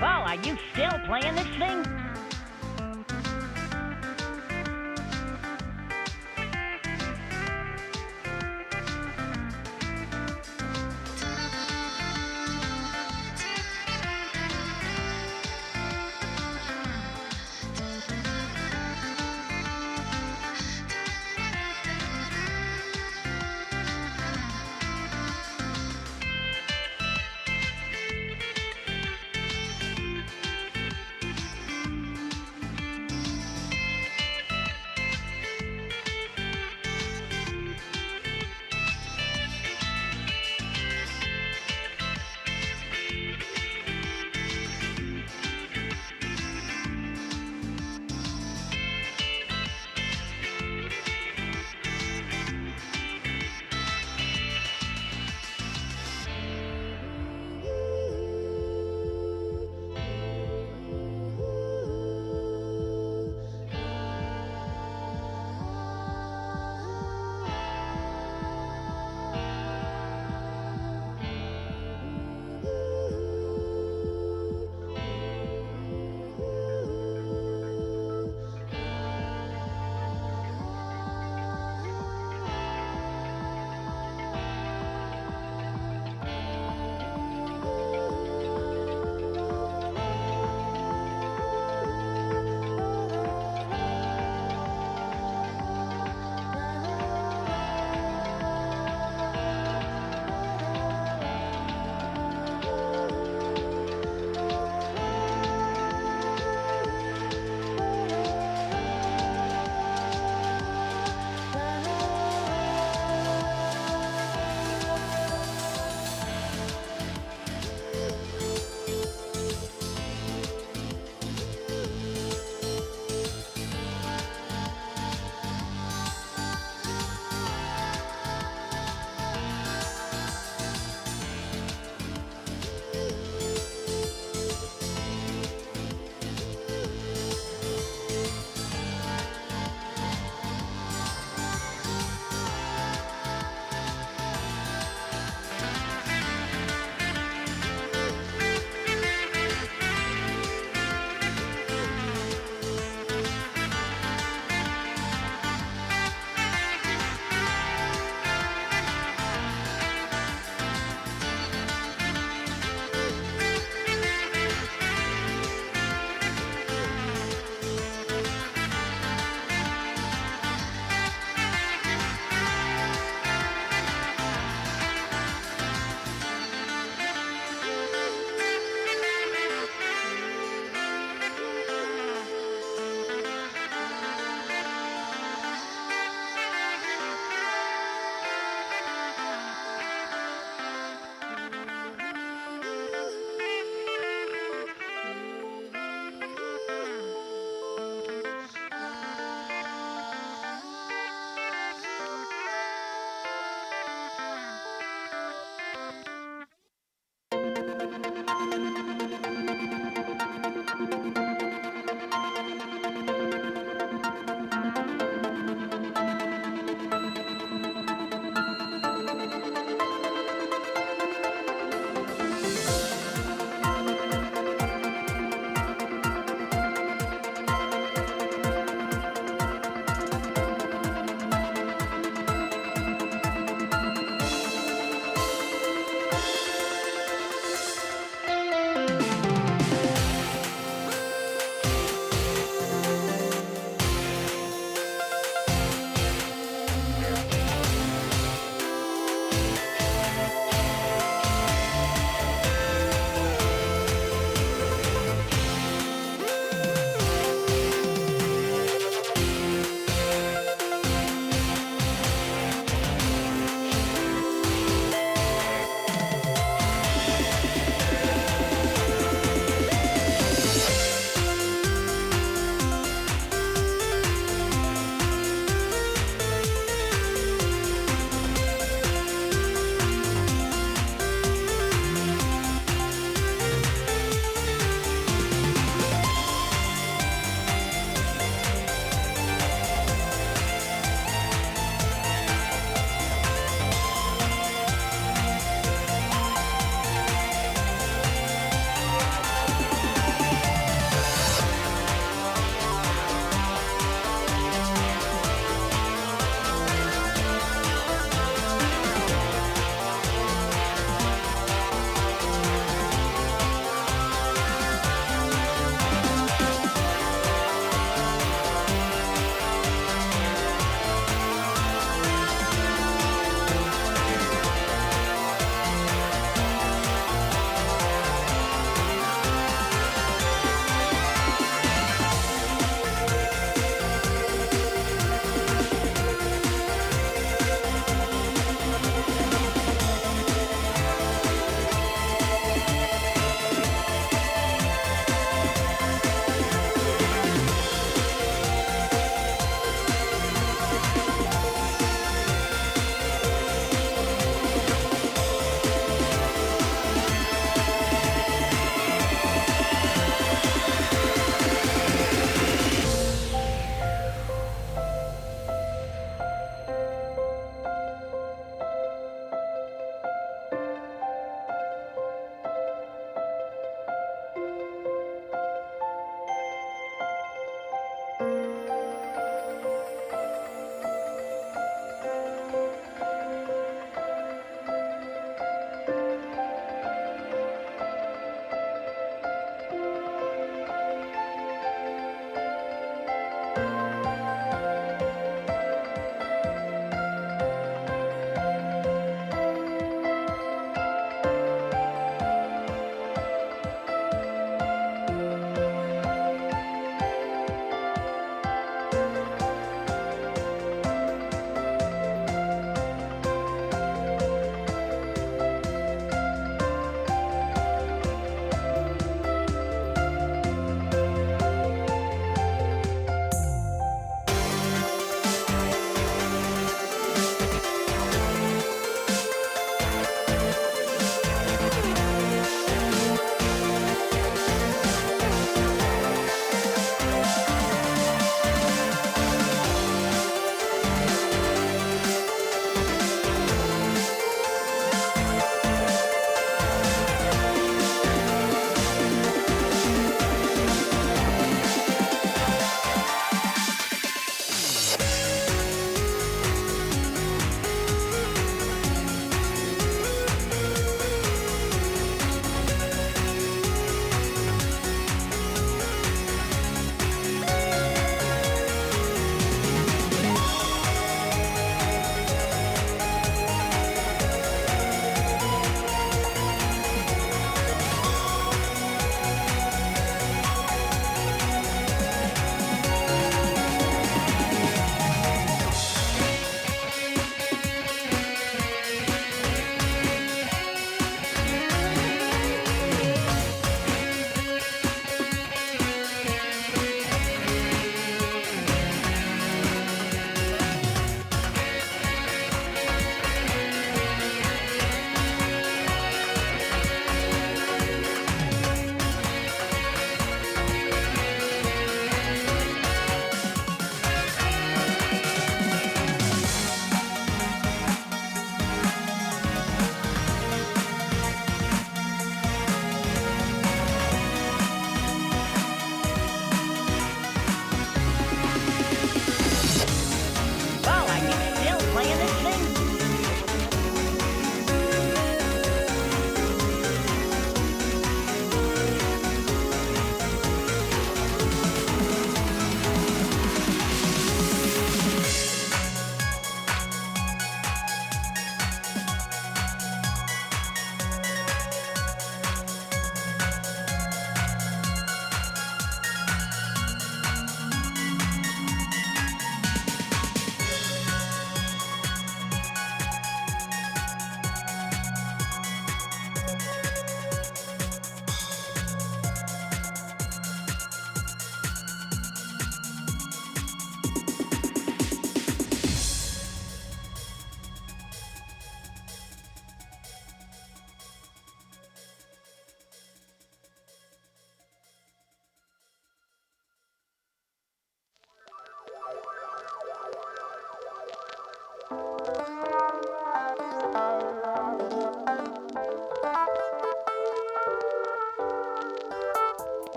Oh, are you still playing this thing?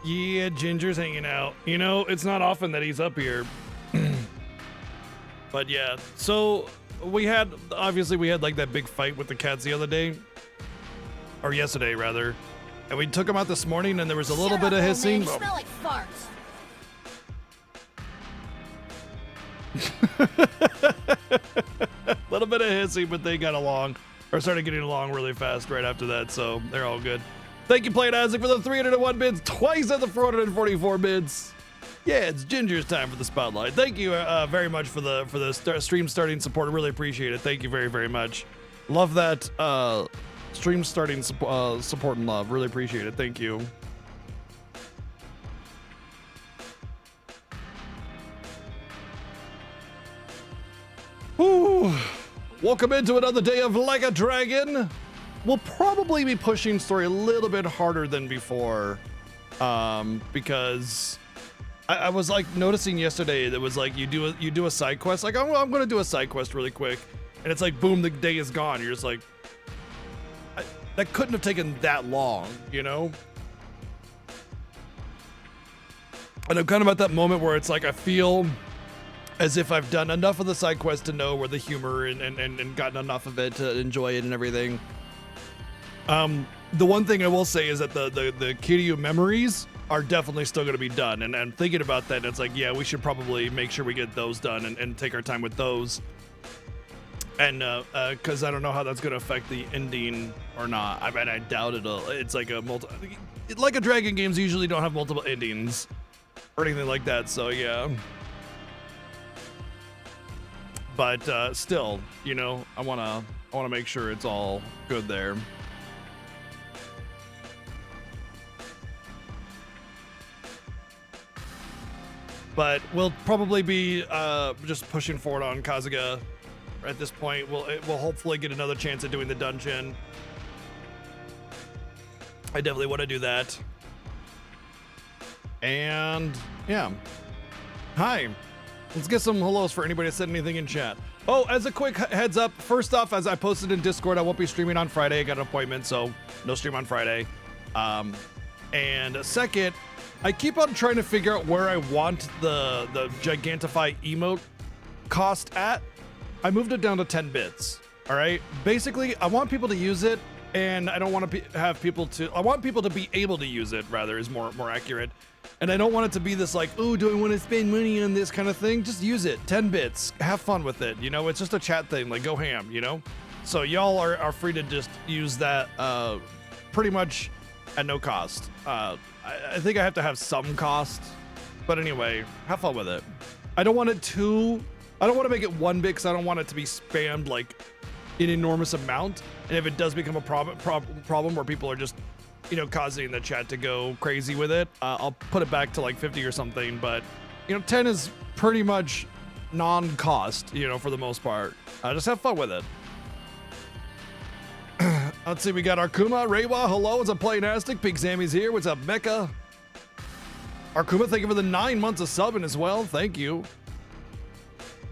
Yeah, Ginger's hanging out. You know, it's not often that he's up here. But yeah, so we had like that big fight with the cats the other day. Or yesterday, rather. And we took them out this morning and there was a little bit of hissing. You smell like farts. A little bit of hissing, but they got along. Or started getting along really fast right after that, so they're all good. Thank you, Playing Isaac, for the 301 bids, twice at the 444 bids. Yeah, it's Ginger's time for the spotlight. Thank you very much for the stream starting support. I really appreciate it. Thank you very, very much. Love that stream starting support and love. Really appreciate it. Thank you. Whew. Welcome into another day of Like a Dragon. We'll probably be pushing story a little bit harder than before, because I was like noticing yesterday that was like you do a side quest, like I'm gonna do a side quest really quick, and it's like boom, the day is gone. You're just like, that couldn't have taken that long, you know? And I'm kind of at that moment where it's like I feel as if I've done enough of the side quest to know where the humor and gotten enough of it to enjoy it and everything. The one thing I will say is that the Kiryu memories are definitely still going to be done. And thinking about that, it's like, yeah, we should probably make sure we get those done and take our time with those. And, cause I don't know how that's going to affect the ending or not. I mean, I doubt it'll, it's like like a Dragon games usually don't have multiple endings or anything like that. So yeah. But, still, you know, I want to make sure it's all good there. But we'll probably be just pushing forward on Kazuga at this point. We'll hopefully get another chance at doing the dungeon. I definitely want to do that. And yeah. Hi. Let's get some hellos for anybody that said anything in chat. Oh, as a quick heads up, first off, as I posted in Discord, I won't be streaming on Friday. I got an appointment, so no stream on Friday. And second, I keep on trying to figure out where I want the Gigantify emote cost at. I moved it down to 10 bits. All right. Basically, I want people to use it, and I don't want to have people to. I want people to be able to use it. Rather, is more accurate. And I don't want it to be this like, oh, do I want to spend money on this kind of thing? Just use it. 10 bits. Have fun with it. You know, it's just a chat thing. Like, go ham. You know. So y'all are free to just use that pretty much at no cost. I think I have to have some cost, but anyway, have fun with it. I don't want to make it 1 bit because I don't want it to be spammed like an enormous amount. And if it does become a problem where people are just, you know, causing the chat to go crazy with it, I'll put it back to like 50 or something. But, you know, 10 is pretty much non-cost, you know, for the most part. Just have fun with it. Let's see, we got Arkuma, Reiwa, hello, what's up, Playinastic? Big Sammy's here, what's up, Mecha? Arkuma, thank you for the 9 months of subbing as well, thank you.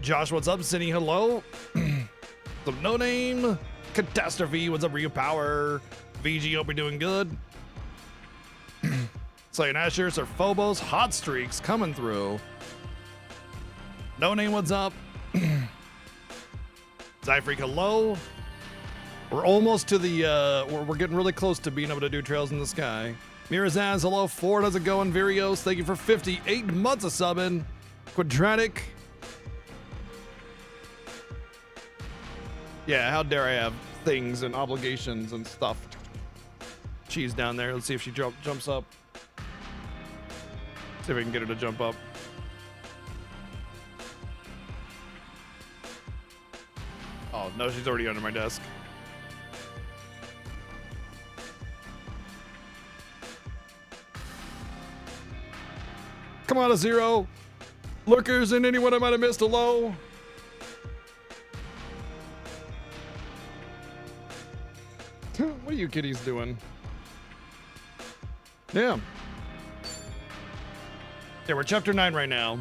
Josh, what's up? Cindy, hello. Some no name. Catastrophe, what's up, Rio Power? VG, hope you're doing good. Slaying Asher, Sir Phobos, Hot Streaks coming through. No name, what's up? Zyfreak, hello. We're almost to the, we're getting really close to being able to do Trails in the Sky. Mirazaz, hello. Ford, how's it going? Virios, thank you for 58 months of subbing. Quadratic. Yeah, how dare I have things and obligations and stuff. She's down there. Let's see if she jumps up. See if we can get her to jump up. Oh, no, she's already under my desk. Come on, a zero. Lurkers and anyone I might have missed, hello. What are you kitties doing? Yeah. Yeah, we're chapter 9 right now.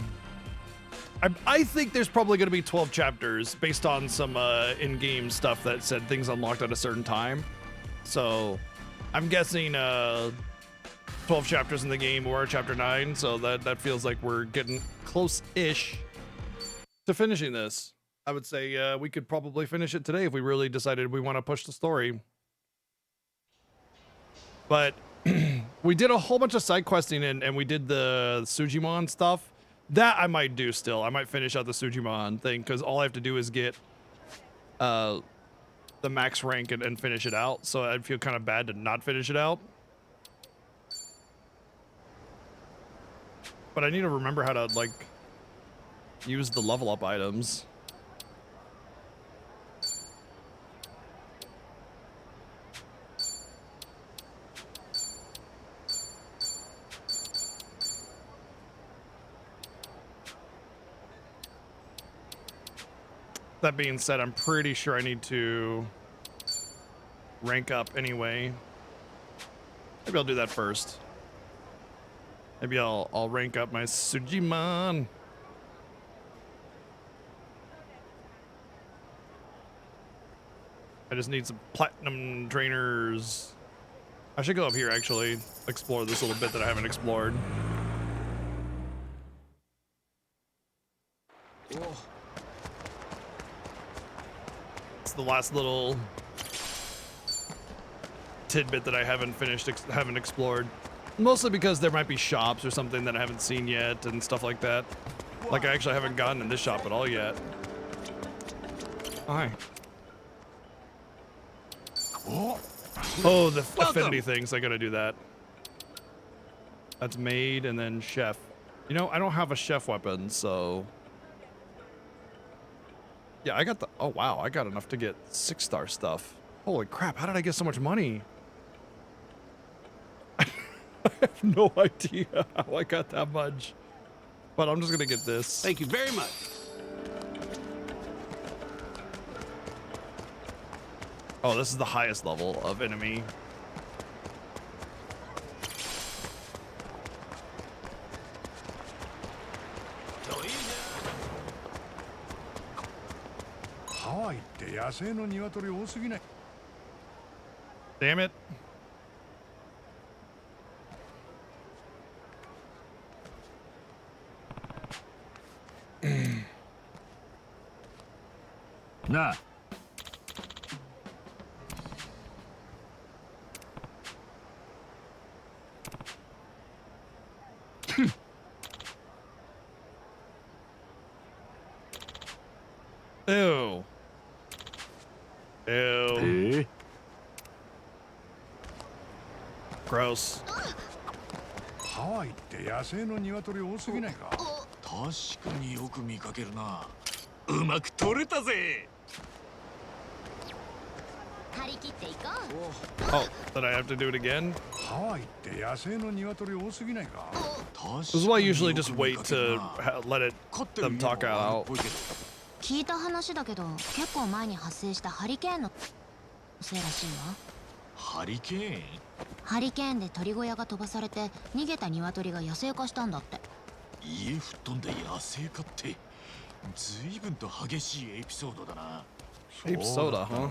I think there's probably going to be 12 chapters based on some in-game stuff that said things unlocked at a certain time. So I'm guessing 12 12 chapters in the game. We're at chapter 9, so that feels like we're getting close-ish to finishing this. I would say we could probably finish it today if we really decided we want to push the story. But we did a whole bunch of side questing and we did the Sujimon stuff. That I might do still. I might finish out the Sujimon thing because all I have to do is get the max rank and finish it out. So I'd feel kind of bad to not finish it out. But I need to remember how to, like, use the level up items. That being said, I'm pretty sure I need to rank up anyway. Maybe I'll do that first. Maybe I'll rank up my Sujimon. I just need some platinum drainers. I should go up here actually, explore this little bit that I haven't explored. Oh. It's the last little tidbit that I haven't finished, haven't explored. Mostly because there might be shops or something that I haven't seen yet and stuff like that. Like I actually haven't gotten in this shop at all yet. Oh, hi. Oh, the affinity things. I gotta do that. That's made and then chef. You know, I don't have a chef weapon, so. Yeah, I got the. Oh, wow. I got enough to get 6-star stuff. Holy crap. How did I get so much money? I have no idea how I got that much. But I'm just gonna get this. Thank you very much. Oh, this is the highest level of enemy. Damn it. Nah. Ew. Ew. Gross. ハワイって野生の鶏多すぎないか。確かによく見かけるな。うまく取れたぜ。張り切っていこう。 Oh, did I have to do it again? ハワイって野生の鶏多すぎないか。 This is why I usually just wait to let them talk out. 聞いた話だけど結構前に発生したハリケーンのせいらしいわ。ハリケーン？ハリケーンで鳥小屋が飛ばされて逃げた鶏が野生化したんだって。家吹っ飛んで野生化って随分と激しいエピソードだな。エピソード、huh?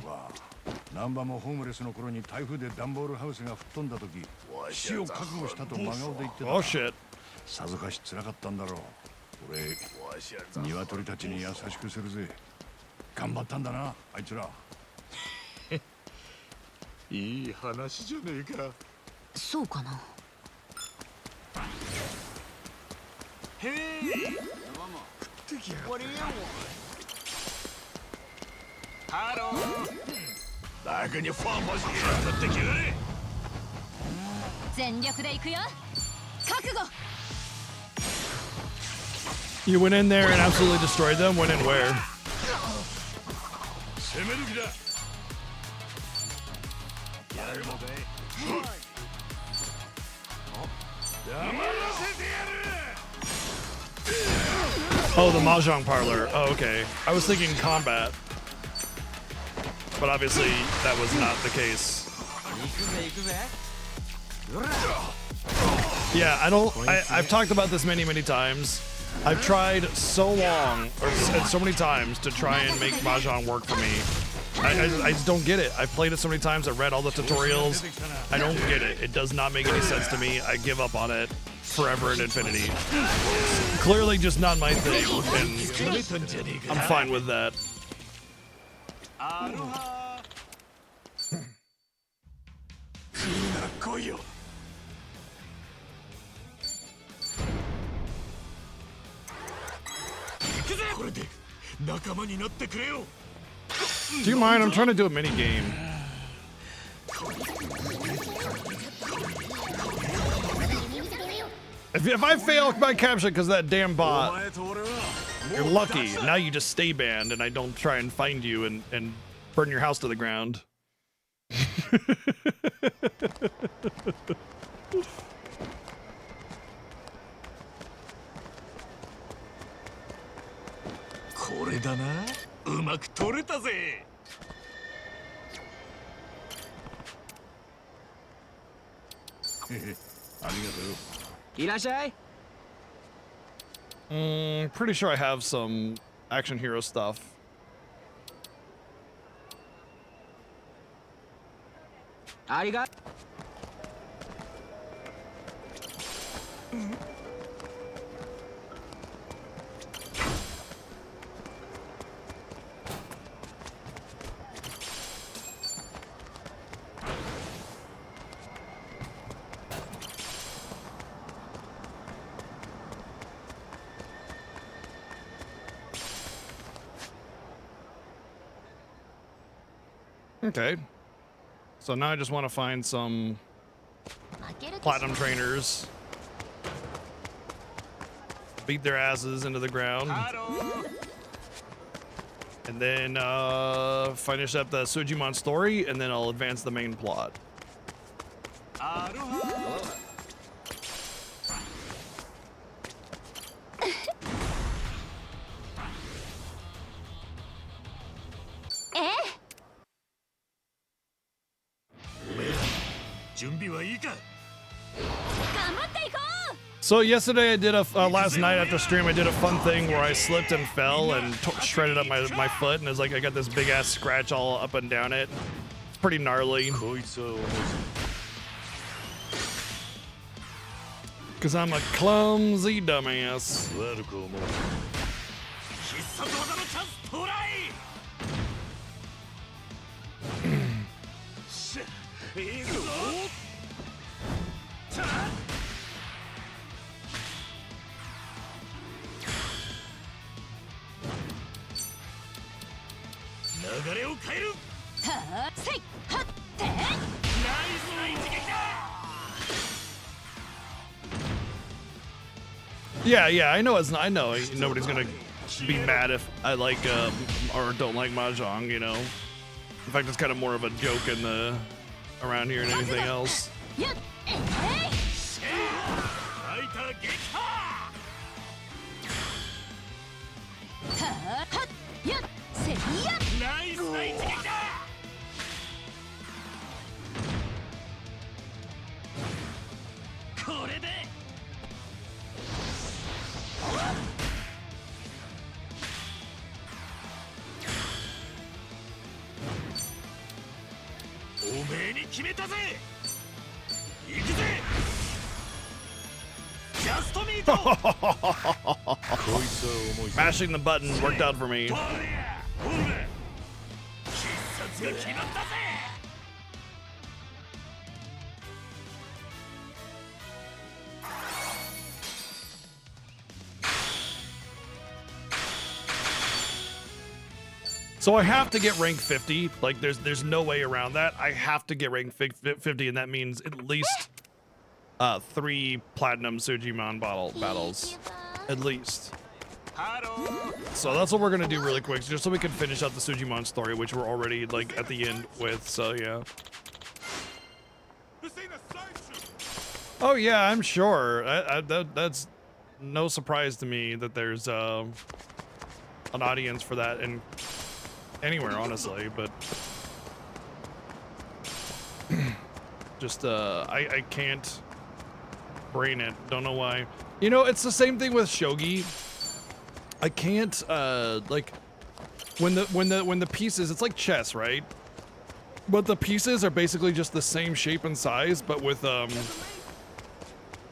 南波もホームレスの頃に台風でダンボールハウスが吹っ飛んだ時死を覚悟したと真顔で言ってた。 Oh shit. さぞかし辛かったんだろう。俺鶏たちに優しくするぜ。頑張ったんだなあいつら。いい話じゃねえか。そうかな。へえ。ハロー。だけにファン欲しいやつってきれ。全力で行くよ。覚悟。 You went in there and absolutely destroyed them? When and where? 攻める気だ。やるのかい。黙らせてやる。 Oh, the Mahjong parlor. Oh, okay. I was thinking combat. But obviously, that was not the case. Yeah, I've talked about this many times. I've tried so long, and so many times, to try and make Mahjong work for me. I just don't get it. I've played it so many times. I read all the tutorials. I don't get it. It does not make any sense to me. I give up on it forever and infinity. Clearly just not my thing, and I'm fine with that. 来いよ。行くぜ。これで仲間になってくれよ。 Do you mind? I'm trying to do a mini game. If I fail my capture because of that damn bot, you're lucky. Now you just stay banned and I don't try and find you and burn your house to the ground. Pretty sure I have some action hero stuff. Okay. So now I just want to find some platinum trainers. Beat their asses into the ground. And then finish up the Sujimon story, and then I'll advance the main plot. So yesterday I did a last night after stream I did a fun thing where I slipped and fell and shredded up my foot, and it's like I got this big ass scratch all up and down it. It's pretty gnarly. Cause I'm a clumsy dumbass. Yeah, I know I know nobody's gonna be mad if I like or don't like mahjong, you know. In fact, it's kind of more of a joke in the around here than anything else. Mashing the button worked out for me. So I have to get rank 50. Like there's no way around that. I have to get rank 50, and that means at least 3 platinum Sujimon battles. At least. So that's what we're gonna do really quick, just so we can finish up the Sujimon story, which we're already like at the end with, so yeah. Oh yeah, I'm sure. That's no surprise to me that there's an audience for that and anywhere, honestly, but just I can't brain it. Don't know why. You know, it's the same thing with shogi. I can't like when the pieces, it's like chess, right? But the pieces are basically just the same shape and size, but with a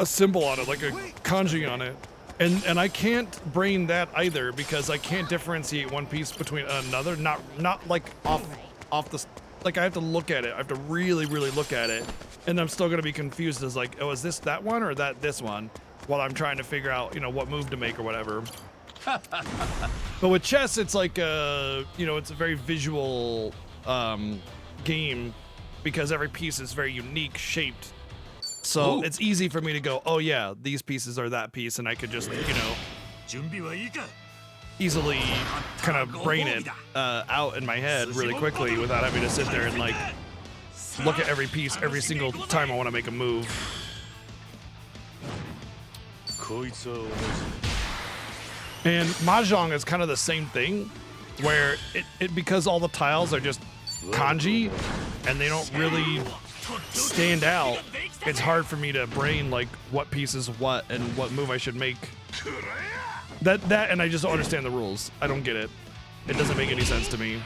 symbol on it, like a kanji on it. And I can't brain that either because I can't differentiate one piece between another. Not like off the, like I have to look at it. I have to really look at it, and I'm still gonna be confused as like, oh, is this that one or this one? While I'm trying to figure out, you know, what move to make or whatever. But with chess, it's like you know, it's a very visual game because every piece is very unique shaped. So it's easy for me to go, oh yeah, these pieces are that piece, and I could just, you know, easily kind of brain it out in my head really quickly without having to sit there and like look at every piece every single time I want to make a move. And Mahjong is kind of the same thing, where it because all the tiles are just kanji and they don't really stand out. It's hard for me to brain like what piece is what and what move I should make. That and I just don't understand the rules. I don't get it. It doesn't make any sense to me.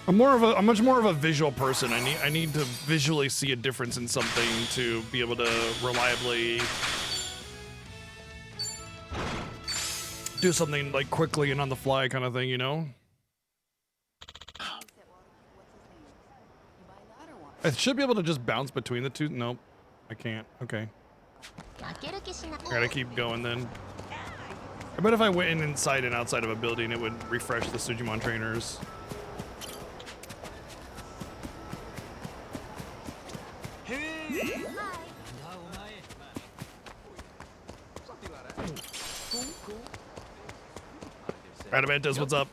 I'm much more of a visual person. I need to visually see a difference in something to be able to reliably do something like quickly and on the fly kind of thing, you know? I should be able to just bounce between the two. Nope, I can't. Okay. I gotta keep going then. I bet if I went inside and outside of a building, it would refresh the Sujimon trainers. Adamantis, what's up?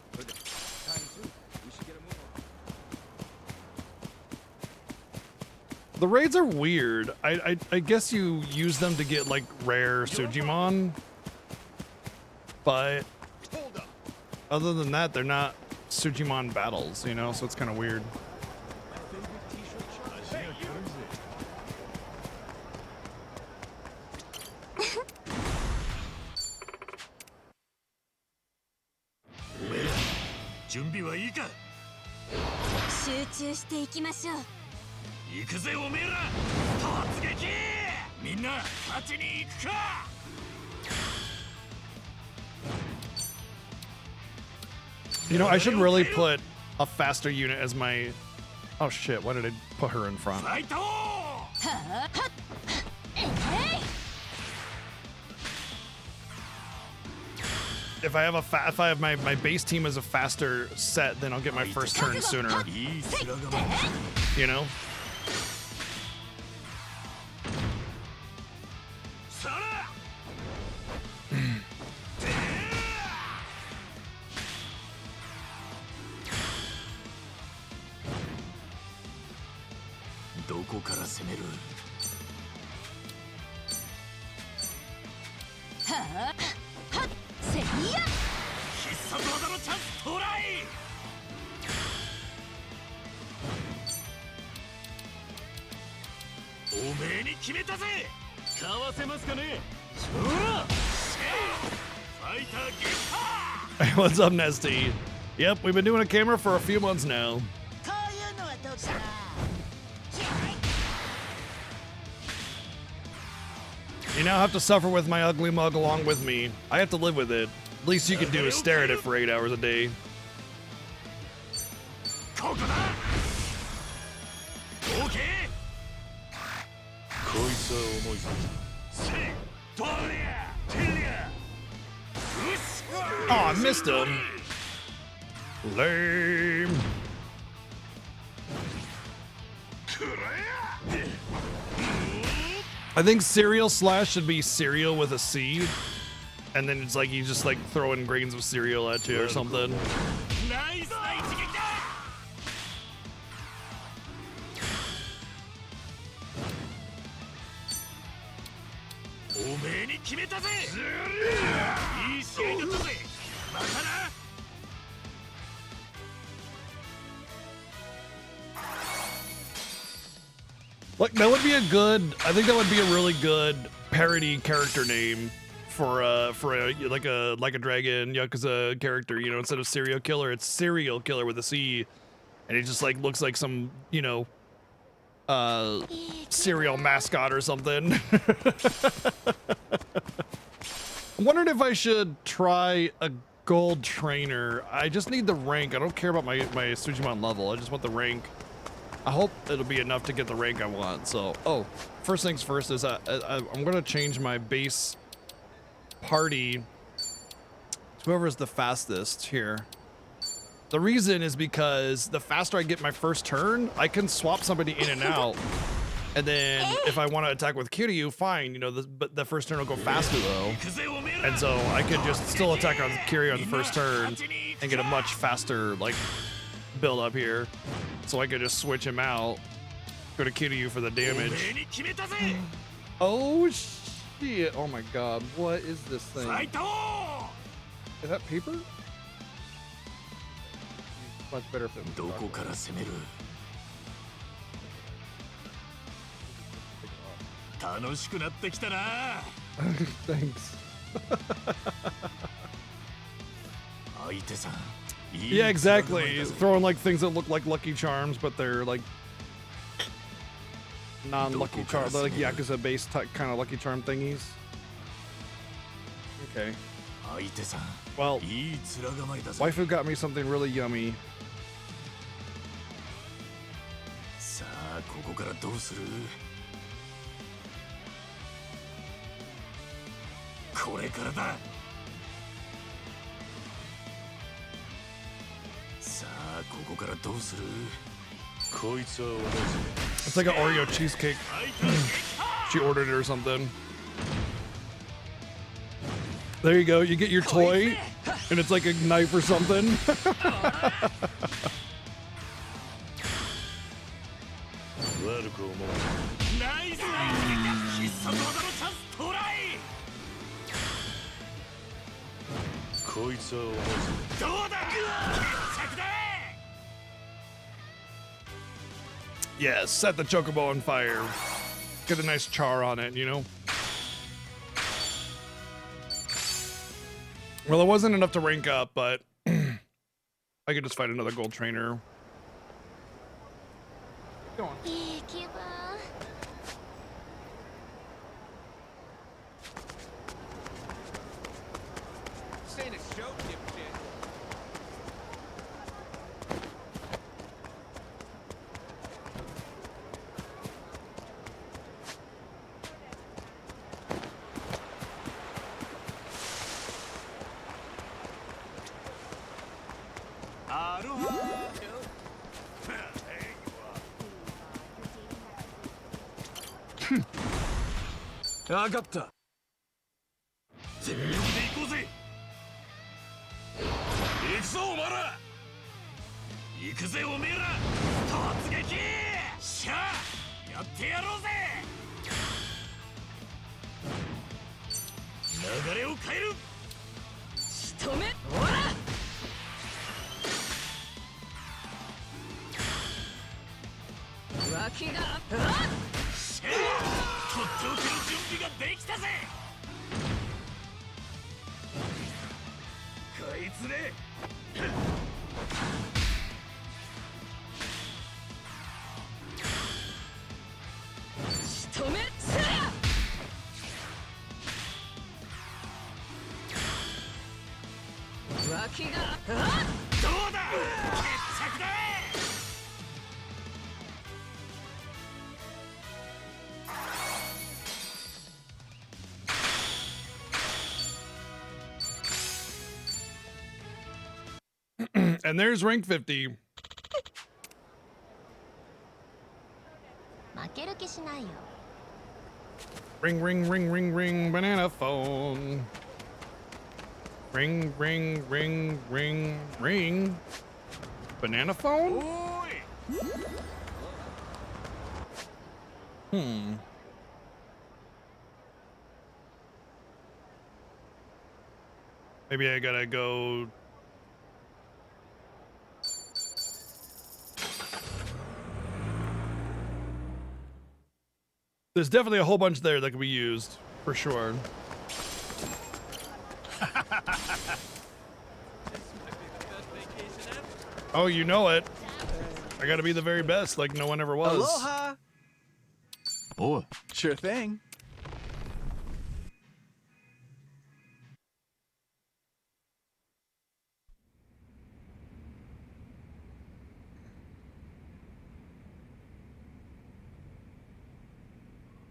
The raids are weird. I guess you use them to get like rare Sujimon, but other than that, they're not Sujimon battles, you know, so it's kind of weird. You know, I should really put a faster unit as my... Oh shit, why did I put her in front? If I have my base team as a faster set, then I'll get my first turn sooner. You know? What's up, Nesty? Yep, we've been doing a camera for a few months now. You now have to suffer with my ugly mug along with me. I have to live with it. Least you can do is stare at it for 8 hours a day. Oh, I missed him. Lame. I think cereal slash should be cereal with a C. And then it's like you just like throwing grains of cereal at you or something. Nice. おめえに決めたぜ。いい試合だったぜ。またな。Like that would be a good. I think that would be a really good parody character name for a like a dragon Yakuza character. You know, instead of serial killer, it's serial killer with a C, and it just like looks like some cereal mascot or something. I'm wondering if I should try a gold trainer. I just need the rank. I don't care about my Sujimon level. I just want the rank. I hope it'll be enough to get the rank I want. So, oh, first things first is I'm gonna change my base party to whoever's the fastest here. The reason is because the faster I get my first turn, I can swap somebody in and out. And then if I want to attack with Kiryu, fine, you know, but the first turn will go faster though. And so I could just still attack on Kiryu on the first turn and get a much faster, like, build up here. So I could just switch him out, go to Kiryu for the damage. Oh shit, oh my god, what is this thing? Is that paper? Much better if it was Thanks. Yeah, exactly. Throwing like things that look like Lucky Charms, but they're like non-Lucky Charms, like Yakuza-based kind of Lucky Charm thingies. Okay. Well, waifu got me something really yummy. It's like an Oreo cheesecake. She ordered it or something. There you go. You get your toy, and it's like a knife or something. Yeah, set the chocobo on fire. Get a nice char on it, you know? Well, it wasn't enough to rank up, but I could just fight another gold trainer. Go on. And there's rank 50. 負ける気しないよ。 Ring, ring, ring, ring, ring, banana phone. Ring, ring, ring, ring, ring. Banana phone? おい Hmm. Maybe I gotta go. There's definitely a whole bunch there that can be used, for sure. Oh, you know it. I gotta be the very best, like no one ever was. Aloha! おい Sure thing.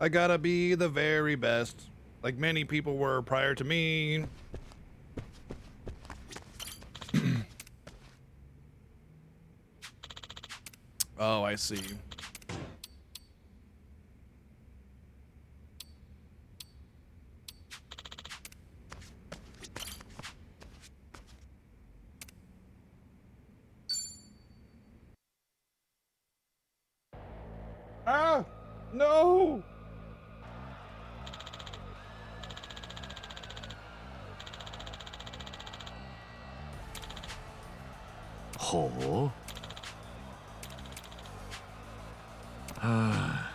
I gotta be the very best, like many people were prior to me. Oh, I see. Ah! No!ほうはあ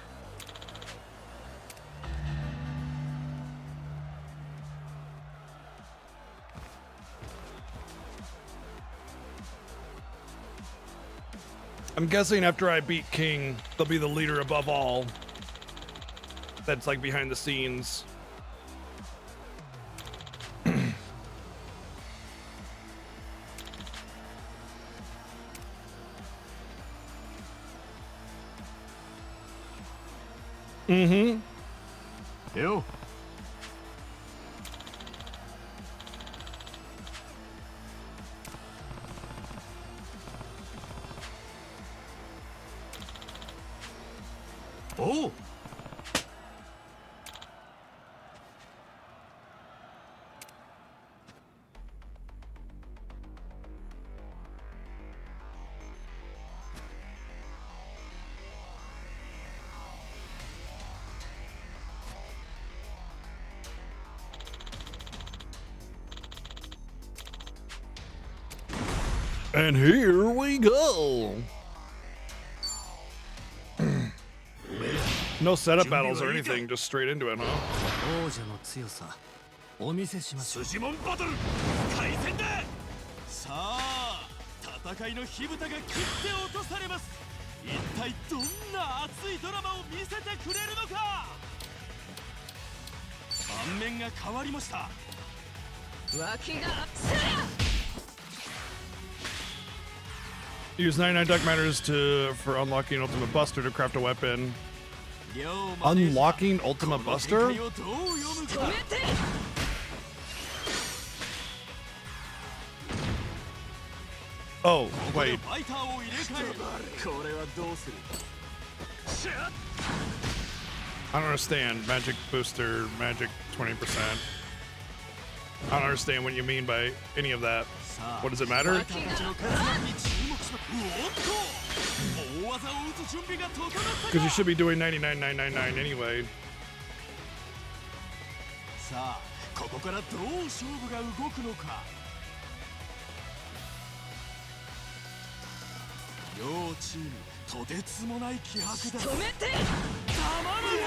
I'm guessing after I beat King, they'll be the leader above all. That's like behind the scenes. Mm-hmm. よ おう And here we go. No setup battles or anything, just straight into it, huh? 王者の強さお見せしましょう。筋もんバトル開戦ださあ戦いの火蓋が切って落とされます一体どんな熱いドラマを見せてくれるのか盤面が変わりました Use 99 Dark Matters for unlocking Ultimate Buster to craft a weapon. Unlocking Ultimate Buster? Oh, wait. I don't understand. Magic booster, magic 20%. I don't understand what you mean by any of that. What does it matter? Because you should be doing 99,999 anyway. さあここからどう勝負が動くのか両チームとてつもない気迫だ止めてたまらな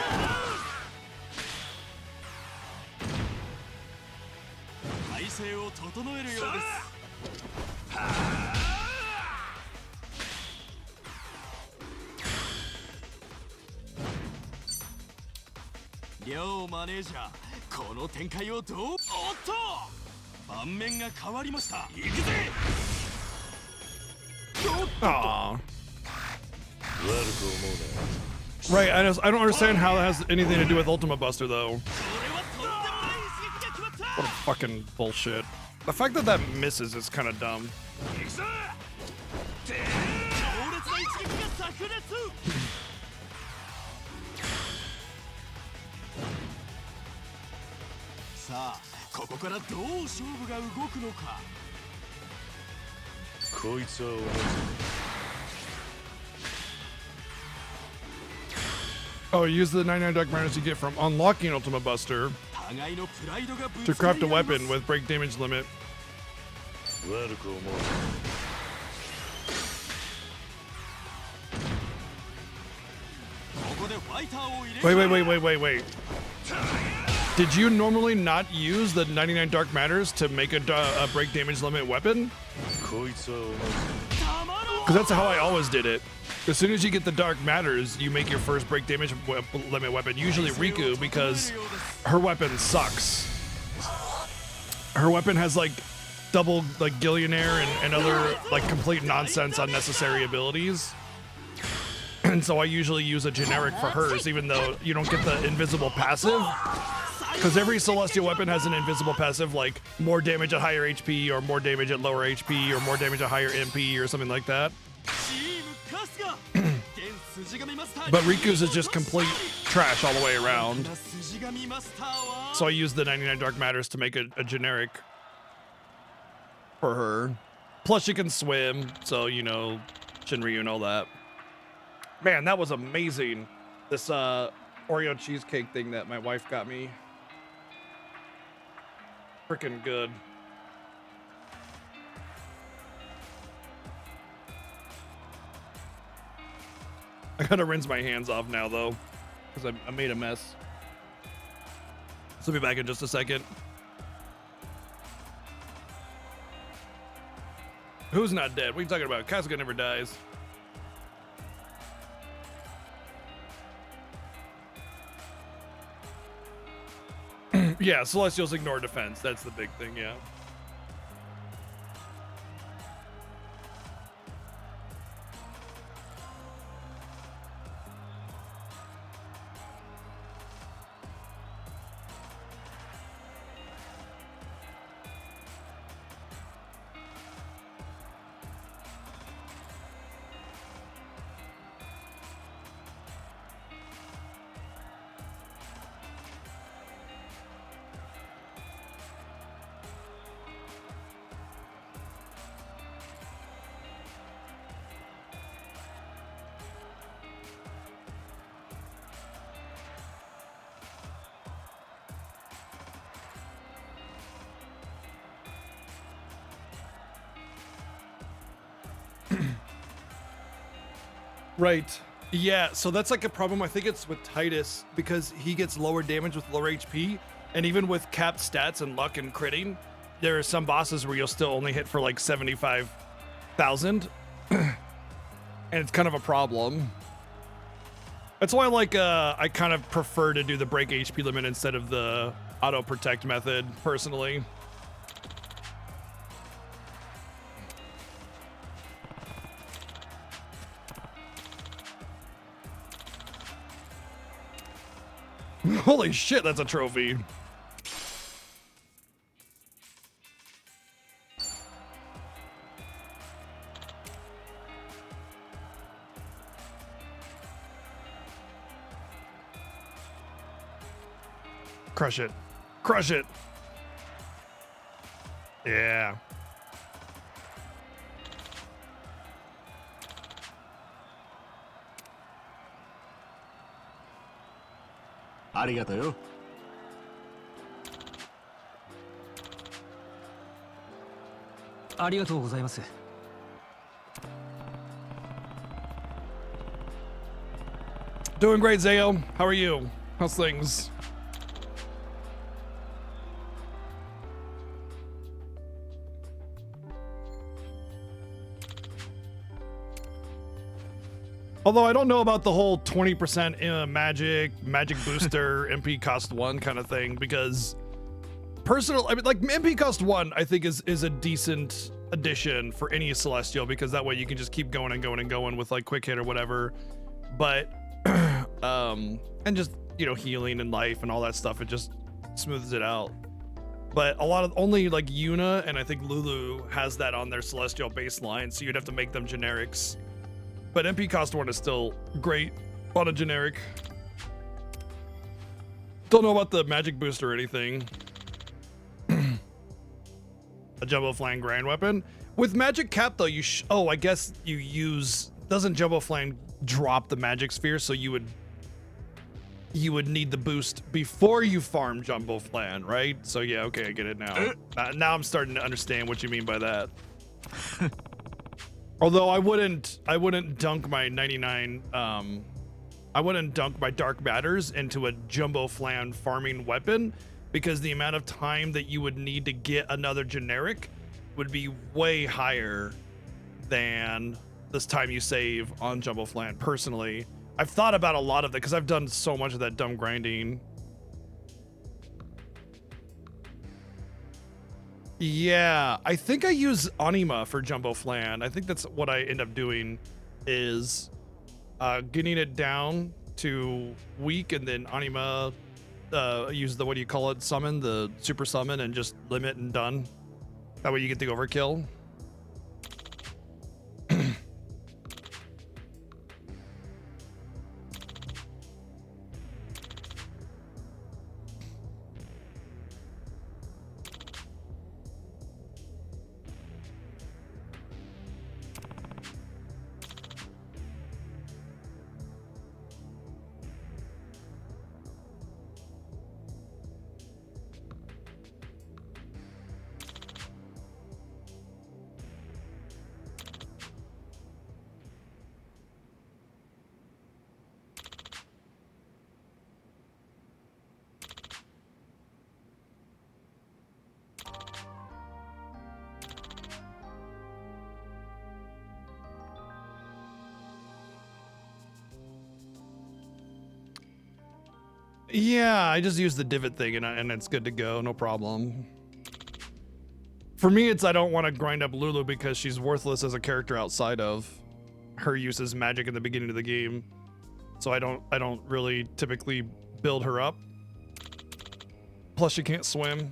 い体勢を整えるようです両マネージャーこの展開をどうおっと盤面が変わりました行くぜ Aww. Right, I don't understand how that has anything to do with Ultimate Buster, though. What a fucking bullshit. The fact that that misses is kind of dumb. 烈な一撃が炸裂。さあここからどう勝負が動くのか。こいつは同じ。 Oh, use the 99 Dark Matters you get from unlocking Ultimate Buster 互いのプライドがぶ to つかり craft a 合います weapon with break damage limit. 悪く思う。ここでファイターを入れ Wait. Did you normally not use the 99 Dark Matters to make a break damage limit weapon? こいつは同じ。 Because that's how I always did it. As soon as you get the Dark Matters, you make your first break damage limit weapon. Usually Riku, because her weapon sucks. Her weapon has like double like Gillionaire and other like complete nonsense unnecessary abilities. And so I usually use a generic for hers, even though you don't get the invisible passive. Because every Celestial weapon has an invisible passive, like more damage at higher HP, or more damage at lower HP, or more damage at higher MP, or something like that. But Riku's is just complete trash all the way around. So I use the 99 Dark Matters to make a generic for her. Plus she can swim, so you know, Shinryu and all that. Man, that was amazing. This Oreo cheesecake thing that my wife got me. Freaking good. I gotta rinse my hands off now though, because I made a mess. So I'll be back in just a second. Who's not dead? What are you talking about? Kasuga never dies. Yeah, Celestials ignore defense. That's the big thing, yeah. Right. Yeah, so that's like a problem. I think it's with Titus because he gets lower damage with lower HP, and even with capped stats and luck and critting, there are some bosses where you'll still only hit for like 75,000, and it's kind of a problem. That's why like I kind of prefer to do the break HP limit instead of the auto protect method personally. Holy shit, that's a trophy. Crush it. Crush it. Yeah. Arigato. Arigatou gozaimasu. Doing great, Zayo. How are you? How's things? Although I don't know about the whole 20% magic booster MP cost 1 kind of thing, because I mean, like MP cost 1 I think is a decent addition for any Celestial, because that way you can just keep going and going and going with like quick hit or whatever. But and just, you know, healing and life and all that stuff, it just smooths it out. But a lot of only like Yuna and I think Lulu has that on their Celestial baseline, so you'd have to make them generics. But MP cost 1 is still great on a generic. Don't know about the magic boost or anything. A Jumbo Flan grind weapon. With Magic Cap though, I guess you use, doesn't Jumbo Flan drop the magic sphere, so you would need the boost before you farm Jumbo Flan, right? So yeah, okay, I get it now. Now I'm starting to understand what you mean by that. Although I wouldn't dunk my 99 I wouldn't dunk my Dark Matters into a Jumbo Flan farming weapon, because the amount of time that you would need to get another generic would be way higher than this time you save on Jumbo Flan. Personally, I've thought about a lot of that because I've done so much of that dumb grinding. Yeah, I think I use Anima for Jumbo Flan. I think that's what I end up doing, is getting it down to weak, and then Anima use the, what do you call it, summon, the super summon, and just limit and done. That way you get the overkill. Yeah, I just use the divot thing and it's good to go, no problem. For me, it's I don't want to grind up Lulu because she's worthless as a character outside of her use as magic in the beginning of the game. So I don't really typically build her up. Plus she can't swim.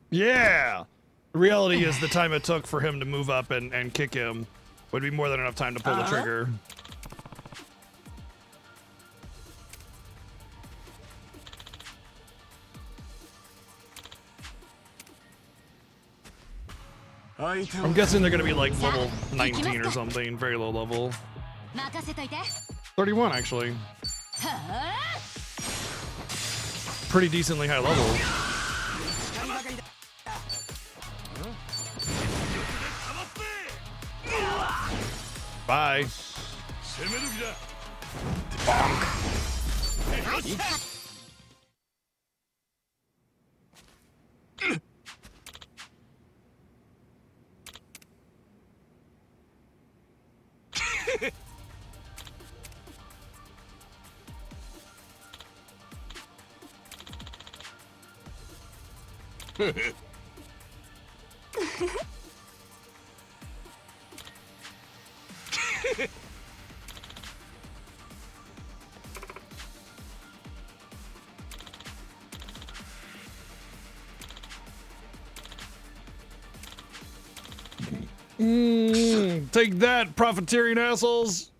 Yeah! The reality is the time it took for him to move up and kick him would be more than enough time to pull the trigger. I'm guessing they're gonna be like level 19 or something, very low level. 31 actually. Pretty decently high level. Bye. Take that, profiteering assholes.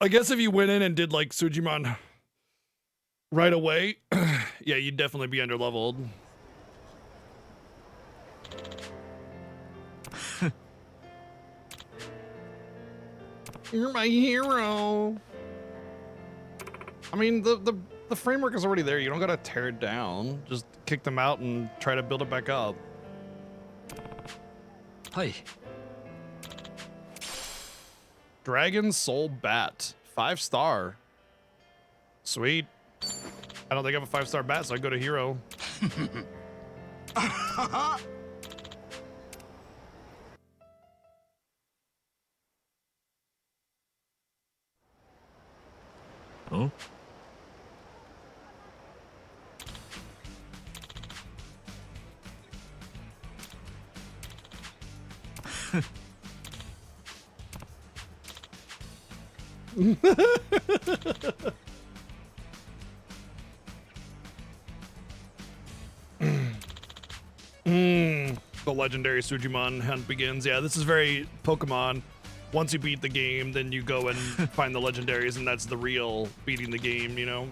I guess if you went in and did like Sujimon right away, Yeah, you'd definitely be underleveled. You're my hero. I mean, the framework is already there. You don't gotta tear it down. Just kick them out and try to build it back up. Hi. Dragon Soul Bat, 5-star. Sweet. I don't think I have a 5-star bat, so I go to hero. Huh? The legendary Sujimon hunt begins. Yeah, this is very Pokemon. Once you beat the game, then you go and find the legendaries, and that's the real beating the game, you know?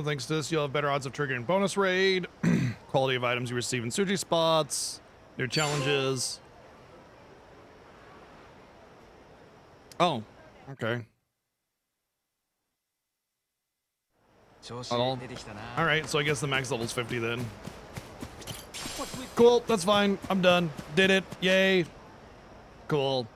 Thanks to this, you'll have better odds of triggering bonus raid, quality of items you receive in Suji spots, new challenges. Oh, okay. All right, so I guess the max level's 50 then. Cool, that's fine. I'm done. Did it. Yay. Cool.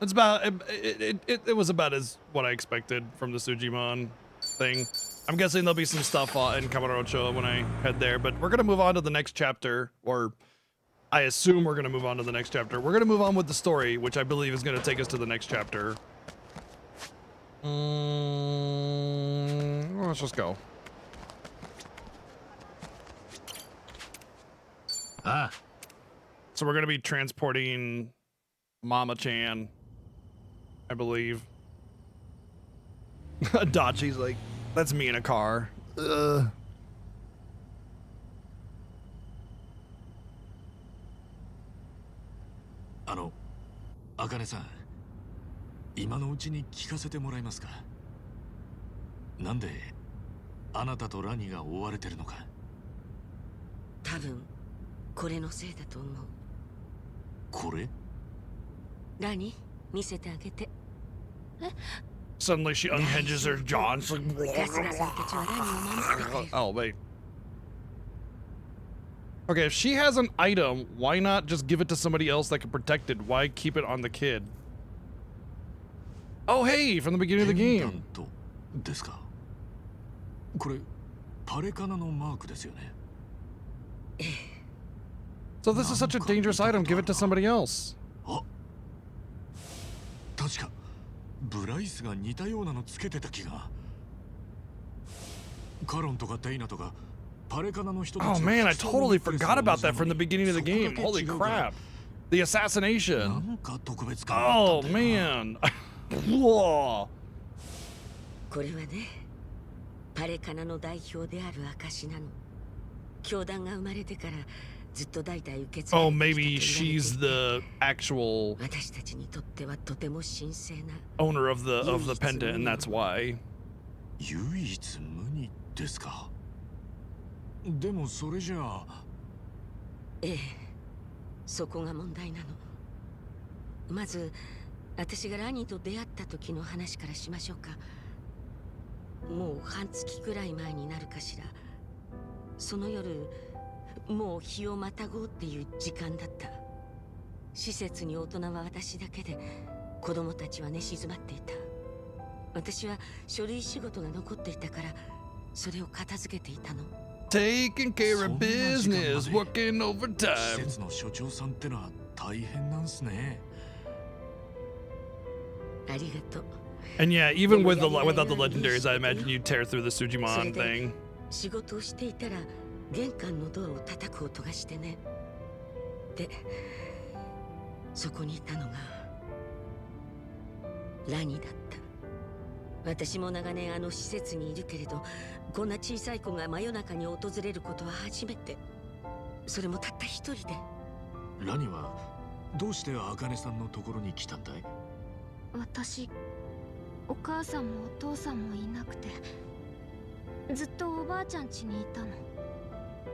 It's about it was about as what I expected from the Sujimon thing. I'm guessing there'll be some stuff in Kamurocho when I head there, but we're gonna move on to the next chapter, or I assume we're gonna move on to the next chapter. We're gonna move on with the story, which I believe is gonna take us to the next chapter. Let's just go. Ah. So we're gonna be transporting Mama-chan, I believe. Dachi's like, that's me in a car. Ugh. Akane-san, 今のうちに聞かせてもらえますか。なんであなたとラニが追われてるのか。多分これのせいだと思う。これ？ラニ、見せてあげて。Suddenly she unhinges her jaw and she's like, ガスガスたちはラニを守ってくれる。 oh wait. Okay, if she has an item, why not just give it to somebody else that can protect it? Why keep it on the kid? Oh hey, from the beginning of the game. ですか。これパレカナのマークですよね。So this is such a dangerous item, give it to somebody else. あ、確かブライスが似たようなのつけてた気が。カロンとかテイナとかパレカナの人たち。 Oh man, I totally forgot about that from the beginning of the game. Holy crap. The assassination. なんか特別感。 Oh man. Whoa. これはね、パレカナの代表である証なの。教団が生まれてからずっと代々受け継がれ Oh, てきたと言われて maybe いて she's the actual 私たちにとってはとても神聖な。 owner of the pendant, and that's why. 唯一無二ですか。でもそれじゃあ。ええ、そこが問題なの。まず私がラニーと出会った時の話からしましょうか。もう半月くらい前になるかしら。その夜、もう日をまたごうっていう時間だった。施設に大人は私だけで、子供たちは寝静まっていた。私は書類仕事が残っていたから、それを片付けていたの。Taking care of business, working 施 overtime. 設の所長さんってのは大変なんすね。ありがとう。 And yeah, even with without the legendaries, I imagine you'd tear through the Sujimon thing. 仕事をしていたら玄関のドアを叩く音がしてね。で、そこにいたのがラニだった。私も長年あの施設にいるけれど、こんな小さい子が真夜中に訪れることは初めて。それもたった一人で。ラニはどうして茜さんのところに来たんだい？私、お母さんもお父さんもいなくて、ずっとおばあちゃん家にいたの。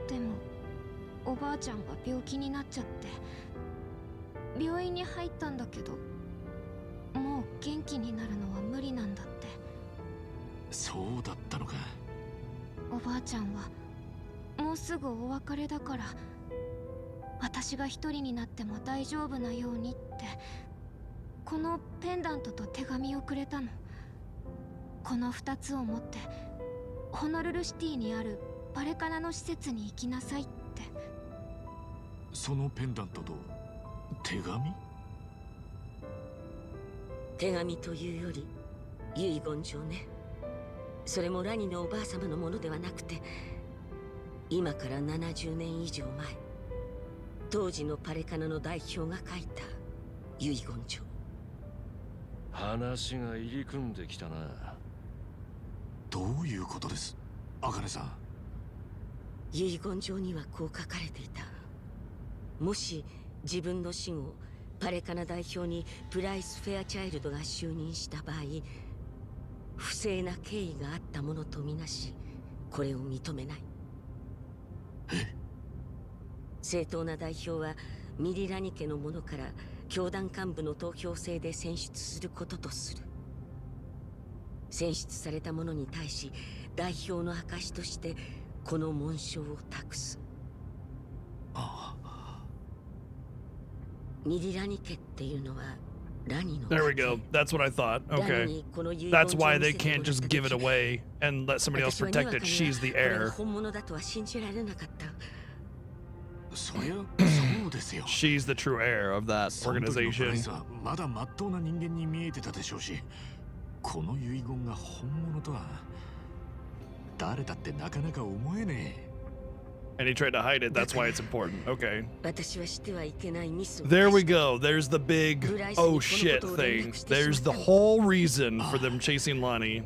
でもおばあちゃんが病気になっちゃって、病院に入ったんだけど、もう元気になるのは無理なんだって。そうだったのか。おばあちゃんはもうすぐお別れだから、私が一人になっても大丈夫なようにって、このペンダントと手紙をくれたの。この2つを持ってホノルルシティにあるパレカナの施設に行きなさいって。そのペンダントと手紙？手紙というより遺言状ね。それもラニのおばあ様のものではなくて、今から70年以上前、当時のパレカナの代表が書いた遺言状。話が入り組んできたな。どういうことです、茜さん？遺言状にはこう書かれていた。もし自分の死後パレカナ代表にプライス・フェアチャイルドが就任した場合、不正な経緯があったものとみなし、これを認めない。正当な代表はミリラニ家の者から教団幹部の投票制で選出することとする。選出された者に対し代表の証としてこの紋章を託す。ミリラニ家っていうのはラニの家。 There we go. That's what I thought. Okay. That's why they can't just give it away and let somebody else protect it. She's the これが heir. 本物だとは信じられなかった。そりゃそうですよ。 She's the true heir of that その時のプライ organization. スはまだ真っ当な人間に見えてたでしょうし、この遺言が本物とは誰だってなかなか思えねえ。 And he tried to hide it. That's why it's important. Okay. 私はしてはいけないミスを There we go. There's the big oh shit thing. There's the whole reason for them chasing Lonnie.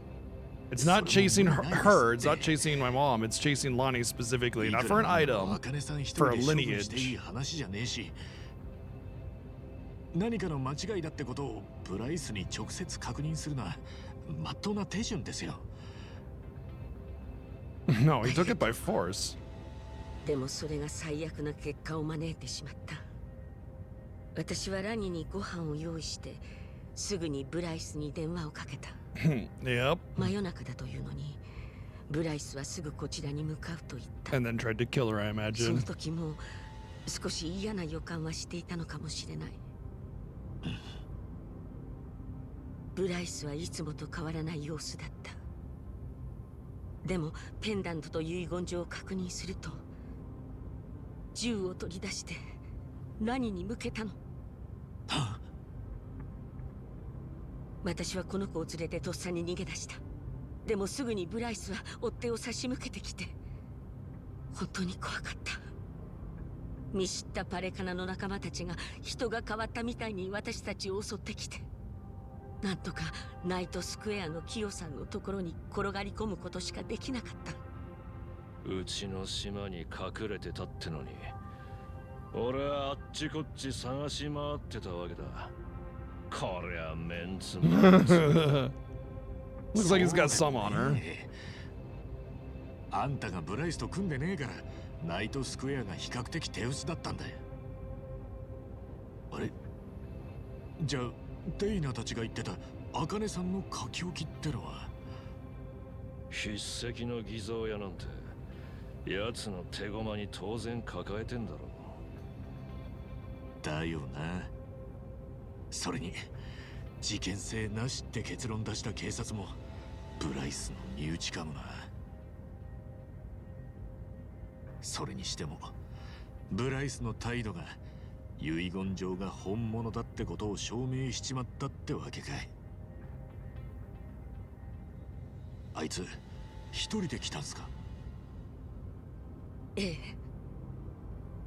It's not chasing her. It's not chasing my mom. It's chasing Lonnie specifically. Not for an item, for a lineage. 話じゃねえし、何かの間違いだってことをブライスに直接確認するのは真っ当な手順ですよ。No, he took it by force. でもそれが最悪な結果を招いてしまった。私はラニにご飯を用意してすぐにブライスに電話をかけた。Yep. 真夜中だというのにブライスはすぐこちらに向かうと言った。 And then tried to kill her, I その imagine. 時も少し嫌な予感はしていたのかもしれない。ブライスはいつもと変わらない様子だった。でもペンダントと遺言状を確認すると、銃を取り出してラニに向けたの。私はこの子を連れてとっさに逃げ出した。でもすぐにブライスは追っ手を差し向けてきて、本当に怖かった。見知ったパレカナの仲間たちが人が変わったみたいに私たちを襲ってきて、なんとかナイトスクエアのキヨさんのところに転がり込むことしかできなかった。うちの島に隠れてたってのに、俺はあっちこっち探し回ってたわけだ。こりゃメンツメンツ。 Looks like he's got some on her. あんたがブライスと組んでねえからナイトスクエアが比較的手薄だったんだよ。あれ、じゃあデイナたちが言ってた茜さんの書き置きってのは筆跡の偽造屋なんて奴の手駒に当然抱えてんだろ。だよな。それに事件性なしって結論出した警察もブライスの身内かもな。それにしてもブライスの態度が遺言状が本物だってことを証明しちまったってわけかい。あいつ一人で来たんすか？ええ。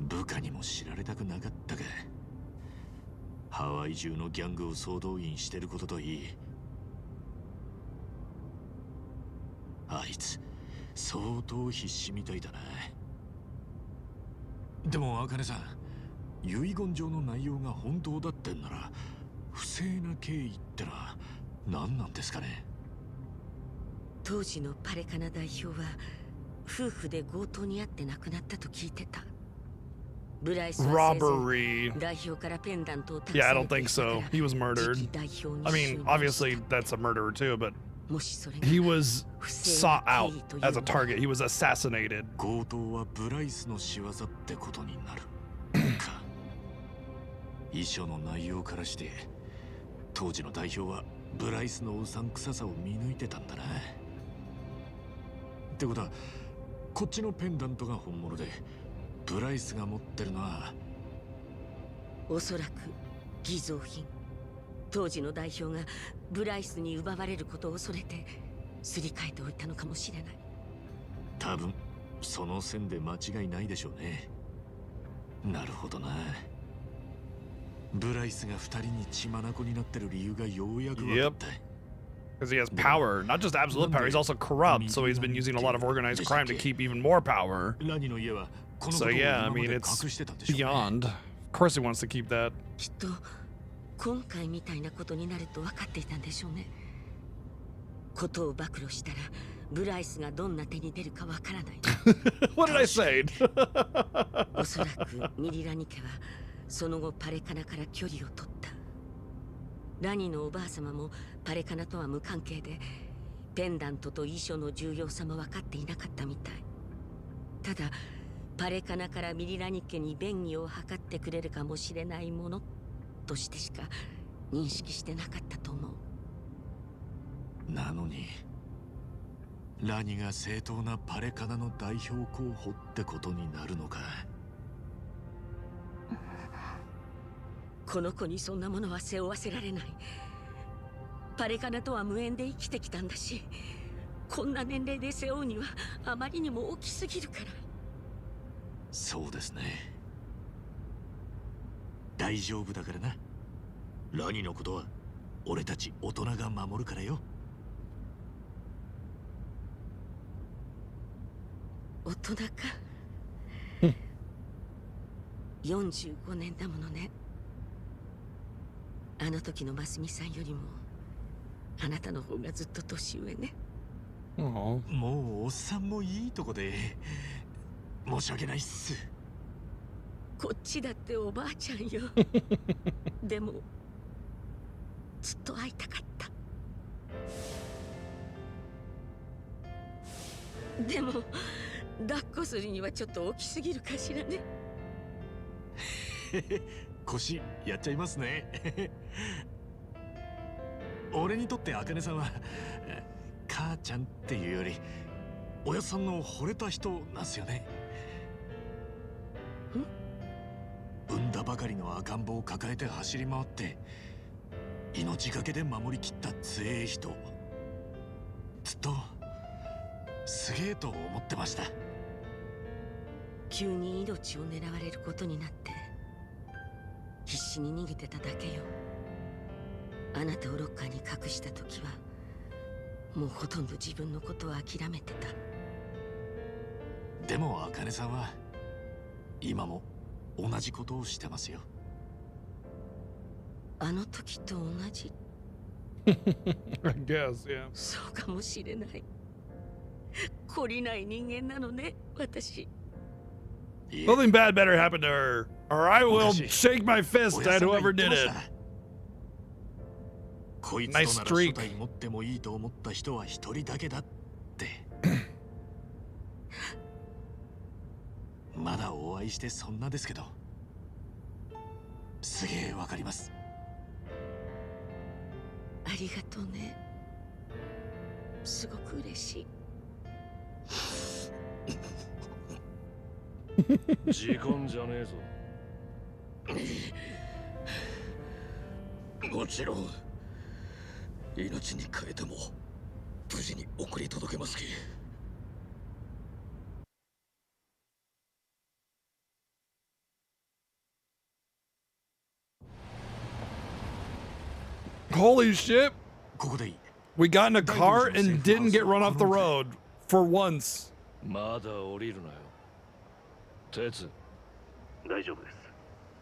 部下にも知られたくなかったか。ハワイ中のギャングを総動員してることといい、あいつ相当必死みたいだな。でも茜さん、遺言状の内容が本当だってんなら不正な経緯ってのは何なんですかね。当時のパレカナ代表は夫婦で強盗に遭って亡くなったと聞いてた。ブライスは生前 Robbery. 代表からペンダントを託 Yeah, さ I れ don't てい think たから so. He was murdered. 次期代表に I 就 mean, 任 obviously した。 that's a murderer too, but もしそれが he was 不正 sought な out 経緯という as a の target. He was assassinated. 強盗はブライスの仕業ってことになるか。遺書の内容からして当時の代表はブライスのうさんくささを見抜いてたんだな。ってことはこっちのペンダントが本物でブライスが持ってるのはおそらく偽造品。当時の代表がブライスに奪われることを恐れてすり替えておいたのかもしれない。多分その線で間違いないでしょうね。なるほどな。ブライスが二人に血眼になってる理由がようやく分かった。Because he has power, not just absolute power, he's also corrupt, so he's been using a lot of organized crime to keep even more power. ラニの家はこのこと So を yeah, I 今ま mean, で it's 隠してたんでしょうね。 beyond. Of course he wants to keep that. きっと今回みたいなことになると分かっていたんでしょうね。ことを暴露したらブライスがどんな手に出るか分からない。What did I say? おそらくミリラニ家はその後パレカナから距離を取った。ラニのおばあ様もパレカナとは無関係でペンダントと遺書の重要さも分かっていなかったみたい。ただパレカナからミリラニ家に便宜を図ってくれるかもしれないものとしてしか認識してなかったと思う。なのにラニが正当なパレカナの代表候補ってことになるのか。この子にそんなものは背負わせられない。パレカナとは無縁で生きてきたんだし、こんな年齢で背負うにはあまりにも大きすぎるから。そうですね。大丈夫だからな。ラニのことは俺たち大人が守るからよ。大人か。45年だものね。あの時のマスミさんよりもあなたの方がずっと年上ね。 Oh. もうおっさんもいいとこで申し訳ないっす。こっちだっておばあちゃんよ。でもずっと会いたかった。でも抱っこするにはちょっと大きすぎるかしらね。腰やっちゃいますね。俺にとって茜さんは母ちゃんっていうよりおやっさんの惚れた人なんすよね。産んだばかりの赤ん坊を抱えて走り回って命がけで守りきった強え人、ずっとすげえと思ってました。急に命を狙われることになって必死に逃げてただけよ。あなたをロッカーに隠した時はもうほとんど自分のことを諦めてた。でも茜さんは今も同じことをしてますよ。あの時と同じ。 I guess, yeah. そうかもしれない。懲りない人間なのね、私。いえ Something bad better happen to her, or I will shake my お fist や at さんが whoever 言って did まし it. た。こいつ Nice となら streak. 初代持ってもいいと思った人は一人だけだってまだお会いしてそんなですけどすげえわかります。ありがとうね。すごく嬉しい。時間じゃねえぞ。もちろん命に変えても無事に送り届けますき。 Holy shit! ここでいい。 We got in a car and didn't get run off the road for once. まだ降りるなよ。鉄。大丈夫です。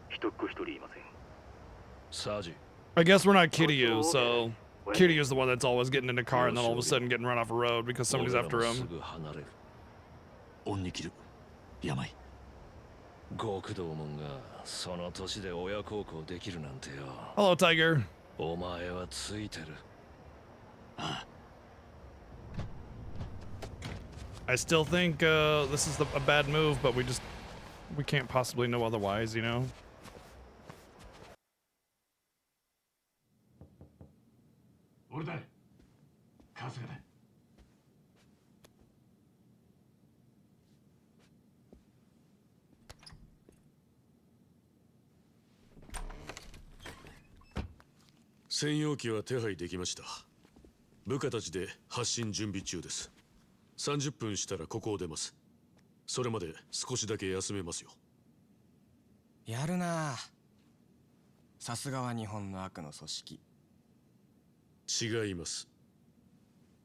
一っ子一人いません。サジ I guess we're not Kiryu, so Kiryu's the one that's always getting in a car and then all of a sudden getting run off a road because somebody's 俺ら after もす him. ぐ離れる。恩に切る。病。極道門がその年で親孝行できるなんてよ。 Hello, Tiger. お前はついてる。I still think this is a bad move, but we can't possibly know otherwise, you know? 俺だ。春日だ。専用機は手配できました。部下たちで発進準備中です。30分したらここを出ます。それまで少しだけ休めますよ。やるな。さすがは日本の悪の組織。違います。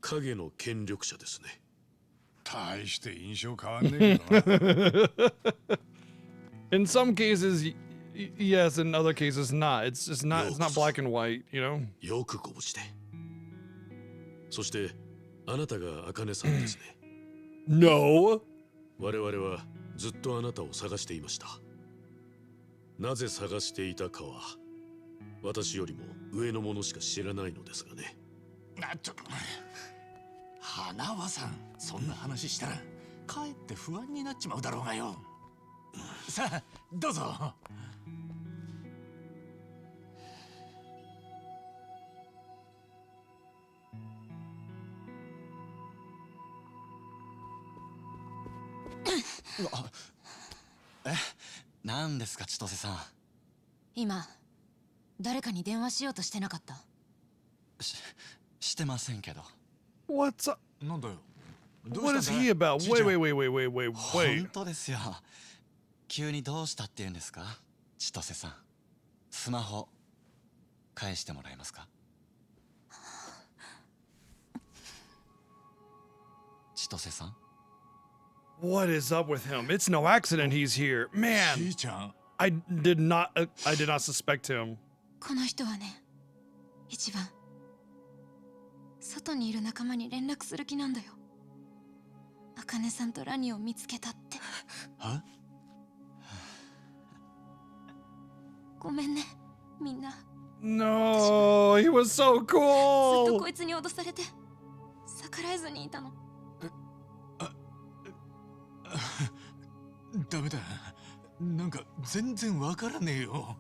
影の権力者ですね。大して印象変わんねえけどな。 In some cases, yes. In other cases, not. It's just not. It's not black and white, you know. よくご無事で。そしてあなたが茜さんですね。No. 我々はずっとあなたを探していました。なぜ探していたかは私よりも上の者しか知らないのですがね。花輪さん、そんな話したらかえって不安になっちまうだろうがよ。さあ、どうぞ。何ですか千歳さん。今誰かに電話しようとしてなかった？してませんけど。What's up? なんだよ。What is he about? Wait. 本当ですよ。急にどうしたって言うんですか、千歳さん。スマホ返してもらえますか。千歳さん。What is up with him? It's no accident he's here, man. I did not suspect him. この人はね、一番外にいる仲間に連絡する気なんだよ。茜さんとラニを見つけたって。は？ごめんね、みんな。No, he was so ずっと cool. こいつに脅されて逆らえずにいたの。ダメだ。なんか全然わからねえよ。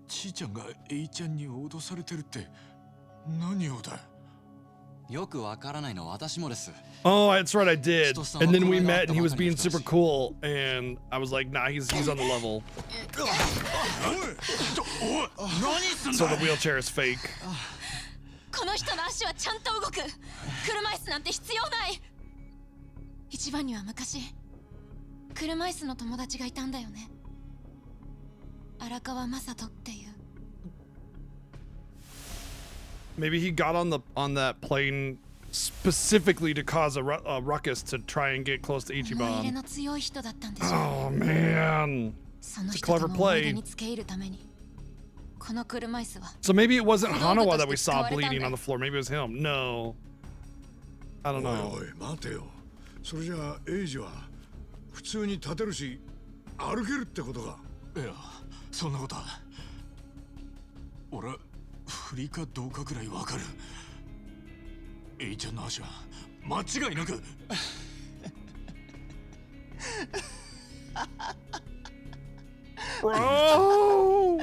ちーちゃんがエイちゃんに脅されてるって何をだ。よくわからないの私もです。 Oh, that's right, I did. And then we met and he was being super cool and I was like, nah, he's on the level. So the wheelchair is fake. この人の足はちゃんと動く。車椅子なんて必要ない。一番には昔車椅子の友達がいたんだよね。荒川雅人っていう。 Maybe he got on that plane specifically to cause a ruckus to try and get close to 思い入れ Ichiban. の強い人だったんでしょう。 Oh man. その It's a 人と clever の思い出 play. に付け入るためにこの車椅子は。 So maybe it wasn't Hanawa that we saw bleeding on the floor. Maybe it was him. No. I don't know. おいおい待てよ。それじゃあエイジは普通に立てるし歩けるってことか。いや、そんなことは。俺は不利かどうかくらいわかる。エイちゃんの足は間違いなく。Bro.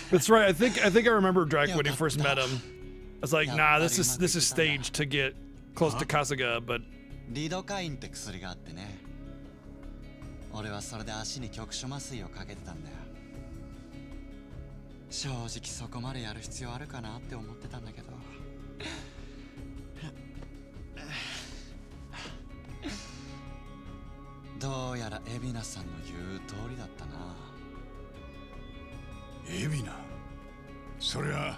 That's right. I think I remember Drake when he first met him. I was like, nah, this is staged to get close to Kasuga, but リドカインって薬があってね。俺はそれで足に局所麻酔をかけてたんだよ。正直そこまでやる必要あるかなって思ってたんだけど。どうやら海老名さんの言う通りだったな。海老名。そりゃ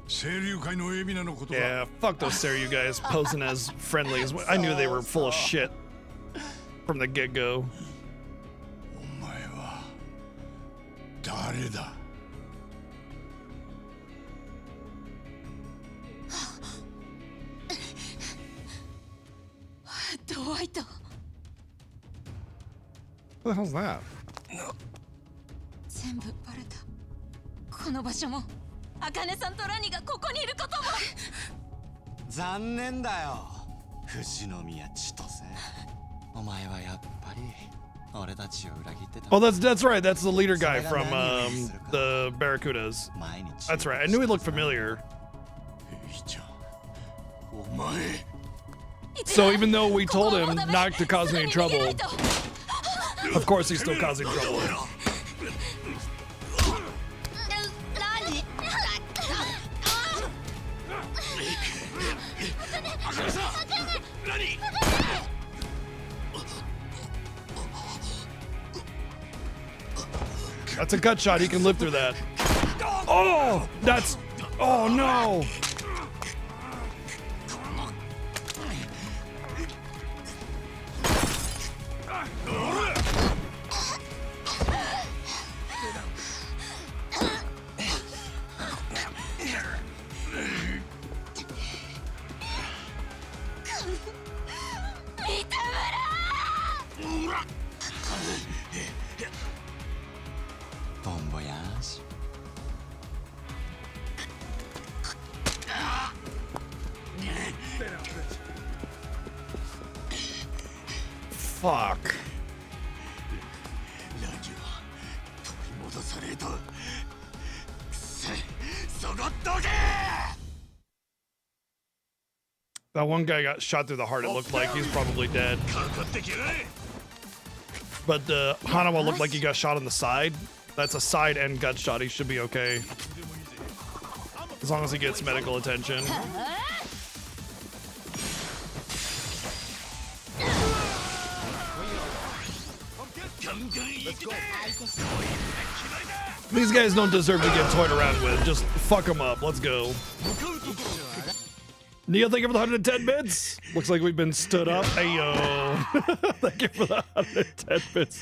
清流会の海老名のことだ。 yeah, fuck those Seiryu guys posing as friendly. I knew they were full of shit from the get-go. 誰だ？ドワイト。 What the hell's that? 全部バレた。この場所も、茜さんとラニがここにいることも。残念だよ、富士宮千歳。お前はやっぱり俺たちを裏切ってた。 Oh, that's right. That's the leader guy from the Barracudas. That's right. I knew he looked familiar. エイちゃん、お前。 So even though we told him not to cause any trouble, of course he's still causing trouble. That's a gut shot. He can live through that. Oh, that's... Oh, no. Bon voyage. Fuck. That one guy got shot through the heart. It looked like he's probably dead. But Hanawa looked like he got shot on the side. That's a side and gut shot. He should be okay. As long as he gets medical attention. These guys don't deserve to get toyed around with. Just fuck them up. Let's go. Neil, thank you for the 110 bits. Looks like we've been stood up. Ayo. Thank you for the 110 bits.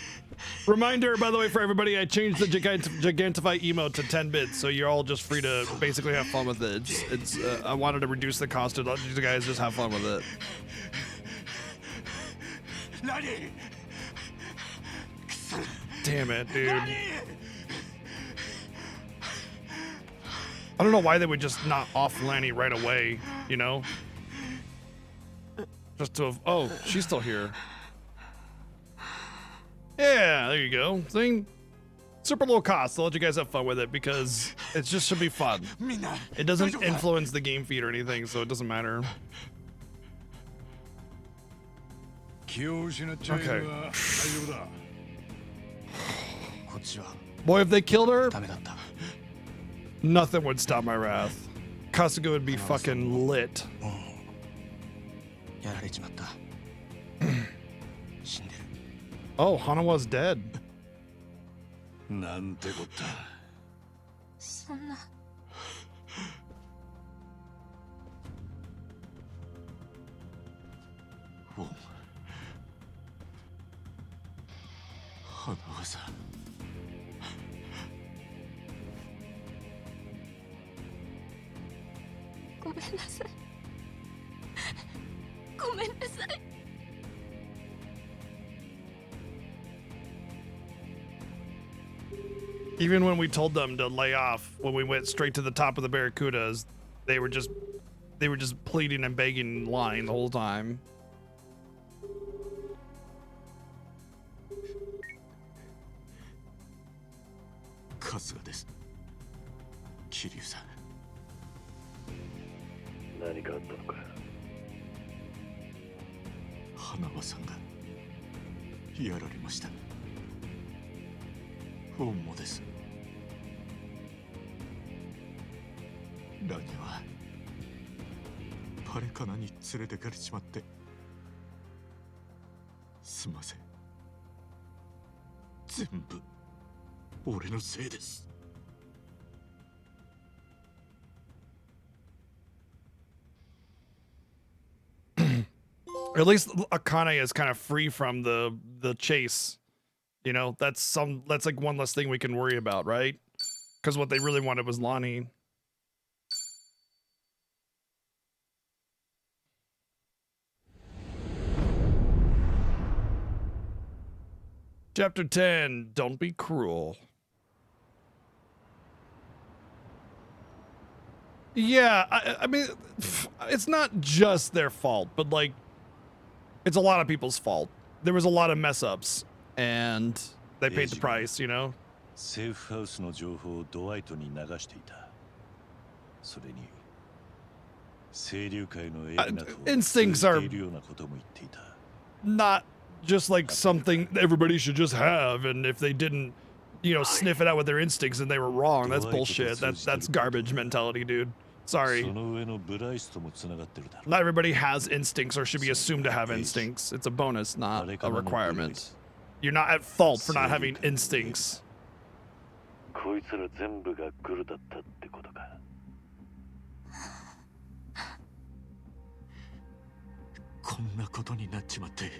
Reminder, by the way, for everybody, I changed the Gigantify emote to 10 bits, so you're all just free to basically have fun with it. I wanted to reduce the cost to let you guys just have fun with it. Damn it, dude. I don't know why they would just not off Lanny right away, you know? Just to have, oh, she's still here. Yeah, there you go. Thing, super low cost. I'll let you guys have fun with it because it just should be fun. It doesn't influence the game feed or anything, so it doesn't matter. Okay. Boy, if they killed her, nothing would stop my wrath. Kasuga would be fucking lit. Oh, Hanawa's dead. なんてこった。そんな。お、花輪さん。ごめんなさい。ごめんなさい。 Even when we told them to lay off, when we went straight to the top of the Barracudas, they were just pleading and begging in line the whole time. Kasuga です。桐生さん。何かあったのか。花輪さんがやられました。本望です。ラニはパレカナに連れてかれちまってすんません。全部俺のせいです。 At least Akane is kind of free from the chase. You know, that's like one less thing we can worry about, right? Because what they really wanted was Lonnie. Chapter 10, Don't Be Cruel. Yeah, I mean, it's not just their fault, but like, it's a lot of people's fault. There was a lot of mess ups, and they paid the price, you know? セーフハウスの情報をドワイトに流していた。それに、清流会のエリナと instincts are 通じているようなことも言っていた。 not just like something everybody should just have, and if they didn't, you know, sniff it out with their instincts and they were wrong, that's bullshit. That's garbage mentality, dude. Sorry. その上のブライスともつながってるだろう。 Not everybody has instincts or should be assumed to have instincts. It's a bonus, not a requirement. You're not at fault for not having instincts. こいつら全部がグルだったってことか。こんなことになっちまって。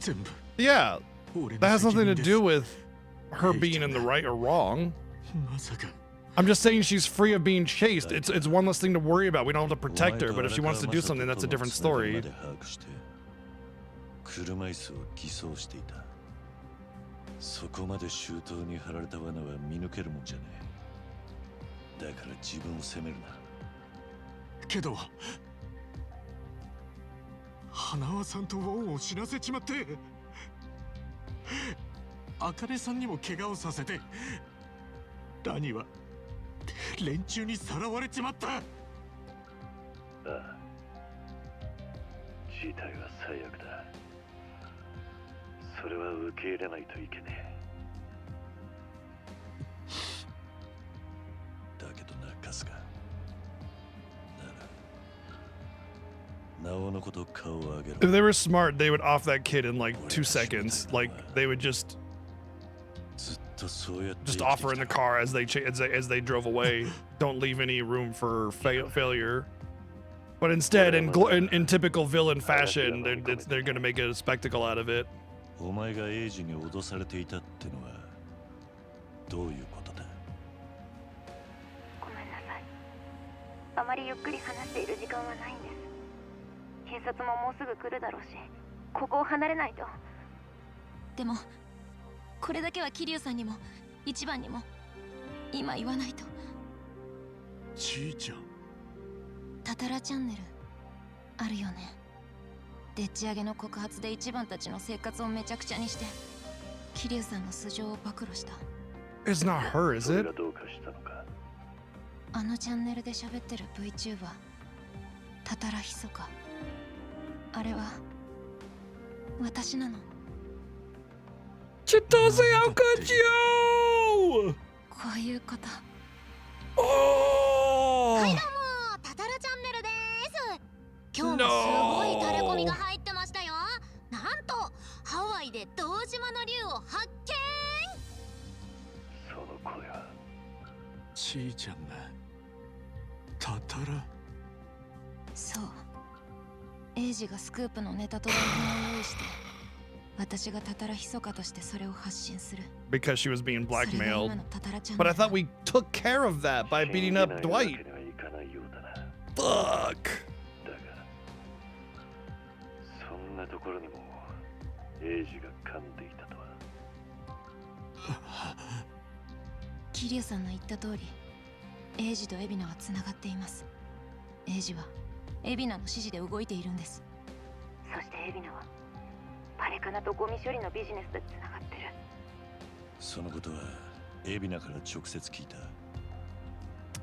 全部。 Yeah, that has nothing to do with her being in the right or wrong. まさか。 I'm just saying she's free of being chased. It's one less thing to worry about. We don't have to protect her, but if she wants to do something, that's a different story. 車椅子を偽装していた。そこまで周到に張られた罠は見抜けるもんじゃねえ。だから自分を責めるな。けど、花輪さんとウォンを死なせちまって、茜さんにも怪我をさせて、ラニは連中にさらわれちまった。ああ。事態は最悪だ。それは受け入れないといけねえ。だけどな、カスカ。なら、なおのこと顔を上げろ。 If they were smart, they would off that kid in like 2 seconds. Like they would just off her in the car as they drove away. Don't leave any room for failure. But instead, in typical villain fashion, they're gonna make a spectacle out of it. お前がエイジに脅されていたってのはどういうことだ。ごめんなさい。あまりゆっくり話している時間はないんです。警察ももうすぐ来るだろうし、ここを離れないと。でもこれだけは桐生さんにも一番にも今言わないと。ちーちゃん。タタラチャンネルあるよね。でっち上げの告発で一番たちの生活をめちゃくちゃにして桐生さんの素性を暴露した。 It's not her, is it? あのチャンネルで喋ってる VTuber タタラヒソカ。あれは私なの。Chitose, how could you? こういうこと。Oh! はいどうも、タタラチャンネルです。今日もすごいタレコミが入ってましたよ。なんとハワイで堂島の竜を発見。その声はちーちゃんがタタラ。そう。エイジがスクープのネタと台本を用意して私がタタラヒソカとしてそれを発信する。 Because she was being blackmailed. But I thought we took care of that by beating up Dwight. Fuck. そんなところにもエイジが噛んでいたとは。桐生さんの言った通り、エイジとエビナはつながっています。エイジはエビナの指示で動いているんです。そしてエビナはパレカナとゴミ処理のビジネスでつながってる。そのことはエビナから直接聞いた。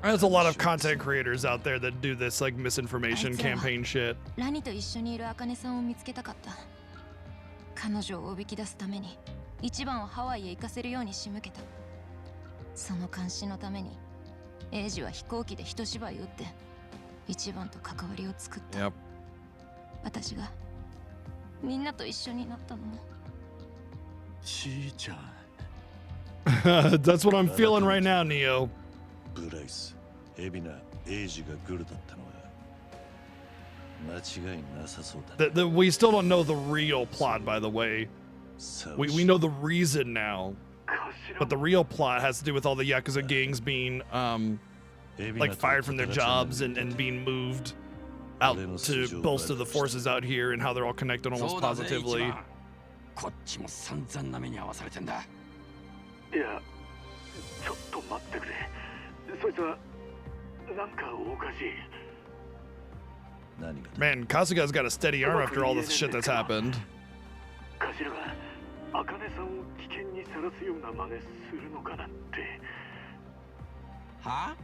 There's a lot of content creators out there that do this like misinformation campaign shit. ラニと一緒にいるアカネさんを見つけたかった。彼女をおびき出すために一番をハワイへ行かせるように仕向けた。その監視のためにエイジは飛行機で一芝居打って一番と関わりを作った。 Yep. 私がみんなと一緒になったのも。ちーちゃん。That's what I'm feeling right now, Neo. ブライス、エビナ、エイジがグルだったのは間違いなさそうだ。We still don't know the real plot, by the way. We know the reason now, but the real plot has to do with all the Yakuza gangs being like fired from their jobs and being moved out to bolster the forces out here and how they're all connected almost positively. こっちも散々な目に遭わされてんだ。いや、ちょっと待ってくれ。そいつはなんかおかしい。 Man, Kasuga's got a steady arm after all this shit that's happened. 頭が茜さんを危険にさらすような真似するのかなって。は？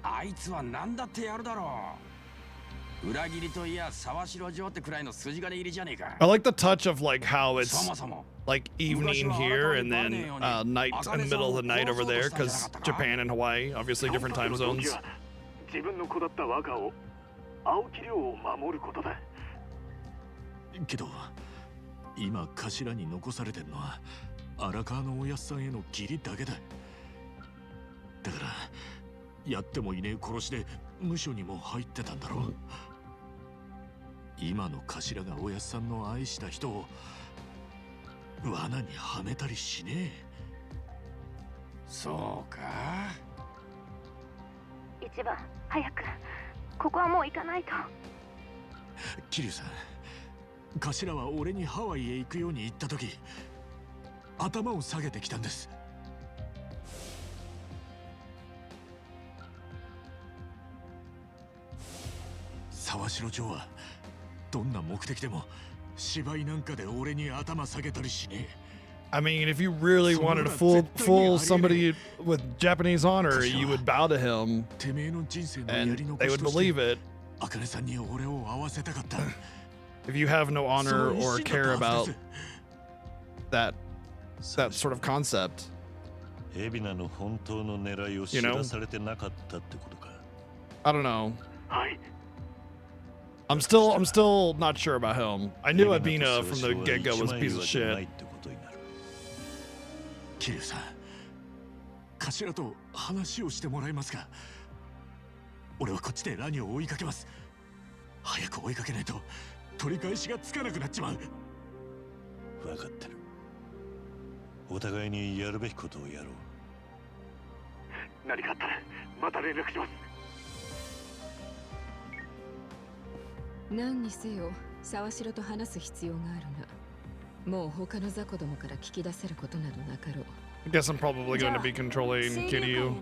あいつは何だってやるだろう。裏切りといや沢城城ってくらいの筋金入りじゃねえか。 I like the touch of like how it's like evening here and then night in the middle of the night over there, because Japan and Hawaii, obviously different time zones. 自分の子だった我がを青木亮を守ることだ。けど今頭に残されてんのは荒川のおやっさんへの義理だけだ。だからやってもいねえ殺しで無所にも入ってたんだろう。今の頭がおやっさんの愛した人を罠にはめたりしねえ。そうか。一番早くここはもう行かないと。桐生さん、頭は俺にハワイへ行くように言った時頭を下げてきたんです。沢城町はどんな目的でも芝居なんかで俺に頭下げたりしねえ。 I mean, if you really wanted to fool somebody with Japanese honor, you would bow to him, and they would believe it. If you have no honor or care about that sort of concept, you know, I don't know. I'm still not sure about him. I knew Abina from the get-go was a piece of shit. 桐生さん、頭と話をしてもらえますか。俺はこっちでラニを追いかけます。早く追いかけないと取り返しがつかなくなっちまう。分かってる。お互いにやるべきことをやろう。何かあったらまた連絡します。何にせよ沢城と話す必要があるが、もう他の雑魚どもから聞き出せることなどなかろう。 I guess I'm probably going to be controlling Kiryu.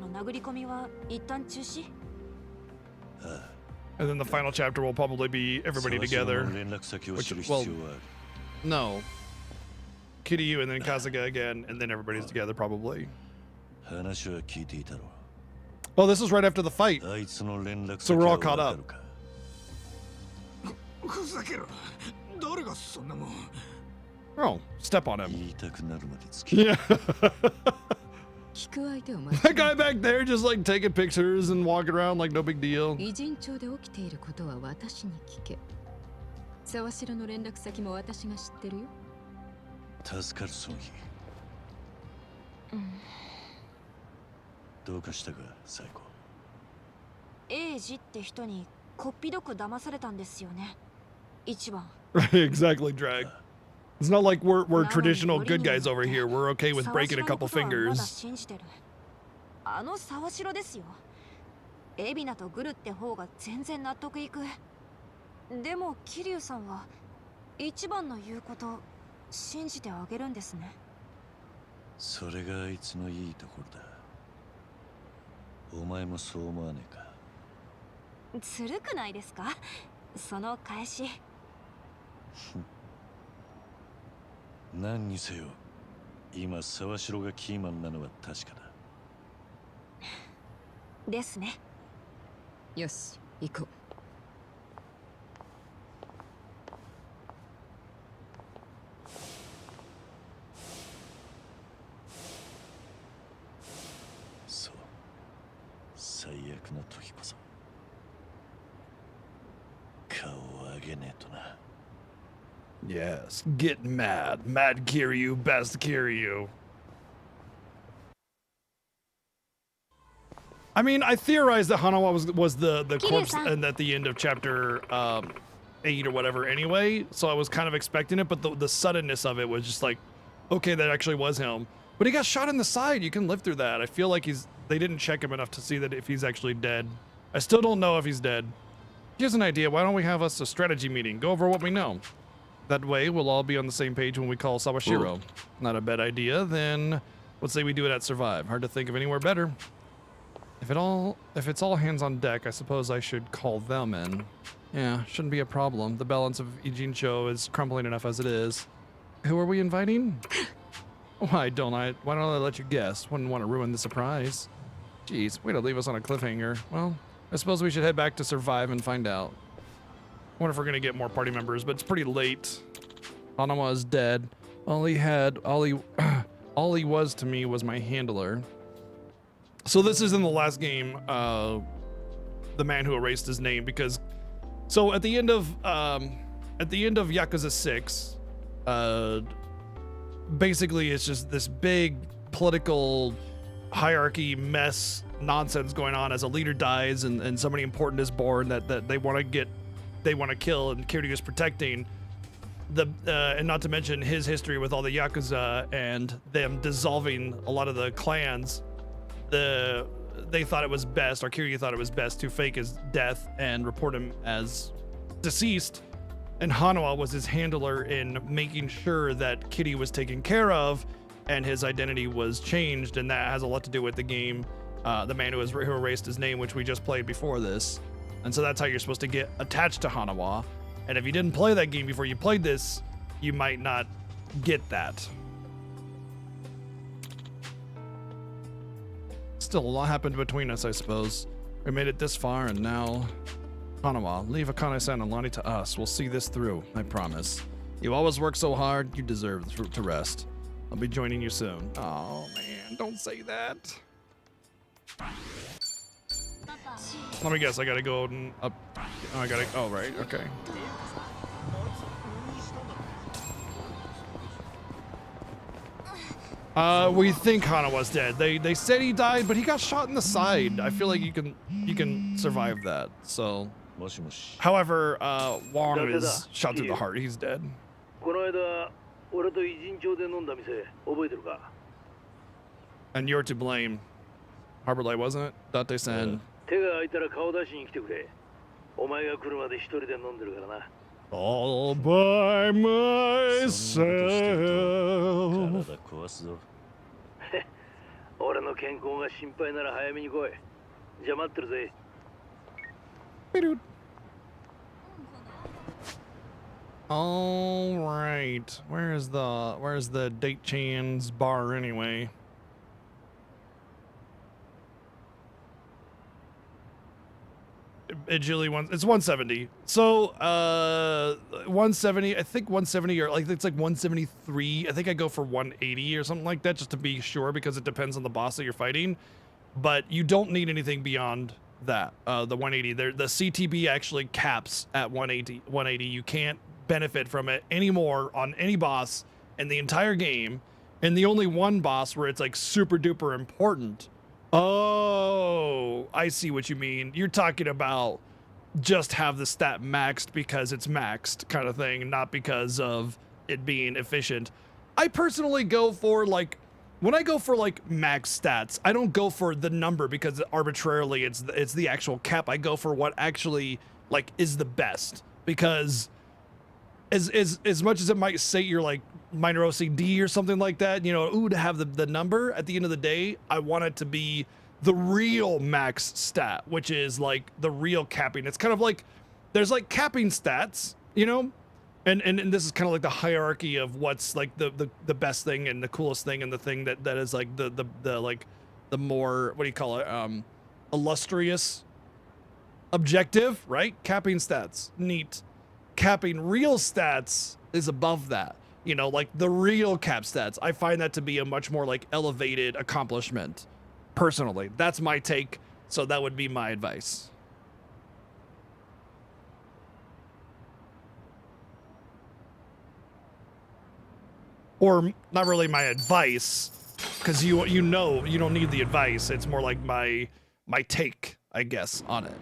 And then the final chapter will probably be everybody together. Which, well, no. Kiryu and then Kasuga again, and then everybody's together probably. Oh, this is right after the fight. So we're all caught up. ふざけろ。誰がそんなもん。 Oh, step on him. Yeah. That guy back there just like taking pictures and walking around like no big deal. 偉人町で起きていることは私に聞け。沢城の連絡先も私が知ってるよ。助かるソンヒ。どうかしたか、最後。エイジって人にこっぴどく騙されたんですよね。一番。Exactly, Drag. It's not like we're traditional good guys over here. We're okay with breaking a couple fingers. あの沢城ですよ。エビナとグルって方が全然納得いく。でも桐生さんは一番の言うこと信じてあげるんですね。それがあいつのいいところだ。お前もそう思わねえか。ずるくないですか？その返し。何にせよ、今沢城がキーマンなのは確かだ。ですね。よし、行こう。そう、最悪の時こそ顔を上げねえとな。Yes, get mad. Mad Kiryu, best Kiryu. I mean, I theorized that Hanawa was the corpse and at the end of chapter 8 or whatever anyway, so I was kind of expecting it, but the suddenness of it was just like, okay, that actually was him. But he got shot in the side. You can live through that. I feel like they didn't check him enough to see that if he's actually dead. I still don't know if he's dead. Here's an idea. Why don't we have us a strategy meeting? Go over what we know. That way, we'll all be on the same page when we call Sawashiro. Not a bad idea. Then, let's say we do it at Survive. Hard to think of anywhere better. If it's all hands on deck, I suppose I should call them in. Yeah, shouldn't be a problem. The balance of Ijincho is crumbling enough as it is. Who are we inviting? Why don't I let you guess? Wouldn't want to ruin the surprise. Jeez, way to leave us on a cliffhanger. Well, I suppose we should head back to Survive and find out. I wonder if we're gonna get more party members, but it's pretty late. Hanawa is dead. All he was to me was my handler. So this is in the last game, the man who erased his name, because so at the end of Yakuza 6, basically it's just this big political hierarchy mess nonsense going on as a leader dies and somebody important is born that they want to kill, and Kiryu is protecting and not to mention his history with all the Yakuza and them dissolving a lot of the clans. They thought it was best, or Kiryu thought it was best, to fake his death and report him as deceased, and Hanawa was his handler in making sure that Kitty was taken care of and his identity was changed, and that has a lot to do with the game, the man who erased his name, which we just played before this. And so that's how you're supposed to get attached to Hanawa, and if you didn't play that game before you played this, you might not get that. Still, a lot happened between us, I suppose. We made it this far, and now... Hanawa, leave Akane-san and Lonnie to us. We'll see this through, I promise. You always work so hard, you deserve to rest. I'll be joining you soon. Oh, man, don't say that. Let me guess, I gotta go and up... Oh, right, okay. We think Hanawa's dead. They said he died, but he got shot in the side. I feel like you can survive that. So, however, Wong is shot through the heart. He's dead. And you're to blame. Harbor Light, wasn't it? Date-san. All by myself. 俺の健康が心配なら早めに来い。じゃあ待ってるぜ。All right. Where's the Date-chan's bar anyway? It's 170. So 170, I think 170, or like it's like 173. I think I go for 180 or something like that, just to be sure, because it depends on the boss that you're fighting. But you don't need anything beyond that. The 180 there, the CTB actually caps at 180. You can't benefit from it anymore on any boss in the entire game, and the only one boss where it's like super duper important. Oh, I see what you mean. You're talking about just have the stat maxed because it's maxed kind of thing, not because of it being efficient. I personally go for like, when I go for like max stats, I don't go for the number because arbitrarily it's the actual cap. I go for what actually like is the best, because as much as it might say you're like minor OCD or something like that, you know, to have the number at the end of the day, I want it to be the real max stat, which is like the real capping. It's kind of like there's like capping stats, you know, and this is kind of like the hierarchy of what's like the best thing and the coolest thing, and the thing that is like the like the more, what do you call it, illustrious objective, right? Capping stats, neat. Capping real stats is above that, you know, like the real cap stats. I find that to be a much more like elevated accomplishment. Personally, that's my take, so that would be my advice. Or not really my advice, because you know you don't need the advice. It's more like my take, I guess, on it.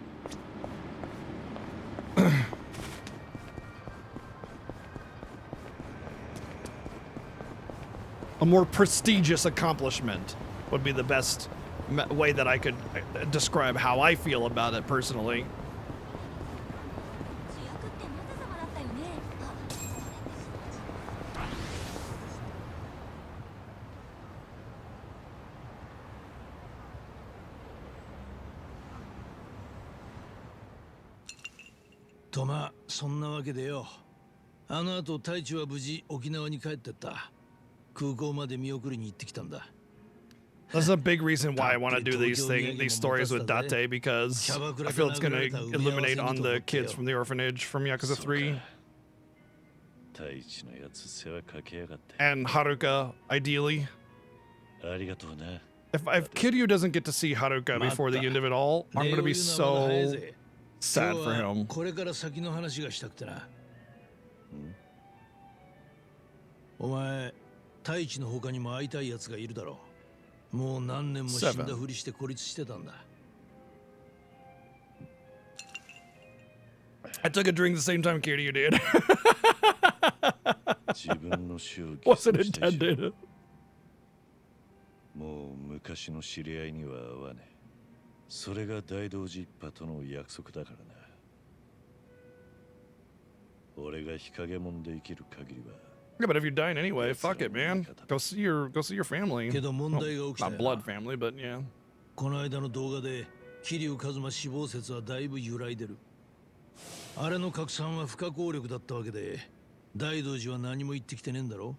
more prestigious accomplishment would be the best way that I could describe how I feel about it personally. とまあそんなわけでよ。あの後太一は無事沖縄に帰ってった。空港まで見送りに行ってきたんだ。 That's a big reason why I want to do these stories with Date, because I feel it's going to illuminate on the kids from the orphanage from Yakuza 3. And Haruka, ideally. If Kiryu doesn't get to see Haruka before the end of it all, I'm going to be so sad for him. これから先の話がしたくてな。お前、太一の他にも会いたい奴がいるだろう。もう何年も死んだふりして孤立してたんだ。I took a drink the same time Kiryu did. Wasn't intended. もう昔の知り合いには会わねえ。それが大道寺一派との約束だからな。俺が日陰者で生きる限りは。 Yeah, but if you're dying anyway, fuck it, man. Go see your family. Well, not blood family, but yeah. この間の動画で桐生一馬死亡説はだいぶ揺らいでる。あれの拡散は不可抗力だったわけで、大道寺は何も言ってきてねえんだろ。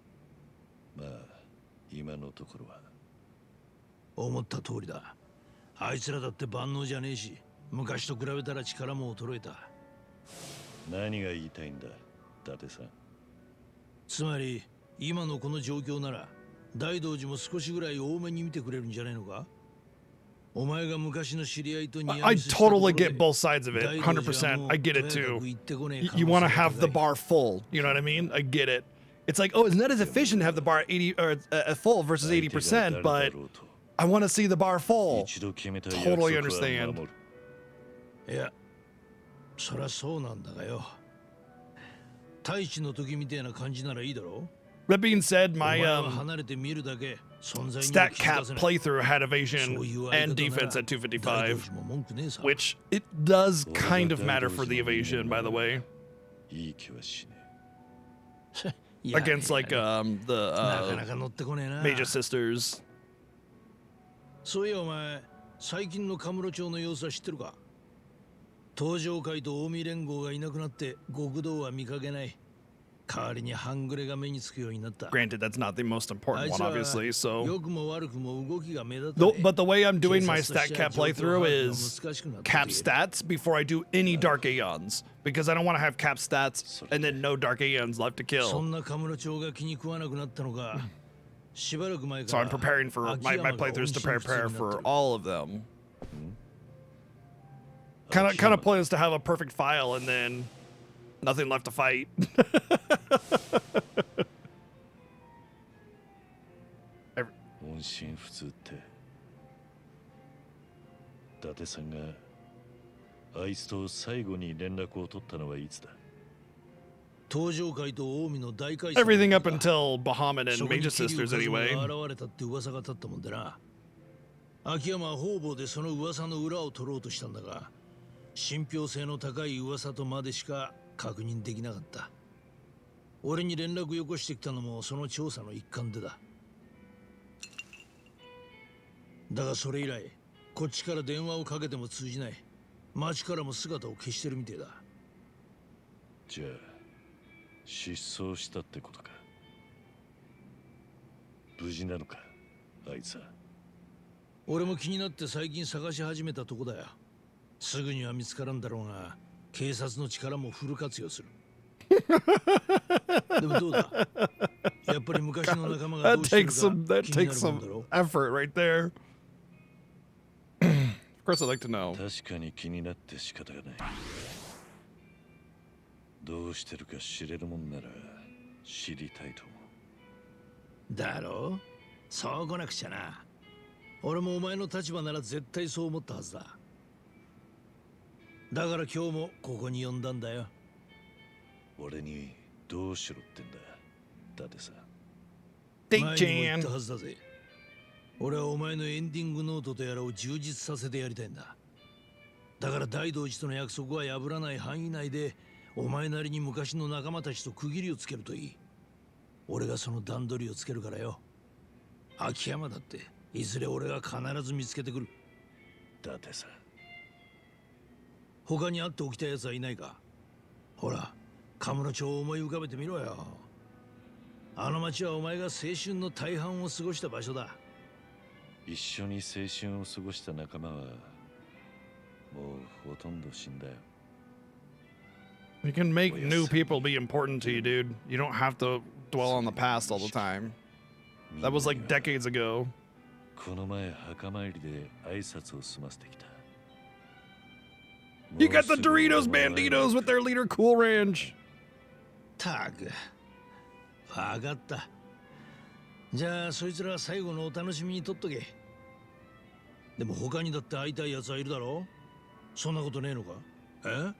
まあ今のところは。思った通りだ。あいつらだって万能じゃねえし、昔と比べたら力も衰えた。何が言いたいんだ、伊達さん。 つまり今のこの状況なら大道寺も少しぐらい多めに見てくれるんじゃないのか。お前が昔の知り合いとニア I ミスしたところ totally で get both sides of it, 100%. I get it too. You want to have the bar full, you know what I mean? I get it. It's like, oh, it's not as efficient to have the bar 80 or full versus 80%, but I want to see the bar full. Totally understand. いや、そりゃそうなんだがよ。 太一の時みたいな感じならいいだろ。 That being said, my stat cap playthrough had evasion and defense at 255, which it does kind of matter for the evasion, by the way. Against like the Major Sisters. そういやお前、最近のカムロ町の様子は知ってるか。 東上会と近江連合がいなくなって極道は見かけない。代わりに半グレが目につくようになった。 Granted, that's not the most important one, obviously. So, 良くも悪くも動きが目立つ。 but the way I'm doing my stat cap playthrough is cap stats before I do any Dark Aeons, because I don't want to have cap stats and then no Dark Aeons left to そ kill. んなカムロ町が気に食わなくなったのか。しばらく前か So ら。 I'm preparing for my playthroughs to prepare for all of them. Kind of plans to have a perfect file and then nothing left to fight. 音信不通って伊達さんがあいつと最後に連絡を取ったのはいつだ。 東上会と近江の大会社 Everything up until Bahamut and Major Sisters, anyway. 現れたって噂が立ったもんでな。秋山は方々でその噂の裏を取ろうとしたんだが、信憑性の高い噂とまでしか確認できなかった。俺に連絡よこしてきたのもその調査の一環でだ。だがそれ以来、こっちから電話をかけても通じない。町からも姿を消してるみてえだ。じゃあ失踪したってことか。無事なのか、あいつは。俺も気になって最近探し始めたとこだよ。すぐには見つからんだろうが、警察の力もフル活用する。でもどうだ、やっぱり昔の仲間がどうしてるか気になるもんだろ。 That takes some effort right there. Of course, I'd like to know. 確かに気になって仕方がない。どうしてるか知れるもんなら知りたいと思う。だろう、そう来なくちゃな。俺もお前の立場なら絶対そう思ったはずだ。だから今日もここに呼んだんだよ。俺にどうしろってんだ、伊達さん。Date 前にも言っ Chan. たはずだぜ。俺はお前のエンディングノートとやらを充実させてやりたいんだ。だから大道寺との約束は破らない範囲内で、お前なりに昔の仲間たちと区切りをつけるといい。俺がその段取りをつけるからよ。秋山だって、いずれ俺が必ず見つけてくる。だってさ、他に会っておきたい奴はいないか。ほら、カムロ町を思い浮かべてみろよ。あの町はお前が青春の大半を過ごした場所だ。一緒に青春を過ごした仲間はもうほとんど死んだよ。 You can make new people be important to you, dude. You don't have to dwell on the past all the time. That was like decades ago. この前墓参りで挨拶を済ませてきた。 You got the Doritos Banditos with their leader Cool Ranch. たく、わかった。じゃあそいつら最後のお楽しみにとっとけ。でも他にだって会いたい奴はいるだろ。そんなことねえのか。え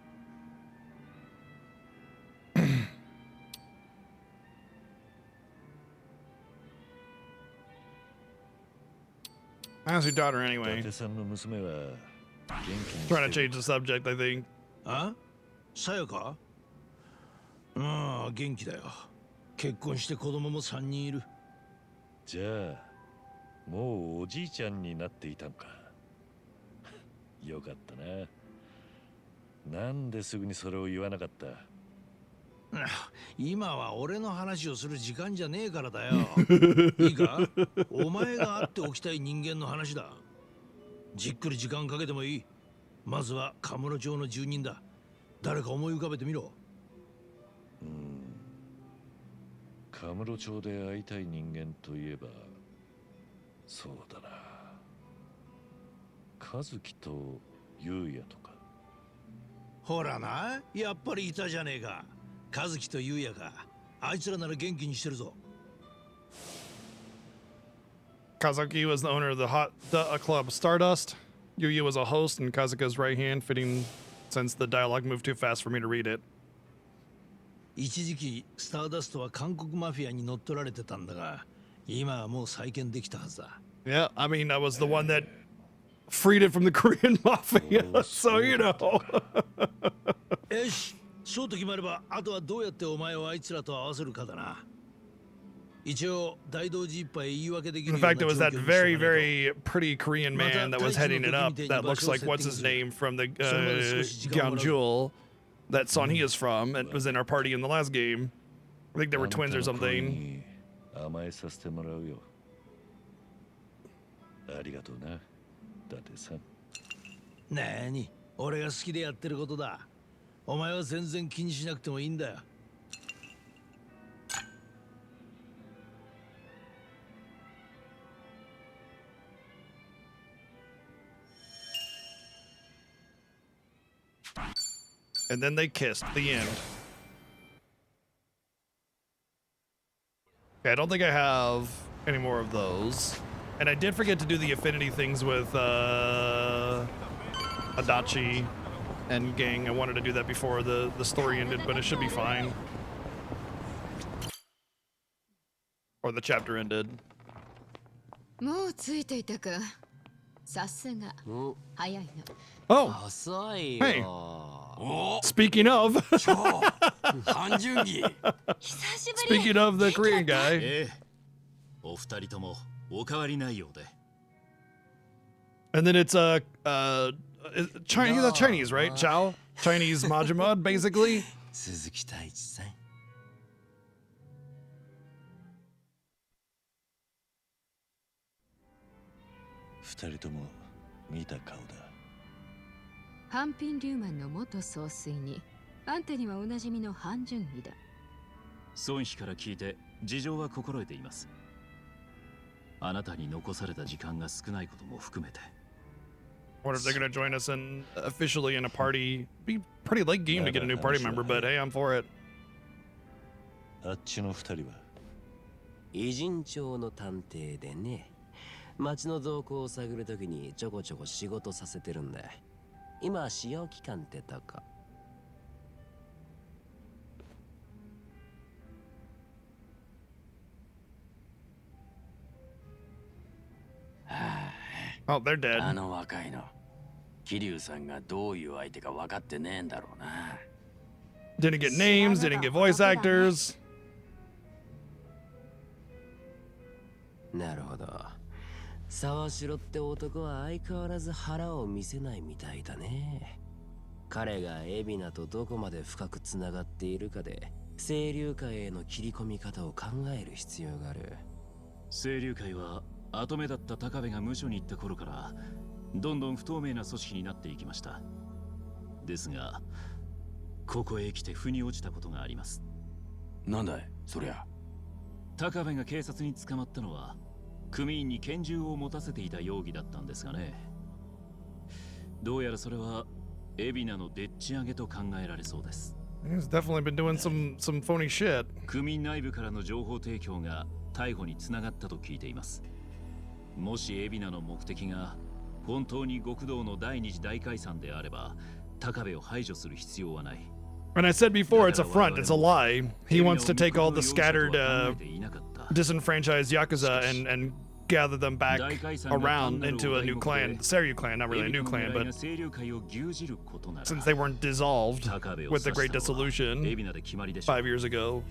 How's your daughter anyway? 伊達さんの娘は元気に Trying to change the subject, I think. あ、さやか。まあ元気だよ。結婚して子供も3人いる。じゃあもうおじいちゃんになっていたのか。よかったな。なんですぐにそれを言わなかった。今は俺の話をする時間じゃねえからだよ。いいか、お前が会っておきたい人間の話だ。じっくり時間かけてもいい。まずはカムロ町の住人だ。誰か思い浮かべてみろ。カムロ町で会いたい人間といえばそうだな、和樹と優也とか。ほらな、やっぱりいたじゃねえか。和樹と優也か。あいつらなら元気にしてるぞ。Kazuki was the owner of the club Stardust. Yuya was a host and Kazuka's right hand, fitting since the dialogue moved too fast for me to read it. 一時期スターダストは韓国マフィアに乗っ取られてたんだが、今はもう再建できたはずだ。Yeah, I mean, I was the one that freed it from the Korean mafia, so you know. よし、そうと決まれば、あとはどうやってお前をあいつらと合わせるかだな。一応、大道寺一杯言い訳できる In ような fact, 状 it 況 was に that して very, もらえ very pretty Korean man that was heading it up that looks like what's his name from the Gyeongjul that Sonhee is from and was in our party in the last game. I think they were twins or something. 甘えさせてもらうよ。ありがとうな、伊達さん。なーに、俺が好きでやってることだ。お前は全然気にしなくてもいいんだよ。And then they kissed. The end. Okay, I don't think I have any more of those. And I did forget to do the affinity things with Adachi and gang. I wanted to do that before the story ended, but it should be fine. Or the chapter ended. もうついていたか。さすが。早いな。 Oh, 遅い hey. よ。 Speaking of, 半純義。 speaking of the Korean guy. ええ、お二人ともお変わりないようで。 And then it's Chinese, that's Chinese, right? Chow? Chinese Majima, basically. 鈴木太一さん。二人とも見た顔だ。ハンピン・リューマンの元総帥に、あんたにはおなじみのハン・ジュンギだ。孫妃から聞いて事情は心得ています。あなたに残された時間が少ないことも含めて。 Wonder if they're gonna join us in officially in a party. Be pretty late game to get a new party member, but hey, I'm for it. あっちの二人は偉人町の探偵でね、町の動向を探るときにちょこちょこ仕事させてるんだ。今使用期間ってとこ。Oh, they're dead. あの若いの桐生さんがどういう相手か分かってねえんだろうな。 Didn't get names, didn't get voice actors. なるほど。沢城って男は相変わらず腹を見せないみたいだね。彼が海老名とどこまで深くつながっているかで清流会への切り込み方を考える必要がある。清流会は跡目だった高部が無所に行った頃からどんどん不透明な組織になっていきました。ですがここへ来て腑に落ちたことがあります。なんだいそりゃ。高部が警察に捕まったのは組員に拳銃を持たせていた容疑だったんですがね。どうやらそれは海老名のでっち上げと考えられそうです。 He's definitely been doing some phony shit. 組員内部からの情報提供が逮捕につながったと聞いています。もし海老名の目的が本当に極道の第二次大解散であれば高部を排除する必要はない。 And I said before, it's a front, it's a lie. He wants to take all the scattered, disenfranchised Yakuza and gather them back around into a new clan. Seiryu clan, not really a new clan, but since they weren't dissolved with the Great Dissolution 5 years ago.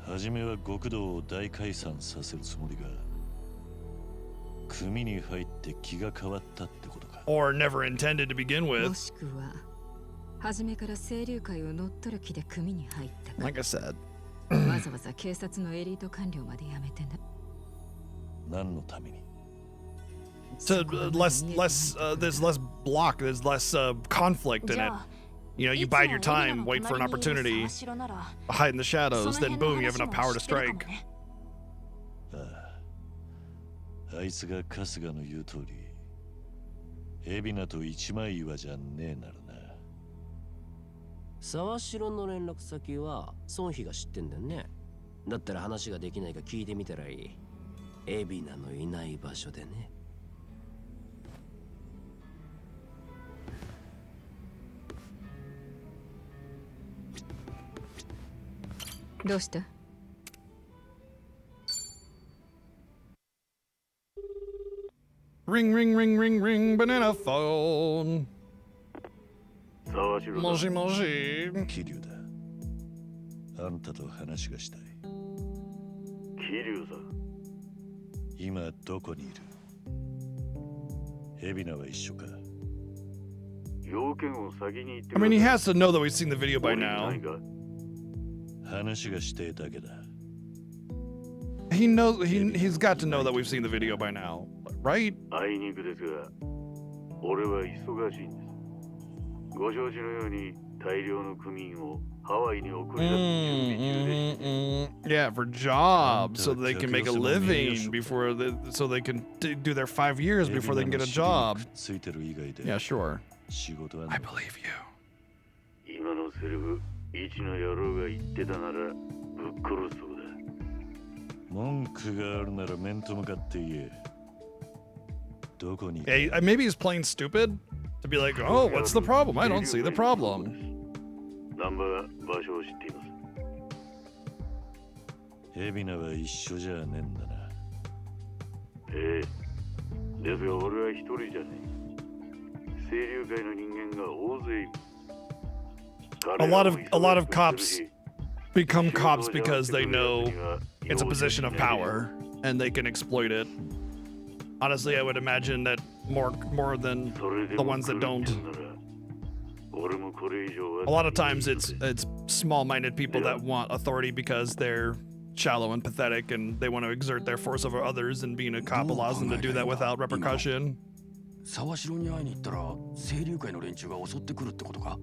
初めは極道を大解散させるつもりが組に入って気が変わったってことか。 Or never intended to begin も with. しくは初めから清流会を乗っ取る気で組に入ったか。 Like I said. わざわざ警察のエリート官僚まで辞めてな。何のために？ So there's less block, there's less conflict in it. You know, you bide your time, wait for an opportunity, hide in the shadows, then boom, you have enough power to strike. あいつが春日の言う通り、海老名と一枚岩じゃねえならな。沢城の連絡先は孫妃が知ってんだよね。だったら話ができないか聞いてみたらいい。海老名のいない場所でね。どうした？ Ring, ring, ring, ring, ring, banana phone. もしもし。桐生だ。あんたと話がしたい。桐生さん。今どこにいる？海老名は一緒か？ I mean, he has to know that we've seen the video by now. 話がしてだけだ。 He knows, he's got to know that we've seen the video by now, right? あいにくですが、俺は忙しいんです。ご承知のように大量の組員をハワイに送り出す準備中でして。 Yeah, for jobs, so they can make a living before so they can do their 5 years before they can get a job. Yeah, sure. I believe you. 今のセリフ、一の野郎が言ってたならぶっ殺すそうだ。文句があるなら面と向かって言え。どこに？ Yeah, maybe he's playing stupid to be like, oh, what's the problem? I don't see the problem. ナンバー場所を知っています。海老名は一緒じゃねえんだな。ええ。ですが俺は一人じゃねえ。清流会の人間が大勢いる。A lot of cops become cops because they know it's a position of power and they can exploit it. Honestly, I would imagine that more than the ones that don't. A lot of times it's small-minded people that want authority because they're shallow and pathetic and they want to exert their force over others, and being a cop allows them to do that without repercussion. 沢城に会いに行ったら清流会の連中が襲ってくるってことか？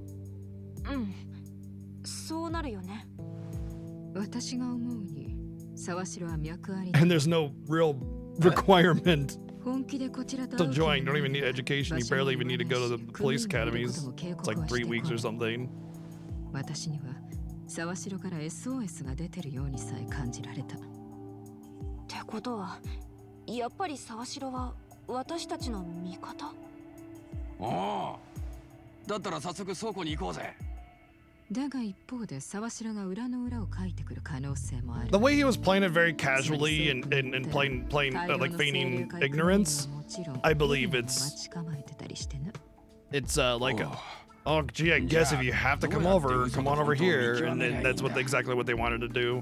うん、そうなるよね。私が思うに沢城は脈あり。 And there's no real requirement 本気でこちらと to join. You don't even need education. You barely even need to go to the police academies. It's like 3 weeks or something. 私には沢城から SOS が出てるようにさえ感じられた。ってことは、やっぱり沢城は私たちの味方？おお。だったら早速倉庫に行こうぜ。だが一方で沢城が裏の裏を書いてくる可能性もある。 The way he was playing it very casually and playing like feigning ignorance, I believe it's like oh gee, I guess if you have to come on over here, and then that's exactly what they wanted to do.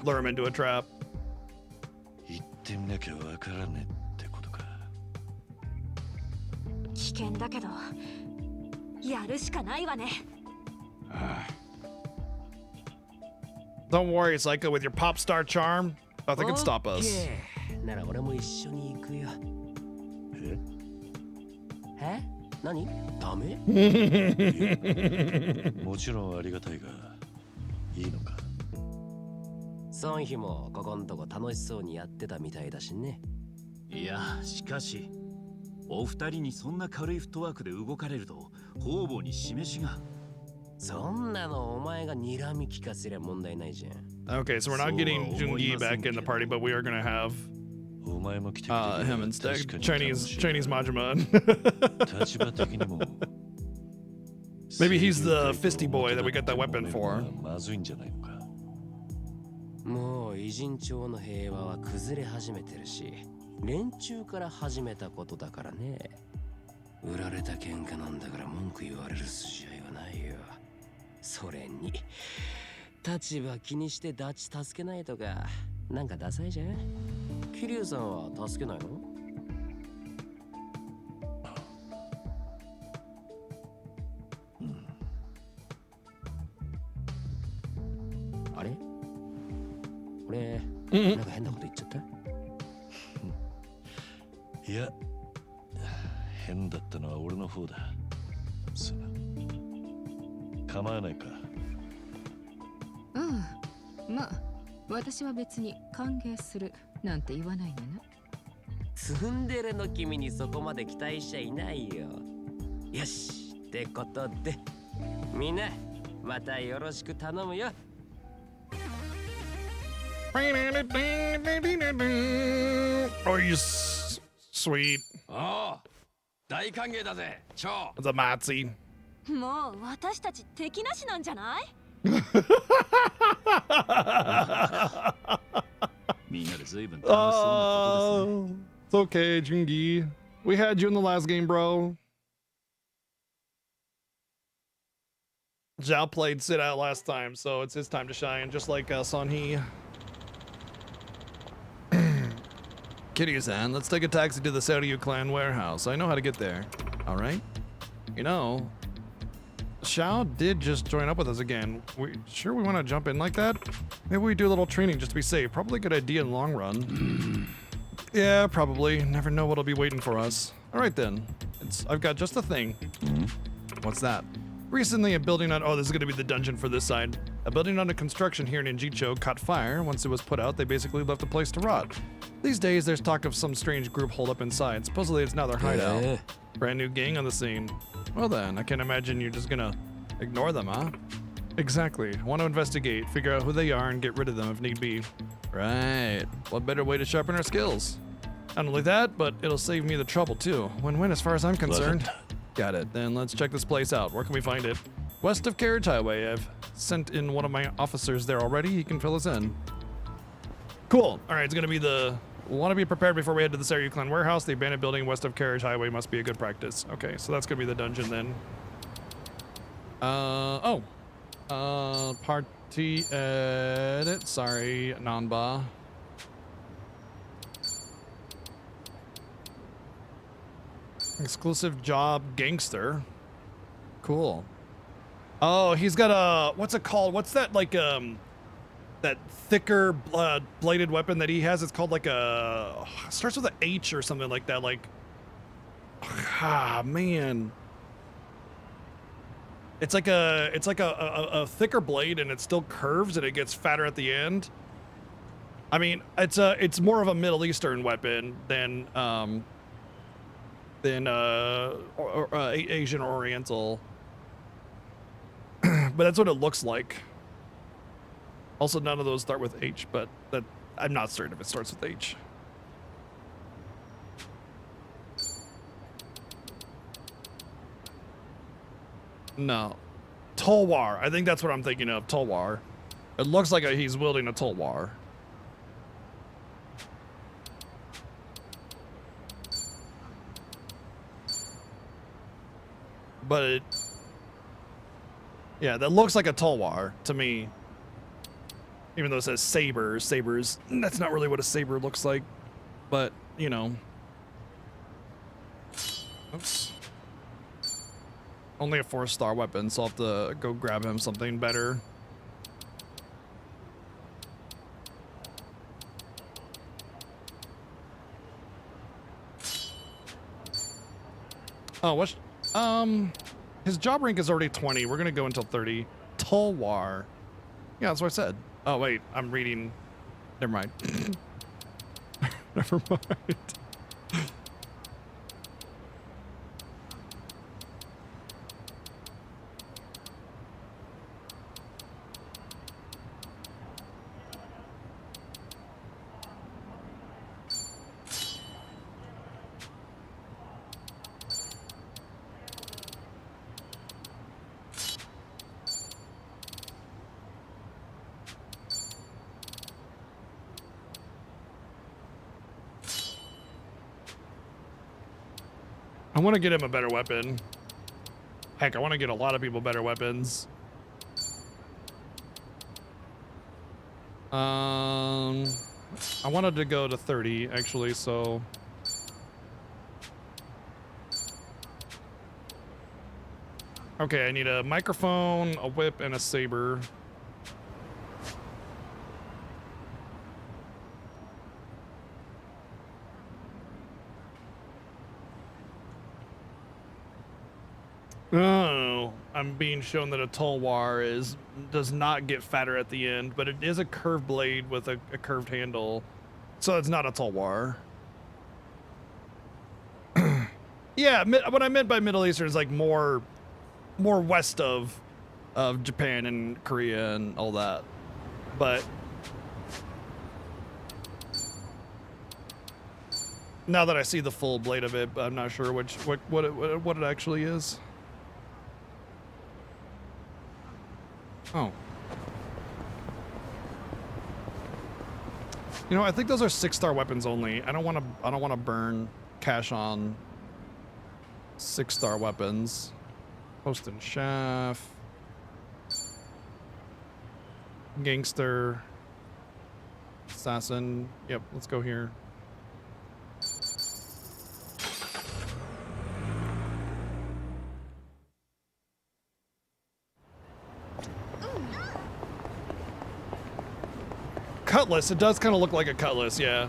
Lure him into a trap. 行ってみなきゃわからねえってことか。危険だけどやるしかないわね。Don't worry, Psycho, with your pop star charm, nothing can stop us. なら俺も一緒に行くよ。え？何？ダメ？もちろんありがたいが、いいのか。ソンヒもここんとこ楽しそうにやってたみたいだしね。いや、しかし、お二人にそんな軽いフットワークで動かれると、方々に示しが。そんなのお前が睨み聞かせりゃ問題ないじゃん。Okay, so we're not getting Jungi back in the party, but we are gonna have him instead. Chinese Majima. Maybe he's the fisty boy that we got that weapon for. もう偉人町の平和は崩れ始めてるし、連中から始めたことだからね。売られた喧嘩なんだから文句言われる筋合いはないよ。それに立場気にしてダチ助けないとかなんかダサいじゃん。桐生さんは助けないの？あれ？俺なんか変なこと言っちゃった？いや、変だったのは俺の方だ。さあ、構わないか。まあ私は別に歓迎するなんて言わないのな。ツンデレの君にそこまで期待しちゃいないよ。よしってことでみんなまたよろしく頼むよ。Oh, you sweet. ああ、大歓迎だぜ、チョウ。 It's a Matzi. もう私たち敵なしなんじゃない？みんなで随分楽しそうなことですね。It's okay, Jungi. We had you in the last game, bro. Zhao played Sit Out last time, so it's his time to shine, just like Sonhee. Kitty-san, let's take a taxi to the Seiryu clan warehouse. I know how to get there. All right. You know, Xiao did just join up with us again. We want to jump in like that? Maybe we do a little training just to be safe. Probably a good idea in the long run. Yeah, probably. Never know what'll be waiting for us. All right then. I've got just the thing. What's that? Recently, a building on... Oh, this is going to be the dungeon for this side. A building under construction here in Injicho caught fire. Once it was put out, they basically left the place to rot. These days, there's talk of some strange group holed up inside. Supposedly, it's now their hideout. Brand new gang on the scene. Well then, I can't imagine you're just gonna ignore them, huh? Exactly. I want to investigate, figure out who they are, and get rid of them if need be. Right. What better way to sharpen our skills? Not only that, but it'll save me the trouble too. Win-win as far as I'm concerned. Got it. Then let's check this place out. Where can we find it? West of Carriage Highway. I've sent in one of my officers there already. He can fill us in. Cool. All right, it's gonna be the... Want to be prepared before we head to the Seiryu Clan warehouse. The abandoned building west of Carriage Highway must be a good practice. Okay, so that's gonna be the dungeon then. Party edit. Sorry, Nanba. Exclusive job gangster. Cool. Oh, he's got a... What's it called? What's that, like, that thicker bladed weapon that he has? It's called like a... Starts with an H or something like that, like... Ah, man. It's like a thicker blade, and it still curves, and it gets fatter at the end. I mean, it's more of a Middle Eastern weapon than Asian or Oriental. But that's what it looks like. Also, none of those start with H, but that I'm not certain if it starts with H. No. Tulwar. I think that's what I'm thinking of. Tulwar. It looks like he's wielding a Tulwar. but yeah, that looks like a Tulwar to me. Even though it says sabers, that's not really what a saber looks like, but you know. Oops. Only a 4-star weapon, so I'll have to go grab him something better. Oh, what's his job rank is already 20. We're gonna go until 30. Tulwar. Yeah, that's what I said. Oh wait, I'm reading. Never mind. Never mind. I want to get him a better weapon. Heck, I want to get a lot of people better weapons. I wanted to go to 30 actually, so okay, I need a microphone, a whip, and a saber. Oh, I'm being shown that a Tulwar does not get fatter at the end, but it is a curved blade with a curved handle, so it's not a Tulwar. Yeah, what I meant by Middle Eastern is like more west of Japan and Korea and all that, but now that I see the full blade of it, I'm not sure what it actually is. Oh. You know, I think those are 6-star weapons only. I don't want to burn cash on 6-star weapons. Post and Shaft. Gangster. Assassin. Yep, let's go here. Cutlass. It does kind of look like a cutlass, yeah.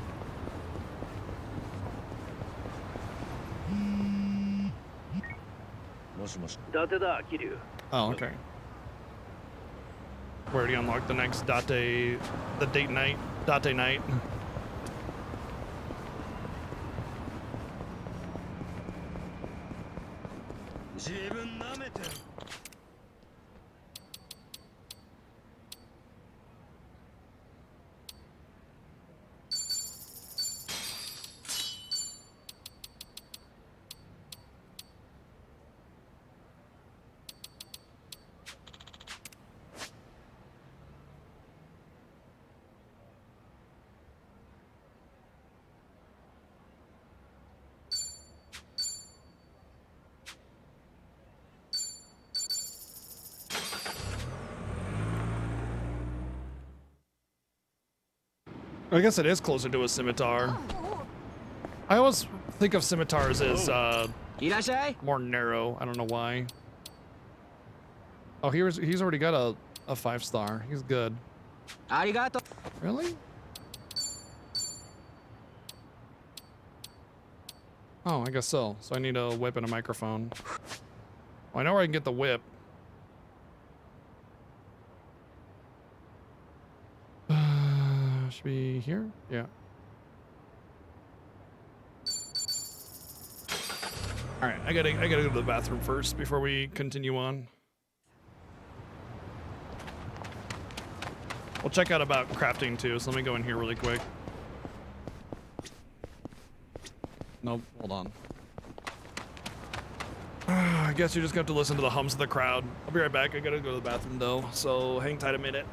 Oh, okay. We already unlocked the next Date night. I guess it is closer to a scimitar. I always think of scimitars as more narrow. I don't know why. Oh, he's already got a 5-star. He's good. Arigato. Really? Oh, I guess so. So I need a whip and a microphone. Well, I know where I can get the whip. Should be here? Yeah. All right, I gotta go to the bathroom first before we continue on. We'll check out about crafting too, so let me go in here really quick. Nope, hold on. I guess you're just gonna have to listen to the hums of the crowd. I'll be right back. I gotta go to the bathroom though, so hang tight a minute.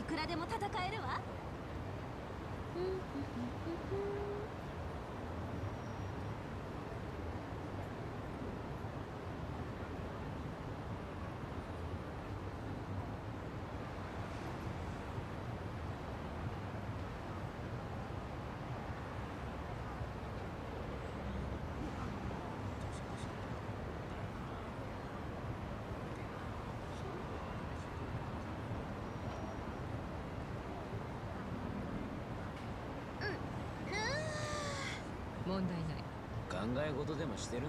くらでも戦えるわ。問題ない。考え事でもしてるの？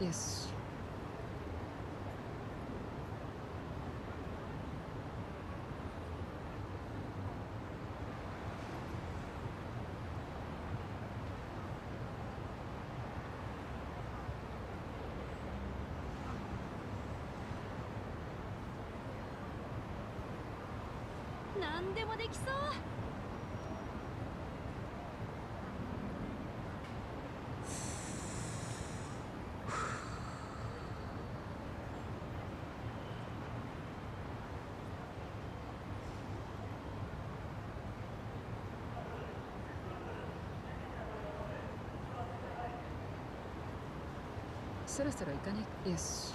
よし。何でもできそう。そろそろ行かね。よし。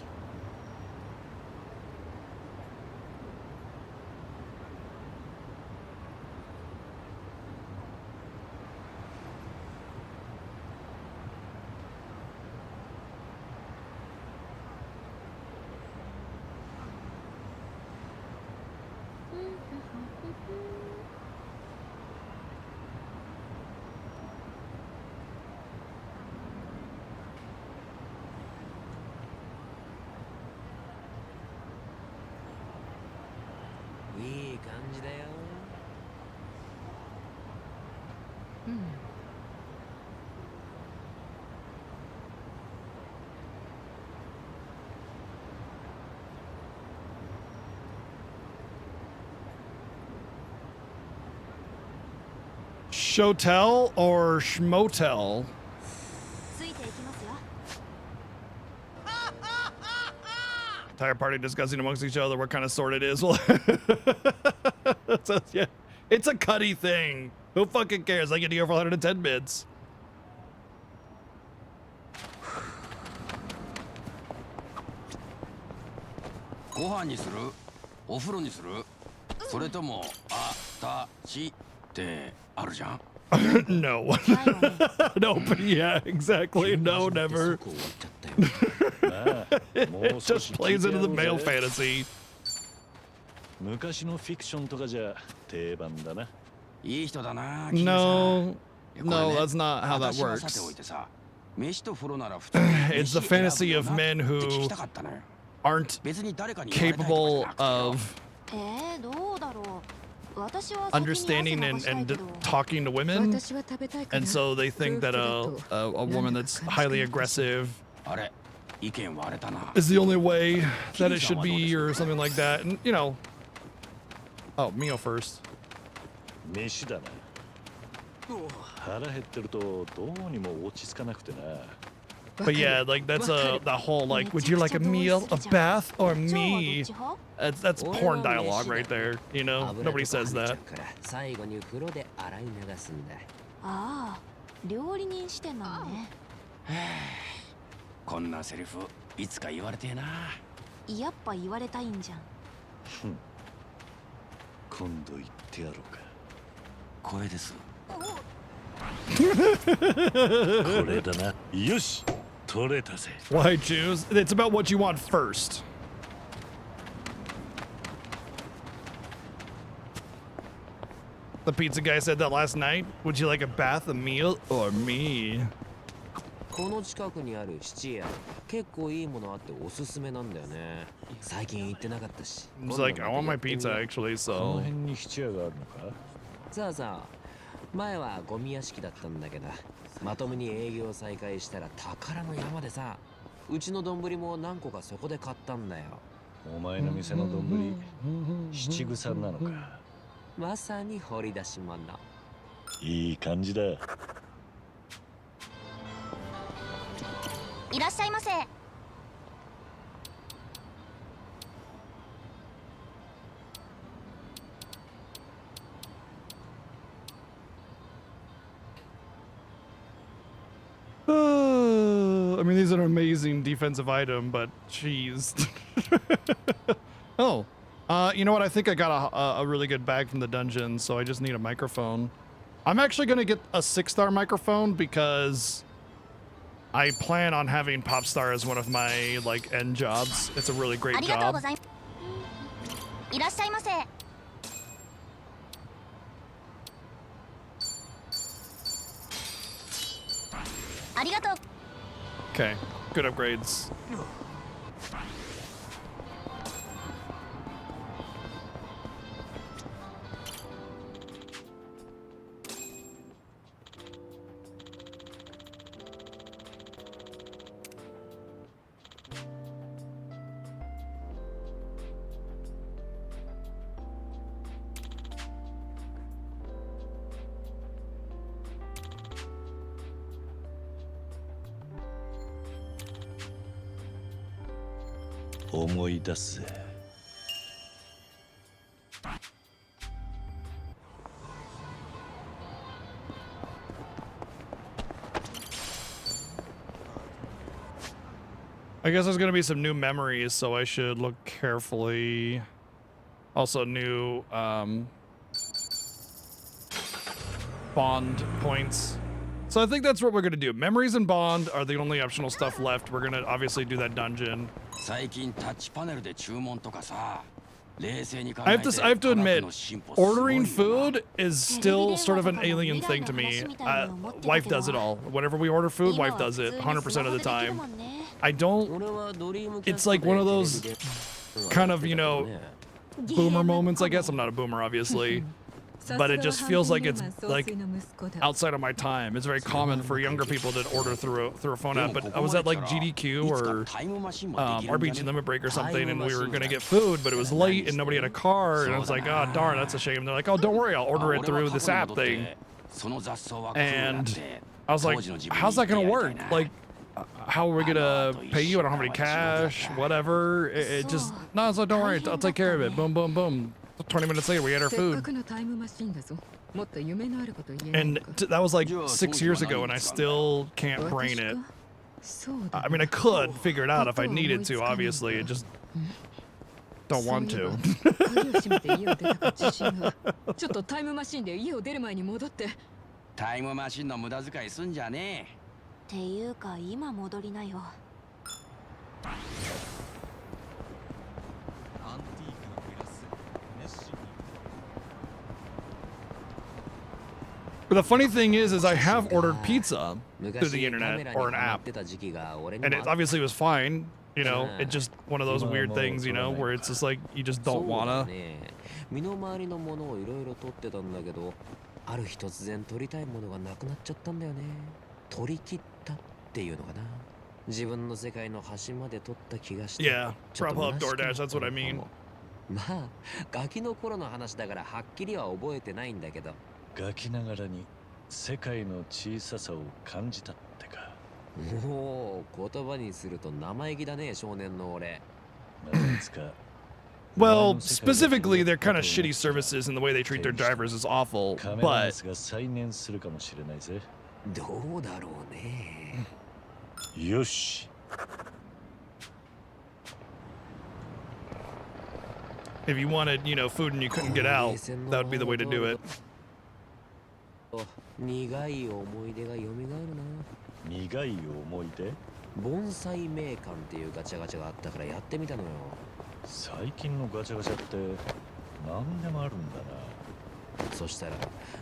いい感じだよ。うん。Shotel or Schmotel? ついていきますよ。 Entire party discussing amongst each other what kind of sword it is. Well, so, yeah, it's a cutty thing. Who fucking cares? I get to go for 110 bits. ご飯にする？お風呂にする？それともあたしってあるじゃん。No. No, but yeah, exactly. No, never. It just plays into the male fantasy. 昔のフィクションとかじゃ定番だな。いい人だな。 No, no, that's not how that works. It's the fantasy of men who aren't capable of understanding and talking to women, and so they think that a woman that's highly aggressive is the only way that it should be, or something like that. And you know, oh, Mio first. 飯だな。腹減ってるとどうにも落ち着かなくてな。 But yeah, like that's the whole like, would you like a meal, a bath, or me? That's porn dialogue right there. You know, nobody says that. 最後に風呂で洗い流すんだ。ああ、料理人視点なのね。こんなセリフいつか言われてえな。やっぱ言われたいんじゃん。今度言ってやろうか。これです。これだな。よし。 Why choose? It's about what you want first. The pizza guy said that last night. Would you like a bath, a meal, or me? この近くにある質屋、結構いいものあっておすすめなんだよね。最近行ってなかったし。 It's like, I want my pizza actually, こ so. の辺に質屋があるのか？さあさあ、前はゴミ屋敷だったんだけど、まともに営業再開したら宝の山でさ、うちの丼も何個かそこで買ったんだよ。お前の店の丼、七草なのか？まさに掘り出し物。いい感じだ。いらっしゃいませ。I mean, these are an amazing defensive item, but jeez. Oh, you know what? I think I got a really good bag from the dungeon, so I just need a microphone. I'm actually gonna get a 6-star microphone because I plan on having Popstar as one of my like end jobs. It's a really great job. いらっしゃいませ。ありがとう。 Okay, good upgrades. Oh, 思い出すぜ。I guess there's gonna be some new memories, so I should look carefully. Also new bond points. So I think that's what we're gonna do. Memories and bond are the only optional stuff left. We're gonna obviously do that dungeon. 最近タッチパネルで注文とかさ、冷静に考 I え have て to admit, 科学の進歩すごいよ ordering な。 food is still sort of an alien thing to me. Wife does it all. Whenever we order food, wife does it 100% of the time. I don't. It's like one of those kind of, you know, boomer moments, I guess. I'm not a boomer, obviously. But it just feels like it's like outside of my time. It's very common for younger people to order through a phone app. But I was at like GDQ or RPG Limit Break or something, and we were gonna get food, but it was late and nobody had a car, and I was like, oh darn, that's a shame. They're like, oh, don't worry, I'll order it through this app thing. And I was like, how's that gonna work? Like, how are we gonna pay you? I don't have any cash, whatever. It just no, so don't worry, I'll take care of it. Boom, boom, boom. 20 minutes later, we had our food. And that was like 6 years ago, and I still can't brain it. I mean, I could figure it out if I needed to, obviously. I just don't want to. ちょっとタイムマシンで家を出る前に戻って。タイムマシンの無駄遣いすんじゃねっていうか今戻りなよ。 But the funny thing is I have ordered pizza through the internet or an app, and it obviously was fine. You know, it's just one of those weird things, you know, where it's just like you just don't wanna. 身の回りのものをいろいろ取ってたんだけど、ある日突然取りたいものがなくなっちゃったんだよね。取り切ったっていうのかな。自分の世界の端まで取った気がして。Yeah, Grubhub, DoorDash, that's what I mean. まあ、ガキの頃の話だからはっきりは覚えてないんだけど。 ガキながらに世界の小ささを感じたってか。おお、言葉にすると生意気だね、少年の俺。なんですか。 Well, specifically, they're kind of shitty services, and the way they treat their drivers is awful. But 再燃するかもしれないぜ。どうだろうね。よし。 if you wanted, you know, food and you couldn't get out, that would be the way to do it. 苦い思い出が蘇るな。苦い思い出？盆栽名館っていうガチャガチャがあったからやってみたのよ。最近のガチャガチャって何でもあるんだな。そしたら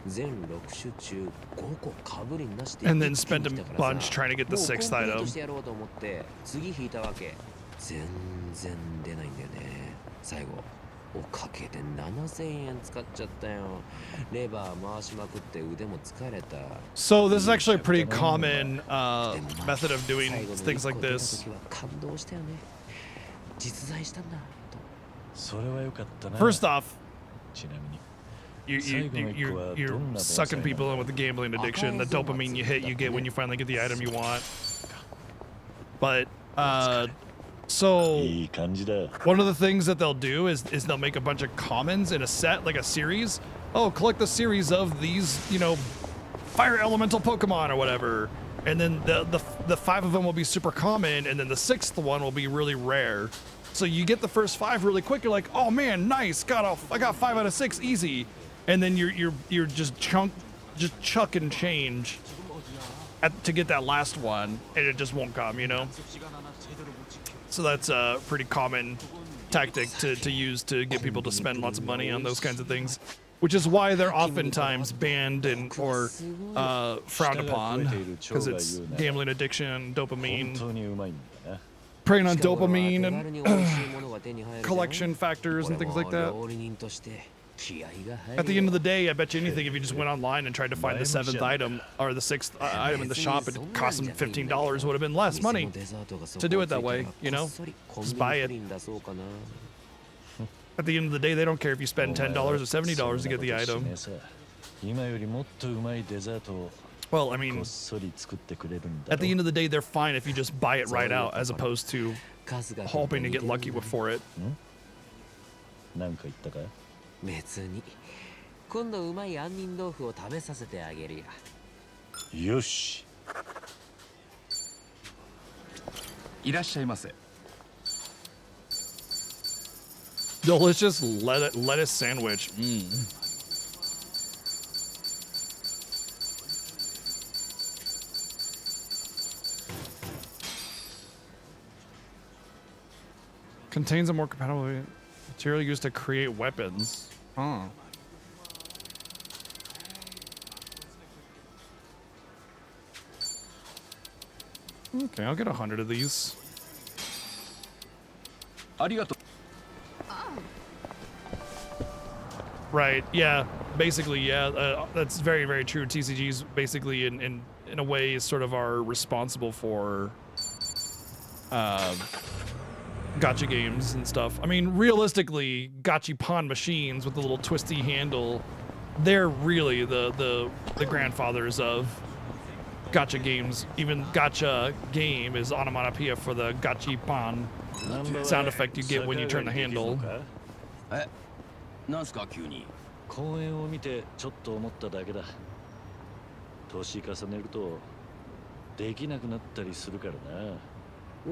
全6種中5個かぶりなしで And then spent a bunch trying to get the 6th item. もうコンプリートしてやろうと思って次引いたわけ。全然出ないんだよね。最後おかげで7000円使っちゃったよ。レバー回しまくって腕も疲れた。 So this is actually a pretty common method of doing things like this. 感動したよね。実在したんだと。それは良かったな。 First off, ちなみに you're sucking people in with the gambling addiction, the dopamine you get when you finally get the item you want. But so one of the things that they'll do is they'll make a bunch of commons in a set, like a series. Oh, collect the series of these, you know, fire elemental Pokemon or whatever. And then the 5 of them will be super common, and then the 6th one will be really rare. So you get the first 5 really quick. You're like, oh man, nice, I got 5 out of 6, easy. And then you're just chucking change to get that last one, and it just won't come, you know. So that's a pretty common tactic to use to get people to spend lots of money on those kinds of things. Which is why they're oftentimes banned or frowned upon, because it's gambling addiction, dopamine, preying on dopamine and collection factors and things like that. At the end of the day, I bet you anything, if you just went online and tried to find the 7th item or the 6th item in the shop, it cost them $15, would have been less money to do it that way, you know? Just buy it. At the end of the day, they don't care if you spend $10 or $70 to get the item. Well, I mean, at the end of the day, they're fine if you just buy it right out, as opposed to hoping to get lucky for it. 別に今度うまい杏仁豆腐を食べさせてあげるよ。よし。いらっしゃいませ。Delicious lettuce sandwich. Contains a more compatible material used to create weapons. Huh. Okay, I'll get 100 of these. Right, yeah, basically, yeah, that's very, very true. TCGs basically, in a way, is sort of are responsible for gacha games and stuff. I mean, realistically, Gachapon machines with the little twisty handle, they're really the grandfathers of gacha games. Even gacha game is onomatopoeia for the Gachapon sound effect you get when you turn the handle. なんすか急に公園を見てちょっと思っただけだ年重ねるとできなくなったりするからな The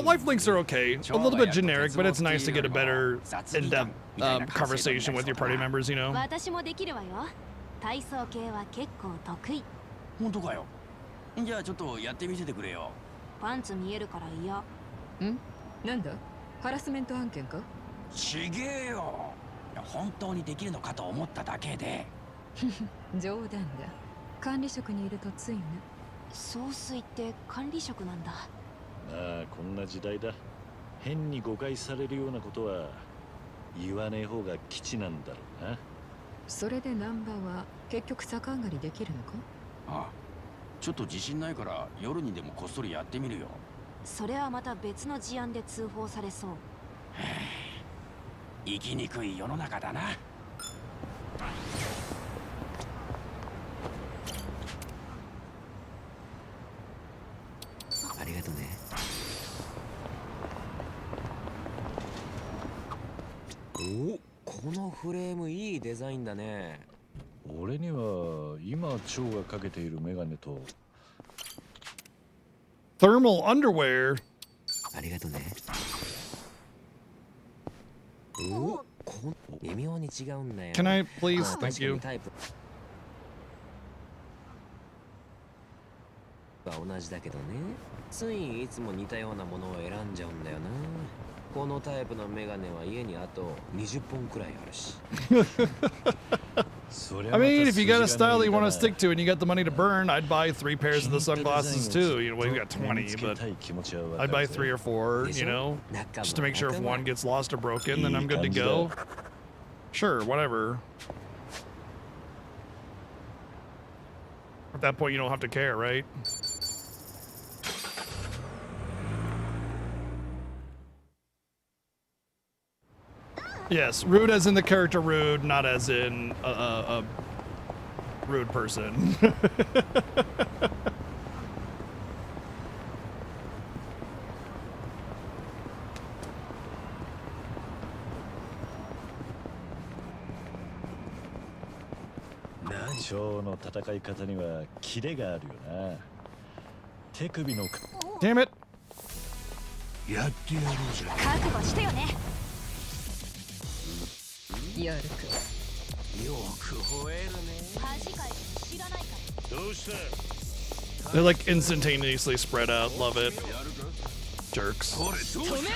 life links are okay. A little bit generic, but it's nice to get a better in-depth conversation with your party members, you know? 私もできるわよ。体操系は結構得意。本当かよじゃあちょっとやってみせてくれよパンツ見えるから嫌。ん？なんだ？ハラスメント案件か？ちげえよ本当にできるのかと思っただけで冗談だ。管理職にいるとついね。総帥って管理職なんだ。まあこんな時代だ変に誤解されるようなことは言わねえ方が基地なんだろうなそれでナンバーは結局逆上がりできるのか？ああちょっと自信ないから夜にでもこっそりやってみるよそれはまた別の事案で通報されそう生きにくい世の中だなありがとね。お、このフレームいいデザインだね。俺には今蝶がかけているメガネと Thermal underwear. ありがとね。お、微妙に違うんだよ。Can I please? Thank you. 同じだけどね。ついいつも似たようなものを選んじゃうんだよな。このタイプのメガネは家にあと20本くらいあるし。I mean, if you got a style that you want to stick to and you got the money to burn, I'd buy 3 pairs of the sunglasses too. You know, well, you got 20, but I'd buy 3 or 4, you know, just to make sure if one gets lost or broken, then I'm good to go. Sure, whatever. At that point, you don't have to care, right? Yes, rude as in the character rude, not as in a rude person.蝶の戦い方にはキレがあるよな。手首の Damn it! やってやろうぜ。覚悟してよね。やるか。よく吠えるね。恥かいて知らないか。どうした？ They're like instantaneously spread out. Love it. Jerks. 止める。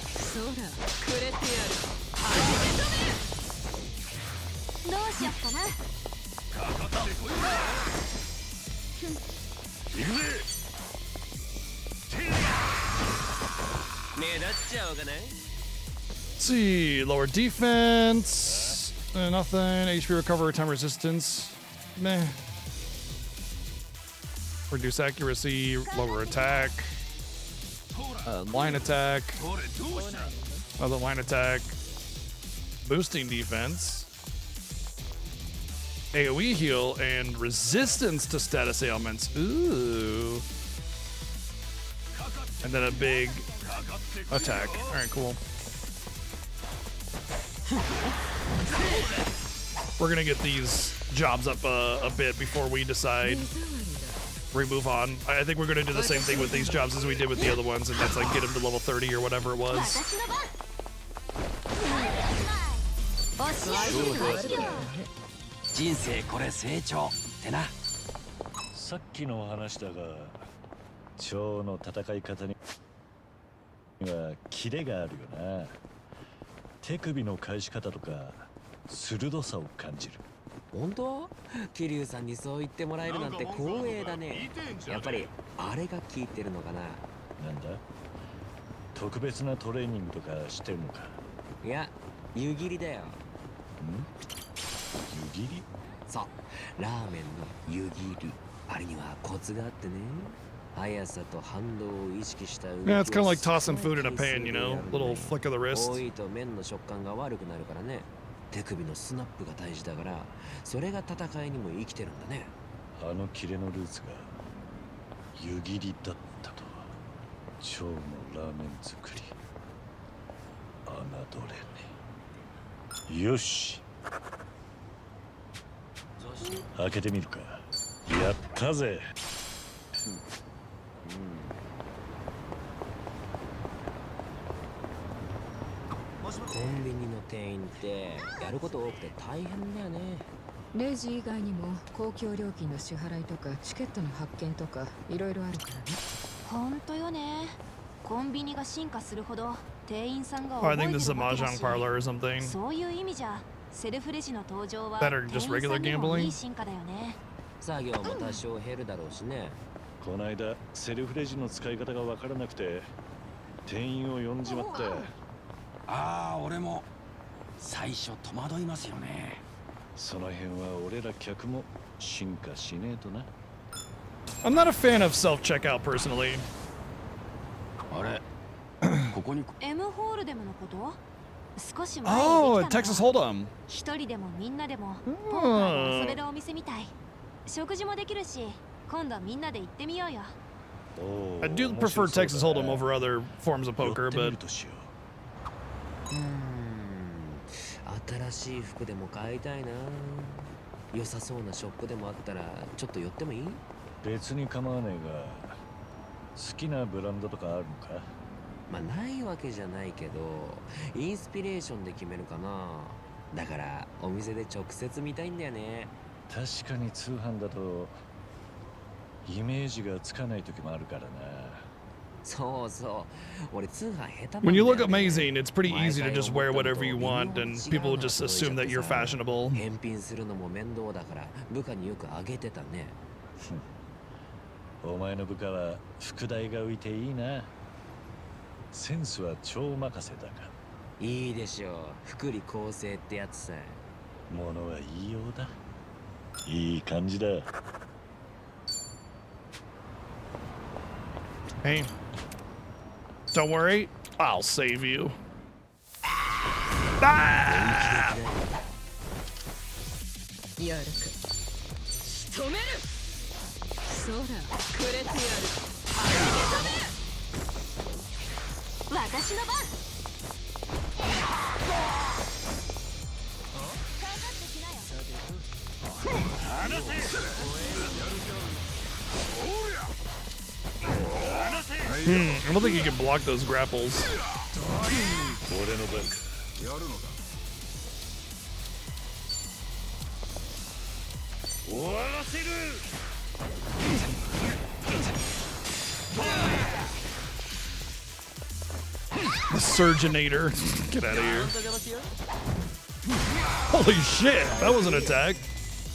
そら、くれてやる。どうしよっかな。行くぜ。目立っちゃおうかな。 Let's see, lower defense, nothing. HP recover, time resistance, meh. Reduce accuracy, lower attack, line attack, other line attack, boosting defense, AoE heal, and resistance to status ailments. Ooh. And then a big attack. All right, cool. We're gonna get these jobs up a bit before we decide we move on. I think we're gonna do the same thing with these jobs as we did with the other ones, and that's like get them to level 30 or whatever it was. 人生これ成長ってな。さっきの話だが、蝶の戦い方にはキレがあるよな。手首の返し方とか鋭さを感じる。本当？桐生さんにそう言ってもらえるなんて光栄だね。やっぱりあれが効いてるのかな。なんだ？特別なトレーニングとかしてるのか？いや、湯切りだよ。湯切り？そう、ラーメンの湯切り。あれにはコツがあってね。速さと反動を意識した動きを Yeah, it's kind of like tossing food in a pan, you know? Little flick of the wrist. 多いと麺の食感が悪くなるからね。手首のスナップが大事だから、それが戦いにも生きてるんだね。あのキレのルーツが湯切りだったとは。蝶のラーメン作り侮れね。よし、開けてみるか。やったぜ。コンビニの店員ってやること多くて大変だよね。レジ以外にも公共料金の支払いとかチケットの発券とかいろいろあるからね。ほんとよね。コンビニが進化するほど店員さんが Oh, 覚 I えて think る this is a わけだ mahjong し、 parlor or something. そういう意味じゃセルフレジの登場は Better 店 just 員 regular さんにもい gambling? い進化だよね。作業も多少減るだろうしね。こないだセルフレジの使い方がわからなくて店員を呼んじまって。ああ、俺も最初戸惑いますよね。その辺は俺ら客も進化しねえとな。I'm not a fan of self-checkout personally. あれここに M ホールデムのこと？少し前に Oh, できた Texas の。 Hold'em. 一人でもみんなでもポーカーが遊べるお店みたい。食事もできるし、今度みんなで行ってみようよ。I do prefer Texas Hold'em over other forms of poker, but 新しい服でも買いたいな。良さそうなショップでもあったらちょっと寄ってもいい？別に構わねえが、好きなブランドとかあるのか？まあないわけじゃないけど、インスピレーションで決めるかな。だからお店で直接見たいんだよね。確かに通販だとイメージがつかない時もあるからな。そうそう。俺通販下手なんだよ when ね。 you look amazing, it's pretty easy to just wear whatever you want, and people will just assume that you're fashionable. 返品するのも面倒だから部下によくあげてたね。お前の部下は副題が浮いていいな。センスは超任せだが。いいでしょう。福利厚生ってやつさ。ものは言いようだ。いい感じだ。Hey, don't worry, I'll save you. Ah! やるか仕留めるそらくれてやる私の番I don't think you can block those grapples. 俺の番か。やるのだ。終わらせる。 The Surgeonator. Get out of here. Holy shit, that was an attack.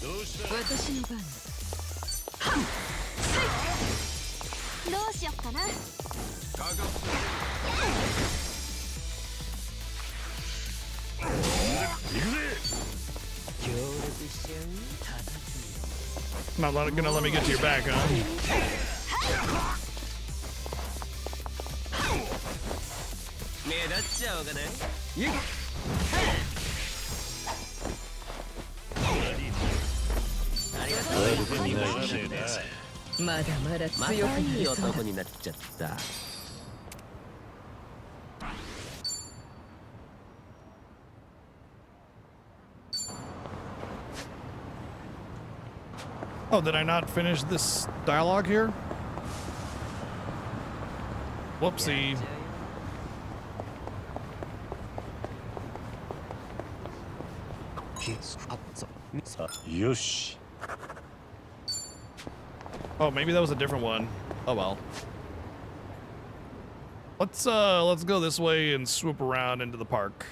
私の番どうしよっかな。Not gonna let me get to your back, huh? 目立っちゃおうかね。悪くない君だ。まだまだまた強くないいそうだ男になっちゃった。 Oh, did I not finish this dialogue here? Whoopsie. Yosh. Oh, maybe that was a different one. Oh well. Let's go this way and swoop around into the park.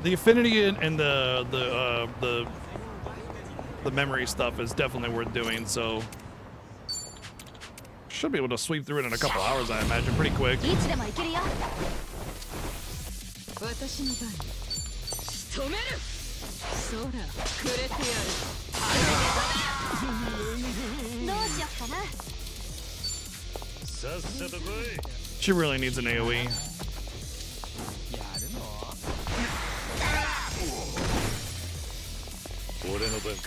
The affinity and the memory stuff is definitely worth doing, so should be able to sweep through it in a couple hours, I imagine, pretty quick. いつでも行けるよ。私の番仕留めるそらくれてやるどうしよっかな。さっさと来い。 She really needs an AoE. 俺の番か。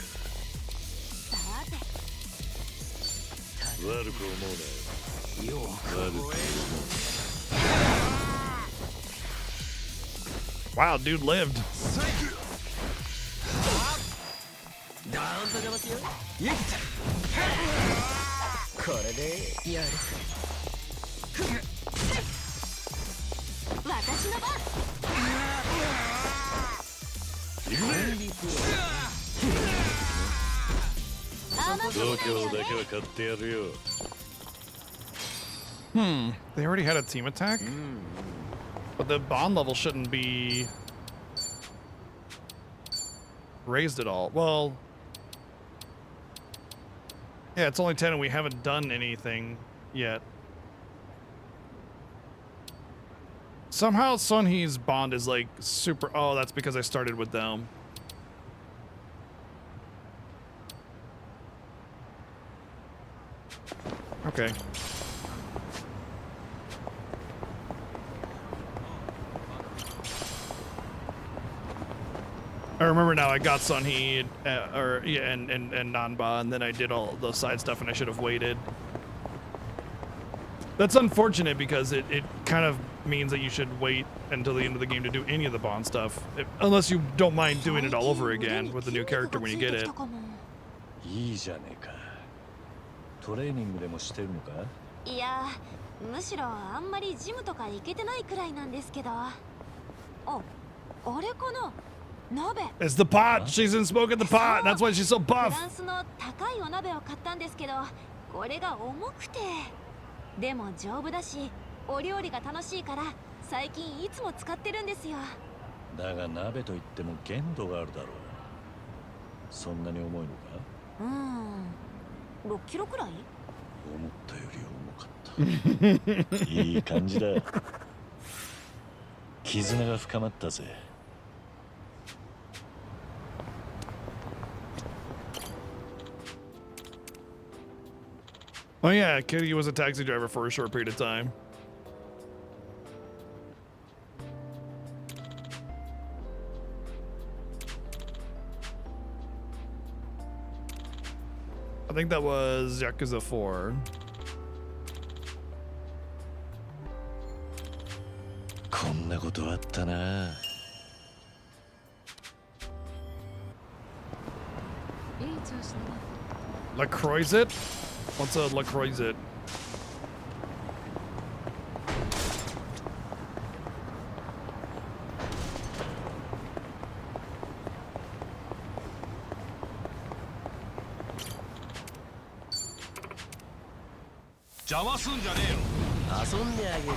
悪く思うなよ。悪く思う。 Wow, dude lived. ダウンと出ますよ。これでやる私の番。度胸だけは買ってやるよ。 They already had a team attack? But the bond level shouldn't be raised at all. Well, yeah, it's only 10 and we haven't done anything yet. Somehow Sunhee's bond is like super... Oh, that's because I started with them. Okay. I remember now I got Sunhee and Nanba, and then I did all the side stuff and I should have waited. That's unfortunate because it kind of means that you should wait until the end of the game to do any of the bond stuff. Unless you don't mind doing it all over again with the new character when you get it. いいじゃねえか。トレーニングでもしてるのか？いや、むしろあんまりジムとか行けてないくらいなんですけど。あ、あれかな。 It's the pot. She's in smoke at the pot. That's why she's so フ buff. ランスの高いお鍋を買ったんですけど、これが重くて。でも丈夫だし、お料理が楽しいから最近いつも使ってるんですよ。だが鍋といっても限度があるだろう。そんなに重いのか？ 6キロくらい？思ったより重かった。いい感じだ。絆が深まったぜ。 Oh yeah, Kitty was a taxi driver for a short period of time. think that was Yakuza 4. こんなことあったな。いい調子だな。 La Croisette? What's a La Croisette? Java すんじゃねえよ。遊んであげる。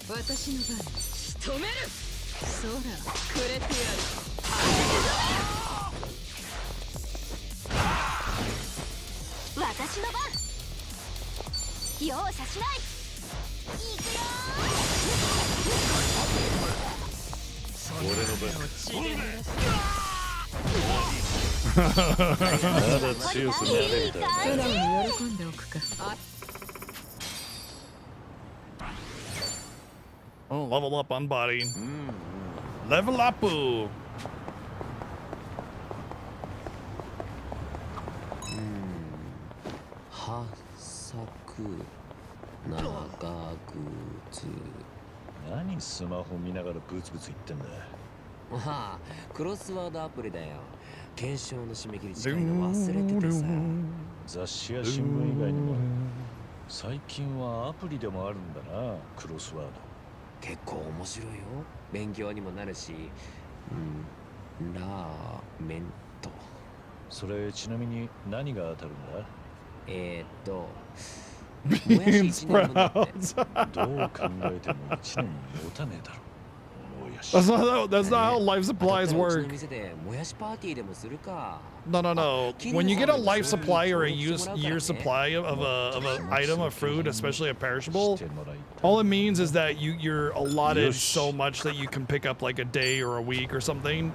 私の番。仕留める。そら、くれてやる。私の番。容赦しない。行くよ俺の番。まだ強くなれるだろ。素直に喜んでおくか。Oh, level up on body. Level up. はさく長靴。何スマホ見ながらブツブツ言ってんだ。ああ、クロスワードアプリだよ。検証の締め切り近いの忘れててさ。雑誌や新聞以外にも最近はアプリでもあるんだな、クロスワード。結構面白いよ。勉強にもなるし。ラーメンと。それちなみに何が当たるんだ？Bean sprouts. どう考えても1年持たねえだろ。That's not how life supplies work. No, no, no. When you get a life supply or a year supply of an item, of food, especially a perishable, all it means is that you're allotted so much that you can pick up like a day or a week or something.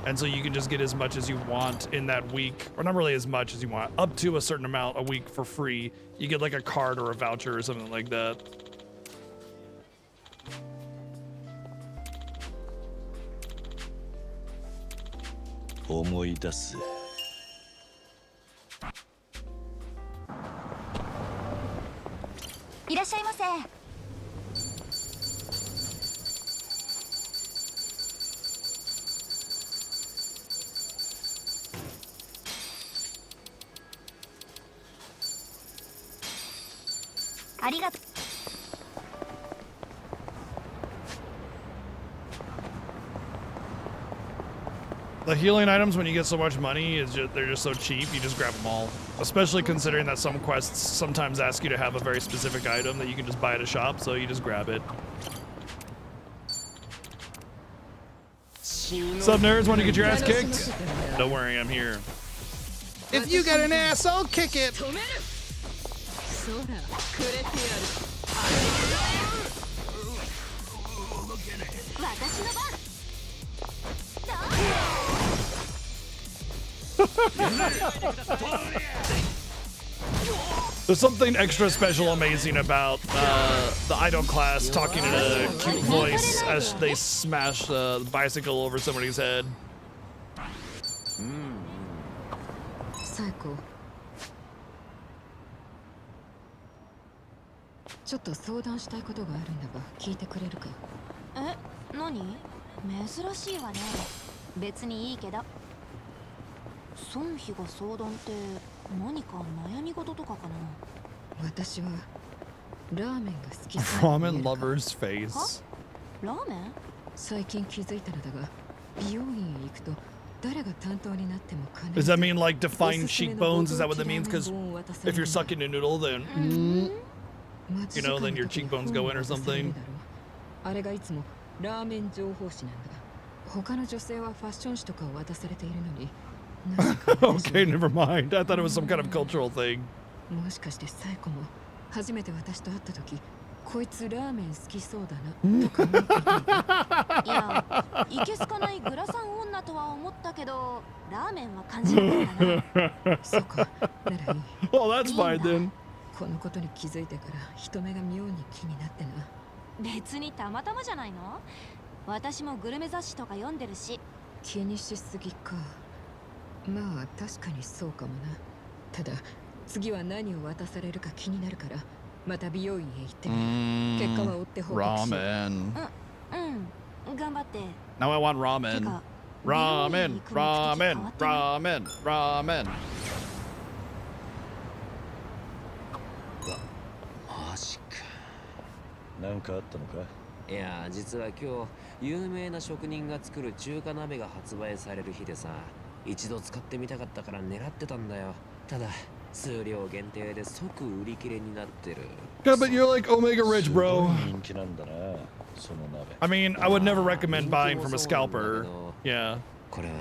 And so you can just get as much as you want in that week, or not really as much as you want, up to a certain amount a week for free. You get like a card or a voucher or something like that.いらっしゃいませ。ありがとう。The healing items, when you get so much money, they're just so cheap, you just grab them all. Especially considering that some quests sometimes ask you to have a very specific item that you can just buy at a shop, so you just grab it. Sup, nerds? Want to get your ass kicked? Don't worry, I'm here. If you got an ass, I'll kick it! そら、くれてやる。私の番。There's something extra special amazing about the idol class talking in a cute voice as they smash the bicycle over somebody's head. サイコ。ちょっと相談したいことがあるんだが聞いてくれるか？え、何？珍しいわね。別にいいけど。孫妃が相談って何か悩み事とかかな？私はラーメンが好き。 Ramen lover's face. ラーメン？最近気づいたのだが、美容院へ行くと誰が担当になっても金。 Does that mean like defined cheekbones? Is that what that means? Because if you're sucking a noodle, then you know, then your cheekbones go in or something. あれがいつもラーメン情報誌なんだ。他の女性はファッション誌とかを渡されているのに。Okay, never mind. I thought it was some kind of cultural thing. もしかしてサイコも初めて私と会った時、こいつラーメン好きそうだなとか思っていた。いや、いけすかないグラサン女とは思ったけど、ラーメンは感じなかったな。そうか、ならいい。Well, that's fine then. このことに気づいてから人目が妙に気になってな。別にたまたまじゃないの？私もグルメ雑誌とか読んでるし。気にしすぎか。まあ確かにそうかもな。ただ次は何を渡されるか気になるからまた美容院へ行ってみる。結果は追って報告しよう。 Ramen. 頑張って。 Now I want ramen. Ramen, ramen, ramen, ramen. マジか。なんかあったのか？いや、実は今日有名な職人が作る中華鍋が発売される日でさ、一度使ってみたかったから狙ってたんだよ。ただ数量限定で即売り切れになってる。 Yeah, but you're like Omega Ridge, bro. 人気なんだな、その鍋。I mean, I would never recommend buying from a scalper. Yeah. これは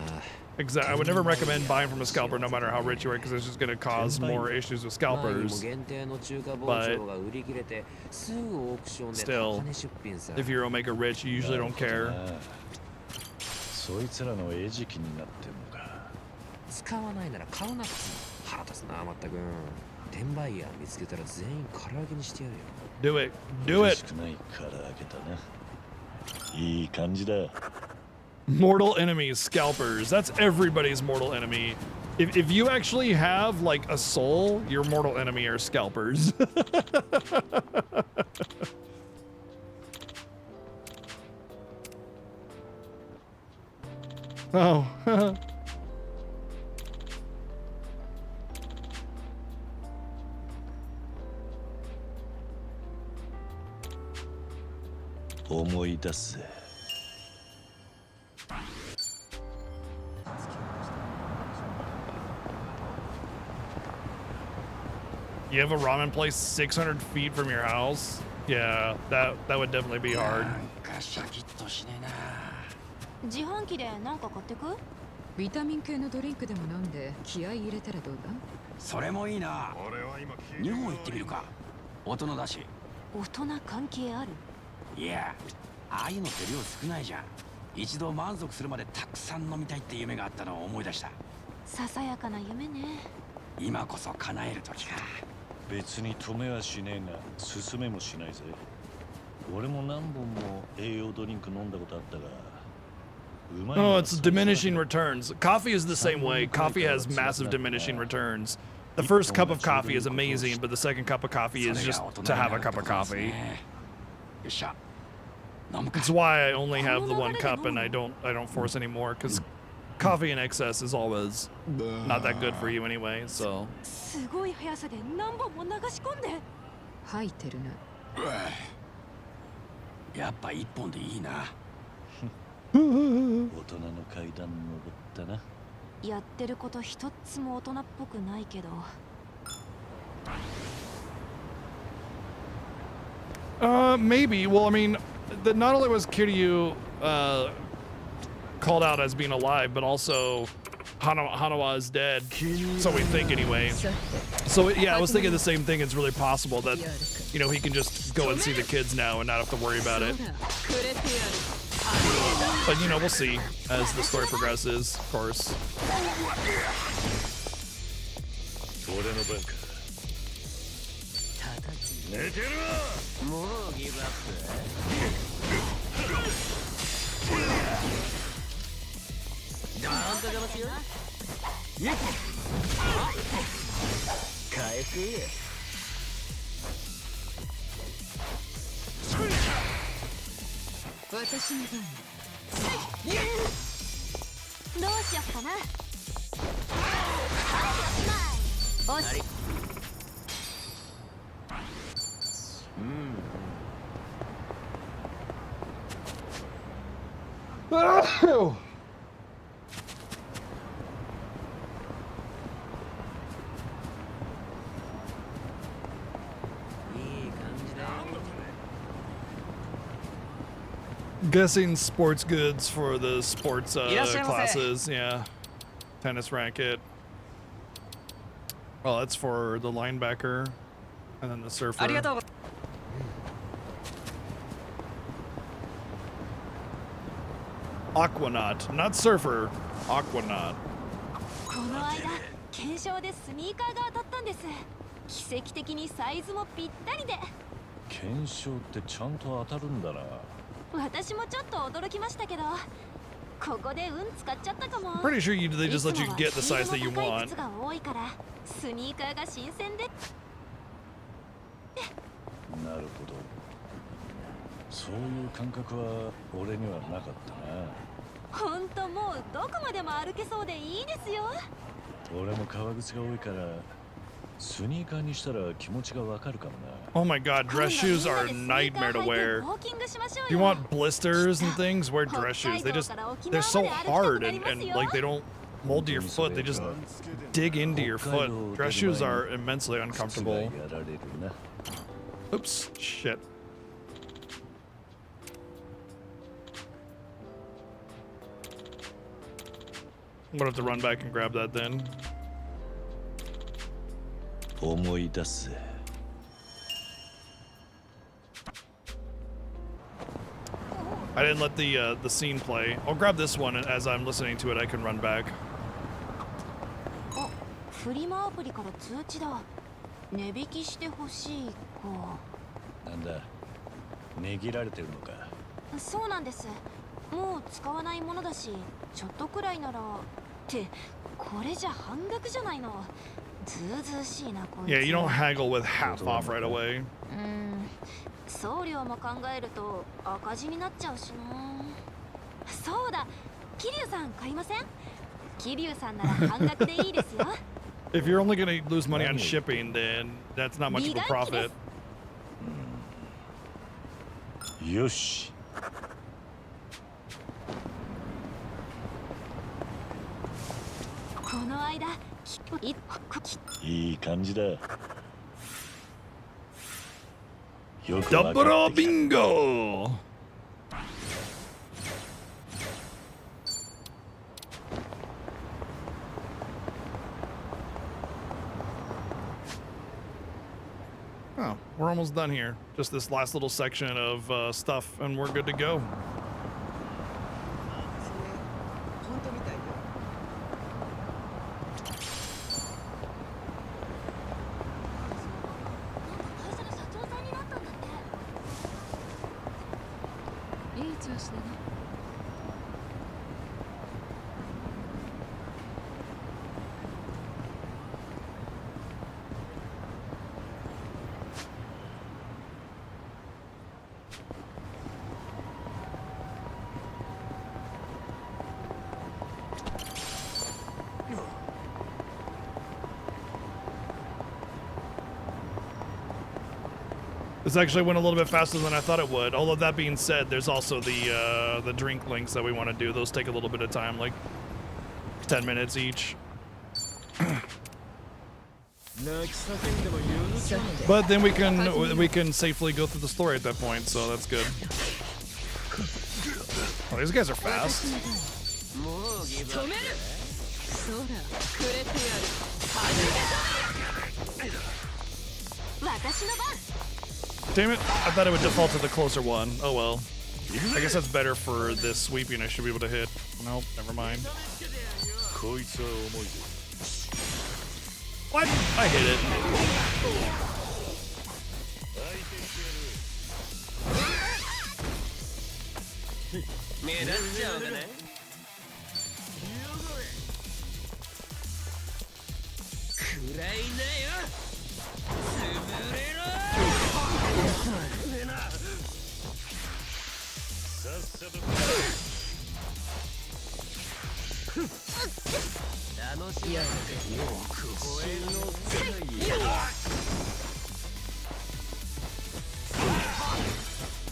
Exactly. I would never recommend buying from a scalper no matter how rich you are because it's just going to cause more issues with 前にも scalpers. 限定の中華包 But 丁が売り切れてすぐオークションで still, 高値出品さ。 if you're Omega Rich, you usually don't care. そいつらの餌食になってんのか。使わないなら買うなっつうの。腹立つな、まったく。転売ヤー見つけたら全員唐揚げにしてやるよ。 Do it. Do 嬉 it. しくない唐揚げだな。いい感じだ。 Mortal enemies, scalpers. That's everybody's mortal enemy. If you actually have like a soul, your mortal enemy are scalpers. Oh. 思い出せ。 You have a ramen place 600 feet from your house? Yeah, that would definitely be hard. 自販機で何か買ってく？ビタミン系のドリンクでも飲んで気合い入れたらどうだ？それもいいな。日本行ってみるか。大人だし。大人関係ある？いや、ああいうのって量少ないじゃん。一度満足するまでたくさん飲みたいって夢があったのを思い出した。ささやかな夢ね。今こそ叶える時か。別に止めはしねえが進めもしないぜ。俺も何本も栄養ドリンク飲んだことあったが。 Oh, it's diminishing returns. Coffee is the same way. Coffee has massive diminishing returns. The first cup of coffee is amazing, but the second cup of coffee is just to have a cup of coffee. It's why I only have the one cup and I don't force anymore because coffee in excess is always not that good for you anyway. So. すごい速さで何本も流し込んで。吐いてるな。やっぱ一本でいいな。 大人の階段登ったな。やってること一つも大人っぽくないけど。Maybe. Well, I mean, not only was Kiryu called out as being alive, but also Hanawa is dead. So we think anyway. So yeah, I was thinking the same thing. It's really possible that, you know, he can just go and see the kids now and not have to worry about it. But you know, we'll see as the story progresses, of course. 俺の番か。寝てるわ。もうギブアップ。なんとかますよ。回復。 私の番。どうしよっかな。おし。Guessing sports goods for the sports classes, yeah. Tennis racket. Well, that's for the linebacker, and then the surfer. Aquanaut, not surfer. Aquanaut. この間、検証でスニーカーが当たったんです。奇跡的にサイズもぴったりで。検証ってちゃんと当たるんだな。 私もちょっと驚きましたけど、ここで使っちゃったかも。 Pretty sure they just let you get the size that you いつも高い want. 靴が多いからスニーカーが新鮮で。なるほど。そういう感覚は俺にはなかったな。ほんともうどこまでも歩けそうでいいですよ。俺も革靴が多いからスニーカーにしたら気持ちがわかるかもな。 Oh my god, dress shoes are a nightmare to wear. If you want blisters and things, wear dress shoes. They're so hard and like they don't mold to your foot, they just dig into your foot. Dress shoes are immensely uncomfortable. Oops, shit. I'm gonna have to run back and grab that then. 思い出す。I didn't let the scene play. I'll grab this one, and as I'm listening to it, I can run back. あ、フリマアプリから通知だ。値引きしてほしいか。なんだ、値切られてるのか。そうなんです。もう使わないものだし、ちょっとくらいなら。ってこれじゃ半額じゃないの。ずうずうしいなこいつ。Yeah, you don't haggle with half off right away. 送料も考えると赤字になっちゃうしな。そうだ、桐生さん買いません？桐生さんなら半額でいいですよ。If you're only gonna lose money on shipping, then that's not much of a profit. よし。この間、いい感じだ。よくダブルビンゴ。Oh, we're almost done here. Just this last little section of stuff, and we're good to go. This actually went a little bit faster than I thought it would. Although that being said, there's also the drink links that we want to do. Those take a little bit of time, like 10 minutes each. But then we can safely go through the story at that point, so that's good. Oh, these guys are fast. Damn it, I thought it would default to the closer one. Oh well. I guess that's better for this sweeping I should be able to hit. Nope, never mind. What? I hit it.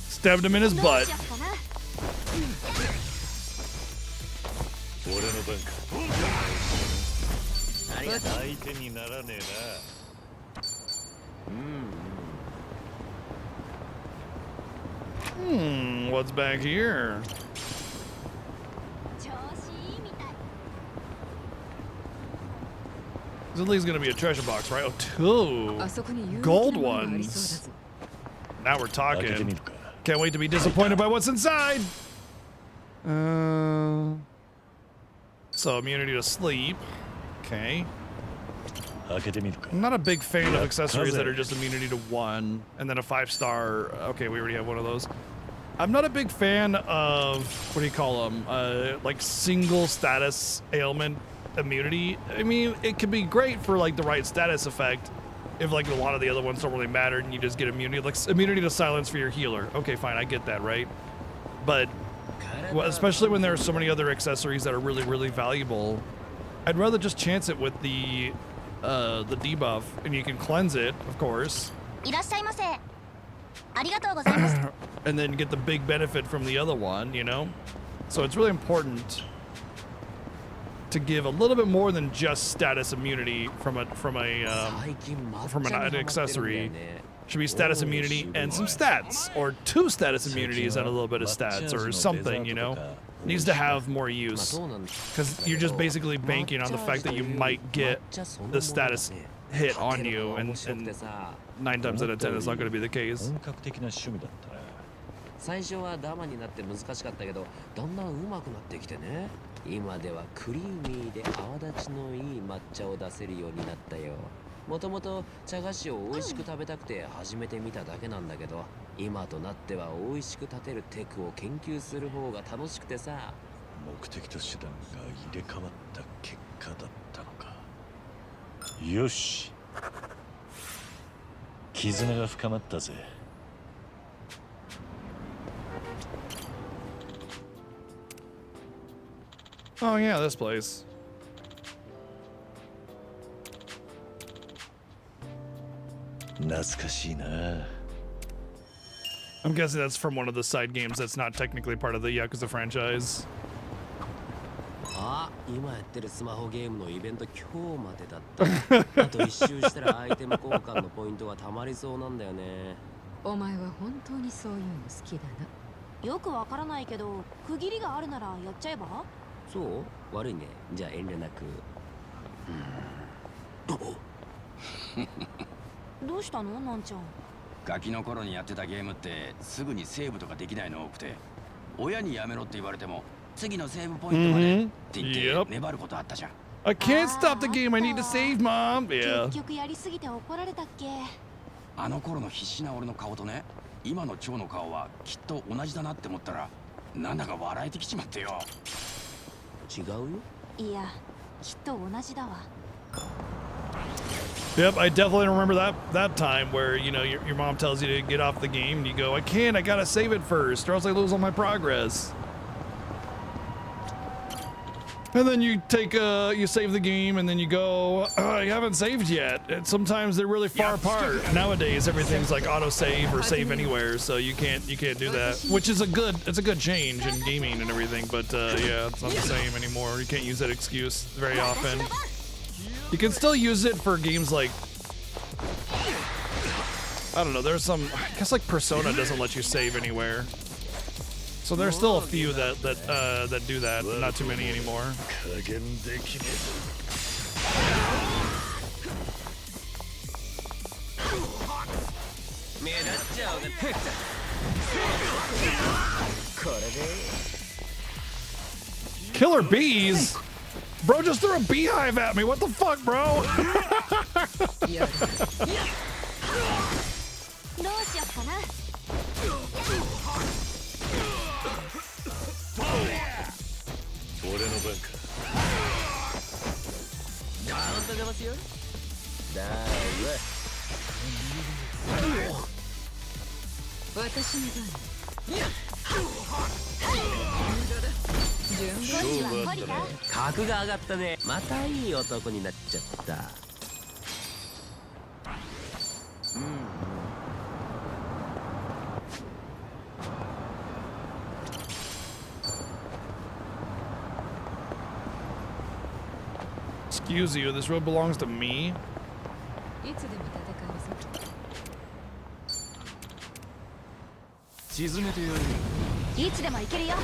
Stabbed him in his butt. What's back here? There's at least gonna be a treasure box, right? Oh, two gold ones. Now we're talking. Can't wait to be disappointed by what's inside. So immunity to sleep. Okay. I'm not a big fan of accessories that are just immunity to one, and then a 5-star. Okay, we already have one of those. I'm not a big fan of, what do you call them, like single status ailment immunity. I mean, it can be great for like the right status effect if like a lot of the other ones don't really matter and you just get immunity, like immunity to silence for your healer. Okay, fine, I get that, right? But well, especially when there are so many other accessories that are really, really valuable, I'd rather just chance it with the debuff, and you can cleanse it, of course. And then get the big benefit from the other one, you know? So it's really important to give a little bit more than just status immunity from an accessory. Should be status immunity and some stats, or 2 status immunities and a little bit of stats, or something, you know? Needs to have more use, because you're just basically banking on the fact that you might get the status hit on you, and 9 times out of 10 it's not going to be the case. 最初はダマになって難しかったけど、だんだん上手くなってきてね。今ではクリーミーで泡立ちのいい抹茶を出せるようになったよ。もともと茶菓子を美味しく食べたくて始めてみただけなんだけど、今となっては美味しく立てるテクを研究する方が楽しくてさ。目的と手段が入れ替わった結果だったのか。よし。絆が深まったぜ。Oh yeah, this place. I'm guessing that's from one of the side games that's not technically part of the Yakuza franchise. あ、今やってるスマホゲームのイベント今日までだった。あと一周したらアイテム交換のポイントがたまりそうなんだよね。お前は本当にそういうの好きだな。よくわからないけど、区切りがあるならやっちゃえば？そう？悪いね。じゃあ遠慮なく。どうしたの、なんちゃん？ガキの頃にやってたゲームってすぐにセーブとかできないの多くて、親にやめろって言われても次のセーブポイントまでって言って粘ることあったじゃん。I can't stop the game. I need to save, Mom. Yeah. 結局やりすぎて怒られたっけ？あの頃の必死な俺の顔とね、今の蝶の顔はきっと同じだなって思ったら、なんだか笑えてきちまってよ。違うよ。いや、きっと同じだわ。Yep, I definitely remember that time where, you know, your mom tells you to get off the game and you go, I can't, I gotta save it first or else I lose all my progress. And then you you save the game and then you go, I haven't saved yet. And sometimes they're really far apart. Nowadays everything's like autosave or save anywhere, so you can't do that, which is a good change in gaming and everything, but yeah, it's not the same anymore. You can't use that excuse very often. You can still use it for games like, I don't know, there's some, I guess like Persona doesn't let you save anywhere. So there's still a few that do that, but not too many anymore. Killer bees? Bro just threw a beehive at me. What the fuck, bro? どうしよっかな。俺の番か。ダウンと出ますよ。だー私の番。格が上がったね。またいい男になっちゃった。Excuse you, this road belongs to me? いつでも戦えるぞ。沈めてやるよ。いつでも行けるよ。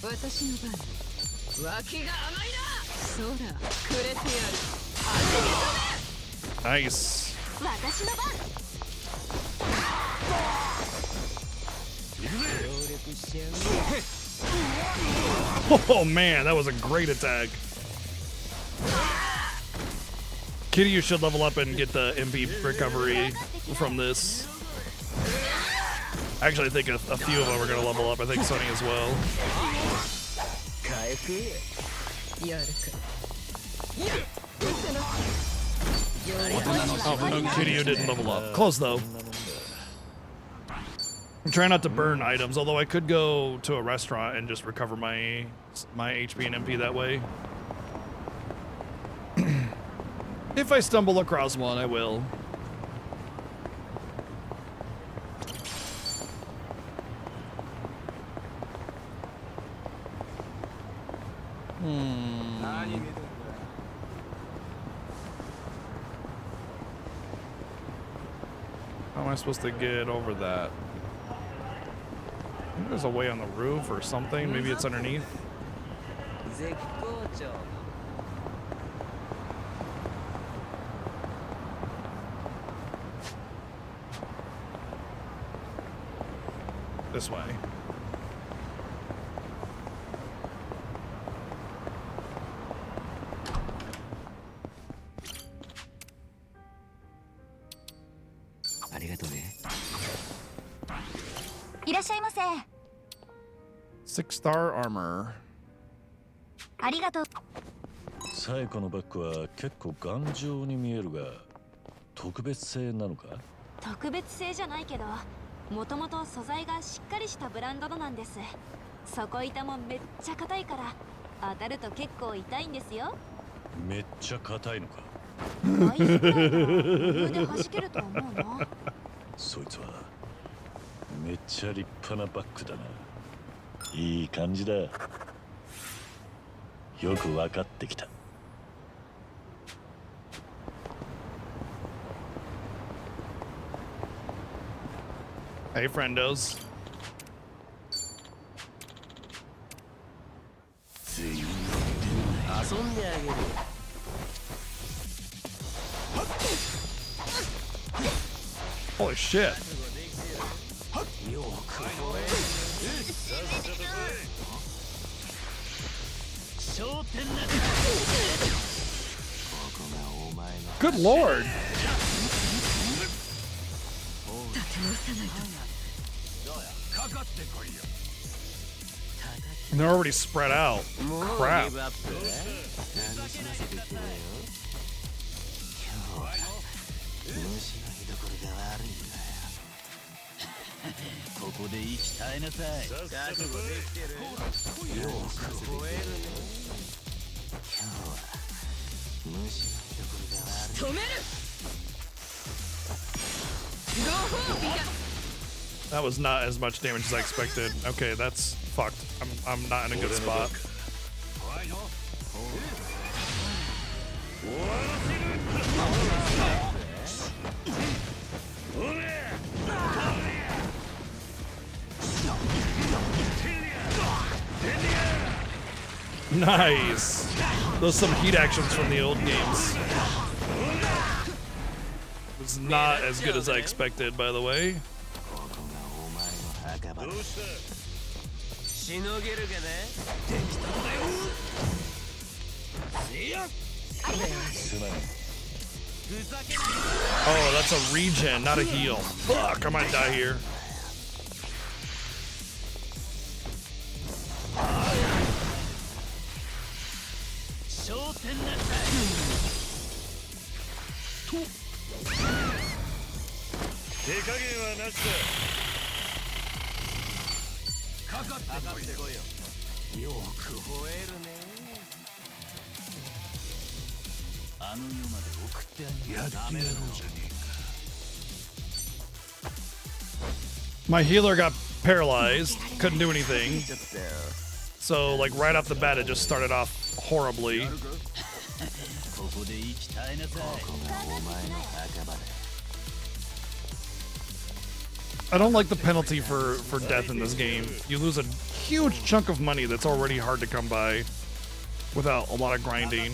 私の番。脇が甘いな。そうだ、くれてやる。Nice. 私の番。Oh man, that was a great attack. Kitty, you should level up and get the MP recovery from this. Actually, I think a few of them are going to level up. I think Sunny as well. Oh, no, Kiryu didn't level up. Close, though. I'm trying not to burn items, although I could go to a restaurant and just recover my HP and MP that way. If I stumble across one, I will. How am I supposed to get over that? I think there's a way on the roof or something. Maybe it's underneath. This way. Six-star armor. ありがとう。サイコのバッグは結構頑丈に見えるが、特別製なのか？特別製じゃないけど、もともと素材がしっかりしたブランドのなんです。底板もめっちゃ硬いから当たると結構痛いんですよ。めっちゃ硬いのか？アイスクライナー余裕で弾けると思うな。そいつはめっちゃ立派なバッグだな。いい感じだ。よく分かってきた。Hey, friendos. Holy shit. Good lord. And they're already spread out. Crap. That was not as much damage as I expected. Okay, that's fucked. I'm not in a good spot. Nice. Those some heat actions from the old games. It was not as good as I expected, by the way. Oh, that's a regen, not a heal. Fuck, I might die here. My healer got paralyzed, couldn't do anything. So, like, right off the bat, it just started off horribly. I don't like the penalty for death in this game. You lose a huge chunk of money that's already hard to come by without a lot of grinding.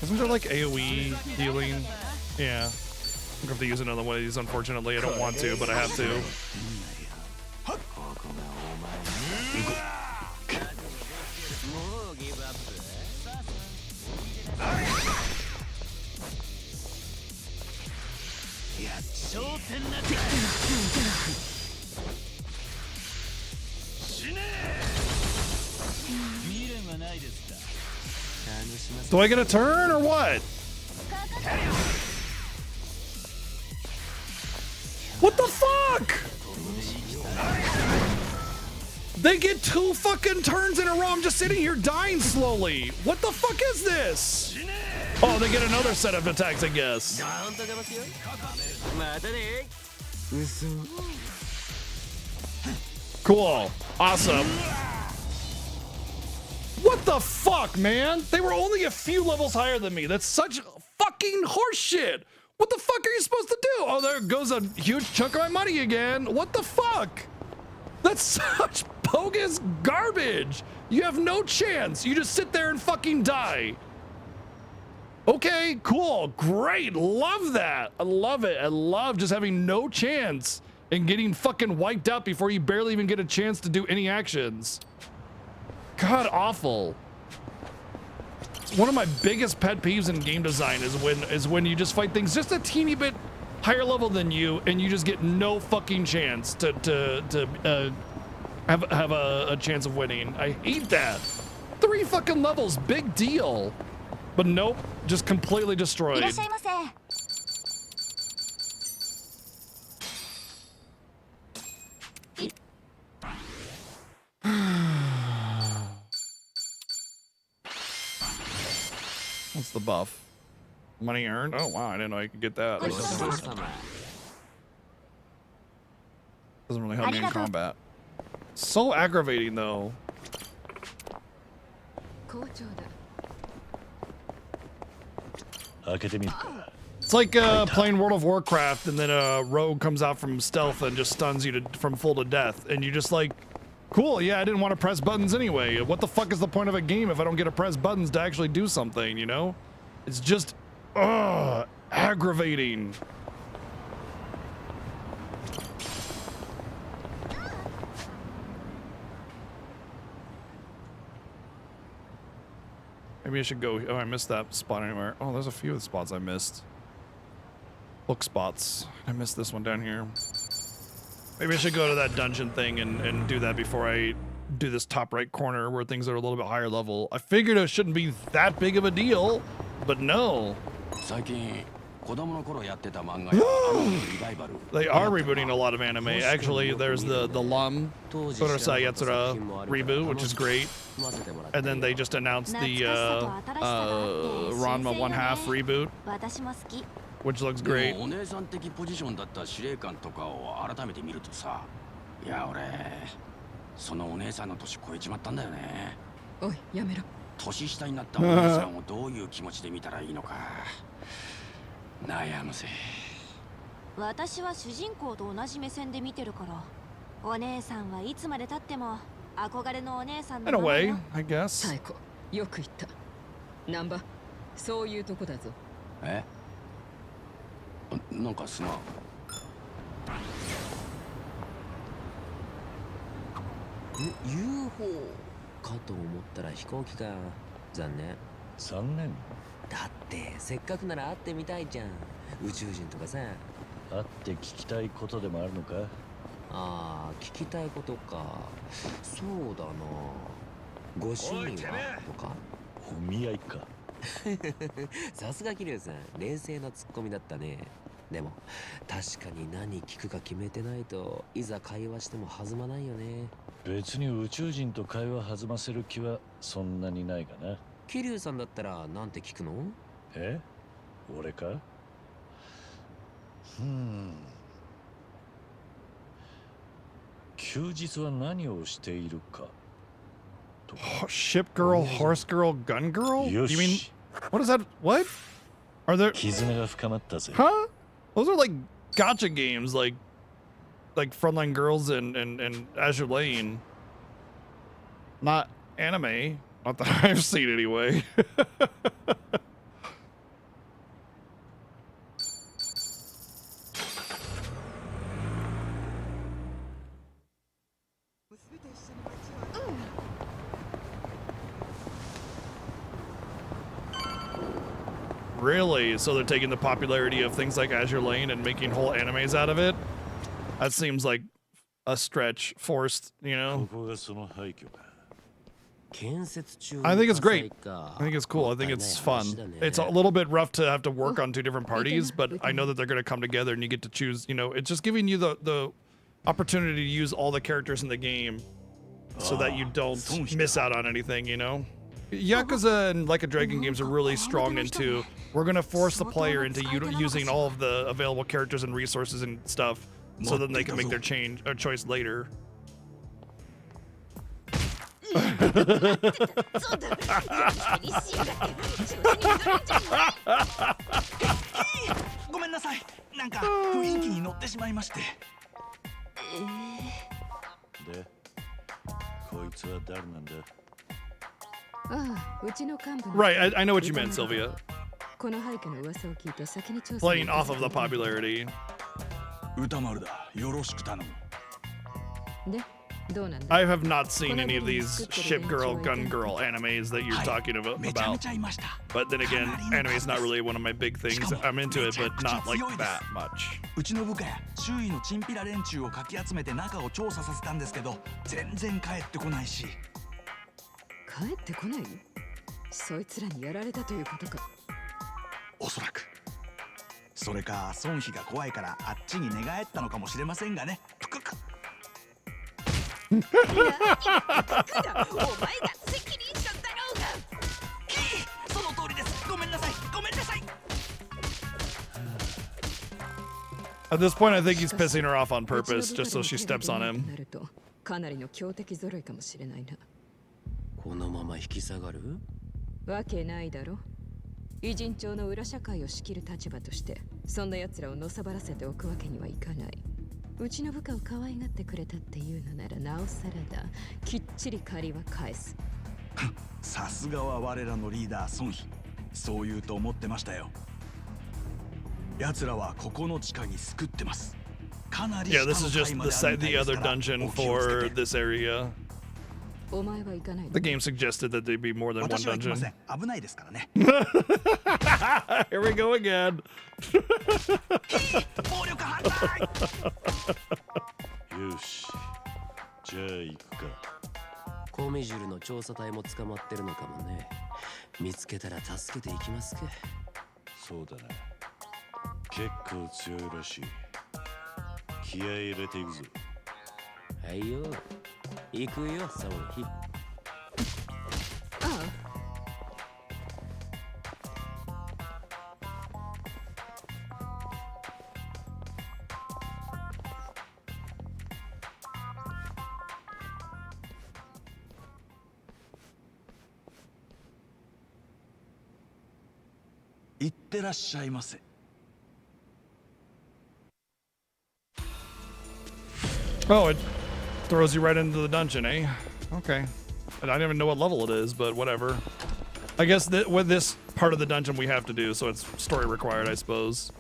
Isn't there like AoE healing? Yeah. I'm gonna have to use another one of these, unfortunately. I don't want to, but I have to. Do I get a turn or what? What the fuck? They get 2 fucking turns in a row. I'm just sitting here dying slowly. What the fuck is this? Oh, they get another set of attacks, I guess. Cool. Awesome. What the fuck, man? They were only a few levels higher than me. That's such fucking horseshit. What the fuck are you supposed to do? Oh, there goes a huge chunk of my money again. What the fuck? That's such bogus garbage. You have no chance. You just sit there and fucking die. Okay, cool, great, love that. I love it. I love just having no chance and getting fucking wiped out before you barely even get a chance to do any actions. God awful. It's one of my biggest pet peeves in game design is when you just fight things just a teeny bit higher level than you and you just get no fucking chance to have a chance of winning. I hate that. 3 fucking levels, big deal. But nope, just completely destroyed. What's the buff? Money earned? Oh wow, I didn't know I could get that. Doesn't really help me in combat. So aggravating though. It's like playing World of Warcraft and then a rogue comes out from stealth and just stuns you from full to death, and you're just like, cool, yeah, I didn't want to press buttons anyway. What the fuck is the point of a game if I don't get to press buttons to actually do something, you know? It's just, aggravating. Maybe I should go. Oh, I missed that spot anywhere. Oh, there's a few of the spots I missed. Hook spots. I missed this one down here. Maybe I should go to that dungeon thing and do that before I do this top right corner where things are a little bit higher level. I figured it shouldn't be that big of a deal, but no. They are rebooting a lot of anime. Actually, there's the Lum Kurosai Yatsura reboot, which is great. And then they just announced the Ranma 1/2 reboot, which looks great. In a way, I guess. よく言った。ナンバ、そういうとこだぞ。え？なんかすまん。UFO かと思ったら飛行機か。残念。残念。だってせっかくなら会ってみたいじゃん。宇宙人とかさ。会って聞きたいことでもあるのか？ああ、聞きたいことか。そうだな。ご趣味はとか？お見合いか。さすが桐生さん、冷静なツッコミだったね。でも確かに何聞くか決めてないといざ会話しても弾まないよね。別に宇宙人と会話弾ませる気はそんなにないかな。桐生さんだったらなんて聞くの？え？俺か？休日は何をしているか。Ship girl, horse girl, gun girl? You mean, what is that? What? Are there? Huh? Those are like gacha games, like Frontline Girls and Azure Lane. Not anime. Not that I've seen anyway. Really? So they're taking the popularity of things like Azure Lane and making whole animes out of it? That seems like a stretch, forced, you know? I think it's great. I think it's cool. I think it's fun. It's a little bit rough to have to work on two different parties, but I know that they're going to come together and you get to choose, you know, it's just giving you the opportunity to use all the characters in the game so that you don't miss out on anything, you know? Yakuza and Like a Dragon games are really strong into, we're going to force the player into using all of the available characters and resources and stuff so then they can make their choice later. Right, I know what you meant, Sylvia. Playing off of the popularity. I have not seen any of these ship girl, gun girl animes that you're talking about. But then again, anime is not really one of my big things. I'm into it, but not like that much. うちの部下や周囲のチンピラ連中をかき集めて中を調査させたんですけど、全然帰ってこないし。帰ってこない？そいつらにやられたということか。おそらく。それか孫妃が怖いからあっちに寝返ったのかもしれませんがね。ぷくく。お前が責任者だろうが。その通りです。ごめんなさい。ごめんなさい。 At this point, I think he's pissing her off on purpose, just so she steps on him. かなりの強敵揃いかもしれないな。このまま引き下がる？わけないだろ。偉人帳の裏社会を仕切る立場として、そんな奴らをのさばらせておくわけにはいかない。うちの部下を可愛がってくれたっていうのならなおさらだ。きっちり借りは返す。さすがは我らのリーダー孫妃。そう言うと思ってましたよ。奴らはここの地下に救ってます。かなり Yeah, this is just the other dungeon for this area. The game suggested that there'd be more than one dungeon. 危ないですからね。Here we go again. 暴力反対。よし。じゃあ行くか。コミジュルの調査隊も捕まってるのかもね。見つけたら助けていきますか。そうだな。結構強いらしい。気合い入れていくぞ。はいよ。行くよ、サモヒ。いってらっしゃいませ。 Oh, it throws you right into the dungeon, eh? Okay. I don't even know what level it is, but whatever. I guess that with this part of the dungeon we have to do, so it's story required, I suppose.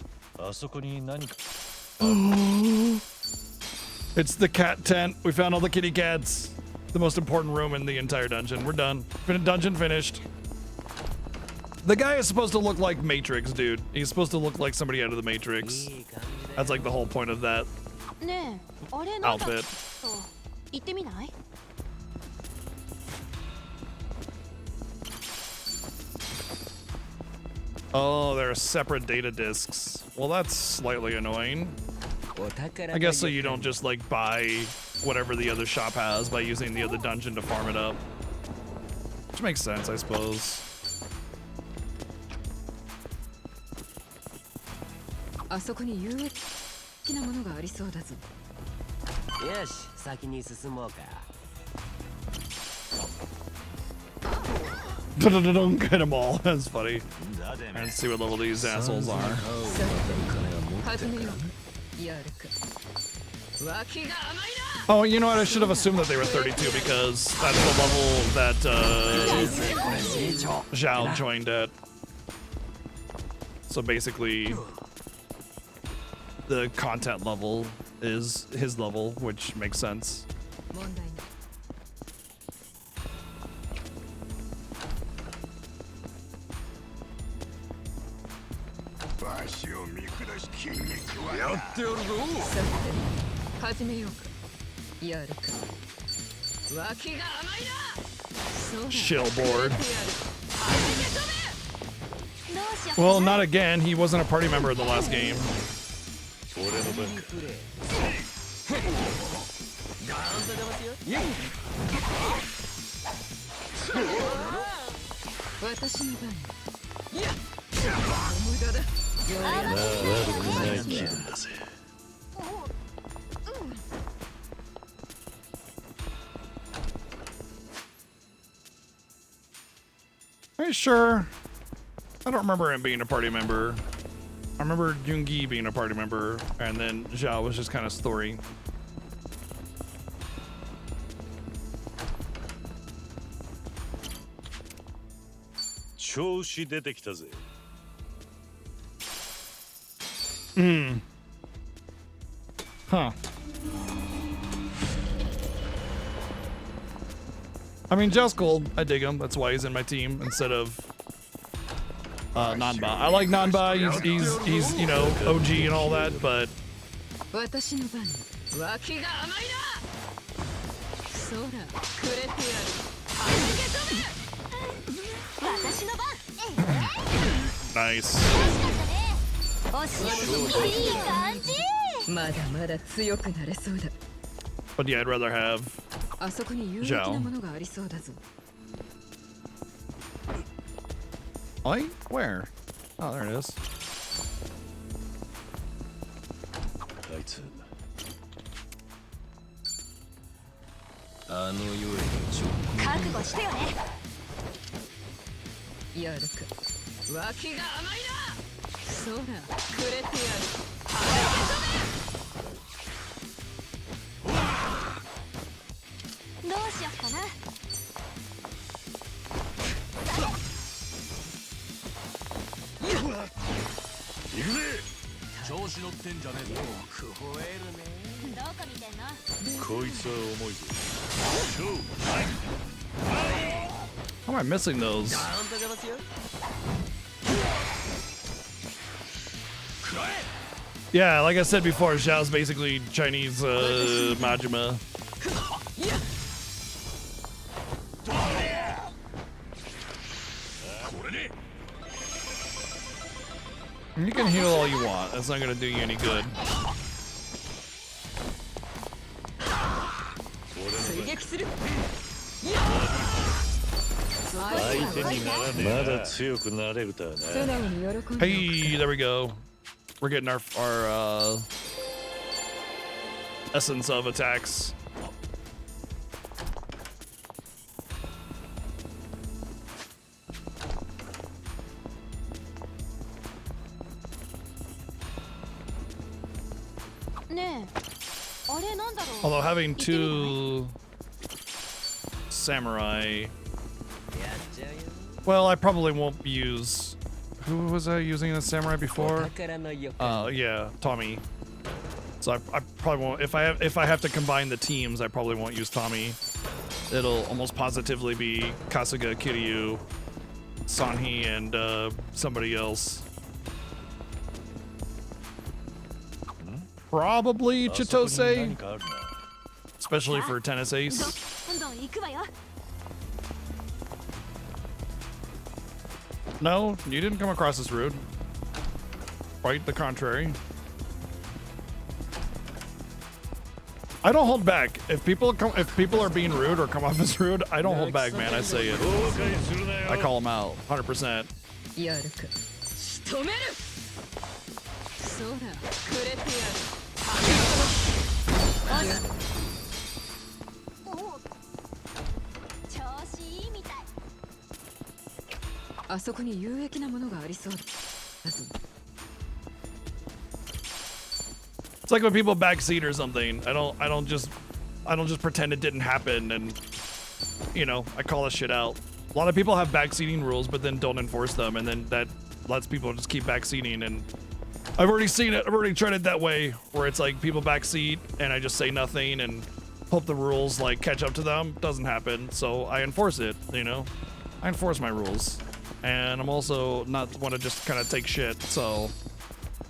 It's the cat tent. We found all the kitty cats. The most important room in the entire dungeon. We're done. Dungeon finished. The guy is supposed to look like Matrix, dude. He's supposed to look like somebody out of the Matrix. That's like the whole point of that outfit. Oh, there are separate data disks. Well, that's slightly annoying. I guess so you don't just like buy whatever the other shop has by using the other dungeon to farm it up. Which makes sense, I suppose. あそこに有益なものがありそうだぞ。よし、先に進もうか。Don't get them all. That's funny. Let's see what level these assholes are. Oh, you know what? I should have assumed that they were 32 because that's the level that Zhao joined at. So basically, the content level is his level, which makes sense. やってやるぞ。さて始めようか。やるか。脇が甘いな。そうだ。 Shellboard. どうしよう。 Well, not again. He wasn't a party member in the last game. 俺の番か。私の番。いや、無駄だ。悪くない気分だぜ。Are you sure? I don't remember him being a party member. I remember Yoongi being a party member, and then Zhao was just kind of story. 調子出てきたぜ。Hmm. Huh. I mean, Zhao's cool. I dig him. That's why he's in my team instead of Nanba. I like Nanba. He's you know OG and all that, but 私の番。脇が甘いな。そら、くれてやる。私の番。 nice. 惜しい。いい感じ。まだまだ強くなれそうだ。 But yeah, I'd rather have あそこに有益なものがありそうだぞ。 Light? Where? Oh, there it is. あいつ。あの世への覚悟してよね。やるか。脇が甘いな。そら、くれてやる。どうしよっかな。行くぜ。調子乗ってんじゃねえぞ。どこ見てんの。こいつは重いぞ。 How am I missing those? Yeah, like I said before, Zhao's basically Chinese Majima. You can heal all you want. That's not gonna do you any good. 相手にならねえ。まだ強くなれるとはな。 Hey, there we go. We're getting our essence of attacks. Although having two samurai, well, I probably won't use. Who was I using the samurai before? Yeah, Tommy. So I probably won't. If I have to combine the teams, I probably won't use Tommy. It'll almost positively be Kasuga, Kiryu, Sanhee, and somebody else. Probably Chitose, especially for tennis ace. No, you didn't come across as rude. Quite the contrary. I don't hold back. If people are being rude or come off as rude, I don't hold back, man. I say it. I call them out, 100%. あそこに有益なものがありそうだ。 It's like when people backseat or something. I don't just pretend it didn't happen, and you know, I call this shit out. A lot of people have backseating rules, but then don't enforce them, and then that lets people just keep backseating. And I've already seen it. I've already tried it that way, where it's like people backseat, and I just say nothing and hope the rules like catch up to them. Doesn't happen, so I enforce it. You know, I enforce my rules, and I'm also not want to just kind of take shit. So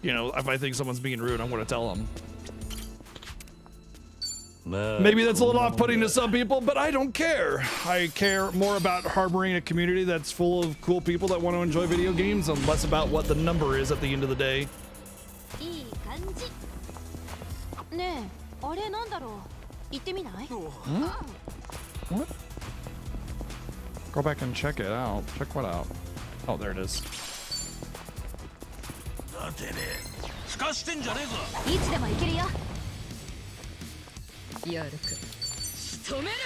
You know, if I think someone's being rude, I'm going to tell them. Maybe that's a little off-putting to some people, but I don't care. I care more about harboring a community that's full of cool people that want to enjoy video games and less about what the number is at the end of the day. いい感じ。ねえ、あれなんだろう。行ってみない？ What? Go back and check it out. Check what out? Oh, there it is. だってね、ふかしてんじゃねえぞ。いつでも行けるよ。やるか。仕留める。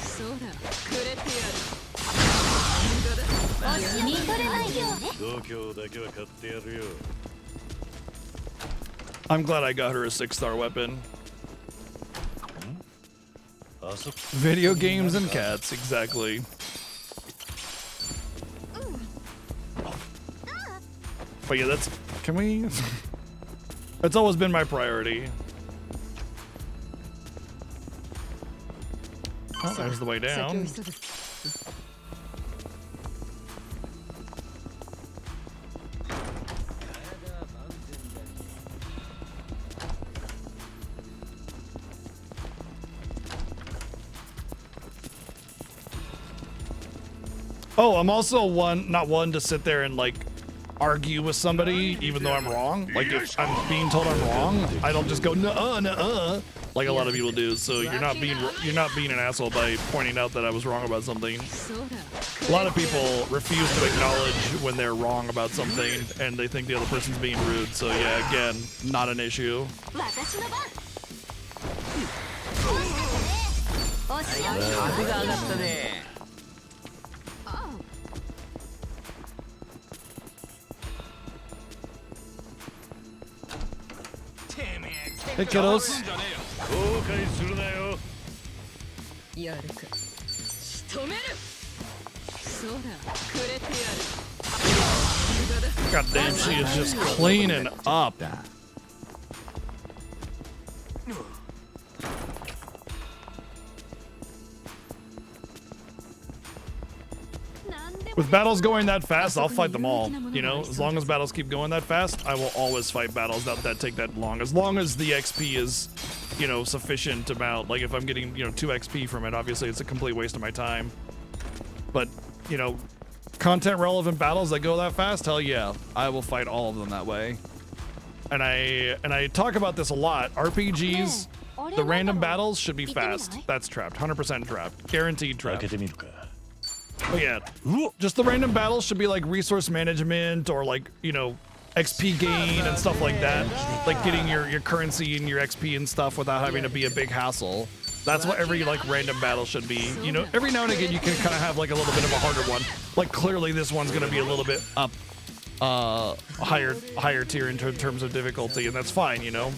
そら、くれてやる。見とれないよね。度胸だけは買ってやるよ。 I'm glad I got her a 6-star weapon. Video games and cats, exactly. But yeah, that's... Can we... That's always been my priority. Oh, there's the way down. Oh, I'm also not one to sit there and like argue with somebody even though I'm wrong. Like if I'm being told I'm wrong, I don't just go nuh-uh like a lot of people do. So you're not being an asshole by pointing out that I was wrong about something. A lot of people refuse to acknowledge when they're wrong about something and they think the other person's being rude. So yeah, again, not an issue. Hey kiddos. 後悔するなよ。やるか。仕留める。そら、くれてやる。 God damn, she is just cleaning up. With battles going that fast, I'll fight them all. You know, as long as battles keep going that fast, I will always fight battles that take that long. As long as the XP is, you know, sufficient amount. Like if I'm getting, you know, 2 XP from it, obviously it's a complete waste of my time. But, you know, content relevant battles that go that fast, hell yeah, I will fight all of them that way. And I talk about this a lot. RPGs, the random battles should be fast. That's trapped. 100% trapped. Guaranteed trapped. Oh yeah, just the random battles should be like resource management or like, you know, XP gain and stuff like that. Like getting your currency and your XP and stuff without having to be a big hassle. That's what every like random battle should be. You know, every now and again you can kind of have like a little bit of a harder one. Like clearly this one's gonna be a little bit up, higher tier in terms of difficulty, and that's fine, you know.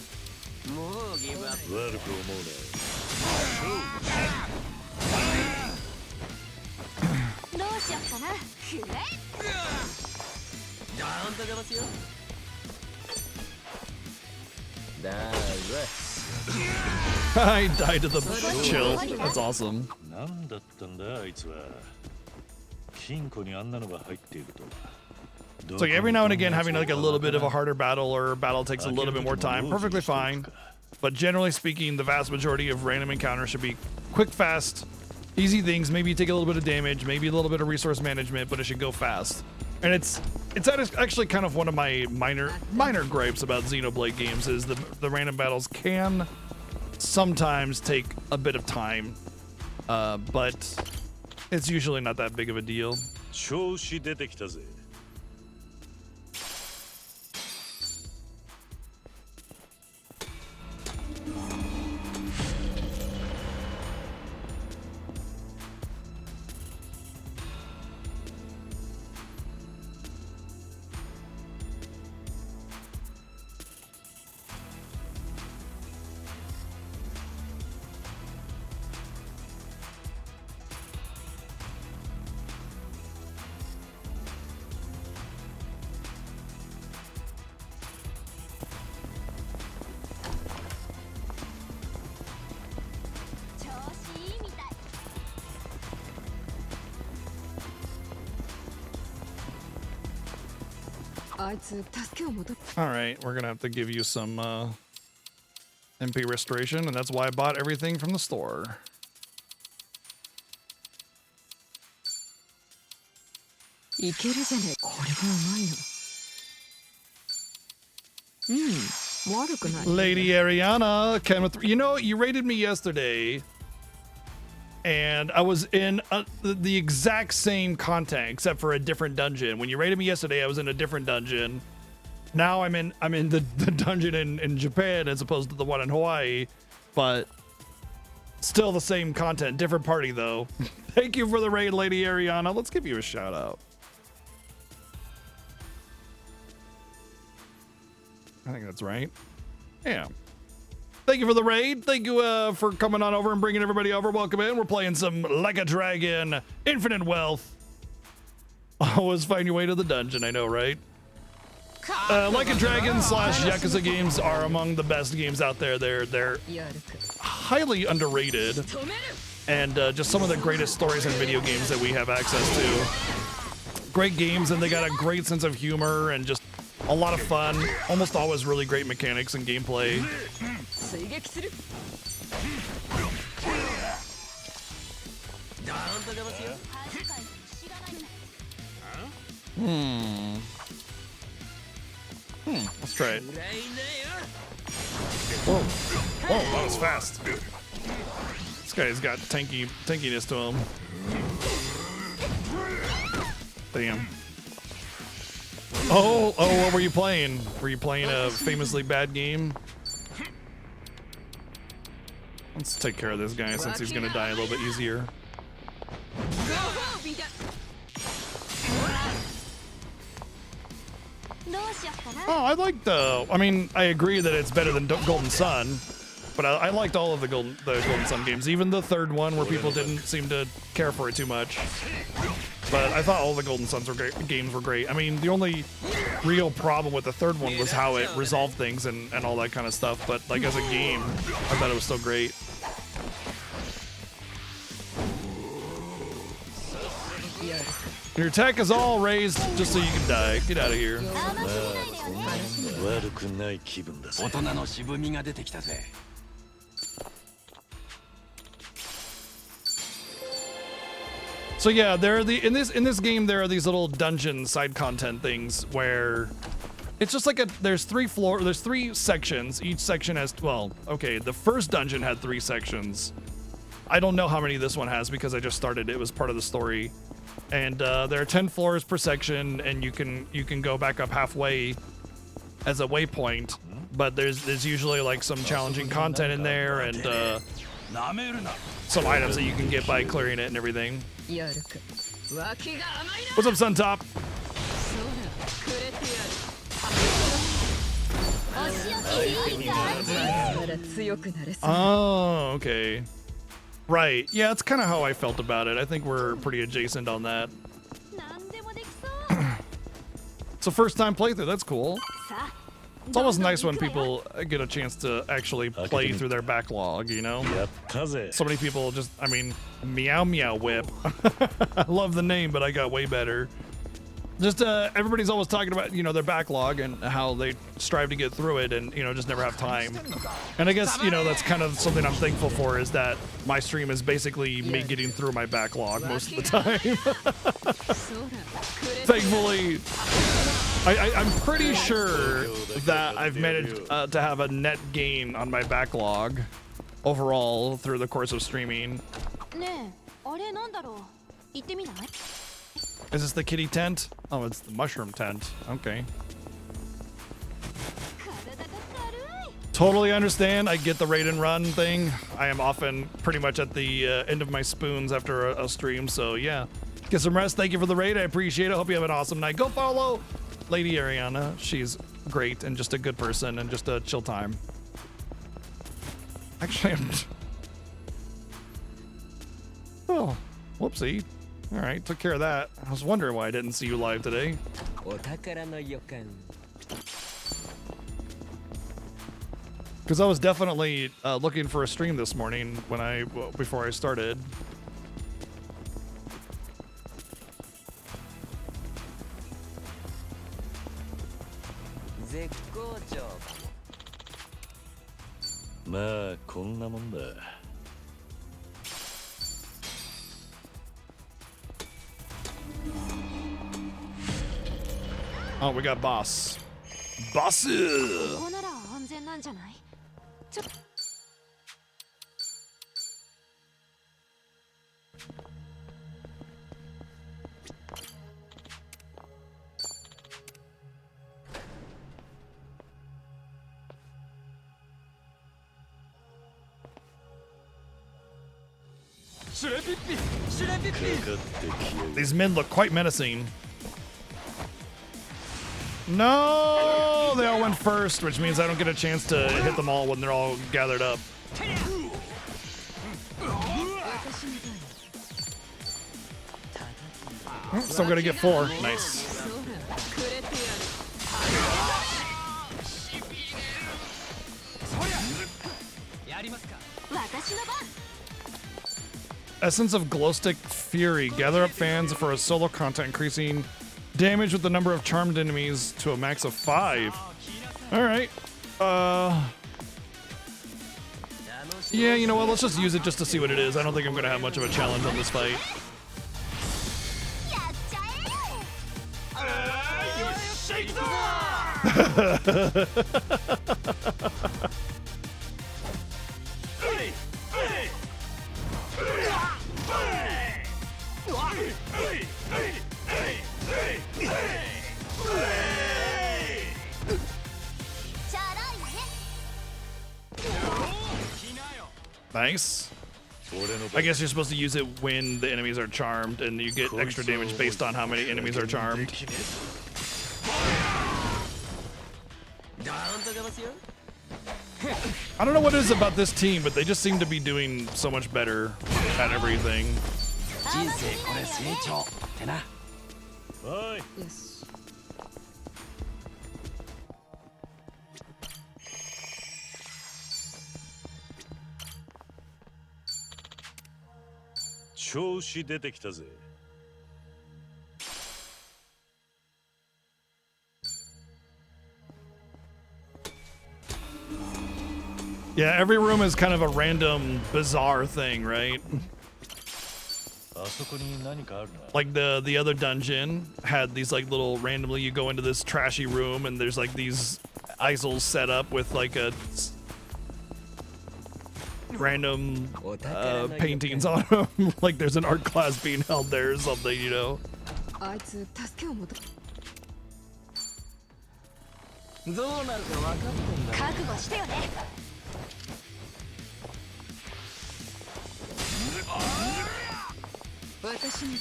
I died to the chill. That's awesome. なんだったんだあいつは。金庫にあんなのが入っているとは。 It's like every now and again having like a little bit of a harder battle or a battle takes a little bit more time. Perfectly fine. But generally speaking, the vast majority of random encounters should be quick, fast, easy things. Maybe you take a little bit of damage, maybe a little bit of resource management, but it should go fast. And it's actually kind of one of my minor gripes about Xenoblade games is the random battles can sometimes take a bit of time, but it's usually not that big of a deal. 調子出てきたぜ。Alright, we're gonna have to give you some MP restoration, and that's why I bought everything from the store. Lady Ariana, Kenneth, you know, you rated me yesterday, and I was in the exact same content except for a different dungeon. When you rated me yesterday, I was in a different dungeon. Now I'm in the dungeon in Japan as opposed to the one in Hawaii, but still the same content, different party though. Thank you for the raid, Lady Ariana. Let's give you a shout out. I think that's right. Yeah. Thank you for the raid. Thank you for coming on over and bringing everybody over. Welcome in. We're playing some Like a Dragon, Infinite Wealth. Always find your way to the dungeon, I know, right? Like a Dragon / Yakuza games are among the best games out there. They're highly underrated, and just some of the greatest stories in video games that we have access to. Great games, and they got a great sense of humor and just a lot of fun. Almost always really great mechanics and gameplay. Let's try it. Whoa. Whoa, that was fast. This guy's got tankiness to him. Damn. Oh, what were you playing? Were you playing a famously bad game? Let's take care of this guy since he's gonna die a little bit easier. Oh, I liked I mean, I agree that it's better than Golden Sun, but I liked all of the Golden Sun games, even the third one where people didn't seem to care for it too much. But I thought all the Golden Suns games were great. I mean, the only real problem with the third one was how it resolved things and all that kind of stuff. But like as a game, I thought it was still great. Your attack is all raised just so you can die. Get out of here. So yeah, in this game there are these little dungeon side content things where it's just like there's three sections. Each section has, well, okay, the first dungeon had 3 sections. I don't know how many this one has because I just started. It was part of the story. And there are 10 floors per section, and you can go back up halfway as a waypoint. But there's usually like some challenging content in there and some items that you can get by clearing it and everything. What's up, Suntop? Oh, okay. Right. Yeah, that's kind of how I felt about it. I think we're pretty adjacent on that. It's a first-time playthrough. That's cool. It's almost nice when people get a chance to actually play through their backlog, you know? Yep. So many people just, I mean, Meow Meow Whip. I love the name, but I got way better. Just everybody's always talking about, you know, their backlog and how they strive to get through it and, you know, just never have time. And I guess, you know, that's kind of something I'm thankful for, is that my stream is basically me getting through my backlog most of the time. Thankfully, I'm pretty sure that I've managed to have a net gain on my backlog overall through the course of streaming. Is this the kitty tent? Oh, it's the mushroom tent. Okay. Totally understand. I get the raid and run thing. I am often pretty much at the end of my spoons after a stream, so yeah. Get some rest. Thank you for the raid. I appreciate it. Hope you have an awesome night. Go follow Lady Ariana. She's great and just a good person and just a chill time. Actually, oh, whoopsie. All right, took care of that. I was wondering why I didn't see you live today. Because I was definitely looking for a stream this morning before I started. まあこんなもんだ。 Oh, we got boss. Boss. ここなら安全なんじゃない？ちょっと。These men look quite menacing. No, they all went first, which means I don't get a chance to hit them all when they're all gathered up. Still gonna get 4. Nice. Essence of Glowstick Fury. Gather up fans for a solo content, increasing damage with the number of charmed enemies to a max of 5. Alright. Yeah, you know what? Let's just use it just to see what it is. I don't think I'm gonna have much of a challenge on this fight. Nice. I guess you're supposed to use it when the enemies are charmed, and you get extra damage based on how many enemies are charmed. I don't know what it is about this team, but they just seem to be doing so much better at everything. Yes. 調子出てきたぜ。 Yeah, every room is kind of a random, bizarre thing, right? Like the other dungeon had these like little randomly you go into this trashy room and there's like these easels set up with like a random paintings on them. Like there's an art class being held there or something, you know. あいつ助けを求めどうなるか分かってんだ。覚悟してよね。私の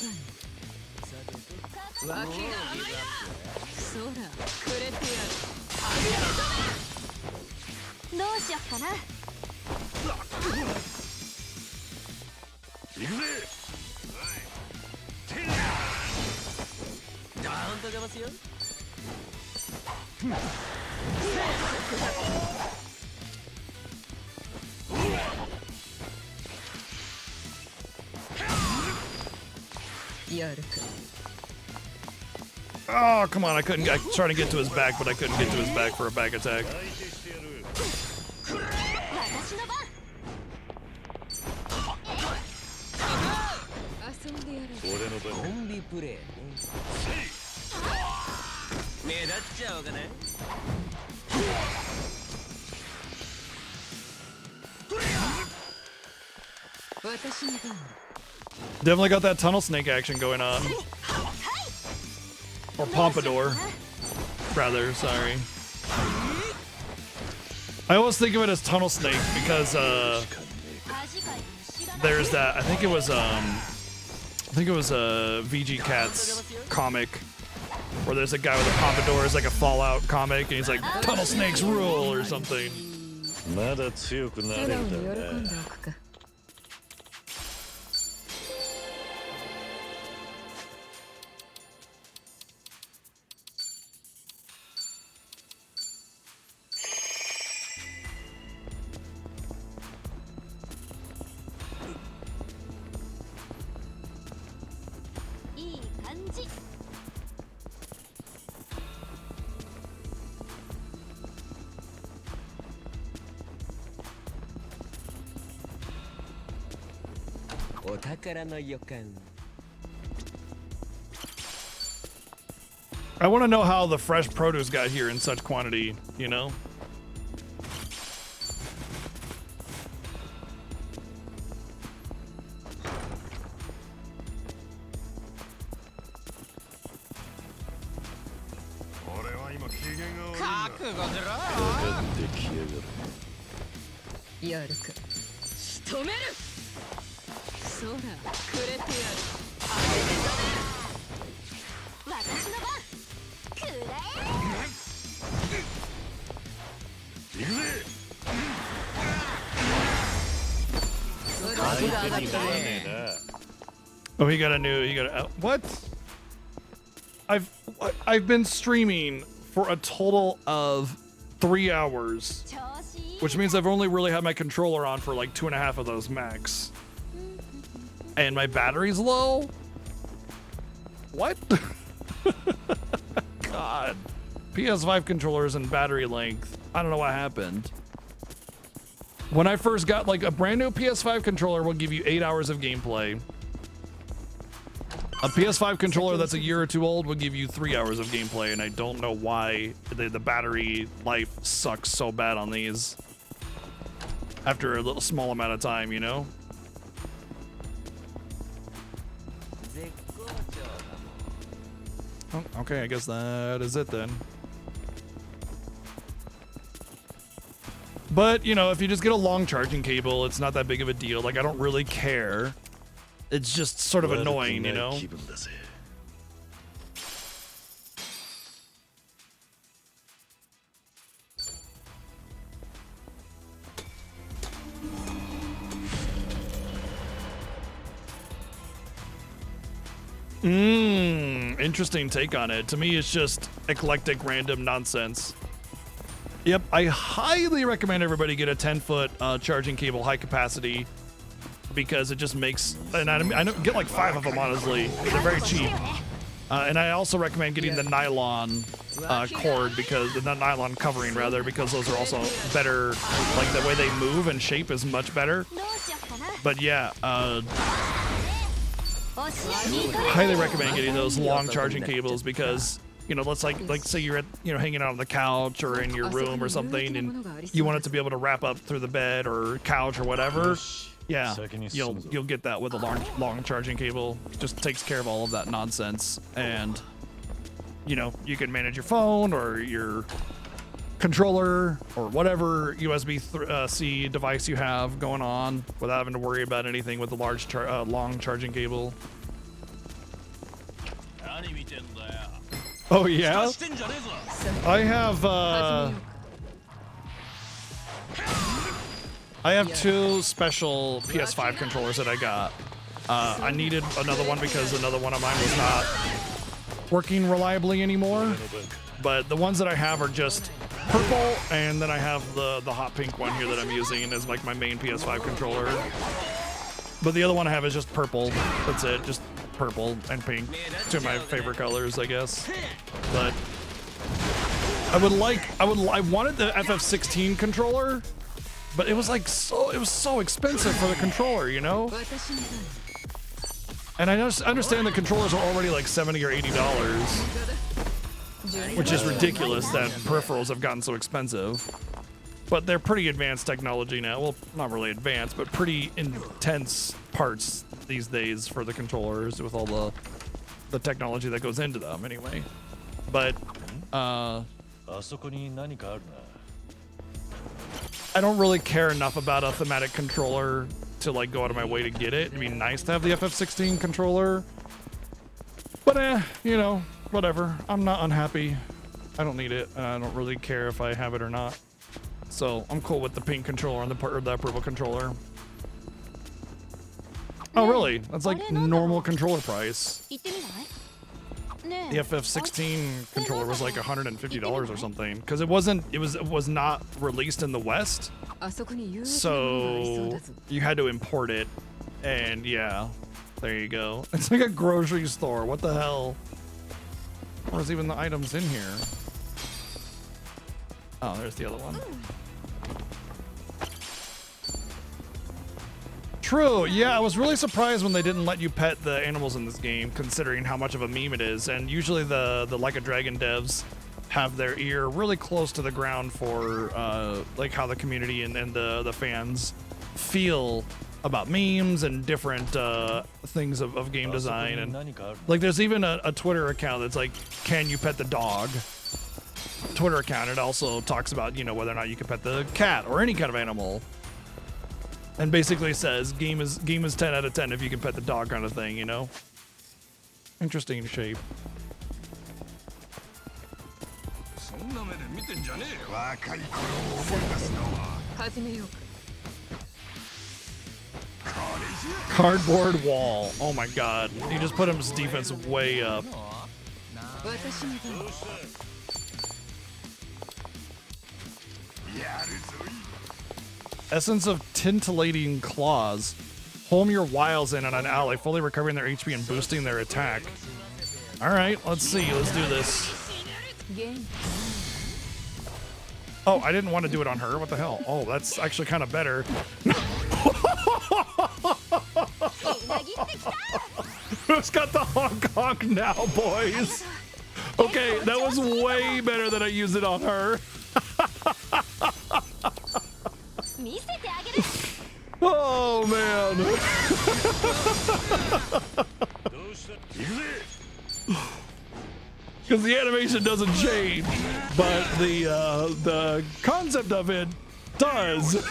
番。脇が甘いな。そらくれてやる。どうしよっかな。行くぜ。ダウンとかますよ。やるか。 Oh, come on, I couldn't. I tried to get to his back, but I couldn't get to his back for a back attack. Definitely got that tunnel snake action going on. Or pompadour. Rather, sorry. I always think of it as tunnel snake because there's that. I think it was VG Cat's comic where there's a guy with a pompadour. It's like a Fallout comic, and he's like, "Tunnel snakes rule" or something. まだ強くなれるだろうな。 いい感じ。 All お宝の予感。 I want to know how the fresh produce got here in such quantity, you know? Oh, he got a what? I've been streaming for a total of 3 hours, which means I've only really had my controller on for like 2.5 of those max, and my battery's low. What? God, PS5 controllers and battery length. I don't know what happened. When I first got, like, a brand new PS5 controller will give you 8 hours of gameplay. A PS5 controller that's a year or two old will give you 3 hours of gameplay, and I don't know why the battery life sucks so bad on these after a little small amount of time, you know? Oh, okay, I guess that is it then. But, you know, if you just get a long charging cable, it's not that big of a deal. Like, I don't really care. It's just sort of annoying, you know? Interesting take on it. To me, it's just eclectic, random nonsense. Yep, I highly recommend everybody get a 10-foot charging cable, high capacity, because it just makes, and I don't get like 5 of them, honestly. They're very cheap. And I also recommend getting the nylon cord, because the nylon covering rather, because those are also better. Like the way they move and shape is much better. But yeah, highly recommend getting those long charging cables, because, you know, let's like say you're at, you know, hanging out on the couch or in your room or something, and you want it to be able to wrap up through the bed or couch or whatever. Yeah, you'll get that with a long charging cable. Just takes care of all of that nonsense, and you know, you can manage your phone or your controller or whatever USB-C device you have going on without having to worry about anything with the long charging cable. Oh yeah, I have 2 special PS5 controllers that I got. I needed another one because another one of mine was not working reliably anymore. But the ones that I have are just purple, and then I have the hot pink one here that I'm using as like my main PS5 controller. But the other one I have is just purple. That's it, just purple and pink. 2 of my favorite colors, I guess. But I wanted the FF16 controller, but it was like it was so expensive for the controller, you know? And I understand the controllers are already like $70 or $80, which is ridiculous that peripherals have gotten so expensive. But they're pretty advanced technology now. Well, not really advanced, but pretty intense parts these days for the controllers with all the technology that goes into them anyway. But I don't really care enough about a thematic controller to like go out of my way to get it. It'd be nice to have the FF16 controller, but you know, whatever. I'm not unhappy. I don't need it. I don't really care if I have it or not. So I'm cool with the pink controller and the purple controller. Oh really? That's like normal controller price. The FF16 controller was like $150 or something, because it was not released in the West, so you had to import it. And yeah, there you go. It's like a grocery store. What the hell? Where's even the items in here? Oh, there's the other one. True. Yeah, I was really surprised when they didn't let you pet the animals in this game, considering how much of a meme it is. And usually the Like a Dragon devs have their ear really close to the ground for like how the community and the fans feel about memes and different things of game design. And like there's even a Twitter account that's like, can you pet the dog? Twitter account. It also talks about, you know, whether or not you can pet the cat or any kind of animal. And basically says game is 10 out of 10 if you can pet the dog kind of thing, you know? Interesting shape. Cardboard wall. Oh my god. He just put his defense way up. Essence of Tintillating Claws. Home your wiles in on an ally, fully recovering their HP and boosting their attack. Alright, let's see. Let's do this. Oh, I didn't want to do it on her. What the hell? Oh, that's actually kind of better. Who's got the honk honk now, boys? Okay, that was way better than I used it on her. Oh man. Because the animation doesn't change, but the concept of it does.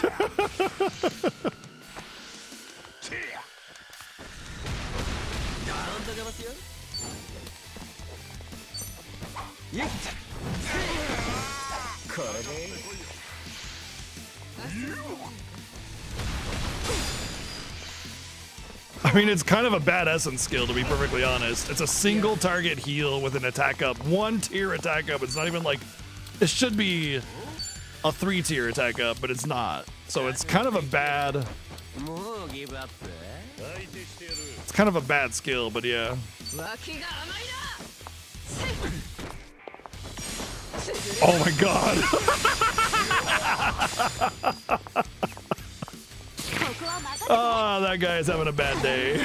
I mean, it's kind of a bad essence skill, to be perfectly honest. It's a single target heal with an attack up, 1 tier attack up. It's not even like, it should be a 3-tier attack up, but it's not. So it's kind of a bad, it's kind of a bad skill, but yeah. Oh my god. Oh, that guy is having a bad day.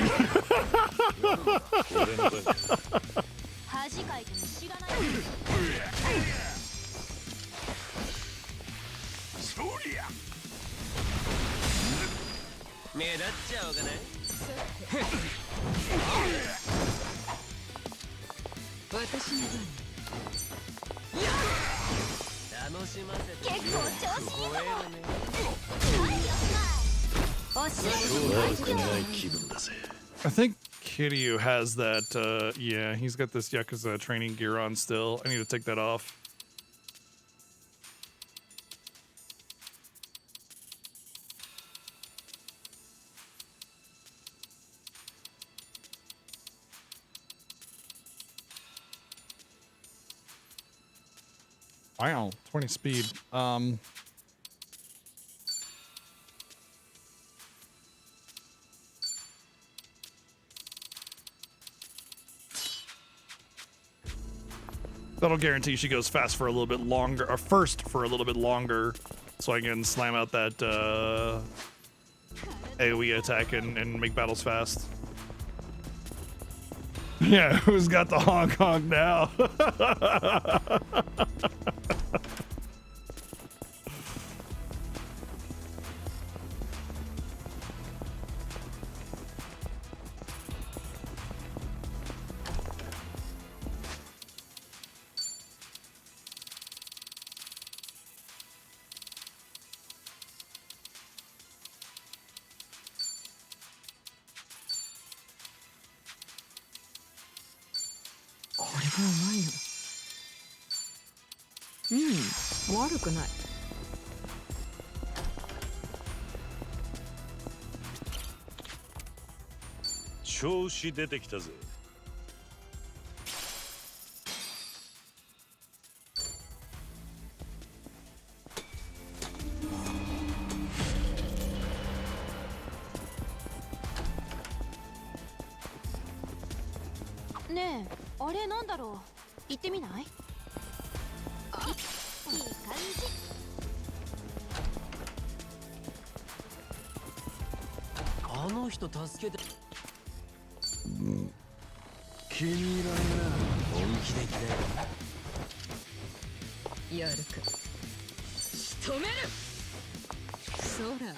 I think Kiryu has that, yeah, he's got this Yakuza training gear on still. I need to take that off. Wow, 20 speed. That'll guarantee she goes fast for a little bit longer, or first for a little bit longer, so I can slam out that AoE attack and make battles fast. Yeah, who's got the honk honk now?調子出てきたぜ。ねえ、あれなんだろう。行ってみない？いい感じ。人助けて気に入らねえな。本気で言ってやるか仕留めるそらくれてやる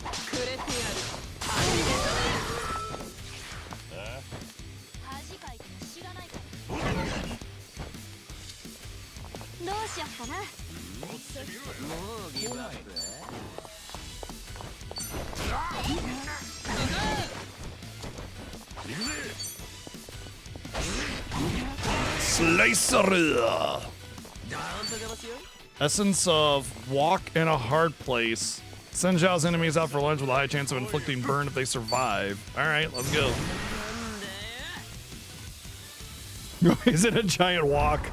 恥かいても知らないからどうしよっかなもうギブアップSlicer. Essence of walk in a hard place. Send Zhao's enemies out for lunch with a high chance of inflicting burn if they survive. Alright, let's go. Is it a giant walk?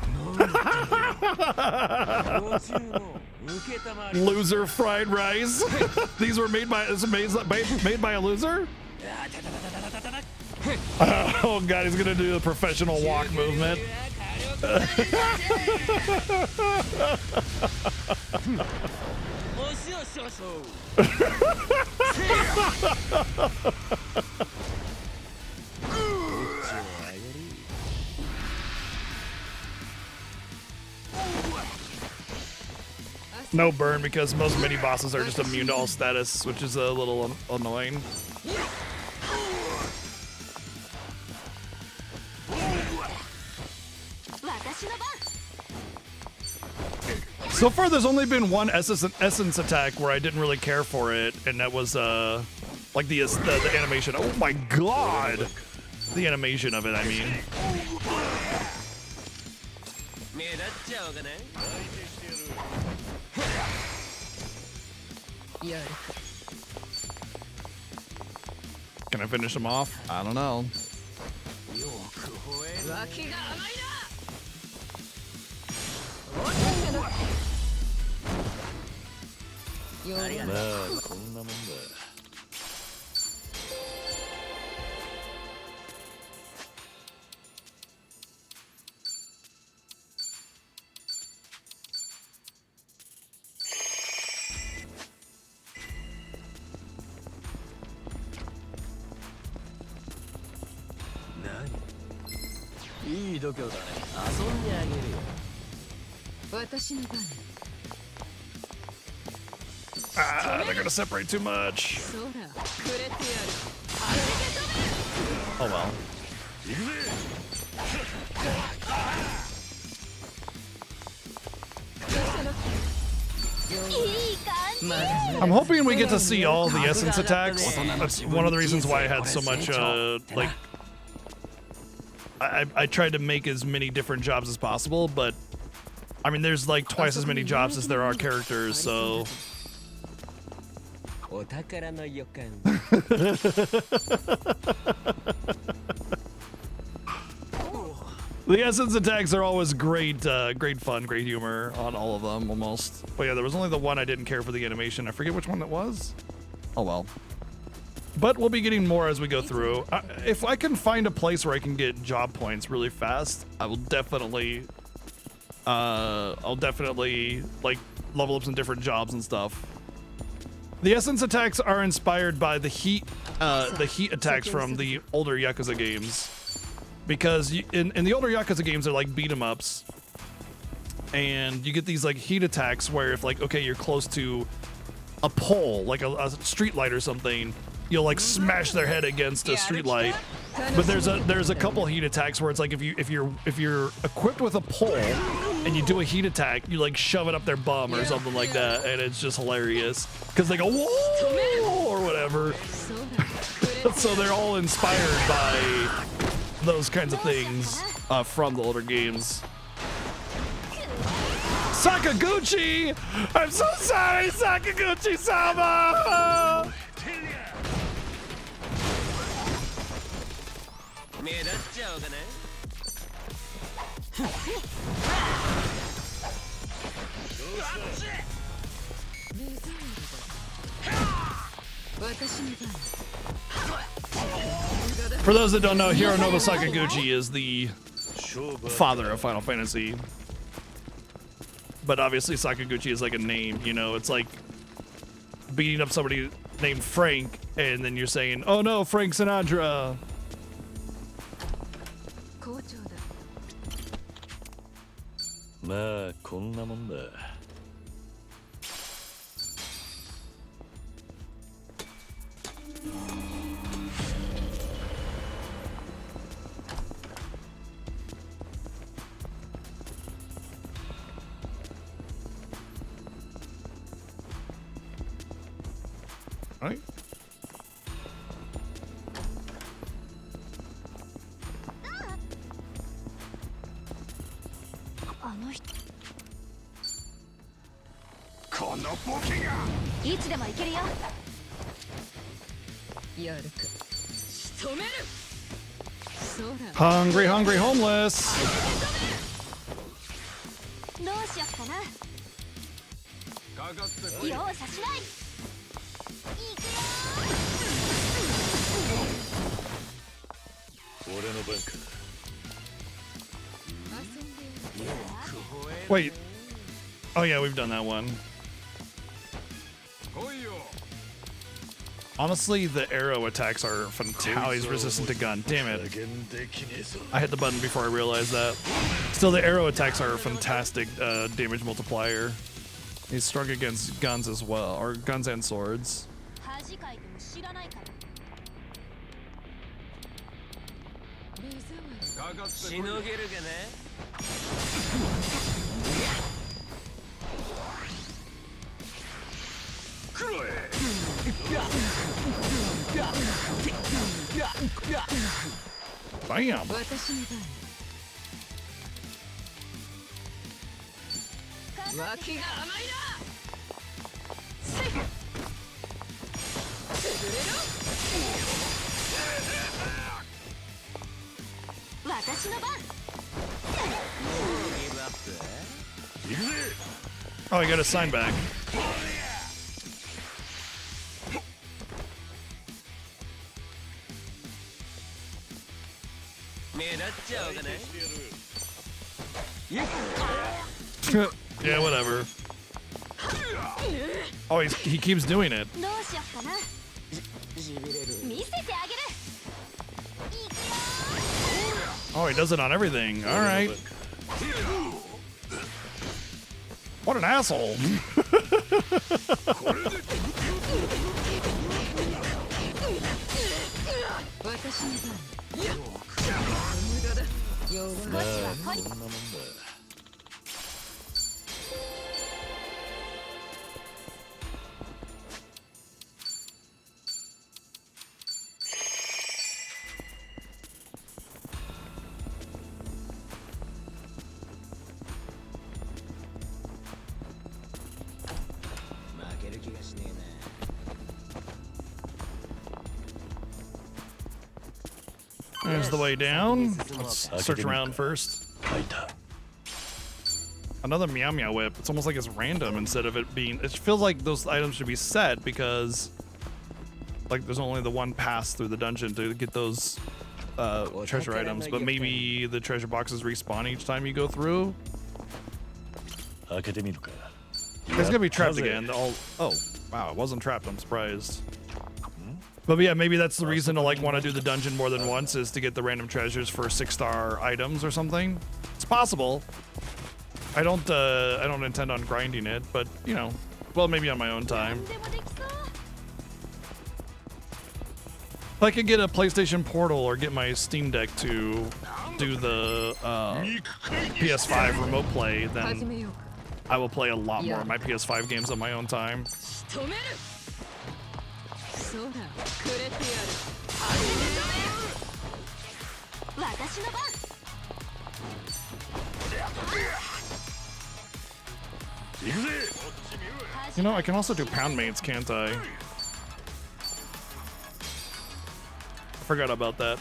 Loser fried rice. These were made by made by a loser? Oh god, he's gonna do the professional walk movement. No burn because most mini bosses are just immune to all status, which is a little annoying. So far, there's only been one essence attack where I didn't really care for it, and that was like the animation. Oh my god, the animation of it. I mean. Can I finish him off? I don't know. Ah, they're gonna separate too much. Oh well. I'm hoping we get to see all the essence attacks. That's one of the reasons why I had so much, like... I tried to make as many different jobs as possible, but... I mean, there's like twice as many jobs as there are characters, so... The essence attacks are always great, great fun, great humor on all of them, almost. But yeah, there was only the one I didn't care for the animation. I forget which one that was. Oh well. But we'll be getting more as we go through. If I can find a place where I can get job points really fast, I will definitely... I'll definitely, like, level up some different jobs and stuff. The essence attacks are inspired by the heat attacks from the older Yakuza games. Because in the older Yakuza games, they're like beat 'em ups, and you get these like heat attacks where if like, okay, you're close to a pole, like a street light or something, you'll like smash their head against a street light. But there's a couple heat attacks where it's like if you're equipped with a pole and you do a heat attack, you like shove it up their bum or something like that, and it's just hilarious because they go whoa or whatever. So they're all inspired by those kinds of things from the older games. Sakaguchi! I'm so sorry, Sakaguchi-sama! For those that don't know, Hironobu Sakaguchi is the father of Final Fantasy. But obviously Sakaguchi is like a name, you know, it's like beating up somebody named Frank, and then you're saying, "Oh no, Frank Sinatra." 校長だ。まあこんなもんだ。Right. あの人このボケがいつでも行けるよ。やるか。仕留める。そら。 Hungry, hungry, homeless. どうしよっかな。容赦しない。俺の番か。 Wait. Oh yeah, we've done that one. Honestly, the arrow attacks are fantastic. Oh, he's resistant to gun. Damn it. I hit the button before I realized that. Still, the arrow attacks are a fantastic damage multiplier. He's strong against guns as well, or guns and swords. しのげるかね。Bam. 私の番。脇が甘いな。潰れろ。私の番。 Oh, I got a sign back. 目立っちゃうかね。 Yeah, whatever. Oh, he keeps doing it. どうしよっかな。見せてあげる。 Oh, he does it on everything. All right. What an asshole. There's the way down. Let's search around first. Another Meow Meow Whip. It's almost like it's random instead of it being... It feels like those items should be set because... Like, there's only the one pass through the dungeon to get those treasure items. But maybe the treasure boxes respawn each time you go through? It's gonna be trapped again. Oh, wow. It wasn't trapped. I'm surprised. But yeah, maybe that's the reason to like want to do the dungeon more than once is to get the random treasures for 6-star items or something. It's possible. I don't intend on grinding it, but you know, well, maybe on my own time. If I could get a PlayStation Portal or get my Steam Deck to do the PS5 remote play, then I will play a lot more of my PS5 games on my own time. そうだ、くれてやる。私の番。 You know, I can also do pound mates, can't I? I forgot about that.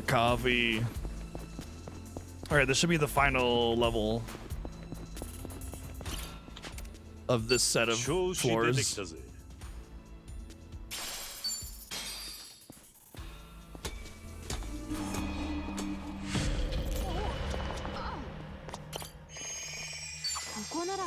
Coffee. All right, this should be the final level of this set of 調子出てき floors. たぜ。ここなら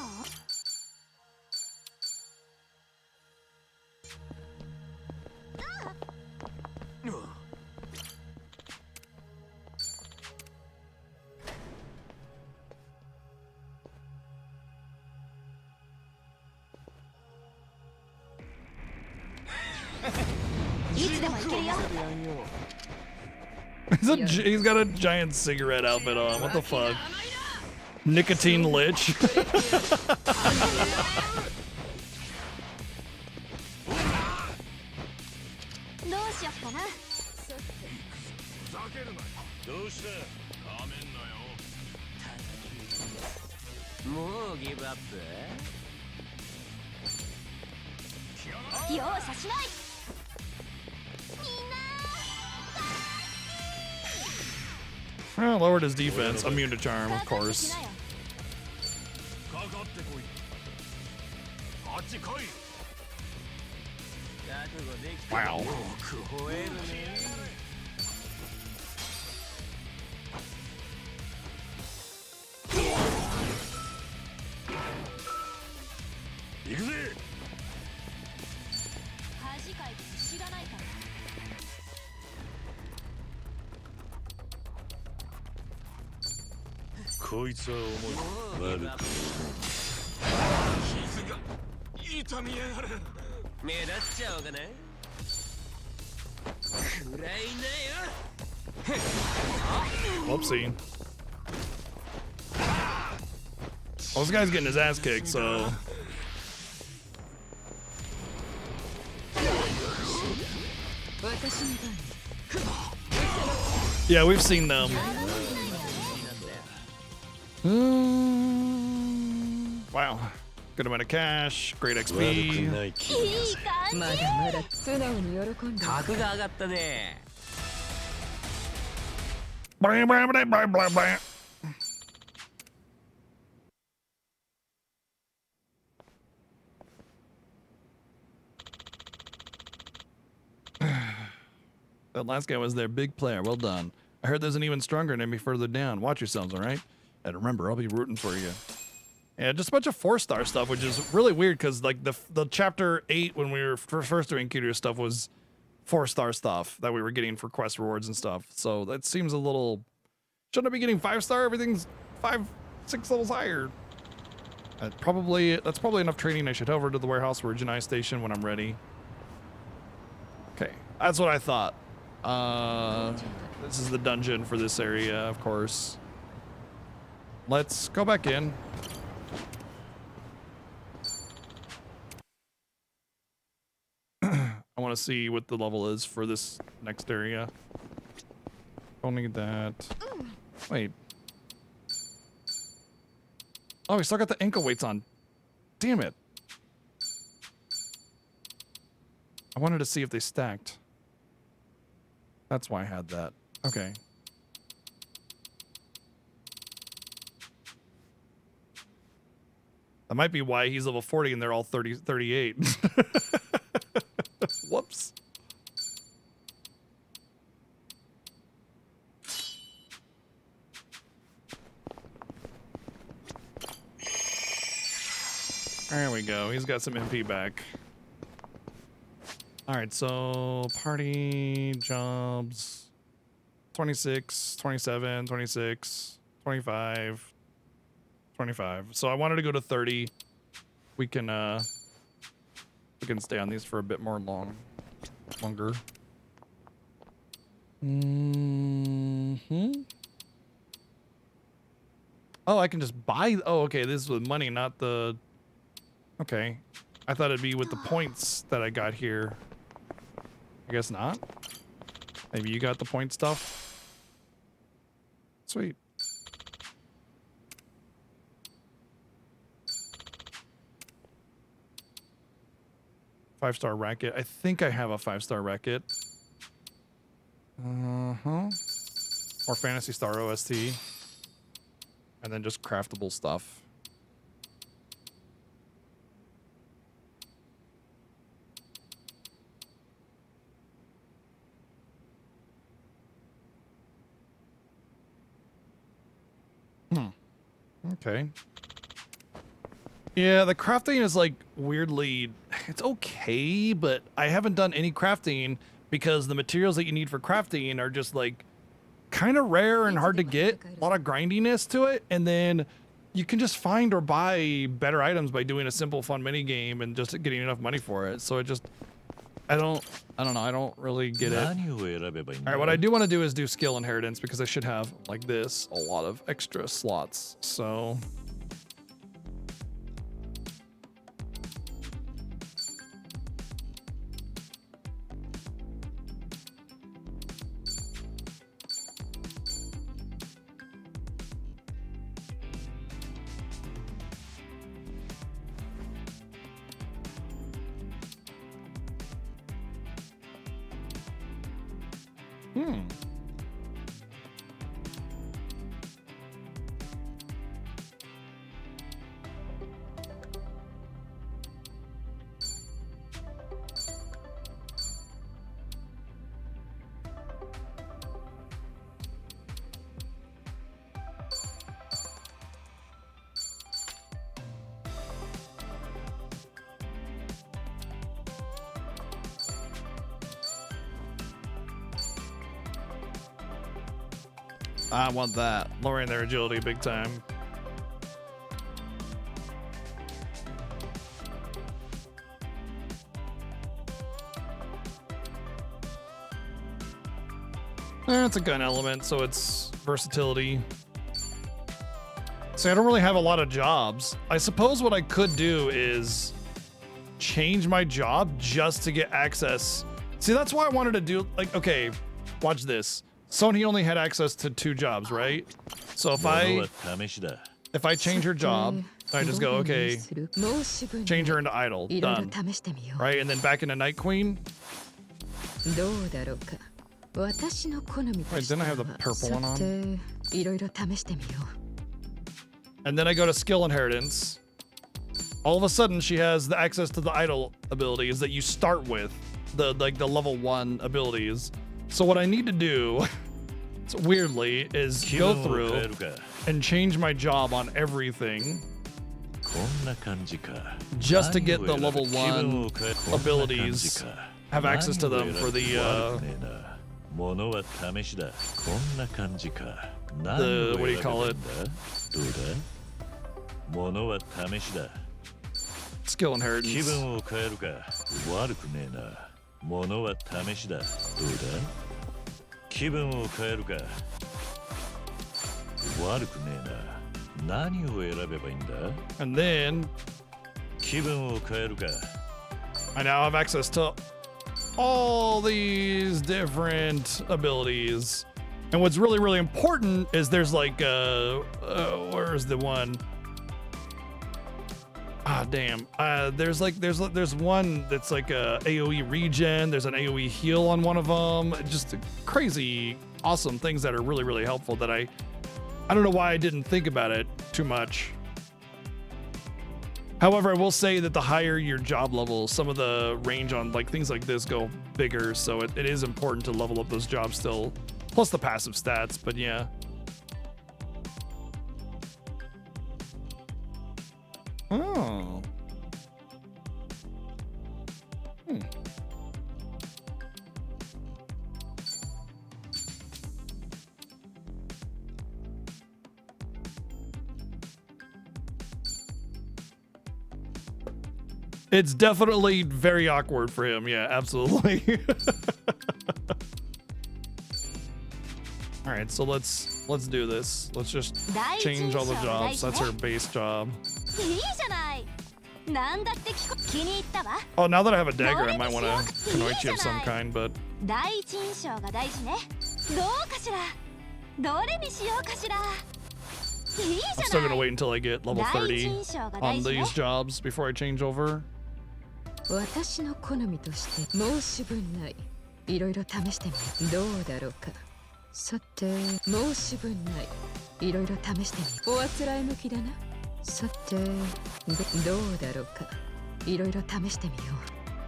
いつでも行けるよ He's got a giant cigarette outfit on. What the fuck? Nicotine lich. どうしよっかなどうしたなめんなよ。もうギブアップ？容赦しない Well, lowered his defense. Immune to charm, of course. かかってこい。あっち来い。覚悟できた。 Wow. 吠えるね。行くぜ。恥かいて知らないから こいつは重い。悪く。傷が痛みやがる。目立っちゃおうかな。くらいなよ。 Whoopsie. Well, this guy's getting his ass kicked, so. Yeah, we've seen them. Wow. Good amount of cash, great XP. いい感じまだまだ素直に喜んで格が上がったね。 Blah, blah, blah, blah, blah, blah. That last guy was their big player. Well done. I heard there's an even stronger enemy further down. Watch yourselves, all right? And remember, I'll be rooting for you. Yeah, just a bunch of 4-star stuff, which is really weird because like the chapter 8 when we were first doing Kiryu stuff was 4-star stuff that we were getting for quest rewards and stuff. So that seems a little. Shouldn't I be getting 5-star? Everything's 5-6 levels higher. That's probably enough training. I should head over to the warehouse for Janai Station when I'm ready. Okay, that's what I thought. This is the dungeon for this area, of course. Let's go back in. I want to see what the level is for this next area. Don't need that. Wait. Oh, we still got the ankle weights on. Damn it. I wanted to see if they stacked. That's why I had that. Okay. That might be why he's level 40 and they're all 38. Whoops. There we go. He's got some MP back. All right, so party jobs 26, 27, 26, 25, 25. So I wanted to go to 30. We can stay on these for a bit more longer. Oh, I can just buy. Oh, okay. This is with money, not the. Okay, I thought it'd be with the points that I got here. I guess not. Maybe you got the point stuff. Sweet. Five-star racket. I think I have a 5-star racket. Or Phantasy Star OST. And then just craftable stuff. Okay. Yeah, the crafting is like weirdly, it's okay, but I haven't done any crafting because the materials that you need for crafting are just like kind of rare and hard to get. A lot of grindiness to it, and then you can just find or buy better items by doing a simple fun mini game and just getting enough money for it. So it just, I don't know, I don't really get it. Alright, what I do want to do is do skill inheritance because I should have, like this, a lot of extra slots. So I want that. Lowering their agility big time. It's a gun element, so it's versatility. See, I don't really have a lot of jobs. I suppose what I could do is change my job just to get access. See, that's why I wanted to do, like, okay, watch this. Sony only had access to 2 jobs, right? So if I change her job, I just go, okay, change her into idle, done. Right, and then back into Night Queen. Wait, didn't I have the purple one on? And then I go to skill inheritance. All of a sudden, she has the access to the idle abilities that you start with, the level 1 abilities. So what I need to do, so weirdly, is go through and change my job on everything just to get the level 1 abilities, have access to them for the what do you call it? Skill inheritance. 物は試しだ。どうだ？気分を変えるか。悪くねえな。何を選べばいいんだ？ And then 気分を変えるか。 I now have access to all these different abilities. And what's really, really important is there's like where's the one? Ah, damn. There's one that's like a AoE regen. There's an AoE heal on one of them. Just crazy, awesome things that are really, really helpful that I don't know why I didn't think about it too much. However, I will say that the higher your job level, some of the range on like things like this go bigger. So it is important to level up those jobs still, plus the passive stats, but yeah. Oh. It's definitely very awkward for him. Yeah, absolutely. All right, so let's do this. Let's just change all the jobs. That's her base job. Oh, now that I have a dagger, I might want to Kunoichi of some kind, but I'm still gonna wait until I get level 30 on these jobs before I change over. いろいろ試してみよう。どうだろうか。さて、申し分ない。いろいろ試してみよう。おあつらえ向きだな。さて、どうだろうか。いろいろ試してみよう。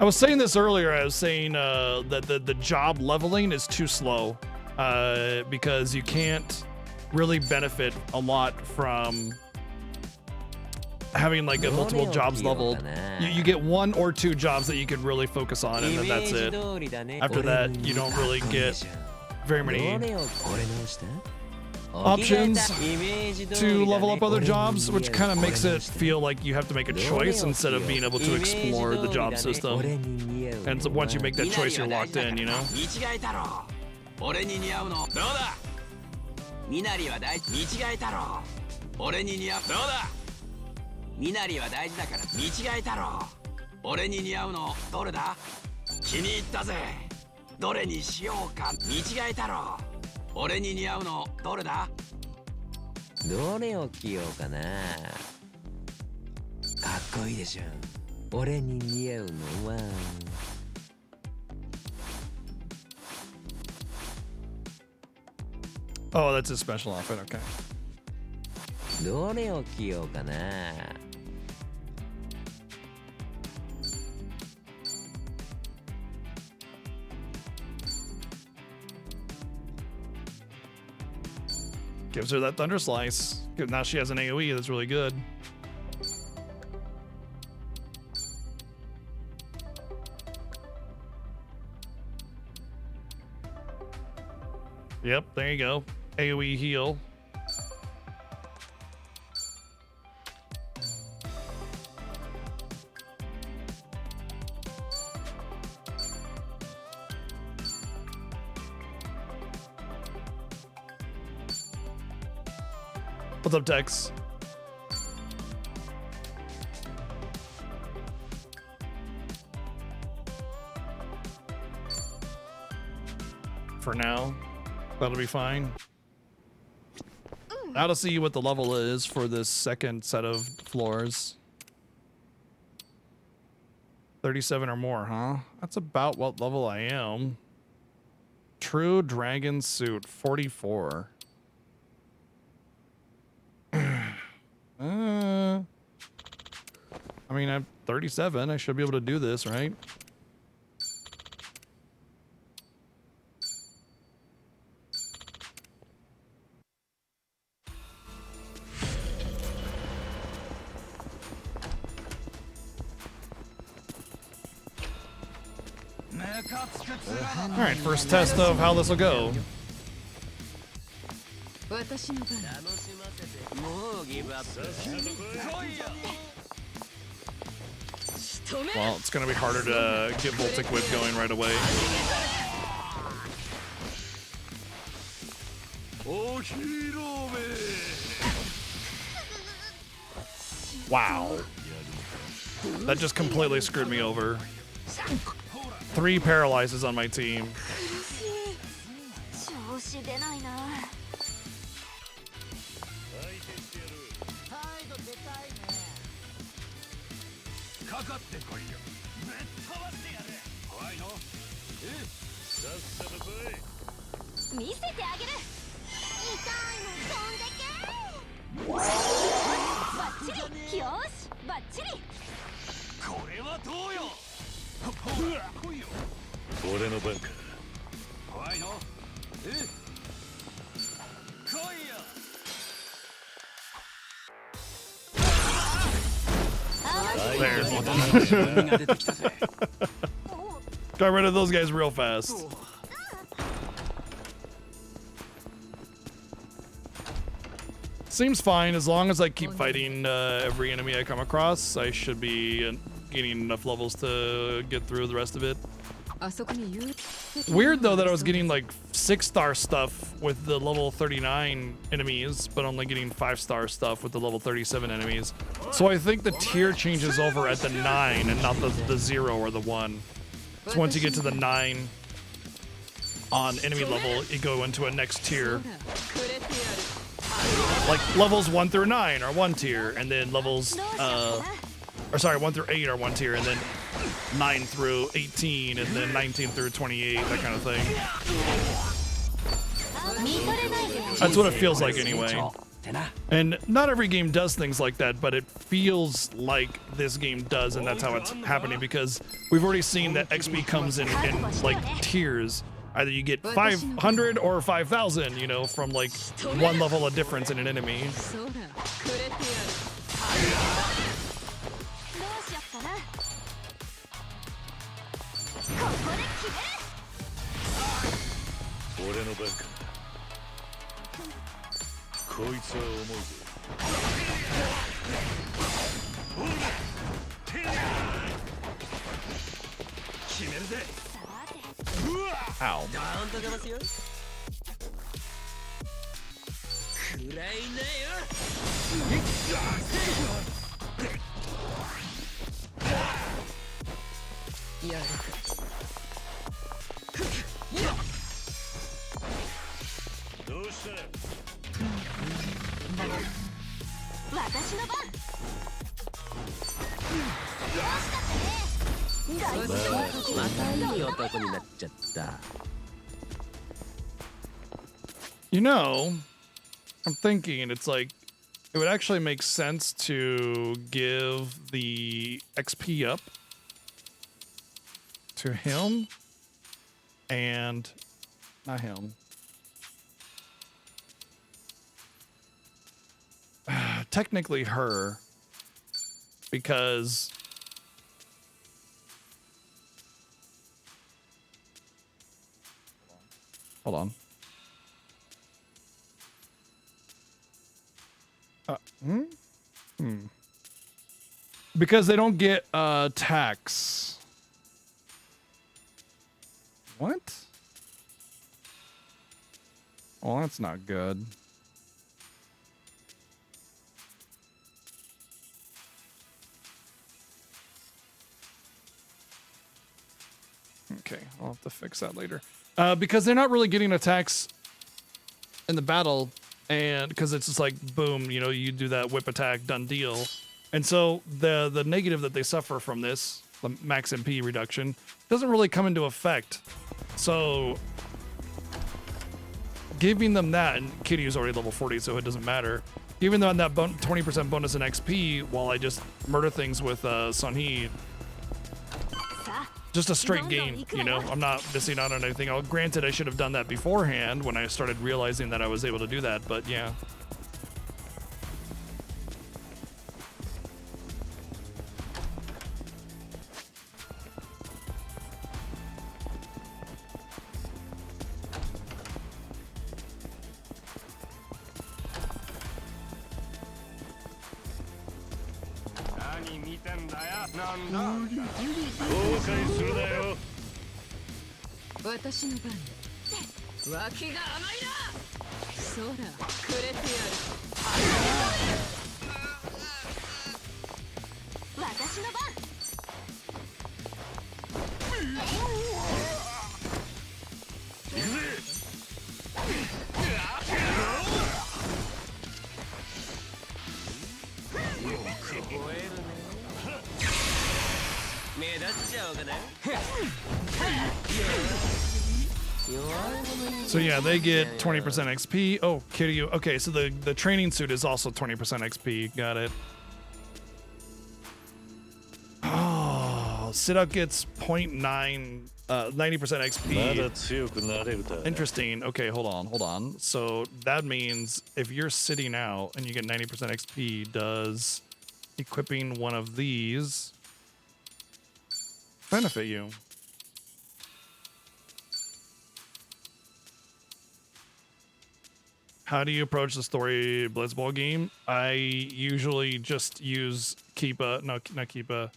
I was saying this earlier. I was saying that the job leveling is too slow because you can't really benefit a lot from having like multiple jobs leveled. You get 1 or 2 jobs that you can really focus on, and then that's it. After that, you don't really get very many options to level up other jobs, which kind of makes it feel like you have to make a choice instead of being able to explore the job system. And so once you make that choice, you're locked in, you know? 俺に似合うのどうだミナリは大事見違えたろ俺に似合うどうだミナリは大事だから見違えたろ俺に似合うのどれだ気に入ったぜどれにしようか見違えたろ俺に似合うのどれだどれを着ようかな。かっこいいでしょ。俺に似合うのは。Oh, that's a special outfit. Okay. どれを着ようかな。Gives her that Thunder Slice. Now she has an AoE that's really good. Yep, there you go. AoE heal. What's up, Tex? For now, that'll be fine. Now to see what the level is for this second set of floors. 37 or more, huh? That's about what level I am. True Dragon Suit, 44. I mean, I'm 37. I should be able to do this, right? All right, first test of how this will go. Well, it's going to be harder to get Voltic Whip going right away. Wow. That just completely screwed me over. 3 paralyzes on my team. Got rid of those guys real fast. Seems fine as long as I keep fighting every enemy I come across. I should be gaining enough levels to get through the rest of it. Weird though that I was getting like 6-star stuff with the level 39 enemies, but only getting 5-star stuff with the level 37 enemies. So I think the tier changes over at the 9 and not the 0 or the 1. So once you get to the 9 on enemy level, you go into a next tier. Like levels 1 through 9 are 1 tier, and then levels 1 through 8 are 1 tier, and then 9 through 18 and then 19 through 28, that kind of thing. That's what it feels like anyway. And not every game does things like that, but it feels like this game does, and that's how it's happening, because we've already seen that XP comes in like tiers. Either you get 500 or 5,000, you know, from like one level of difference in an enemy. Ow. You know, I'm thinking, and it's like, it would actually make sense to give the XP up to him and not him. Technically her, because hold on. Because they don't get tax. What? Well, that's not good. Okay, I'll have to fix that later. Because they're not really getting attacks in the battle, and because it's just like, boom, you know, you do that whip attack, done deal. And so the negative that they suffer from this, the max MP reduction, doesn't really come into effect. So giving them that, and Kiryu's already level 40, so it doesn't matter. Giving them that 20% bonus in XP while I just murder things with Sunhee. Just a straight gain, you know? I'm not missing out on anything. Granted, I should have done that beforehand when I started realizing that I was able to do that, but yeah. So yeah, they get 20% XP. Oh, Kiryu. Okay, so the training suit is also 20% XP. Got it. Oh, Siddha gets 90% XP. Interesting. Okay, hold on. So that means if you're sitting out and you get 90% XP, does equipping one of these benefit you? How do you approach the story Blitzball game? I usually just use Keepa. No, not Keepa.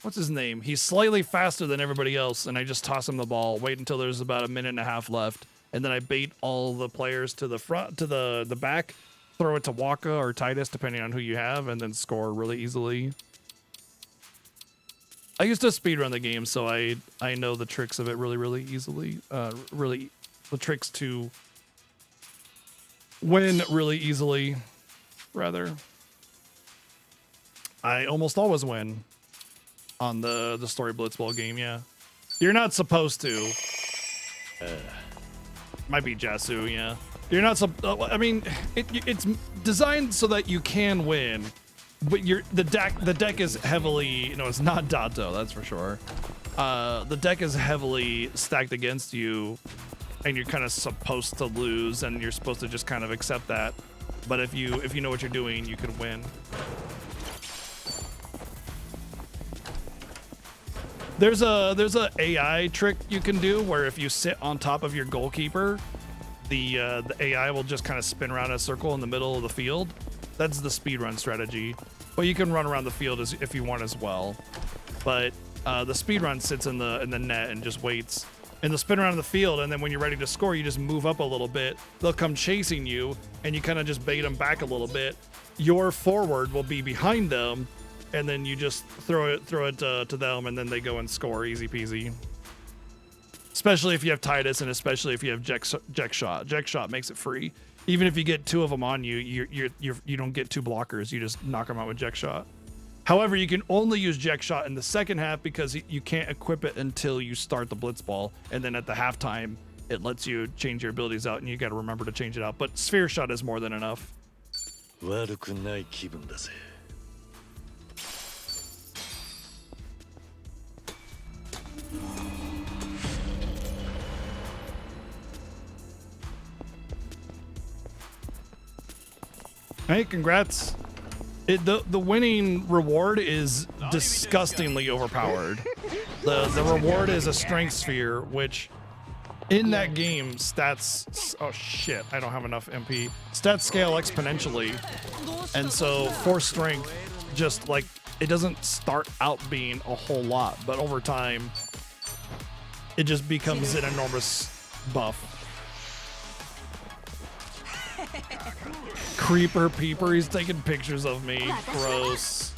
What's his name? He's slightly faster than everybody else, and I just toss him the ball, wait until there's about a minute and a half left, and then I bait all the players to the front, to the back, throw it to Waka or Titus, depending on who you have, and then score really easily. I used to speedrun the game, so I know the tricks of it really easily. The tricks to win really easily, rather. I almost always win. on the story Blitzball game. Yeah, you're not supposed to. Might be Jasu. Yeah, you're not. I mean, it's designed so that you can win, but the deck is heavily. No, it's not Dato. That's for sure. The deck is heavily stacked against you, and you're kind of supposed to lose, and you're supposed to just kind of accept that. But if you know what you're doing, you can win. There's a AI trick you can do where if you sit on top of your goalkeeper, the AI will just kind of spin around in a circle in the middle of the field. That's the speedrun strategy. But you can run around the field if you want as well. But the speedrun sits in the net and just waits. And they'll spin around the field, and then when you're ready to score, you just move up a little bit. They'll come chasing you, and you kind of just bait them back a little bit. Your forward will be behind them, and then you just throw it to them, and then they go and score, easy peasy. Especially if you have Titus, and especially if you have Jack Shot. Jack Shot makes it free. Even if you get two of them on you, you don't get two blockers. You just knock them out with Jack Shot. However, you can only use Jack Shot in the second half because you can't equip it until you start the Blitzball, and then at the halftime, it lets you change your abilities out, and you got to remember to change it out. But Sphere Shot is more than enough. 悪くない気分だぜ。Hey, congrats. The winning reward is disgustingly overpowered. The reward is a strength sphere, which in that game stats, oh shit, I don't have enough MP. Stats scale exponentially. And so for strength, just like it doesn't start out being a whole lot, but over time it just becomes an enormous buff. Creeper peeper, he's taking pictures of me. Gross.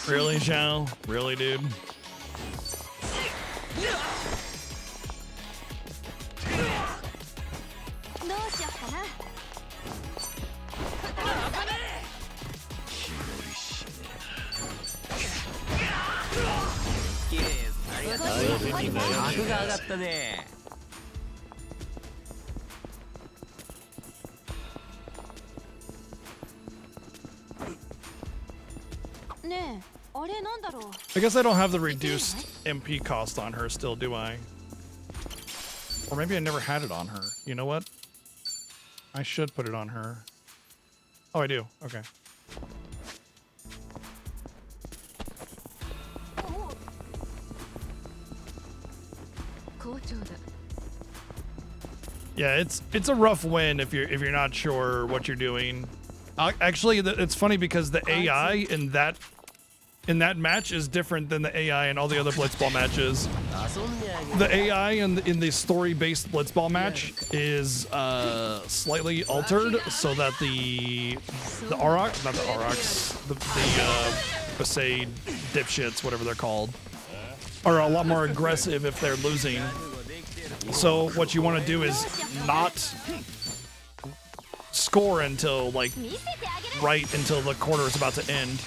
Really, Zhao? Really, dude? I guess I don't have the reduced MP cost on her still, do I? Or maybe I never had it on her. You know what? I should put it on her. Oh, I do. Okay. Yeah, it's a rough win if you're not sure what you're doing. Actually, it's funny because the AI in that match is different than the AI in all the other Blitzball matches. The AI in the story-based Blitzball match is slightly altered so that the Aurochs, not the Aurochs, the Besaid dipshits, whatever they're called, are a lot more aggressive if they're losing. So what you want to do is not score until right until the quarter is about to end.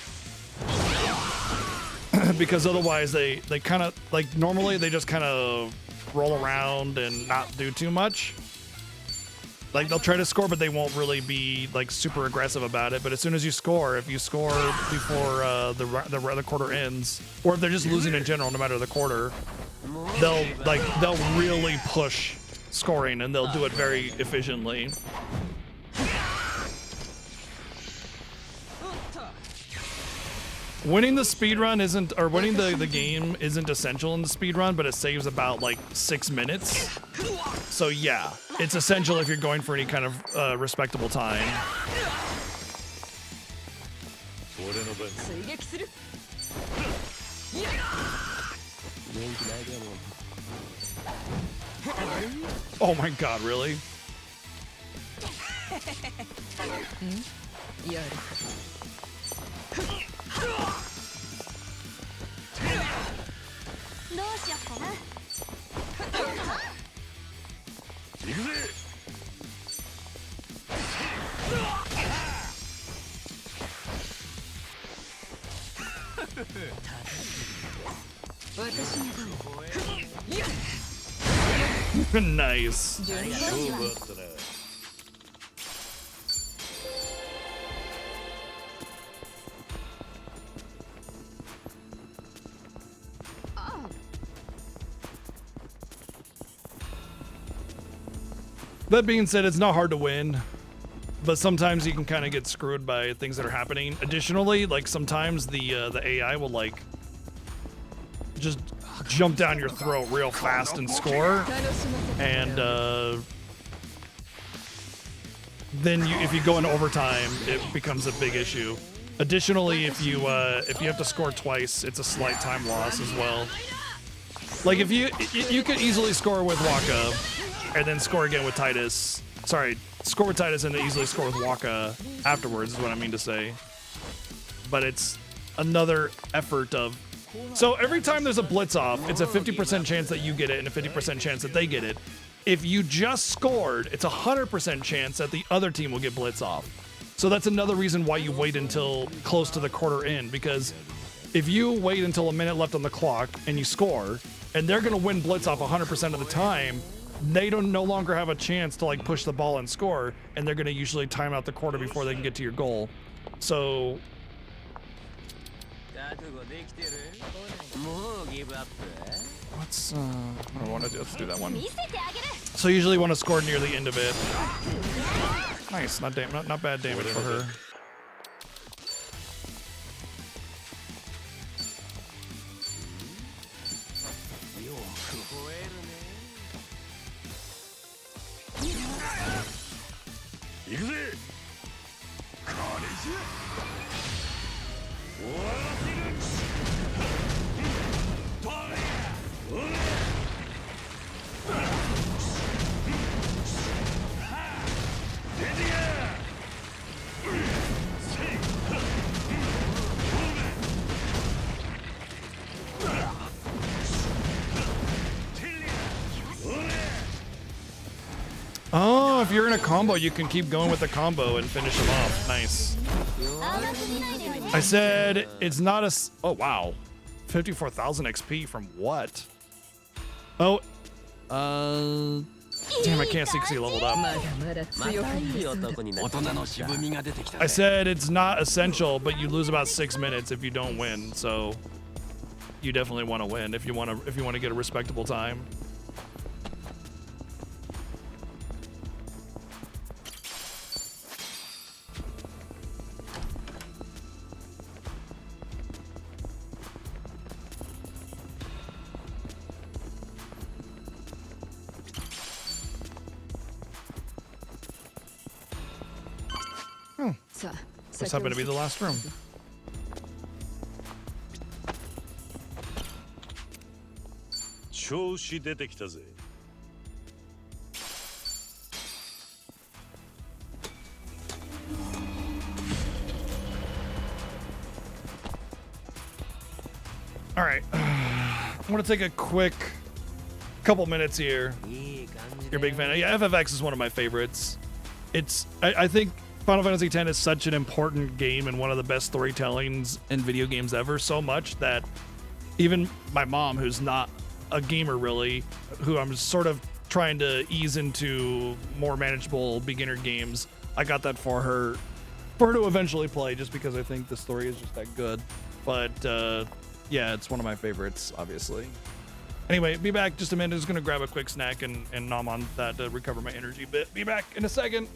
Because otherwise they kind of normally they just kind of roll around and not do too much. They'll try to score, but they won't really be super aggressive about it. But as soon as you score, if you score before the quarter ends, or if they're just losing in general, no matter the quarter, they'll really push scoring and they'll do it very efficiently. winning the speed run isn't, or winning the game isn't essential in the speed run, but it saves about like 6 minutes. So yeah, it's essential if you're going for any kind of respectable time. Oh my god, really? Nice. That being said, it's not hard to win, but sometimes you can kind of get screwed by things that are happening. Additionally, like sometimes the AI will like just jump down your throat real fast and score, and then if you go into overtime, it becomes a big issue. Additionally, if you have to score twice, it's a slight time loss as well. Like if you could easily score with Waka and then score again with Titus. Sorry, score with Titus and then easily score with Waka afterwards is what I mean to say. But it's another effort of... So every time there's a blitz off, it's a 50% chance that you get it and a 50% chance that they get it. If you just scored, it's a 100% chance that the other team will get blitz off. So that's another reason why you wait until close to the quarter end, because if you wait until a minute left on the clock and you score, and they're going to win blitz off 100% of the time, they no longer have a chance to like push the ball and score, and they're going to usually time out the quarter before they can get to your goal. So let's I don't want to do, let's do that one. So usually want to score near the end of it. Nice, not bad damage for her. Oh, if you're in a combo, you can keep going with the combo and finish them off. Nice. I said it's not a... Oh, wow. 54,000 XP from what? Oh, damn, I can't see because he leveled up. I said it's not essential, but you lose about 6 minutes if you don't win. So you definitely want to win if you want to get a respectable time. This happened to be the last room. All right, I'm gonna take a quick couple minutes here. You're a big fan. Yeah, FFX is one of my favorites. I think Final Fantasy X is such an important game and one of the best storytellings in video games ever, so much that even my mom, who's not a gamer really, who I'm sort of trying to ease into more manageable beginner games, I got that for her to eventually play, just because I think the story is just that good. But yeah, it's one of my favorites, obviously. Anyway, be back just a minute. Just gonna grab a quick snack and nom on that to recover my energy a bit. Be back in a second.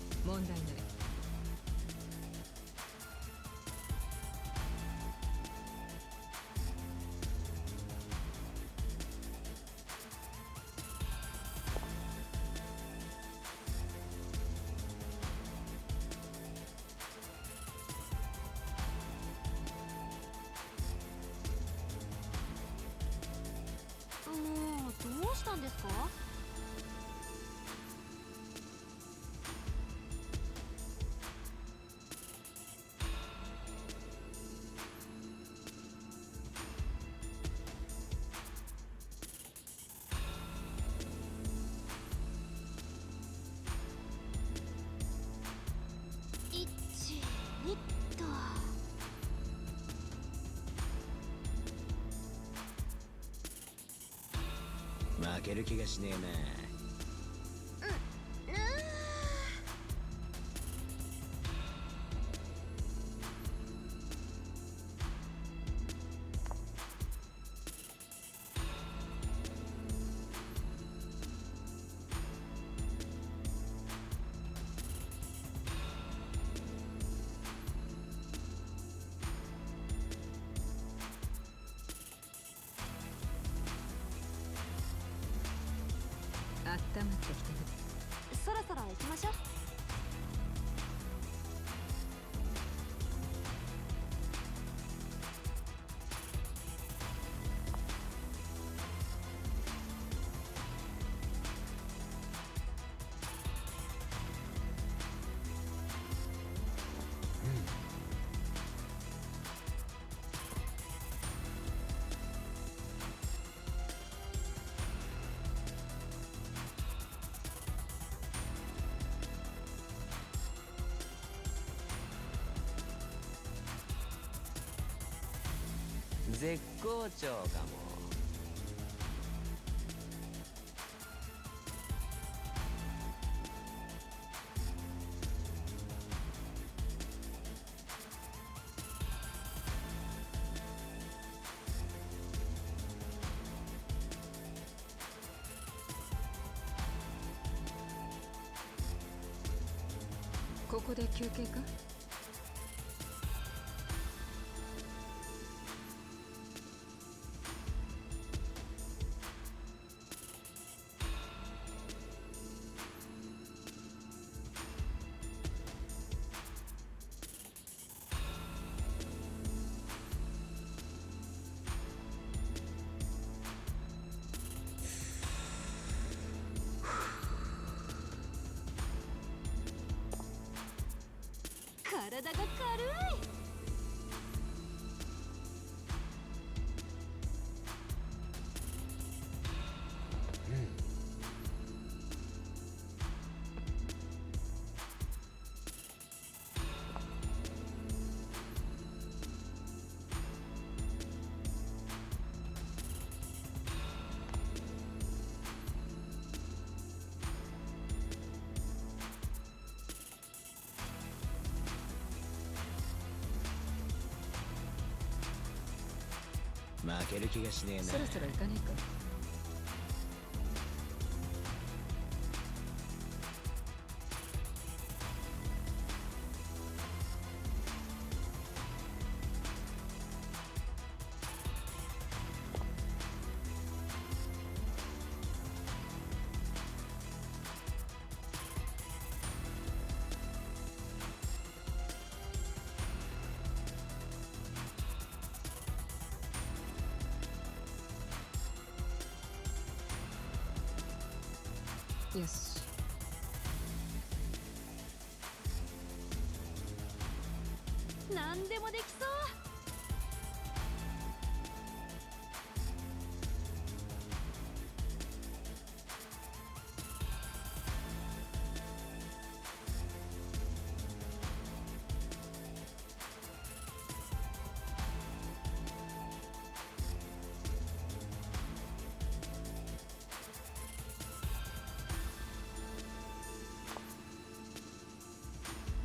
負ける気がしねえな。温まってきたね。そろそろ行きましょう。絶好調かも。ここで休憩か？体が軽い。負ける気がしねえな。そろそろ行かねえか？よし。何でもできそう。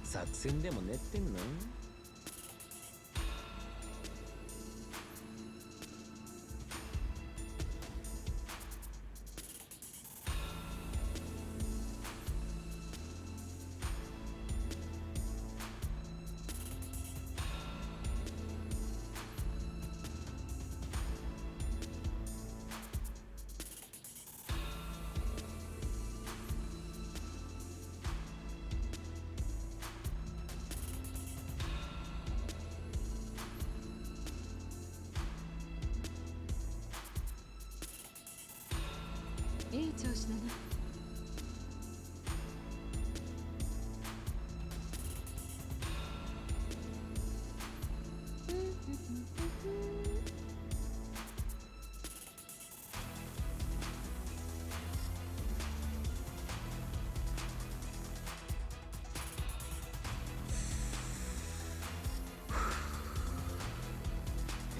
作戦でも練ってんの？いい調子だな。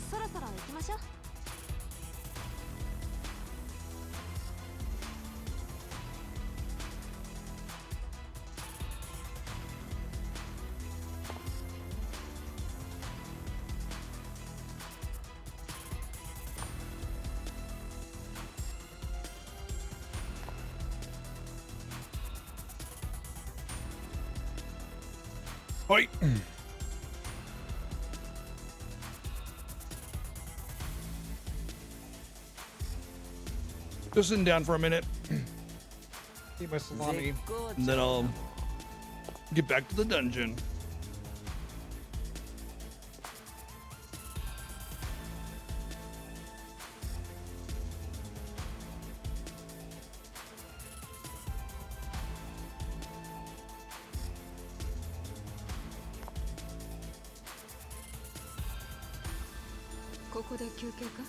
そろそろ行きましょう。Oi. Just sitting down for a minute. Eat my salami. And then I'll get back to the dungeon.ここで休憩か？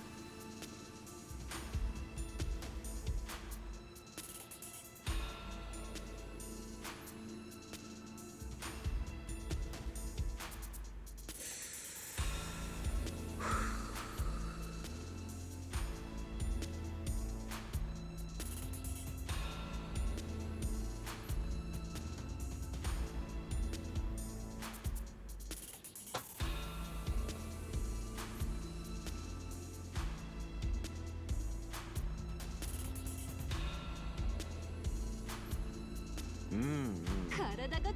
体が軽い。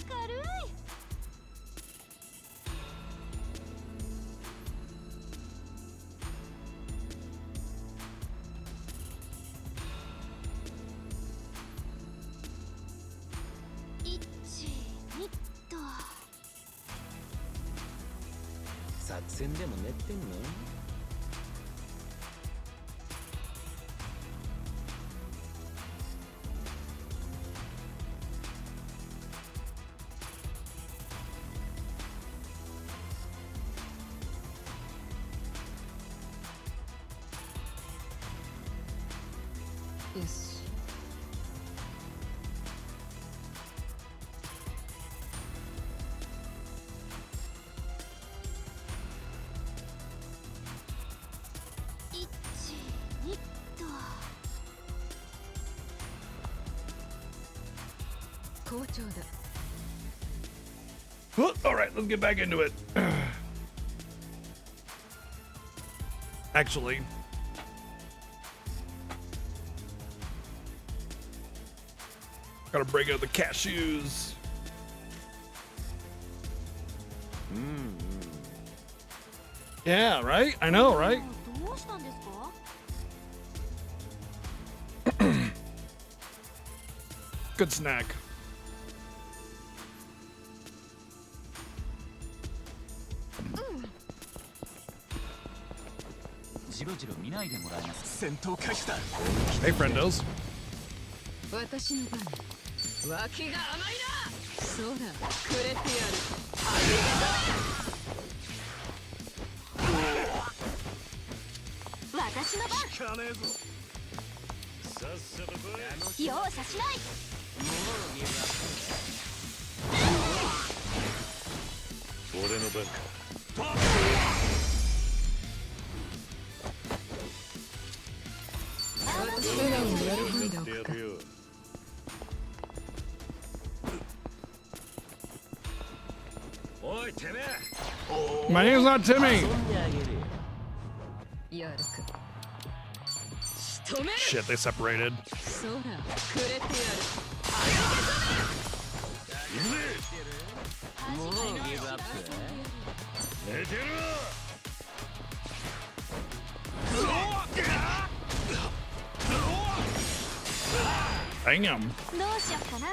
1、2と。作戦でも練ってんの？よし。1、2と。好調だ。All right, let's get back into it. Actually, gotta break out the cashews. Yeah, right? I know, right? どうしたんですか？ Good snack. じろじろ見ないでもらえます。戦闘開始だ。 Hey, friendos. 私の番。脇が甘いな。そうだ、くれてやる。私の番。効かねえぞ。さっさと来い。容赦しない。俺の番か。私の番を喜んでおくか。 おいてめえ。 My name's not Timmy. やるか。 Shit, they separated. そうだ、くれてやる。もうギブアップ？寝てる。 Dang him. どうしよっかな。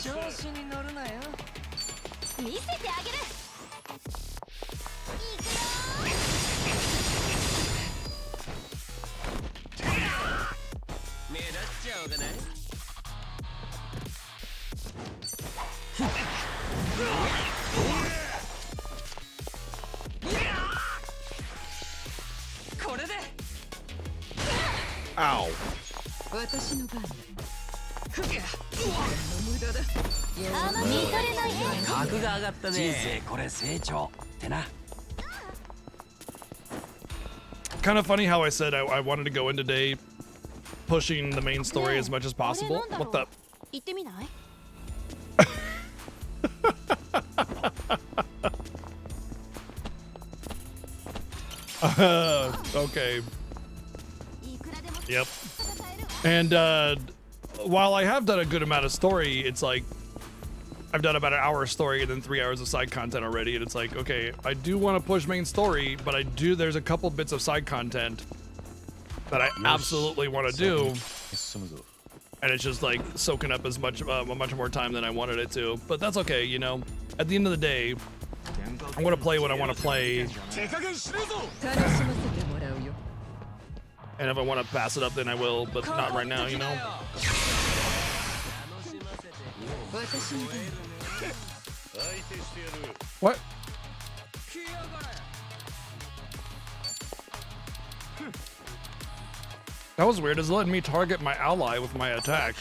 調子に乗るなよ。見せてあげる。目立っちゃおうがない。これで。Ow. 私の番だ。無駄だ。あまり取れないね。格が上がったね。人生これ成長ってな。 Kind of funny how I said I wanted to go in today pushing the main story as much as possible. What the? 行ってみない？ Okay. Yep. And while I have done a good amount of story, it's like I've done about an hour of story and then 3 hours of side content already, and it's like, okay, I do want to push main story, but there's a couple bits of side content that I absolutely want to do, and it's just like soaking up as much more time than I wanted it to. But that's okay, you know. At the end of the day, I'm gonna play what I want to play, and if I want to pass it up, then I will, but not right now, you know. What? That was weird. It's letting me target my ally with my attack.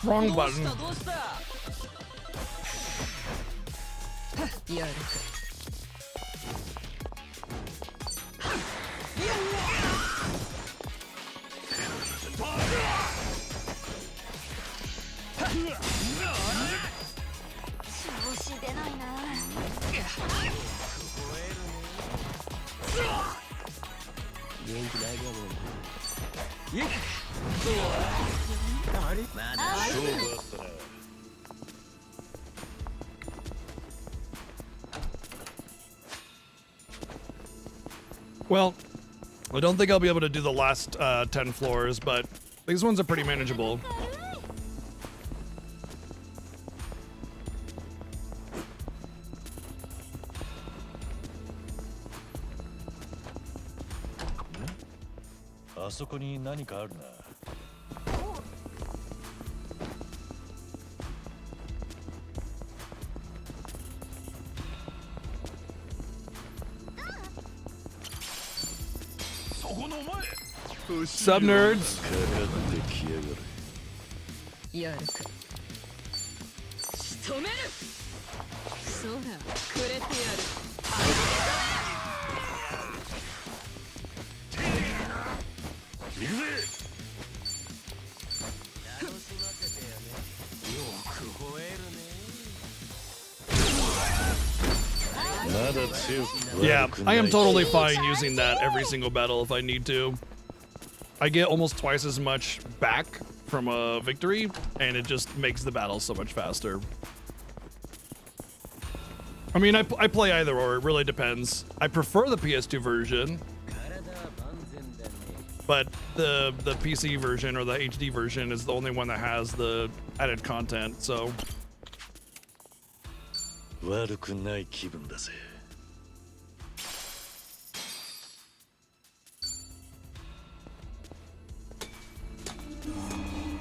Wrong button. Well, I don't think I'll be able to do the last 10 floors, but these ones are pretty manageable. Sub nerds. Yeah, I am totally fine using that every single battle if I need to. I get almost twice as much back from a victory, and it just makes the battle so much faster. I mean, I play either or, it really depends. I prefer the PS2 version, but the PC version or the HD version is the only one that has the added content, so.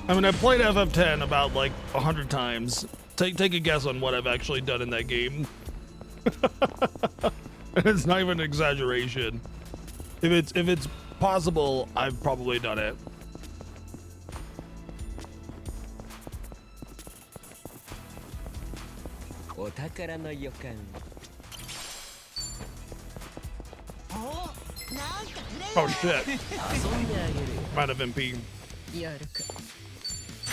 I mean, I've played FF10 about like 100 times. Take a guess on what I've actually done in that game. It's not even an exaggeration. If it's possible, I've probably done it. Oh shit. Might have MP.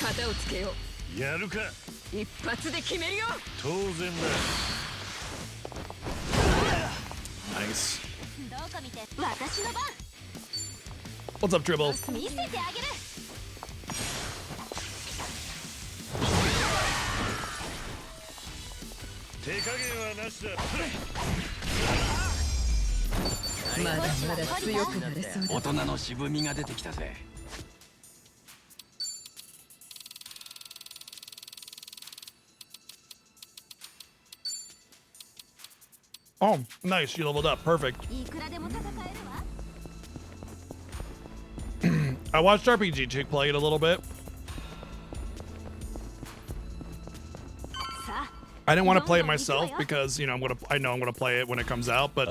型をつけよう。やるか。一発で決めるよ。当然だ。Nice. どこ見て私の番。 What's up, Dribble? 見せてあげる。手加減はなしだ。まだまだ強くなれそうだ。大人の渋みが出てきたぜ。Oh, nice. You leveled up. Perfect. I watched RPG Chick play it a little bit. I didn't want to play it myself because, you know, I know I'm gonna play it when it comes out, but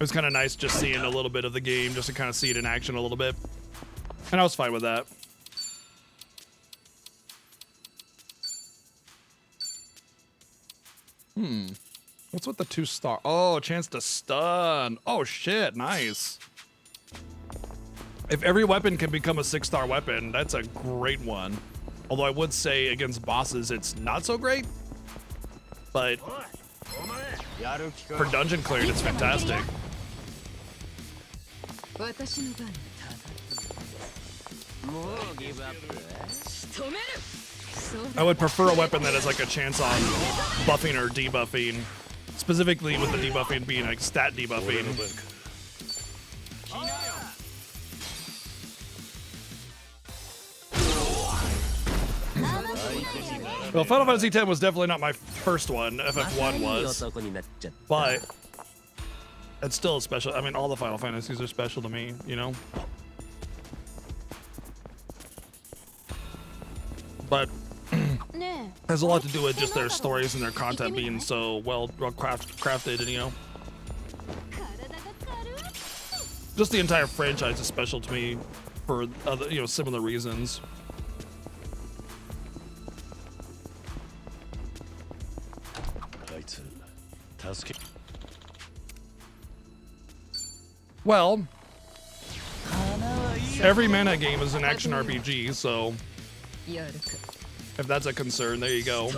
was kind of nice just seeing a little bit of the game, just to kind of see it in action a little bit. And I was fine with that. What's with the 2-star? Oh, a chance to stun. Oh shit, nice. If every weapon can become a 6-star weapon, that's a great one. Although I would say against bosses, it's not so great. But for dungeon cleared, it's fantastic. I would prefer a weapon that has like a chance on buffing or debuffing. Specifically with the debuffing being like stat debuffing. Well, Final Fantasy X was definitely not my first one. FF1 was. But it's still a special. I mean, all the Final Fantasies are special to me, you know? But has a lot to do with just their stories and their content being so well crafted, and you know, just the entire franchise is special to me for other, you know, similar reasons. Well, every Mana game is an action RPG, so if that's a concern, there you go.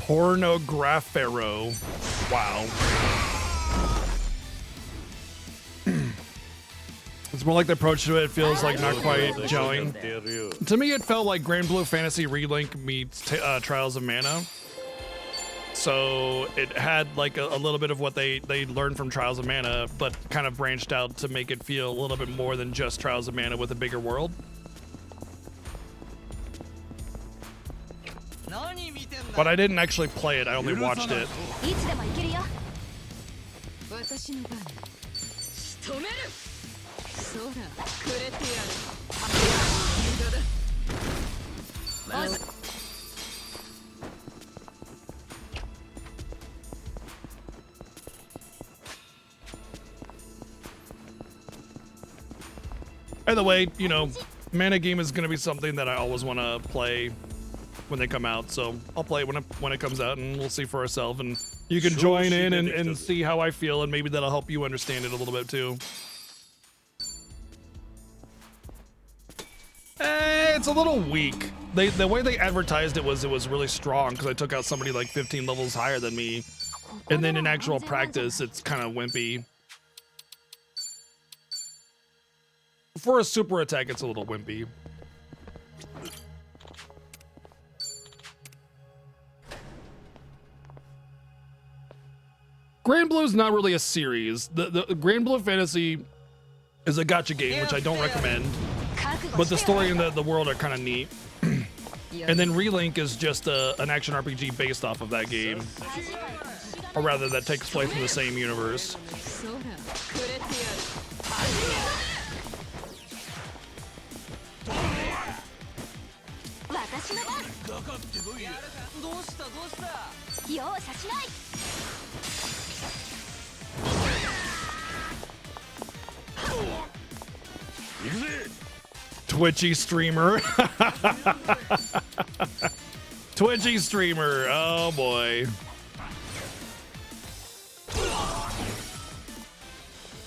Pornographero. Wow. It's more like the approach to it feels like not quite gelling. To me, it felt like Grand Blue Fantasy Relink meets Trials of Mana. So it had like a little bit of what they learned from Trials of Mana, but kind of branched out to make it feel a little bit more than just Trials of Mana with a bigger world. But I didn't actually play it, I only watched it. By the way, you know, Mana game is going to be something that I always want to play when they come out, so I'll play it when it comes out, and we'll see for ourselves, and you can join in and see how I feel, and maybe that'll help you understand it a little bit too. It's a little weak. The way they advertised it was really strong, because I took out somebody like 15 levels higher than me, and then in actual practice it's kind of wimpy. For a super attack, it's a little wimpy. Grand Blue is not really a series. The Grand Blue Fantasy is a gacha game, which I don't recommend. But the story and the world are kind of neat. And then Relink is just an action RPG based off of that game. Or rather, that takes place in the same universe. Twitchy streamer. Twitchy streamer. Oh boy.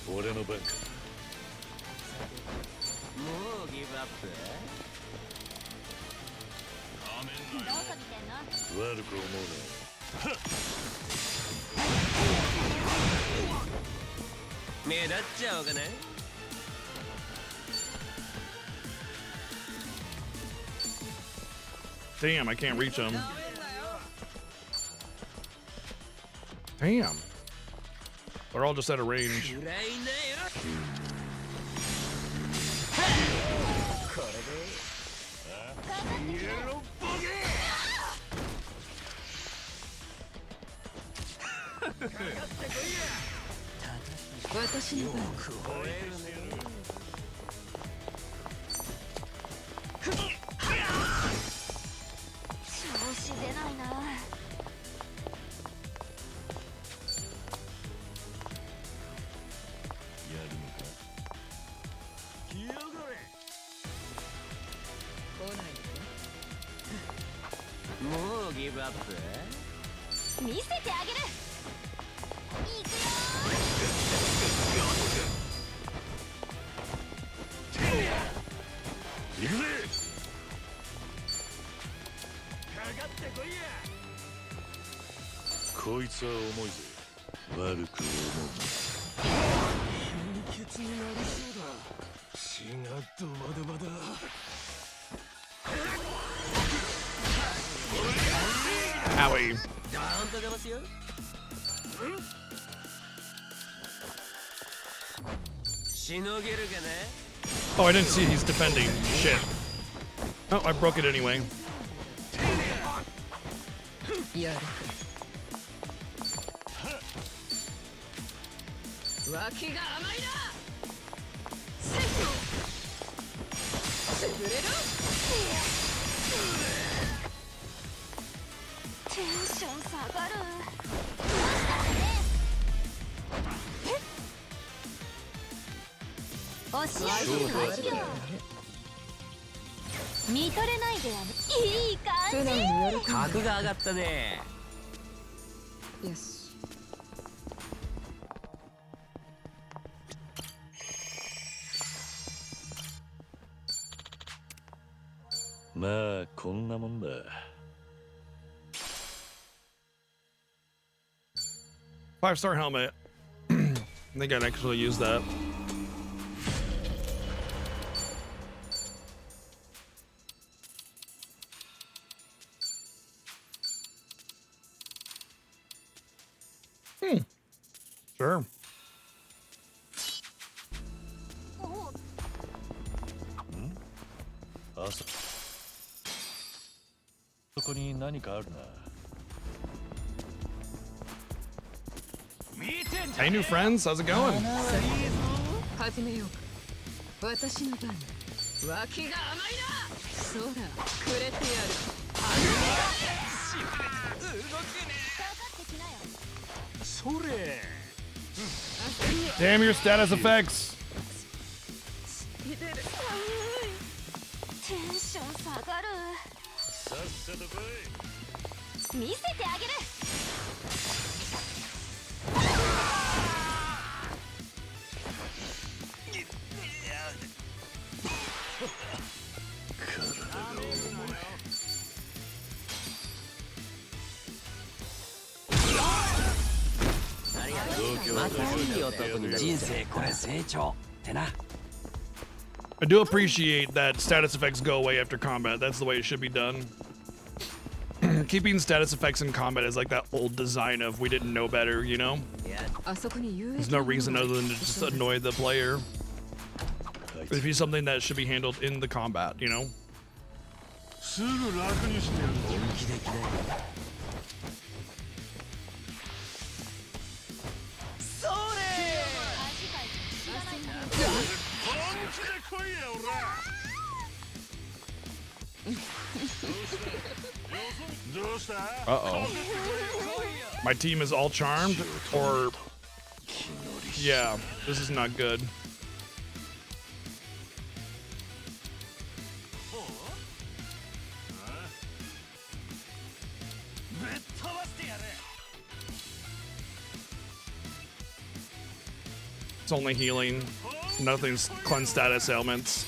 俺の番か。もうギブアップ？どこ見てんの？悪く思うな。目立っちゃおうかな。Damn, I can't reach him. Damn. They're all just out of range. 私の番。調子出ないな。もうギブアップ？見せてあげる。行くよ行くぜ。かかってこいや。こいつは重いぜ。悪く思貧血になりそうだ。血がドバドバだ。Owie. ドーンと出ますよ。しのげるかな。 Oh, I didn't see he's defending. Shit. Oh, I broke it anyway. やる。脇が甘いな。セット。潰れろ。テンション下がる。押し上げるわよ。見とれないでやね。いい感じ。格が上がったね。よし。まあこんなもんだ。5-star helmet. I think I'd actually use that. Sure. あそこに何かあるな。Hey, new friends. How's it going? 始めようか。私の番。脇が甘いな。そら、くれてやる。それ。Damn your status effects. テンション下がる。さっさと来い。見せてあげる。またいい男になる。人生これ成長ってな。 I do appreciate that status effects go away after combat. That's the way it should be done. Keeping status effects in combat is like that old design of we didn't know better, you know? There's no reason other than to just annoy the player. It would be something that should be handled in the combat, you know? すぐ楽にしてやる。本気できない。それ。本気で来いやおら。どうした？ Uh-oh. My team is all charmed, or... Yeah, this is not good. It's only healing. Nothing's cleanse status ailments.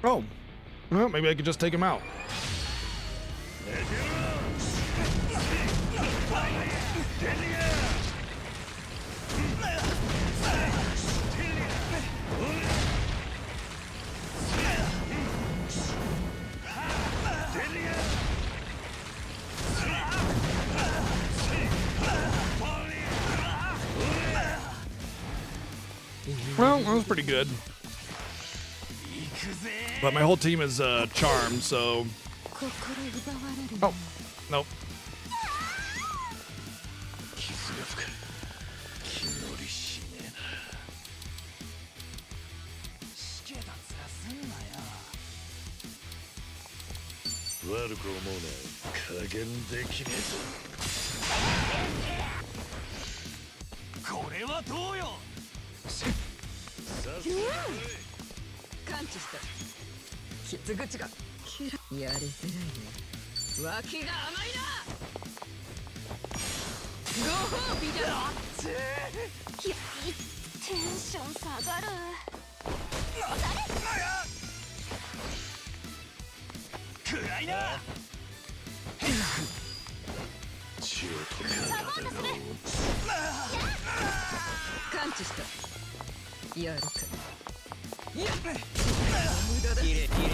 Oh. Well, maybe I could just take him out. Well, that was pretty good. But my whole team is charmed, so... Oh, nope.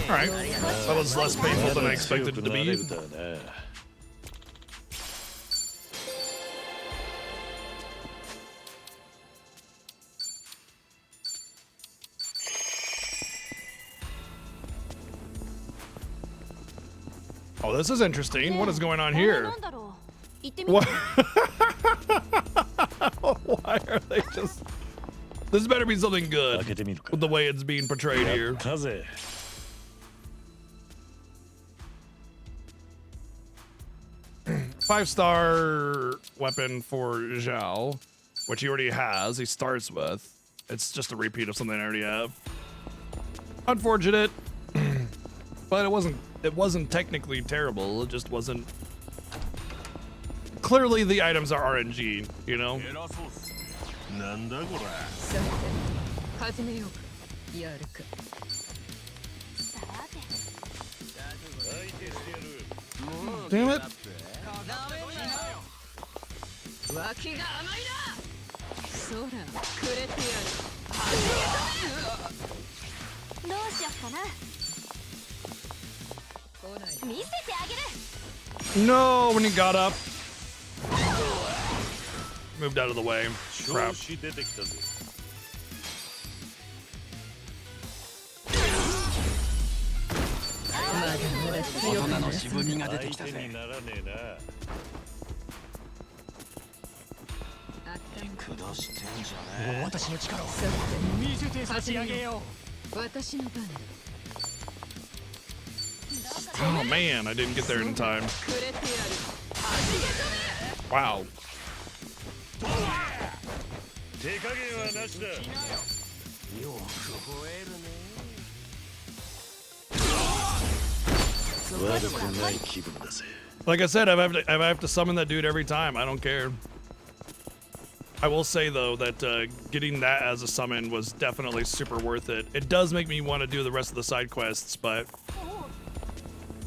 Alright, that was less painful than I expected it to be. Oh, this is interesting. What is going on here? What? Why are they just... This better be something good with the way it's being portrayed here. 5-star weapon for Zhao, which he already has. He starts with. It's just a repeat of something I already have. Unfortunate, but it wasn't technically terrible. It just wasn't. Clearly, the items are RNG. You know. Damn it. No, when he got up. Moved out of the way. Crap. Oh man, I didn't get there in time. Wow. Like I said, I have to summon that dude every time. I don't care. I will say though that getting that as a summon was definitely super worth it. It does make me want to do the rest of the side quests, but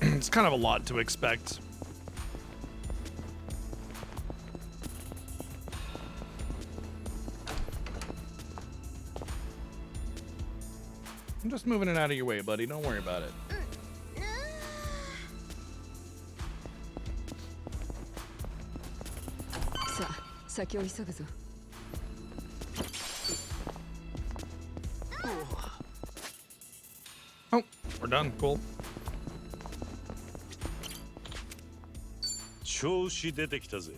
it's kind of a lot to expect. I'm just moving it out of your way, buddy. Don't worry about it. Oh, we're done. Cool. 調子出てきたぜ。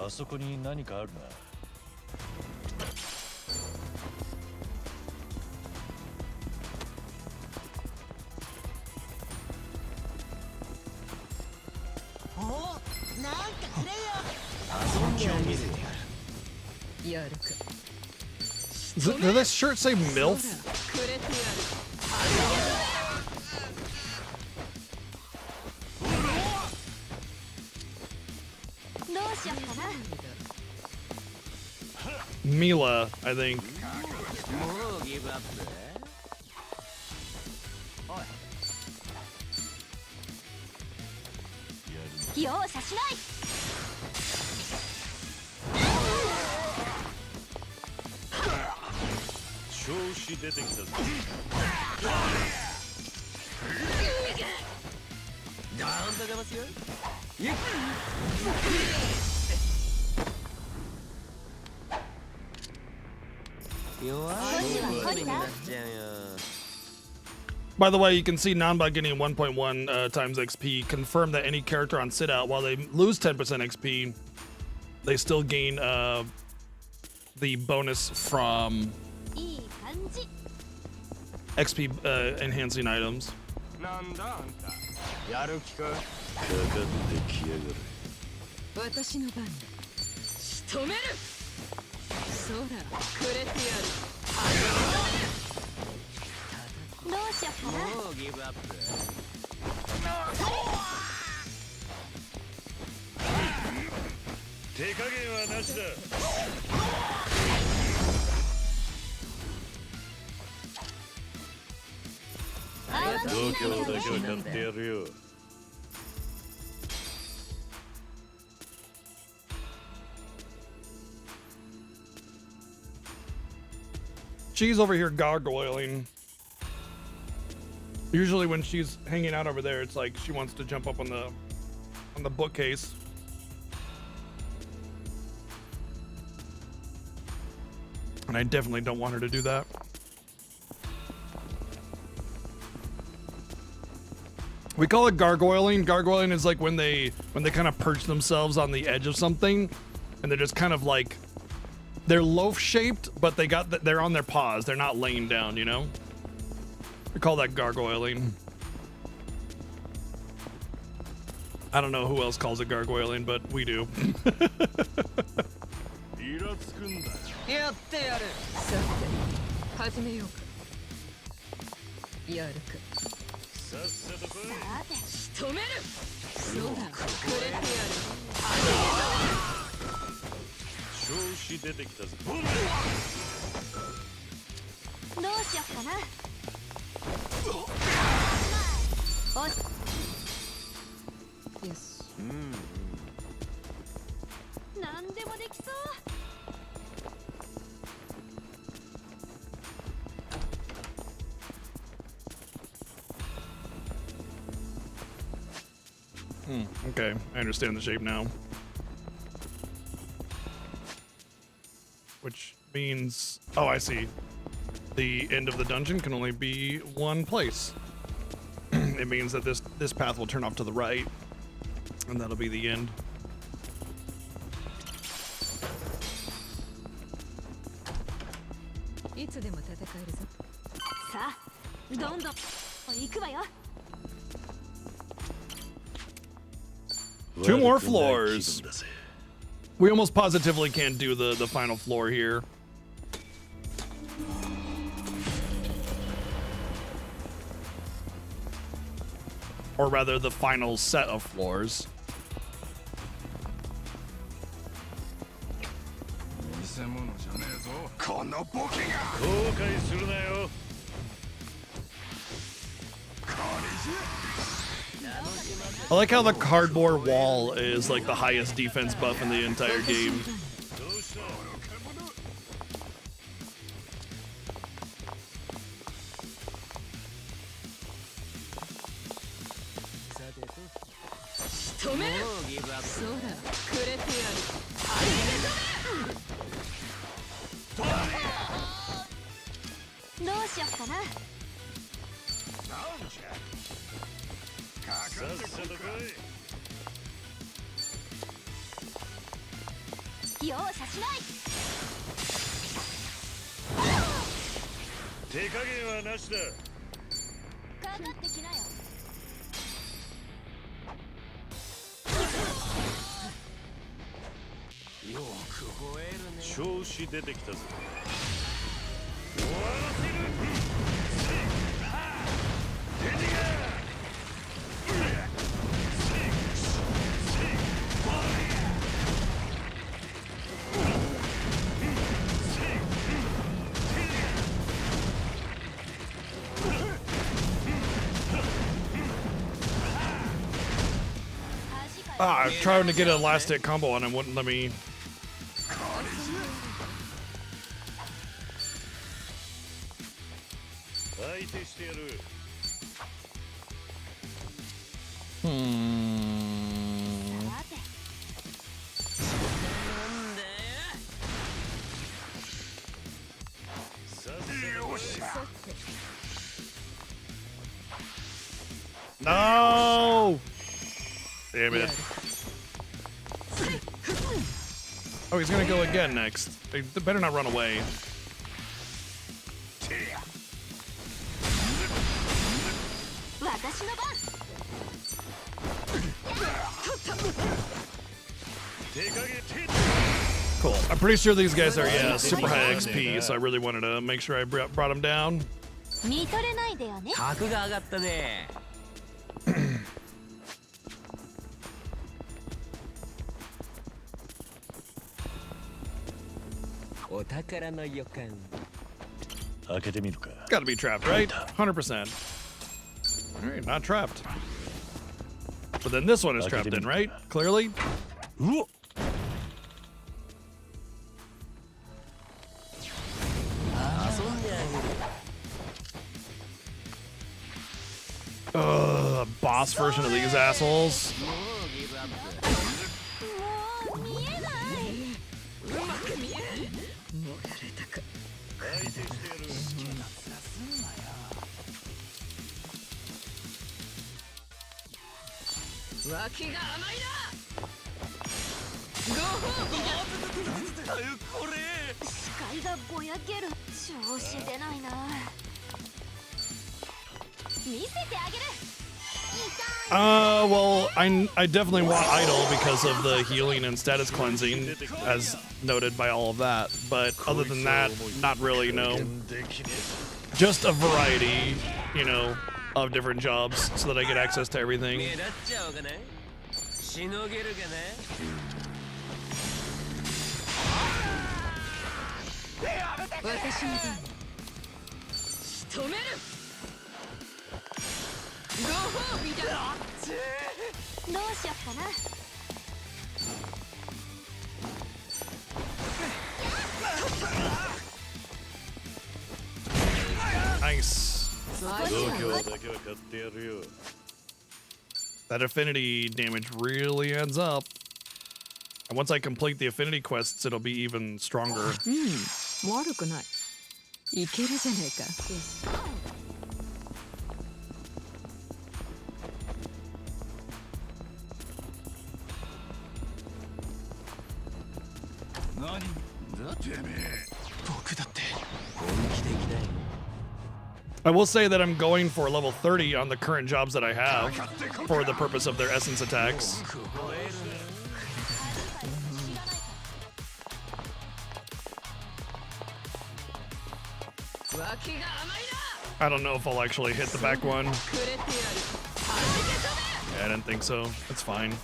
あそこに何かあるな。お、なんかくれよ。遊びを見せてやる。やるか。Did this shirt say MILF? くれてやる。どうしようかな。 Mila, I think. もうギブアップ。容赦しない。調子出てきたぞ。ダウンとかますよ。弱い勝負になっちゃうよ。 By the way, you can see Nanba getting 1.1 times XP. Confirm that any character on sit out, while they lose 10% XP, they still gain the bonus from いい感じ。 XP enhancing items. なんだあんた。やる気か。かかってきやがる。私の番だ。仕留める。そら、くれてやる。どうしようかな。もうギブアップ。手加減はなしだ。度胸だけは買ってやるよ。She's over here gargoyling. Usually when she's hanging out over there, it's like she wants to jump up on the bookcase. And I definitely don't want her to do that. We call it gargoyling. Gargoyling is like when they kind of perch themselves on the edge of something, and they're just kind of like, they're loaf shaped, but they're on their paws. They're not laying down, you know? We call that gargoyling. I don't know who else calls it gargoyling, but we do. イラつくんだ。やってやる。さて、始めようか。やるか。さっさと来い。仕留める。そら、くれてやる。調子出てきたぞ。どうしようかな。おし。よし。なんでもできそう。 Okay, I understand the shape now. Which means, oh, I see. The end of the dungeon can only be one place. It means that this path will turn off to the right, and that'll be the end. Two more floors. We almost positively can't do the final floor here. Or rather, the final set of floors. I like how the cardboard wall is like the highest defense buff in the entire game. 容赦しない。手加減はなしだ。かかってきなよ。よく吠えるね。調子出てきたぞ。Ah, I was trying to get an last hit combo on him, wouldn't let me. No! Damn it. Oh, he's gonna go again next. They better not run away. Cool. I'm pretty sure these guys are, yeah, super high XP, so I really wanted to make sure I brought them down. 見とれないでよね。格が上がったね。お宝の予感。開けてみるか。 Gotta be trapped, right? 100%. Alright, not trapped. But then this one is trapped in, right? Clearly? Boss version of these assholes. Well, I definitely want Idol because of the healing and status cleansing, as noted by all of that. But other than that, not really, no. Just a variety, you know, of different jobs so that I get access to everything. Nice. That affinity damage really adds up. And once I complete the affinity quests, it'll be even stronger. 悪くない。いけるじゃないか。I will say that I'm going for level 30 on the current jobs that I have for the purpose of their essence attacks. I don't know if I'll actually hit the back one. Yeah, I didn't think so. It's fine.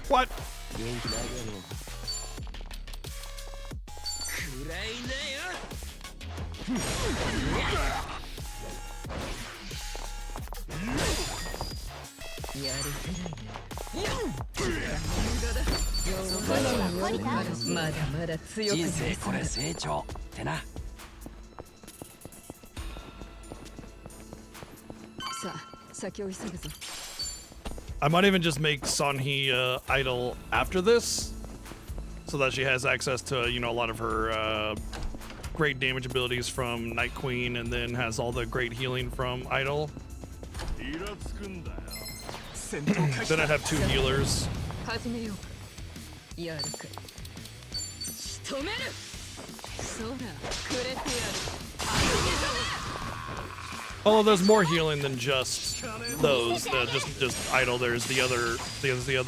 What? I might even just make Sonhee idle after this, so that she has access to, you know, a lot of her great damage abilities from Night Queen, and then has all the great healing from idle. Then I'd have 2 healers. 始めようか。やるか。仕留める。そら、くれてやる。Although there's more healing than just those. Just idle. There's the other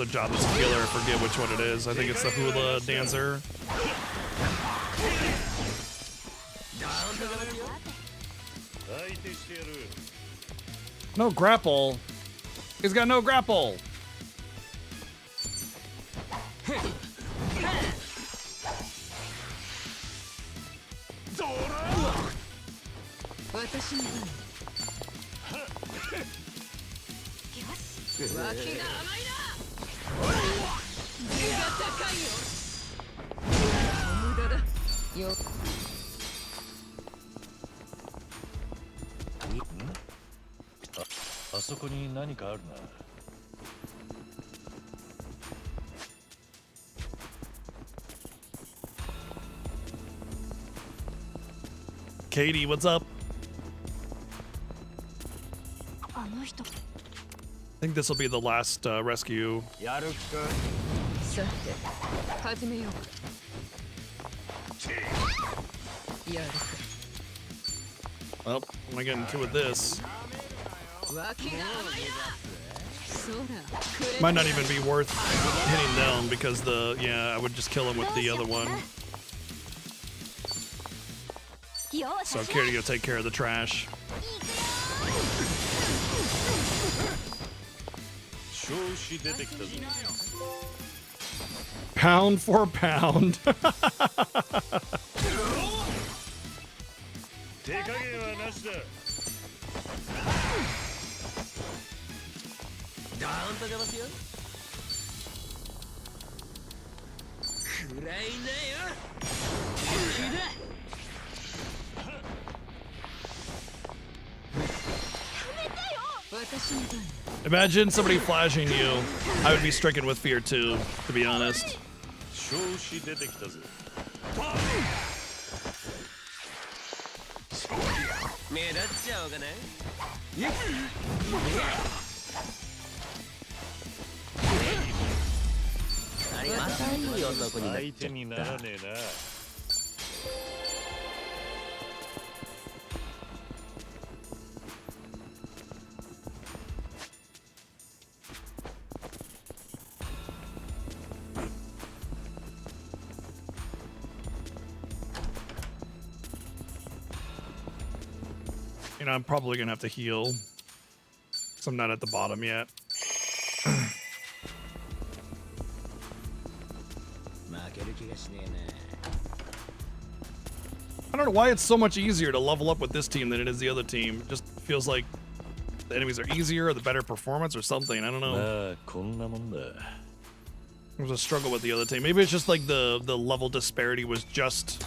job as a healer. I forget which one it is. I think it's the hula dancer. No grapple. He's got no grapple. 私の番。脇が甘いな。図が高いよ。無駄だ。よ。あそこに何かあるな。Katie, what's up? あの人。 I think this will be the last rescue. やるか。さて、始めようか。やるか。 Well, I'm gonna get into with this. 脇が甘いな。そら。 Might not even be worth hitting them because I would just kill him with the other one. So Katie will take care of the trash. Pound for pound. Imagine somebody flashing you. I would be stricken with fear too, to be honest. You know, I'm probably gonna have to heal, because I'm not at the bottom yet. I don't know why it's so much easier to level up with this team than it is the other team. It just feels like the enemies are easier, or the better performance, or something. I don't know. There was a struggle with the other team. Maybe it's just like the level disparity was just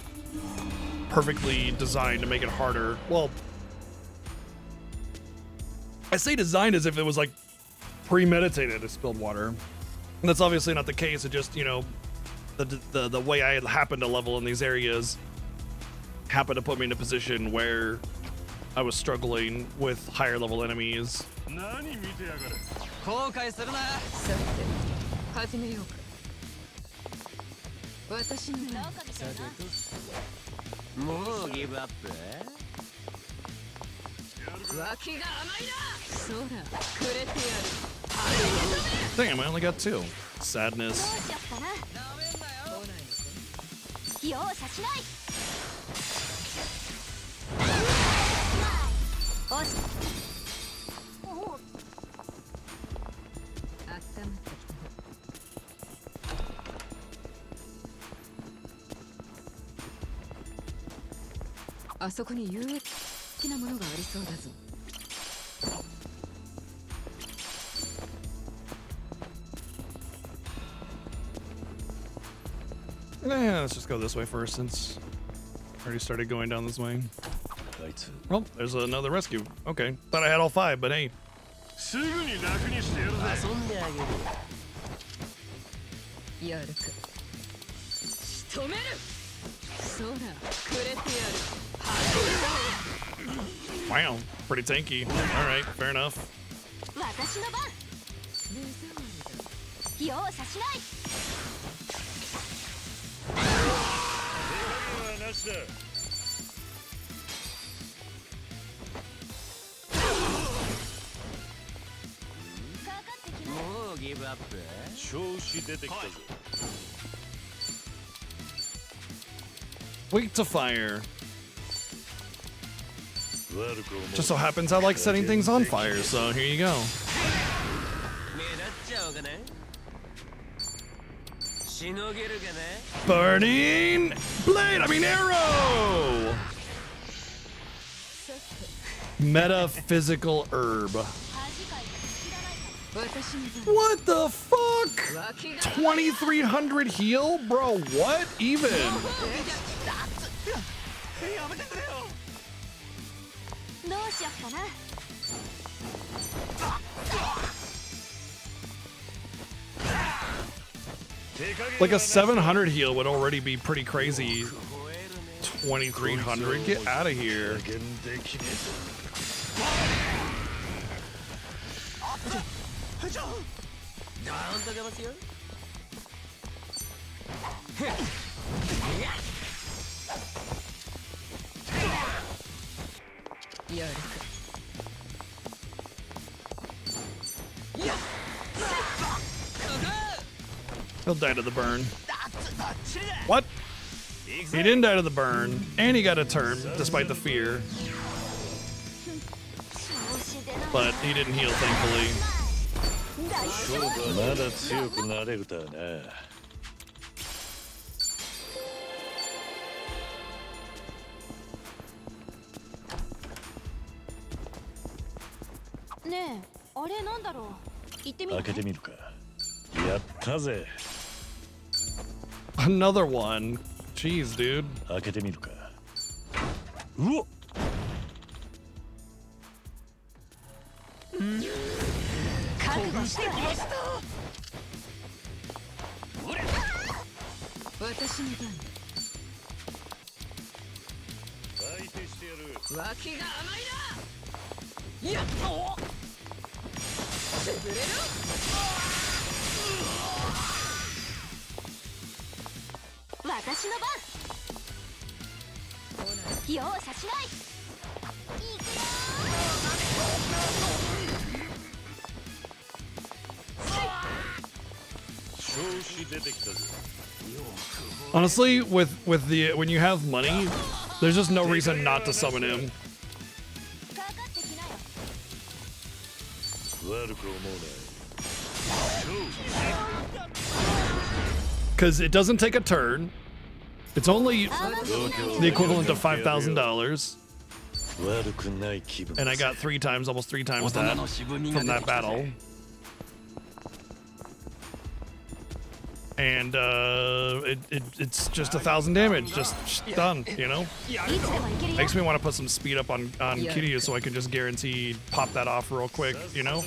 perfectly designed to make it harder. Well, I say designed as if it was like premeditated to spilled water. And that's obviously not the case. It just, you know, the way I happened to level in these areas happened to put me in a position where I was struggling with higher level enemies. 後悔するな。さて、始めようか。私の番。もうギブアップ？脇が甘いな。そら、くれてやる。 Damn, I only got 2. Sadness. 容赦しない。おし。あったまってきた。あそこに有益なものがありそうだぞ。 Yeah, let's just go this way first since I already started going down this way. Well, there's another rescue. Okay, thought I had all 5, but hey. すぐに楽にしてやるぜ。遊んであげる。やるか。仕留める。そら、くれてやる。 Wow, pretty tanky. All right, fair enough. 私の番。容赦しない。なしだ。もうギブアップ？調子出てきたぞ。 Weak to fire. Just so happens I like setting things on fire, so here you go. 目立っちゃおうかね。しのげるかね。 Burning blade, I mean arrow! Metaphysical herb. What the fuck? 2300 heal? Bro, what even? どうしよっかな。 Like a 700 heal would already be pretty crazy. 2300? Get out of here. He'll die to the burn. What? He didn't die to the burn, and he got a turn despite the fear. But he didn't heal, thankfully. まだ強くなれるとはな。ねえ、あれなんだろう。行ってみる。開けてみるか。やったぜ。 Another one. Jeez, dude. 開けてみるか。うわっ。覚悟してきました。私の番。相手してやる。脇が甘いな。やっと。潰れる。 私の番。容赦しない。行くよ。 Honestly, with the when you have money, there's just no reason not to summon him. Because it doesn't take a turn. It's only the equivalent of $5,000. And I got almost three times that from that battle. And it's just 1,000 damage, just done, you know? Makes me want to put some speed up on Kiryu so I can just guarantee pop that off real quick, you know?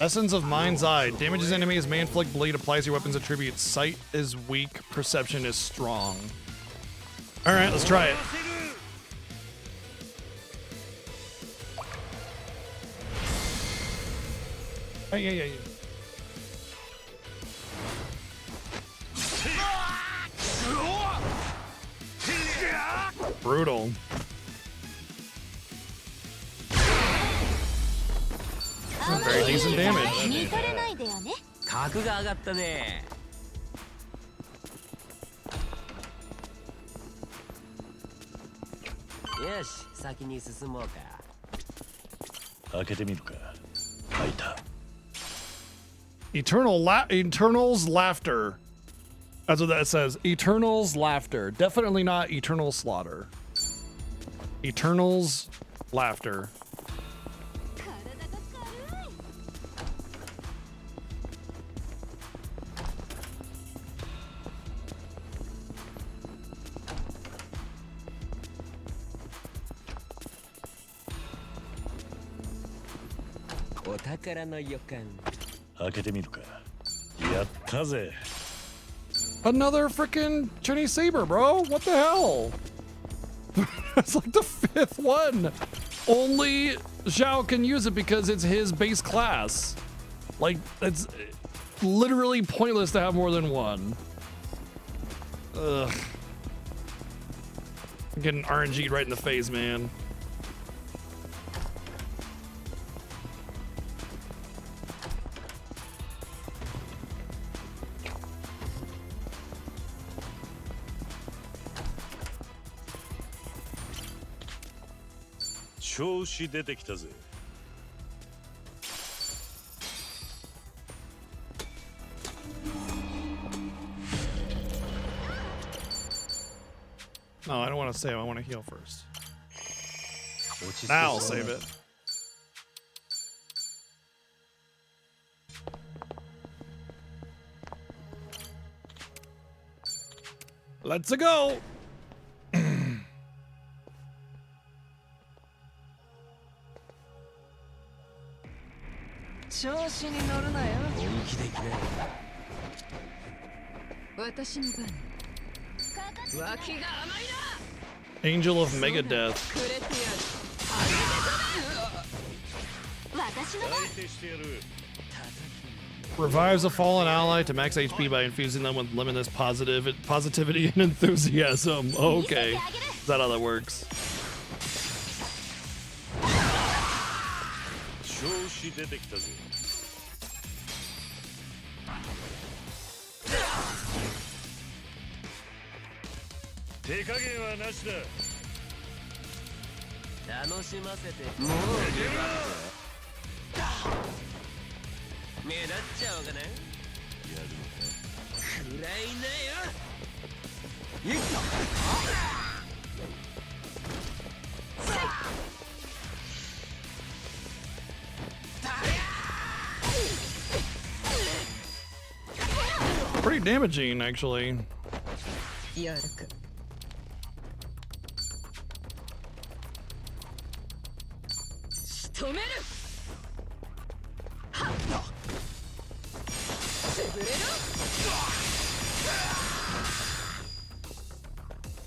Essence of Mind's Eye. Damages enemies, may inflict bleed, applies your weapon's attribute. Sight is weak, perception is strong. Alright, let's try it. Oh, yeah. Brutal. Very decent damage. 格が上がったね。よし、先に進もうか。開けてみるか。開いた。 Eternal's laughter. That's what that says. Eternal's laughter. Definitely not eternal slaughter. Eternal's laughter. お宝の予感。開けてみるか。やったぜ。 Another freaking Chinese saber, bro. What the hell? It's like the 5th one. Only Zhao can use it because it's his base class. Like, it's literally pointless to have more than one. Ugh. I'm getting RNG'd right in the face, man. No, I don't want to save. I want to heal first. Now I'll save it. Let's go. 調子に乗るなよ。本気でいくね。私の番。脇が甘いな。 Angel of Megadeth. くれてやる。私の番。 Revives a fallen ally to max HP by infusing them with limitless positivity and enthusiasm. Okay. Is that how that works? 調子出てきたぜ。手加減はなしだ。楽しませて。もう目立っちゃおうかな。やるのか。くらいなよ。いくぞ。Pretty damaging, actually. 柔らか。仕留める。はっ。潰れろ。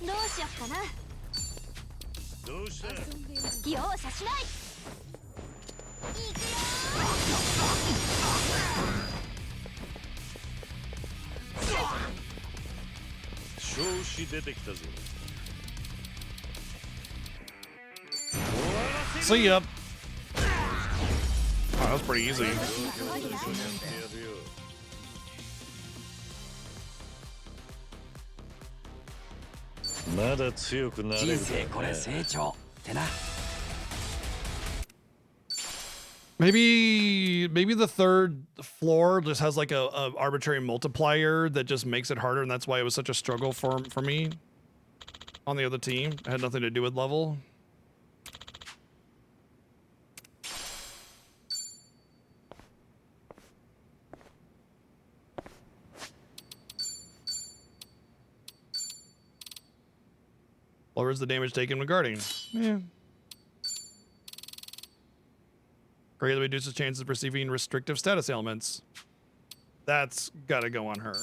どうしよっかな。どうした。容赦しない。行くよ。調子出てきたぞ。 See ya. Wow, that was pretty easy. まだ強くなれる。人生これ成長ってな。 Maybe the 3rd floor just has like a arbitrary multiplier that just makes it harder, and that's why it was such a struggle for me on the other team. It had nothing to do with level. Lowers the damage taken when guarding. Yeah. Greatly reduces chances of receiving restrictive status ailments. That's gotta go on her.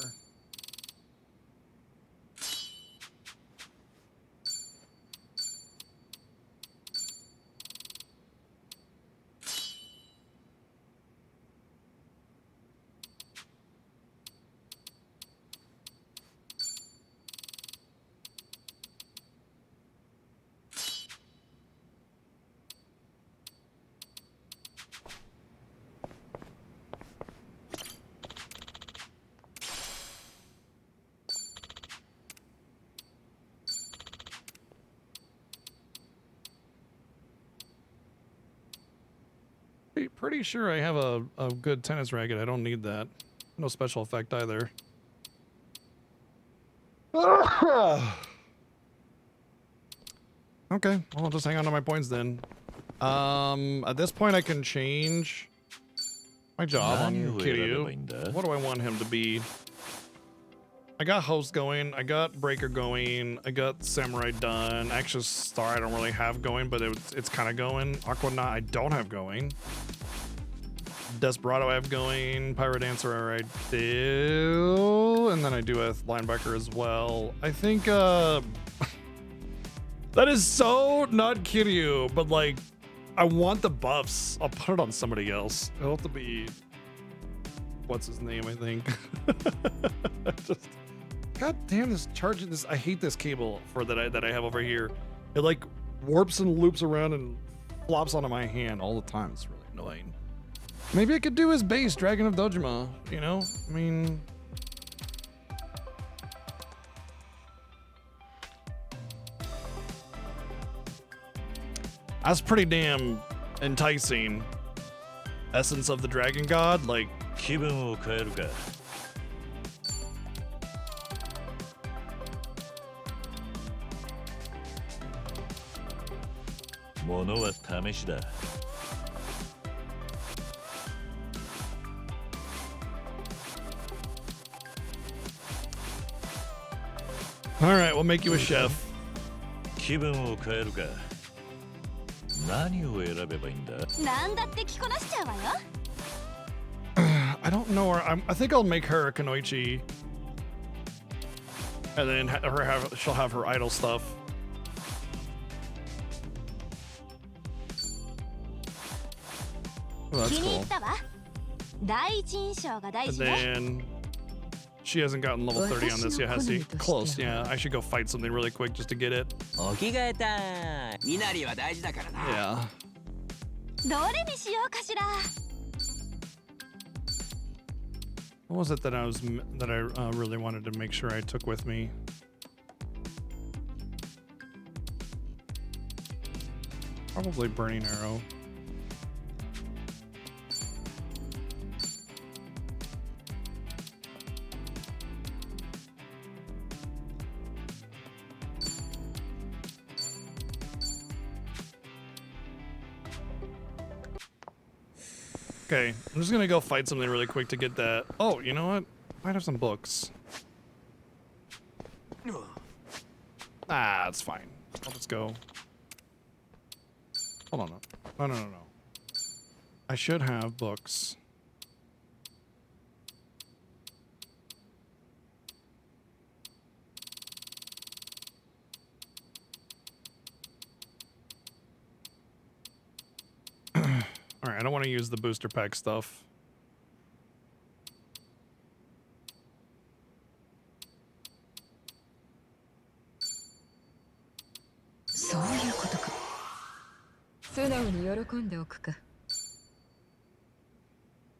Pretty sure I have a good tennis racket. I don't need that. No special effect either. Okay, well, I'll just hang on to my points then. At this point I can change my job on Kiryu. What do I want him to be? I got Host going, I got Breaker going, I got Samurai done. Actually, Star I don't really have going, but it's kind of going. Aquanaut I don't have going. Desperado I have going. Pyrodancer I do. And then I do with Linebacker as well. I think that is so not Kiryu, but like I want the buffs. I'll put it on somebody else. It'll have to be what's his name, I think. Just God damn this charging this. I hate this cable for that I have over here. It like warps and loops around and flops onto my hand all the time. It's really annoying. Maybe I could do his base, Dragon of Dojima, you know? I mean... That's pretty damn enticing. Essence of the Dragon God, like... 気分を変えるか。ものは試しだ。Alright, we'll make you a chef. 気分を変えるか。何を選べばいいんだ。なんだって着こなしちゃうわよ。I don't know her. I think I'll make her a Kunoichi. And then she'll have her idol stuff. Oh, that's cool. And then she hasn't gotten level 30 on this yet, has she? Close, yeah. I should go fight something really quick just to get it. Yeah. どれにしようかしら。 What was it that I really wanted to make sure I took with me? Probably Burning Arrow. Okay, I'm just gonna go fight something really quick to get that. Oh, you know what? Might have some books. Ah, that's fine. I'll just go. Hold on. No. I should have books. Alright, I don't want to use the booster pack stuff.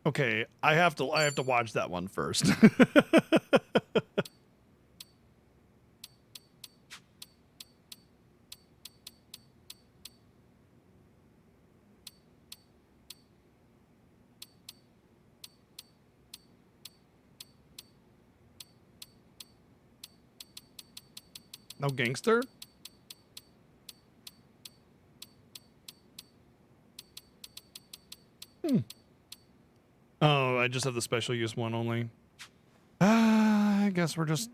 Okay, I have to watch that one first. No gangster? Oh, I just have the special use one only. I guess we're just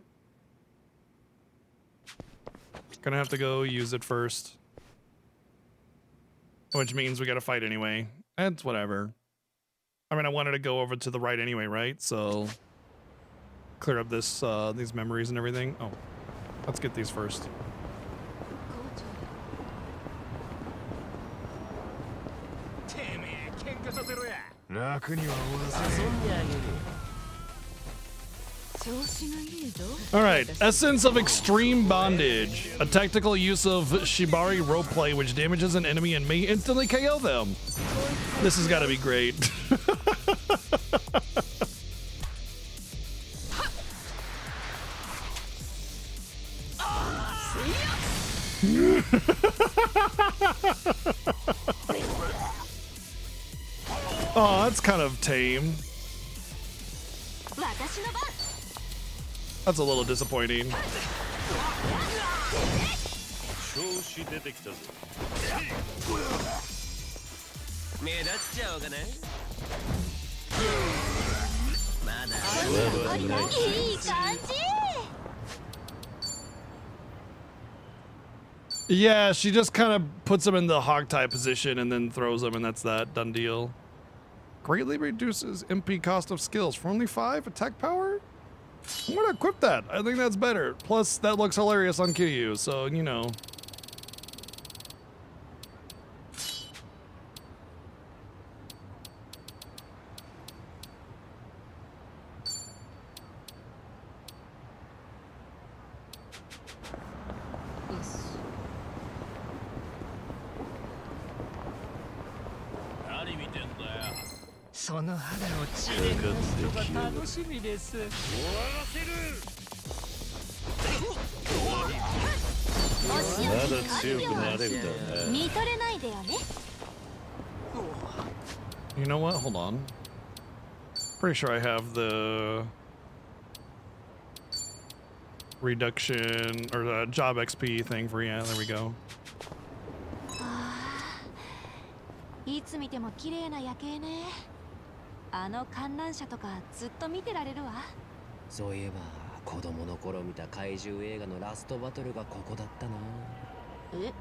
gonna have to go use it first. Which means we gotta fight anyway. It's whatever. I mean, I wanted to go over to the right anyway, right? So clear up this these memories and everything. Oh, let's get these first. Alright, Essence of Extreme Bondage. A tactical use of Shibari roleplay which damages an enemy and may instantly KO them. This has got to be great. Oh, that's kind of tame. That's a little disappointing. Yeah, she just kind of puts him in the hog tie position and then throws him, and that's that. Done deal. Greatly reduces MP cost of skills for only 5 attack power? I'm gonna equip that. I think that's better. Plus, that looks hilarious on Kiryu, so, you know. You know what? Hold on. Pretty sure I have the reduction or the job XP thing for yeah. There we go. いつ見ても綺麗な夜景ね。あの観覧車とかずっと見てられるわ。そういえば子供の頃見た怪獣映画のラストバトルがここだったな。え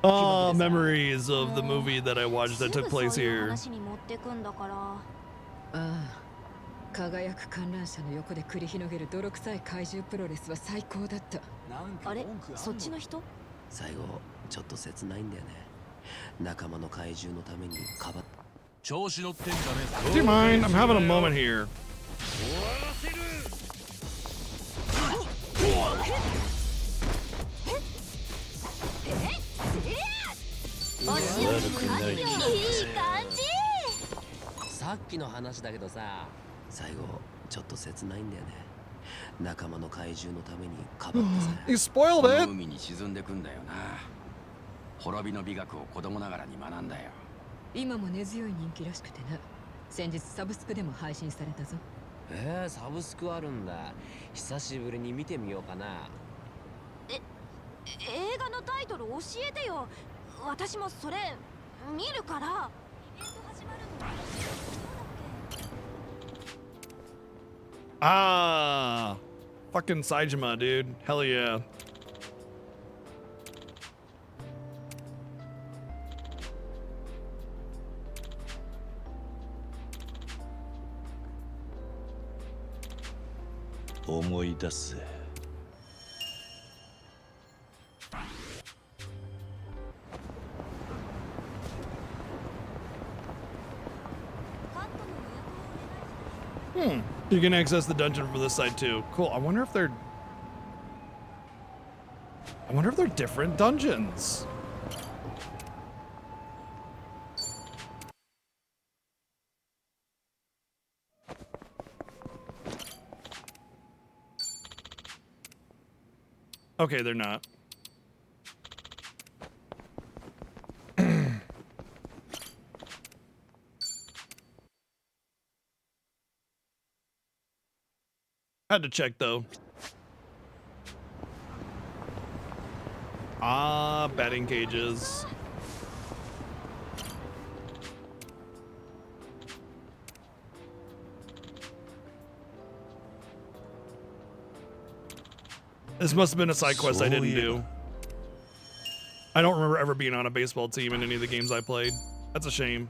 Ah, memories of the movie that I watched that took place here. 輝く観覧車の横で繰り広げる泥臭い怪獣プロレスは最高だった。あれ、そっちの人？最後ちょっと切ないんだよね。仲間の怪獣のためにかばっ調子乗ってんじゃねえ。 Do you mind? I'm having a moment here.さっきの話だけどさ、最後ちょっと切ないんだよね。仲間の怪獣のためにかばってさ。You spoiled it. 海に沈んでくんだよな。滅びの美学を子供ながらに学んだよ。今も根強い人気らしくてな。先日サブスクでも配信されたぞ。サブスクあるんだ。久しぶりに見てみようかな。映画のタイトル教えてよ。私もそれ見るから。イベント始まるの。 Ah, fucking Saejima, dude. Hell yeah. You can access the dungeon from this side too. Cool. I wonder if they're different dungeons. Okay, they're not. Had to check though. Ah, batting cages. This must have been a side quest I didn't do. I don't remember ever being on a baseball team in any of the games I played. That's a shame.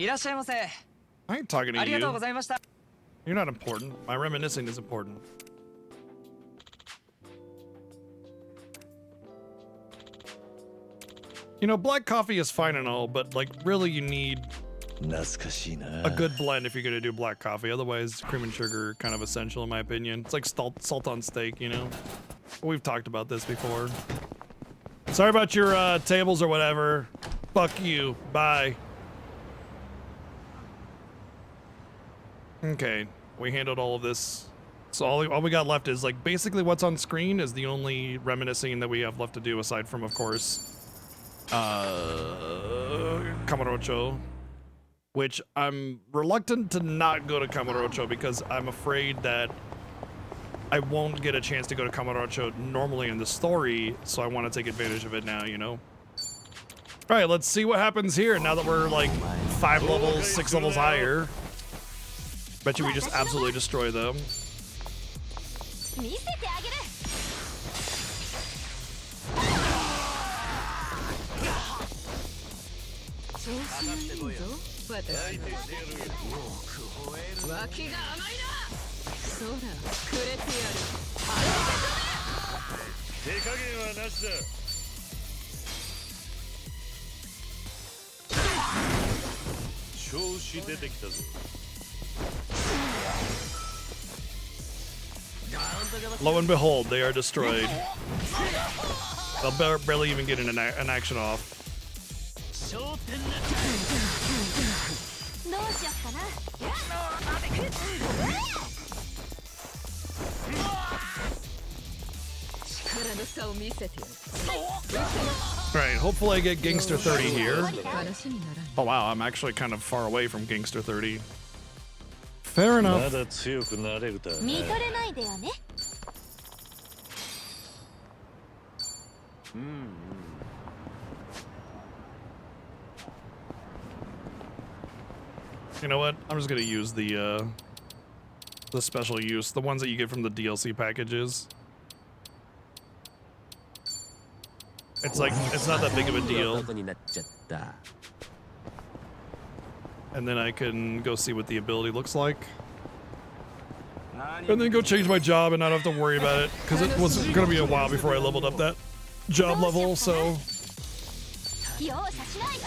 I ain't talking to you. You're not important. My reminiscing is important. You know, black coffee is fine and all, but like really you need a good blend if you're gonna do black coffee. Otherwise, cream and sugar are kind of essential in my opinion. It's like salt on steak, you know? We've talked about this before. Sorry about your tables or whatever. Fuck you. Bye. Okay, we handled all of this. So all we got left is like basically what's on screen is the only reminiscing that we have left to do aside from, of course, Kamurocho, which I'm reluctant to not go to Kamurocho because I'm afraid that I won't get a chance to go to Kamurocho normally in the story, so I want to take advantage of it now, you know? All right, let's see what happens here now that we're like 5 levels, 6 levels higher. Bet you we just absolutely destroy them. 見せてあげる。調子がいいぞ私は。脇が甘いな。そらくれてやる。手加減はなしだ。調子出てきたぞ。Lo and behold, they are destroyed. They'll barely even get an action off. どうしよっかな。力の差を見せてやる。 Alright, hopefully I get Gangster 30 here. Oh wow, I'm actually kind of far away from Gangster 30. Fair enough. まだ強くなれるだ。見とれないでよね。 You know what? I'm just gonna use the special use, the ones that you get from the DLC packages. It's like, it's not that big of a deal. And then I can go see what the ability looks like. And then go change my job and not have to worry about it. Because it was going to be a while before I leveled up that job level, so... 容赦しない。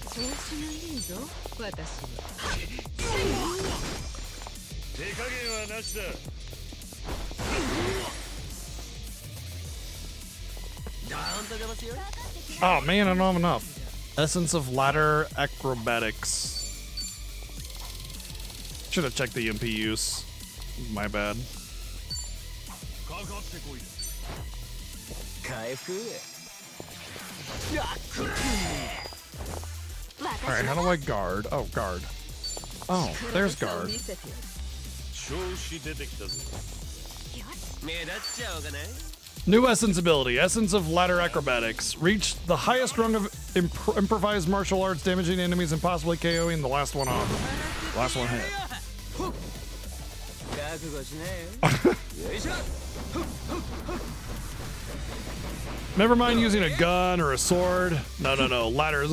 調子がいいぞ私は。手加減はなしだ。 Oh man, I don't have enough. Essence of Ladder Acrobatics. Should have checked the MP use. My bad. Alright, how do I guard? Oh, guard. Oh, there's guard. 調子出てきたぞ。目立っちゃおうかな。 New Essence ability, Essence of Ladder Acrobatics. Reach the highest rung of improvised martial arts, damaging enemies and possibly KOing the last one off. Last one hit. Never mind using a gun or a sword. No, no, no. Ladders.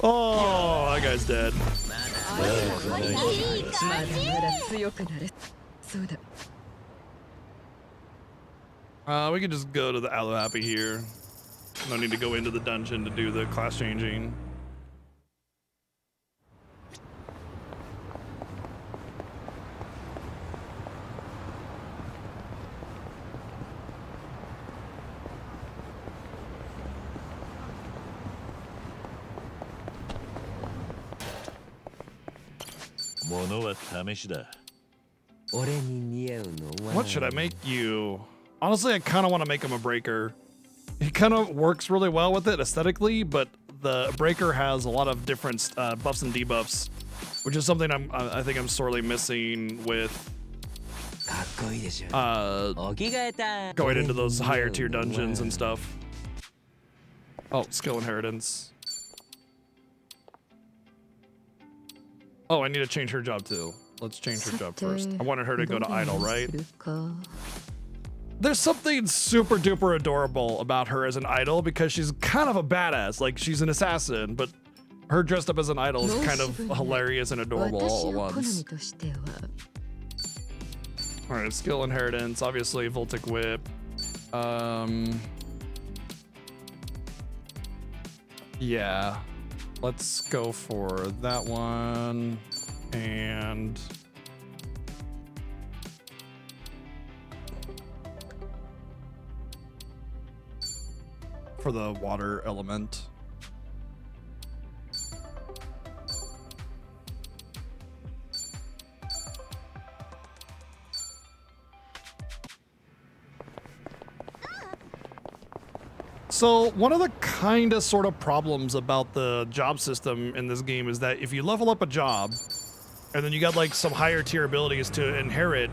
Oh, that guy's dead. We can just go to the Aloe Happy here. No need to go into the dungeon to do the class changing. What should I make you? Honestly, I kind of want to make him a breaker. He kind of works really well with it aesthetically, but the breaker has a lot of different buffs and debuffs, which is something I think I'm sorely missing with going into those higher tier dungeons and stuff. Oh, skill inheritance. Oh, I need to change her job too. Let's change her job first. I wanted her to go to idle, right? There's something super duper adorable about her as an idol because she's kind of a badass. Like, she's an assassin, but her dressed up as an idol is kind of hilarious and adorable all at once. Alright, skill inheritance, obviously Voltic Whip. Yeah. Let's go for that one. And for the water element. So one of the kind of sort of problems about the job system in this game is that if you level up a job and then you got like some higher tier abilities to inherit,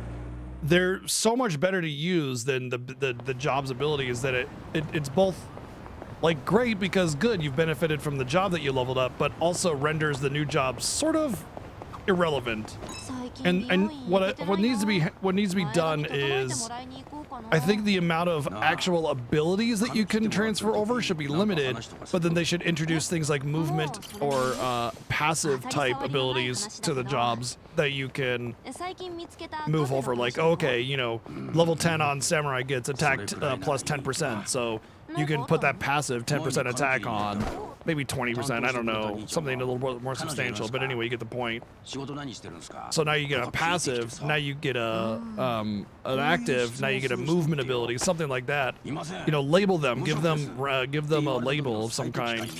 they're so much better to use than the job's abilities that it's both like great because good, you've benefited from the job that you leveled up, but also renders the new job sort of irrelevant. And what needs to be done is, I think the amount of actual abilities that you can transfer over should be limited, but then they should introduce things like movement or passive type abilities to the jobs that you can move over. Like, okay, you know, level 10 on Samurai gets attacked plus 10%, so you can put that passive 10% attack on, maybe 20%, I don't know, something a little more substantial, but anyway, you get the point. So now you get a passive, now you get a an active, now you get a movement ability, something like that. You know, label them, give them a label of some kind.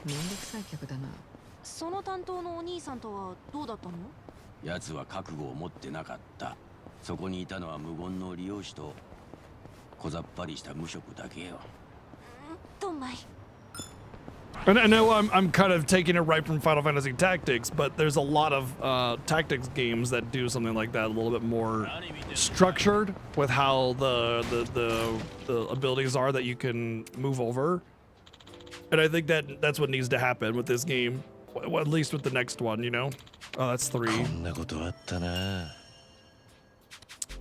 めんどくさい客だな。その担当のお兄さんとはどうだったの？奴は覚悟を持ってなかった。そこにいたのは無言の利用士と小ざっぱりした無職だけよ。ドンマイ。 And I know I'm kind of taking it right from Final Fantasy Tactics, but there's a lot of tactics games that do something like that, a little bit more structured with how the abilities are that you can move over. And I think that's what needs to happen with this game, well, at least with the next one, you know? Oh, that's 3.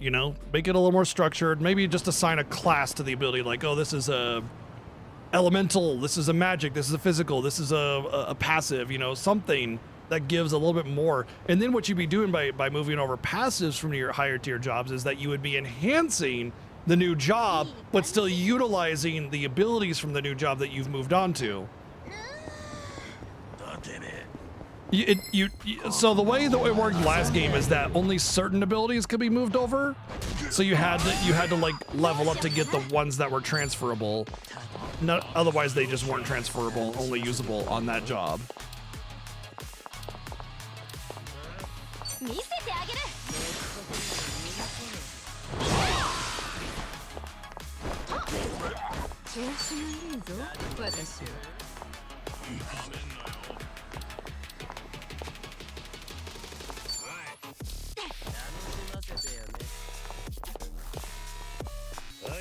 You know, make it a little more structured. Maybe just assign a class to the ability, like, oh, this is a elemental, this is a magic, this is a physical, this is a passive, you know, something that gives a little bit more. And then what you'd be doing by moving over passives from your higher tier jobs is that you would be enhancing the new job, but still utilizing the abilities from the new job that you've moved on to. So the way that it worked last game is that only certain abilities could be moved over. So you had to like level up to get the ones that were transferable. Not, otherwise they just weren't transferable, only usable on that job.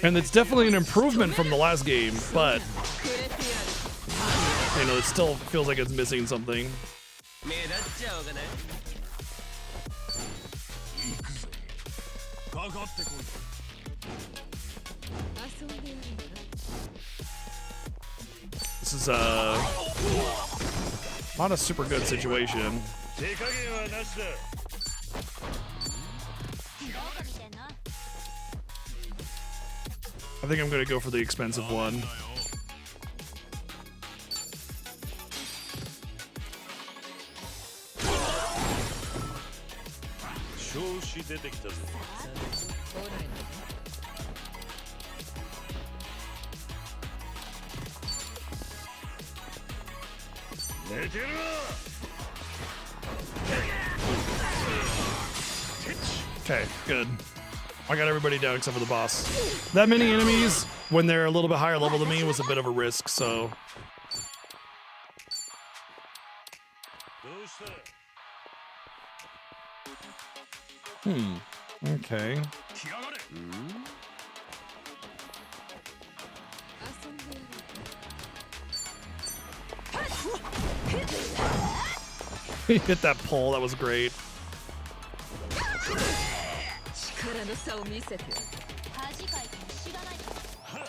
And it's definitely an improvement from the last game, but you know, it still feels like it's missing something. This is not a super good situation. I think I'm gonna go for the expensive one. Okay, good. I got everybody down except for the boss. That many enemies, when they're a little bit higher level than me, was a bit of a risk, so... Okay. He hit that pole, that was great. 力の差を見せて恥かいても知らないから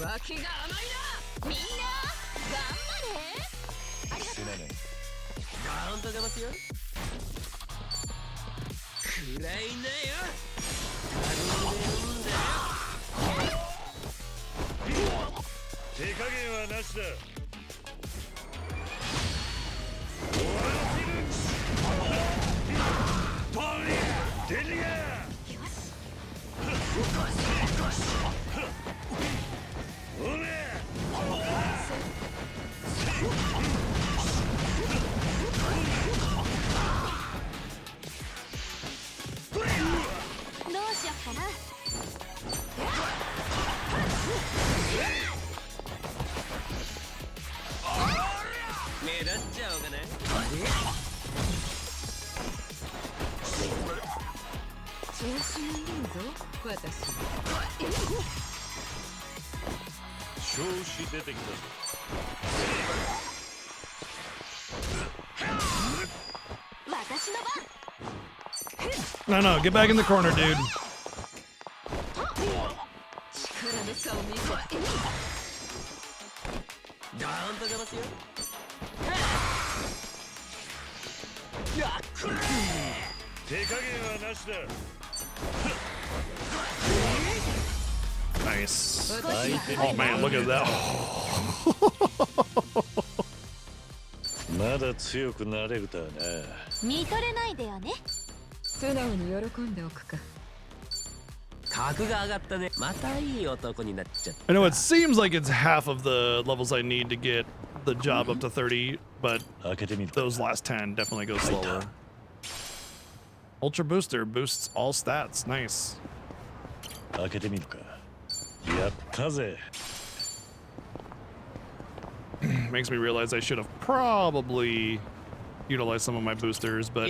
脇が甘いなみんな頑張れありがとうカウントがますよ暗いなよ頼んでるんだよ手加減はなしだどうしよっかな私調子出てきたぞ。私の番。 No, no, get back in the corner, dude. 力の差を見せて。ドーンと出ますよ。手加減はなしだ。 Nice. Oh man, look at that. まだ強くなれるとはな。見とれないでよね。素直に喜んでおくか。格が上がったね。またいい男になっちゃった。 I know it seems like it's half of the levels I need to get the job up to 30, but those last 10 definitely go slower. Ultra Booster boosts all stats. Nice. 開けてみるか。やったぜ。Makes me realize I should have probably utilized some of my boosters, but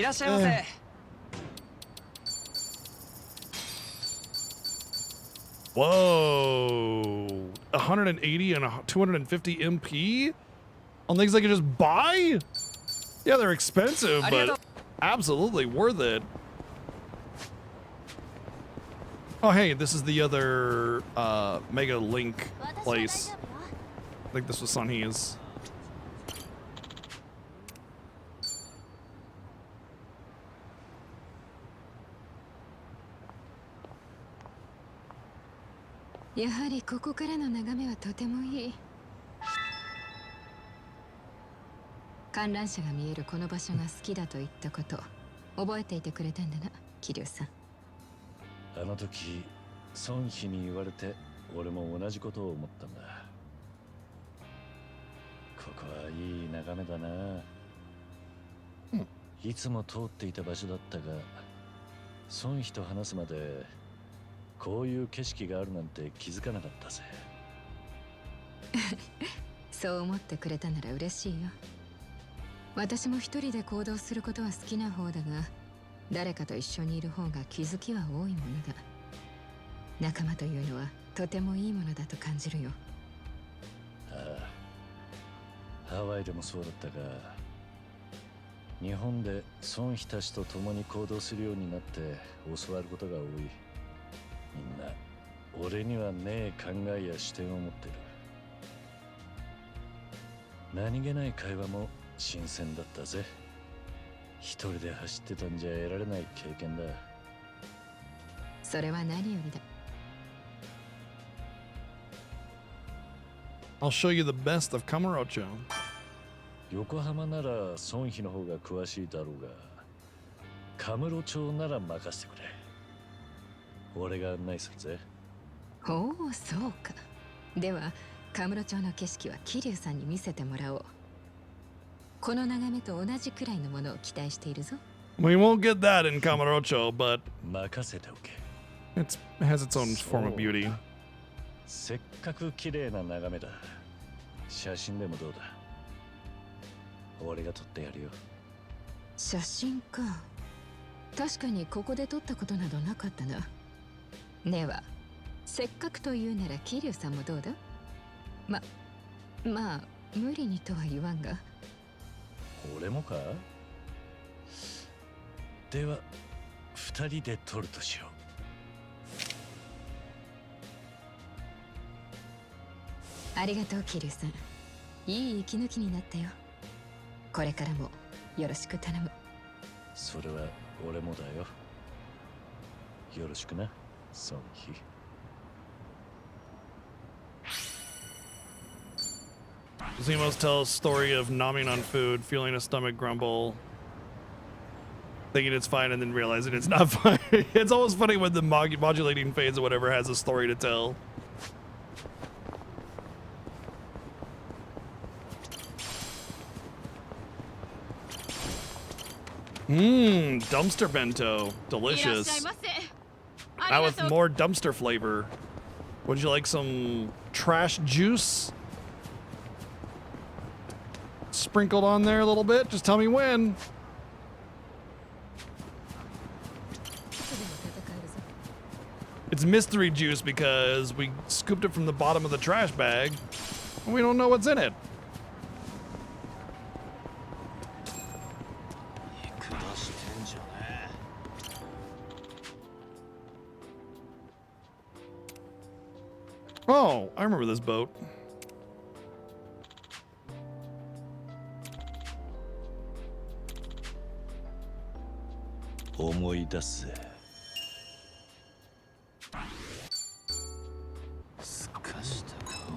whoa, 180 and 250 MP on things I can just buy? Yeah, they're expensive, but absolutely worth it. Oh, hey, this is the other Mega Link place. I think this was Sunhee's.「やはりここからの眺めはとてもいい。観覧車が見えるこの場所が好きだと言ったこと覚えていてくれたんだな、桐生さん。あの時孫妃に言われて俺も同じことを思ったんだ。ここはいい眺めだな。いつも通っていた場所だったが孫妃と話すまでこういう景色があるなんて気づかなかったぜ。そう思ってくれたなら嬉しいよ。私も一人で行動することは好きな方だが、誰かと一緒にいる方が気づきは多いものだ。仲間というのはとてもいいものだと感じるよ。ああ、ハワイでもそうだったが、日本で孫妃たちと共に行動するようになって教わることが多い。みんな俺にはねえ考えや視点を持ってる。何気ない会話も新鮮だったぜ。一人で走ってたんじゃ得られない経験だ。それは何よりだ。I'll show you the best of Kamurocho. 横浜なら孫妃の方が詳しいだろうが、カムロ町なら任せてくれ。俺が案内するぜ。おお、そうか。ではカムロ町の景色は桐生さんに見せてもらおう。この眺めと同じくらいのものを期待しているぞ。We won't get that in Kamurocho, but 任せておけ。 it has its own form of beauty. せっかく綺麗な眺めだ。写真でもどうだ。俺が撮ってやるよ。写真か。確かにここで撮ったことなどなかったな。ではせっかくというなら桐生さんもどうだ。まあ無理にとは言わんが。俺もか。では二人で撮るとしよう。ありがとう桐生さん。いい息抜きになったよ。これからもよろしく頼む。それは俺もだよ。よろしくな、孫妃。Zemos tells story of nomming on food, feeling a stomach grumble, thinking it's fine, and then realizing it's not fine. It's always funny when the modulating phase or whatever has a story to tell. Dumpster bento. Delicious. Now with more dumpster flavor. Would you like some trash juice sprinkled on there a little bit? Just tell me when. It's mystery juice because we scooped it from the bottom of the trash bag and we don't know what's in it. Oh, I remember this boat. "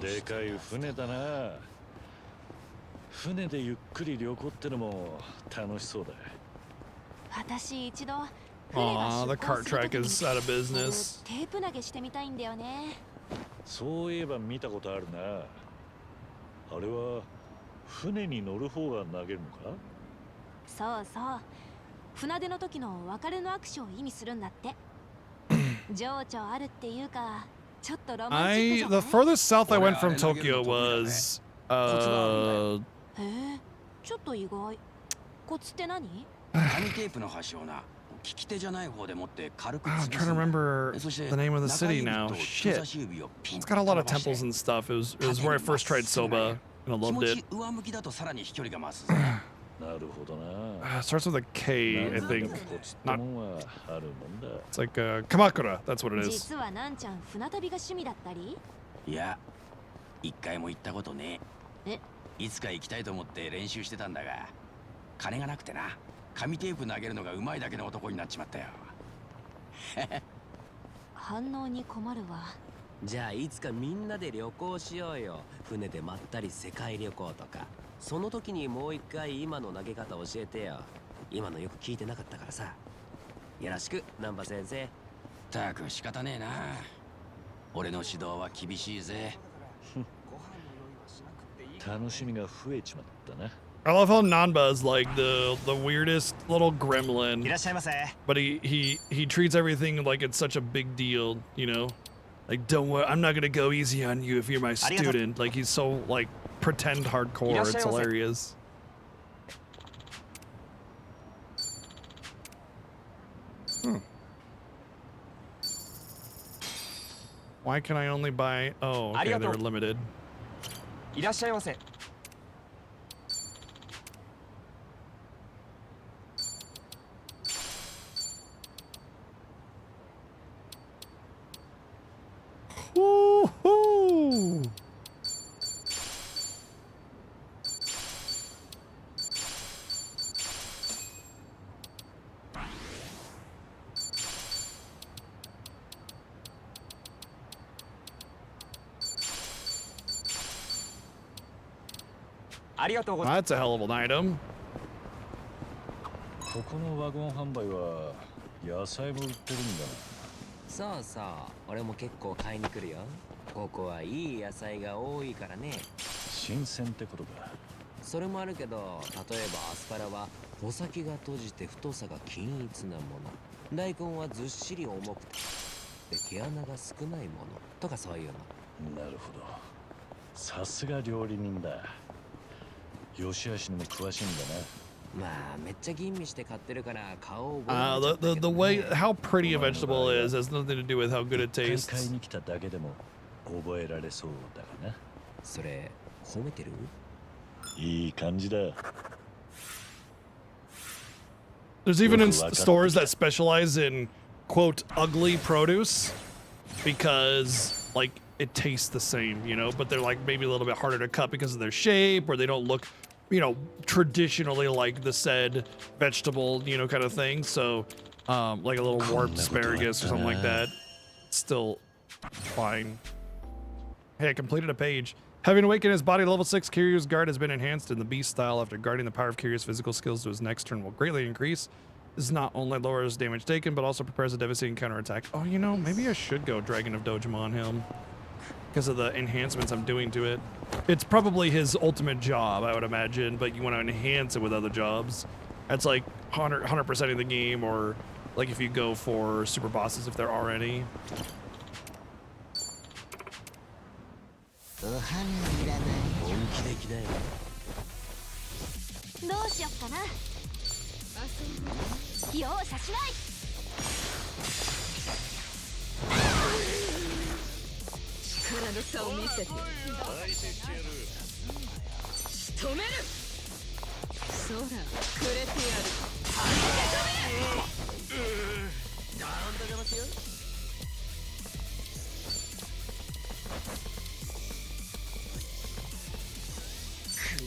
でかい船だな。船でゆっくり旅行ってのも楽しそうだ。私一度 Aw, the cart track is out of business. テープ投げしてみたいんだよね。そういえば見たことあるな。あれは船に乗る方が投げるのか？そうそう。船出の時の別れの握手を意味するんだって。情緒あるっていうか、ちょっとロマンチックじゃない？ The furthest south I went from Tokyo was ちょっと意外。コツって何？紙テープの端をな、利き手じゃない方で持って軽く I'm 潰 trying す to んだ。 remember そして the name of the 中 city 指 now. と Shit. 人差し指をピン It's と got a lot of 伸ばして temples and stuff. It was where I first tried soba in a 気 little 持 bit. ち上向きだとさらに飛距離が増すぜ。なるほどな。 Starts with a K, I think. コツって Not. もんはあるもんだ。 It's like Kamakura. That's what it is. 実はなんちゃん船旅が趣味だったり？いや、一回も行ったことねえ。え。いつか行きたいと思って練習してたんだが、金がなくてな。紙テープ投げるのがうまいだけの男になっちまったよ。反応に困るわ。じゃあいつかみんなで旅行しようよ。船でまったり世界旅行とか。その時にもう一回今の投げ方教えてよ。今のよく聞いてなかったからさ。よろしく、難波先生。たく仕方ねえな。俺の指導は厳しいぜ。楽しみが増えちまったな。 I love how Nanba is like the weirdest little gremlin. But he treats everything like it's such a big deal, you know? Like, don't worry, I'm not gonna go easy on you if you're my student. Like, he's so like pretend hardcore. It's hilarious. Why can I only buy? Oh, okay, they're limited. いらっしゃいませ。Woo-hoo! That's a hell of an item. ここのワゴン販売は野菜も売ってるんだな。そうそう、俺も結構買いに来るよ。ここはいい野菜が多いからね。新鮮ってことか。それもあるけど、例えばアスパラは穂先が閉じて太さが均一なもの。大根はずっしり重くて毛穴が少ないものとかそういうの。なるほど。さすが料理人だ。良し悪しにも詳しいんだな。まあめっちゃ吟味して買ってるから顔を覚えちゃったけどね。The way how pretty a vegetable is has nothing to do with how good it 買い tastes. に来ただけでも覚えられそうだがな。それ褒めてる？いい感じだ。 There's even in stores that specialize in quote ugly produce because like it tastes the same, you know, but they're like maybe a little bit harder to cut because of their shape or they don't look, you know, traditionally like the said vegetable, you know, kind of thing. So like a little warped asparagus or something like that. Still fine. Hey, I completed a page. Having awakened his body level 6, Kiryu's guard has been enhanced in the beast style. After guarding, the power of Kiryu's physical skills to his next turn will greatly increase. This not only lowers damage taken, but also prepares a devastating counterattack. Oh, you know, maybe I should go Dragon of Dojima on him because of the enhancements I'm doing to it. It's probably his ultimate job, I would imagine, but you want to enhance it with other jobs. That's like 100%ing the game, or like if you go for super bosses, if there are any. おはんいらない。本気できない。どうしよっかな。容赦しない。力の差を見せて仕留める。そらくれてやる。ダウンドがますよ。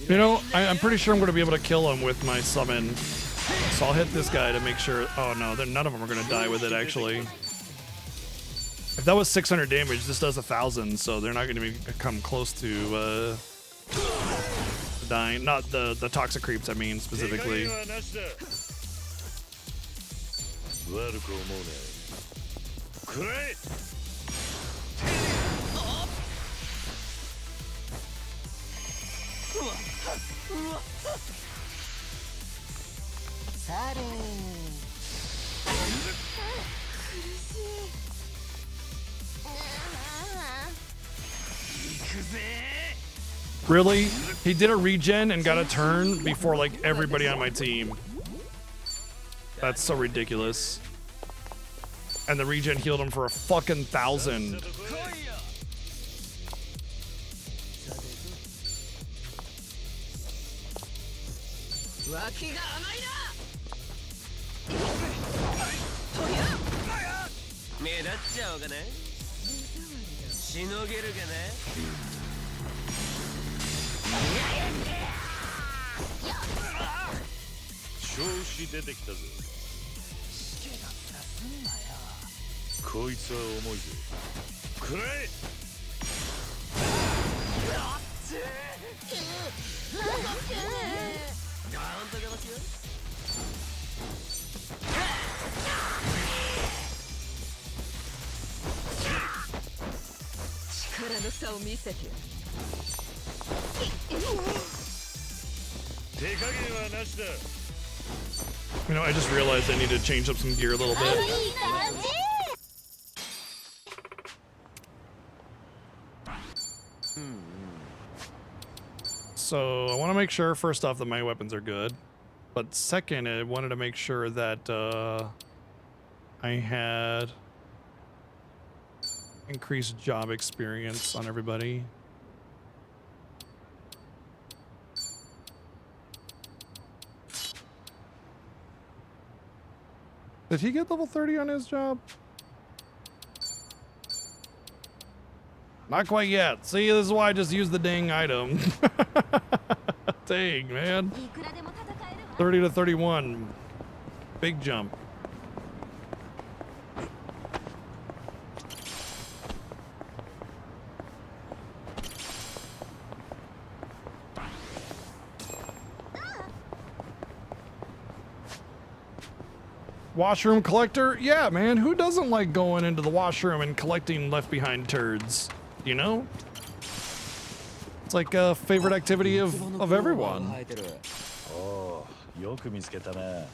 You know, I'm pretty sure I'm going to be able to kill him with my summon. So I'll hit this guy to make sure. Oh no, none of them are going to die with it actually. If that was 600 damage, this does 1,000, so they're not going to come close to dying. Not the toxic creeps, I mean, specifically. Really? He did a regen and got a turn before like everybody on my team. That's so ridiculous. And the regen healed him for a fucking 1,000. You know, I just realized I need to change up some gear a little bit. So I want to make sure, first off, that my weapons are good. But second, I wanted to make sure that I had increased job experience on everybody. Did he get level 30 on his job? Not quite yet. See, this is why I just used the dang item. Dang, man. 30 to 31. Big jump. Washroom collector? Yeah, man. Who doesn't like going into the washroom and collecting left behind turds? You know? It's like a favorite activity of everyone. Oh, よく見つけたな。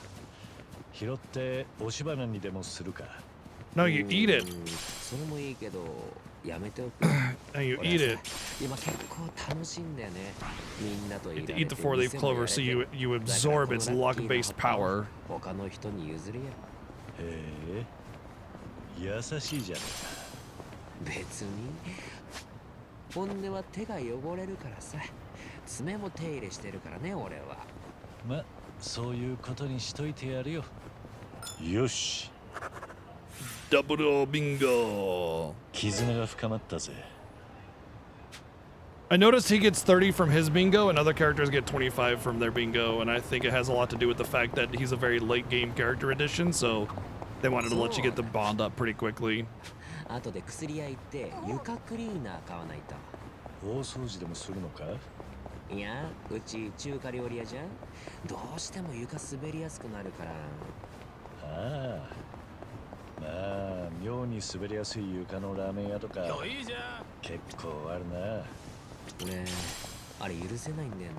拾って押し花にでもするか。No, you eat it. それもいいけど、やめておく。No, you eat it. 今結構楽しいんだよね。みんなとい You ら have to れ eat て the four-leaf clover so you absorb its luck-based power. 他の人に譲りや。へえ。優しいじゃね別に。本音は手が汚れるからさ。爪も手入れしてるからね、俺は。ま、そういうことにしといてやるよ。よし。Double bingo. 絆が深まったぜ。I noticed he gets 30 from his bingo and other characters get 25 from their bingo, and I think it has a lot to do with the fact that he's a very late game character addition, so they wanted to let you get the bond up pretty quickly. 後で薬屋行って床クリーナー買わないと。大掃除でもするのか？いや、うち中華料理屋じゃん。どうしても床滑りやすくなるから。ああ。まあ、妙に滑りやすい床のラーメン屋とか結構あるな。俺、あれ許せないんだよね。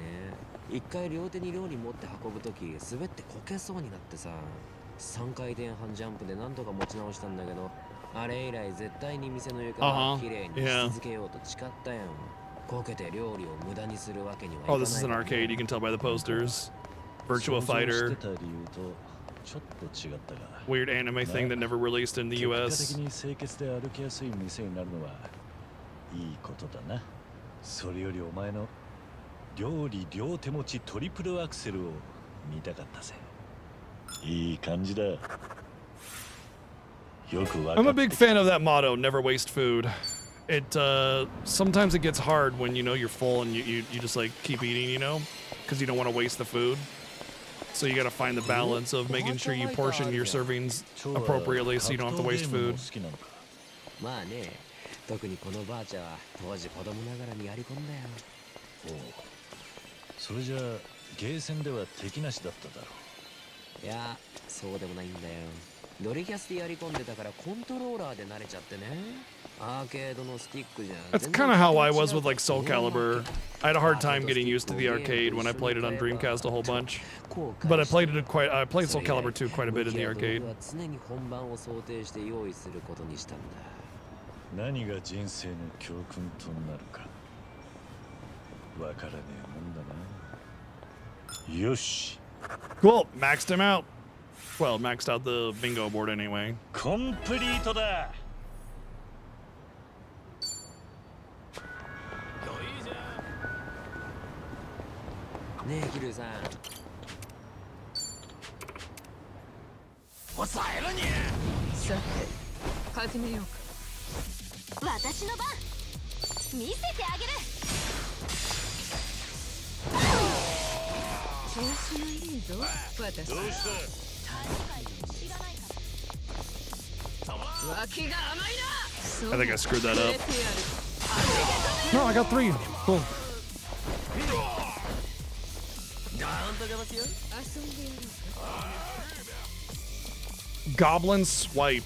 一回両手に料理持って運ぶとき滑ってこけそうになってさ、3回転半ジャンプで何とか持ち直したんだけど、あれ以来絶対に店の床をきれいにし続けようと誓ったやん。こけて料理を無駄にするわけにはいかない。Oh, this is an arcade, you can tell by the posters. Virtua Fighter. Weird anime thing that never released in the US. いいことだな。それよりお前の料理両手持ちトリプルアクセルを見たかったぜ。いい感じだ。よくわか I'm っ a big fan of that motto, never waste food. It sometimes it gets hard when you know you're full and you just like keep eating, you know, because you don't want to waste the food. So you got to find the balance of making sure you portion your servings appropriately so you don't have to waste food. まあね、特にこのばあちゃんは当時子供ながらにやり込んだよ。おう、それじゃあゲーセンでは敵なしだっただろう。いや、そうでもないんだよ。ドリキャスでやり込んでたからコントローラーで慣れちゃってね。アーケードのスティックじゃん。 That's kind of how I was with like Soul Calibur. I had a hard time getting used to the arcade when I played it on Dreamcast a whole bunch. But I played Soul Calibur 2 quite a bit in the arcade. 常に本番を想定して用意することにしたんだ。何が人生の教訓となるかわからねえもんだな。よし。Cool, maxed him out. Well, maxed out the bingo board anyway. コンプリートだ。ねえ、キルさん。抑えろにゃ。さて、始めようか。私の番。見せてあげる。調子のいいぞ、私。どうした？脇が甘いな。 I think I screwed that up. No, I got 3. Cool. Goblin swipe.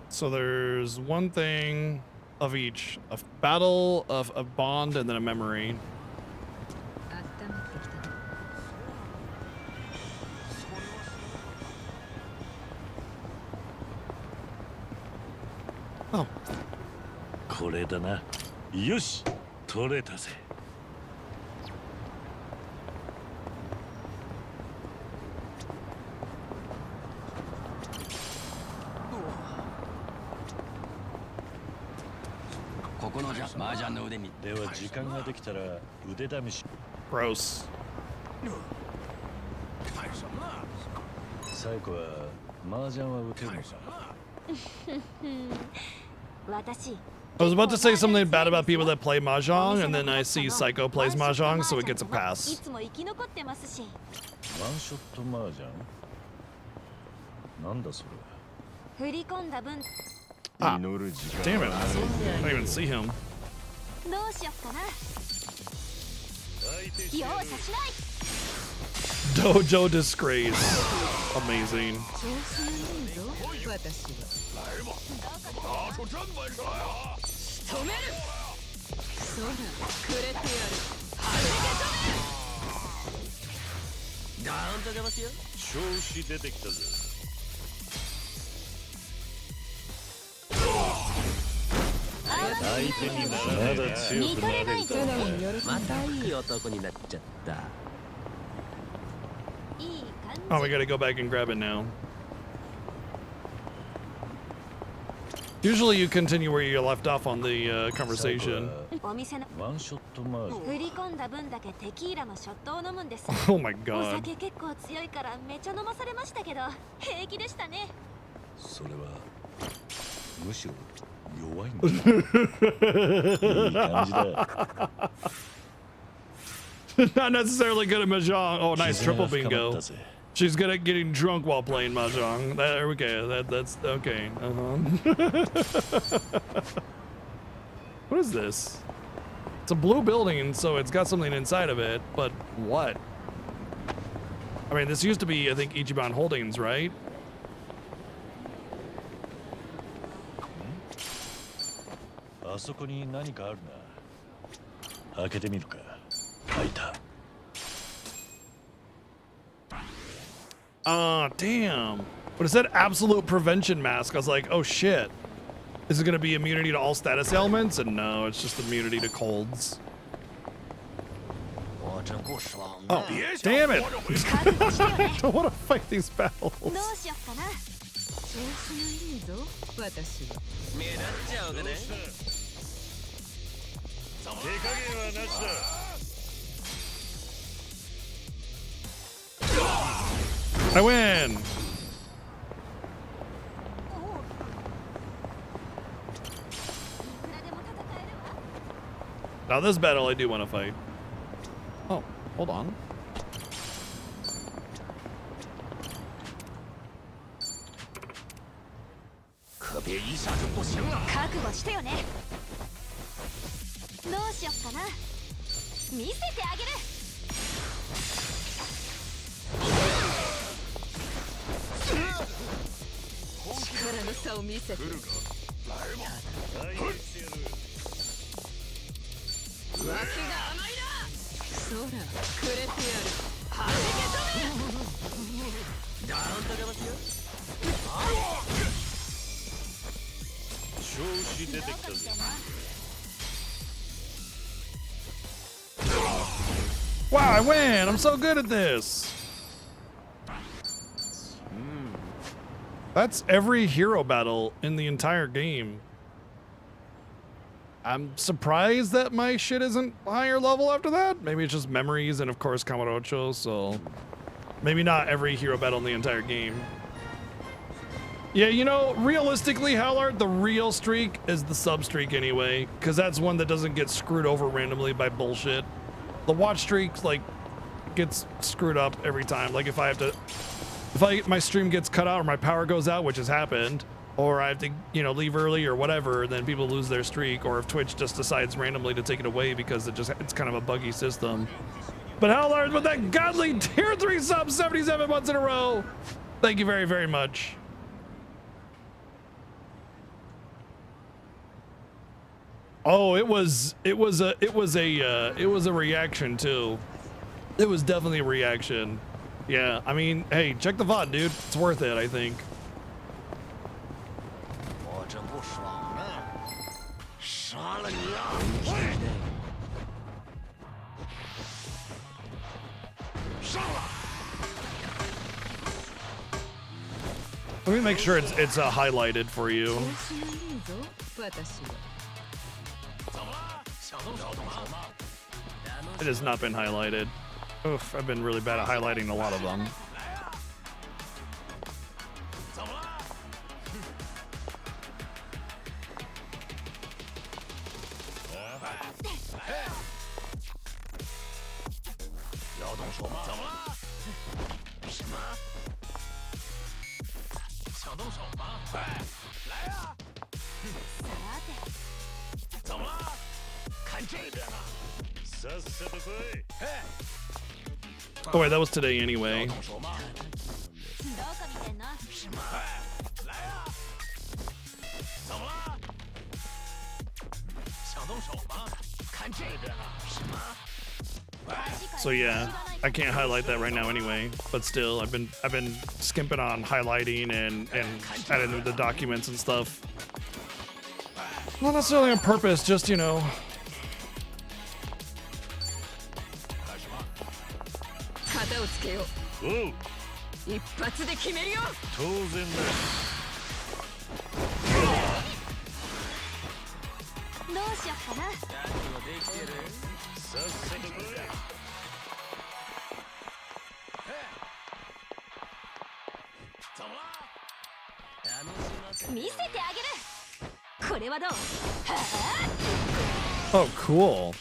So there's one thing of each: a battle, of a bond, and then a memory. Oh. これだな。よし、取れたぜ。ここの麻雀の腕に。では時間ができたら腕試し。Gross. 最後は麻雀は打てるのか。私。I was about to say something bad about people that play Mahjong, and then I see Psycho plays Mahjong, so it gets a pass. いつも生き残ってますし。ワンショット麻雀？なんだそれ。振り込んだ分。Ah, damn it. I don't even see him. どうしよっかな。容赦しない。 Dojo disgrace. Amazing. 調子のいいぞ、私は。仕留める。そうだ、くれてやる。ガーンと出ますよ。調子出てきたぜ。相手にならまだ強くなれるとまたいい男になっちゃった。 Oh, we gotta go back and grab it now. Usually you continue where you left off on the conversation. お店のワンショット麻雀。振り込んだ分だけテキーラのショットを飲むんです。 Oh my お god. 酒結構強いからめちゃ飲まされましたけど平気でしたね。それはむしろ弱いんだ。いい感じだ。 Not necessarily good at mahjong. Oh, nice triple bingo. She's good at getting drunk while playing mahjong. There we go. That's okay. What is this? It's a blue building, so it's got something inside of it. But what? I mean, this used to be, I think, Ichiban Holdings, right? あそこに何かあるな。開けてみるか。開いた。Damn. But it said absolute prevention mask. I was like, oh shit. Is it gonna be immunity to all status ailments? And no, it's just immunity to colds. Oh, damn it! I don't want to fight these battles. どうしよっかな。調子のいいぞ、私は。目立っちゃおうかね。手加減はなしだ。 I win! Now this battle I do want to fight. Oh, hold on. 可别一下就不行了。覚悟してよね。どうしよっかな。見せてあげる。力の差を見せて。脇が甘いな。そら、くれてやる。はじけ飛べ。ダウンと出ますよ。調子出てきたぜ。Wow, I win! I'm so good at this! That's every hero battle in the entire game. I'm surprised that my shit isn't higher level after that. Maybe it's just memories and of course Kamurocho, so maybe not every hero battle in the entire game. Yeah, you know, realistically, Howlard, the real streak is the sub streak anyway, because that's one that doesn't get screwed over randomly by bullshit. The watch streak, like, gets screwed up every time. Like if my stream gets cut out or my power goes out, which has happened, or I have to, you know, leave early or whatever, then people lose their streak, or if Twitch just decides randomly to take it away because it's kind of a buggy system. But Howlard with that godly tier 3 sub 77 months in a row. Thank you very, very much. Oh, it was a reaction too. It was definitely a reaction. Yeah, I mean, hey, check the VOD, dude. It's worth it, I think. Let me make sure it's highlighted for you. It has not been highlighted. Oof, I've been really bad at highlighting a lot of them. Oh wait, that was today anyway. So yeah, I can't highlight that right now anyway, but still I've been skimping on highlighting and adding the documents and stuff. Not necessarily on purpose, just, you know. Oh, cool.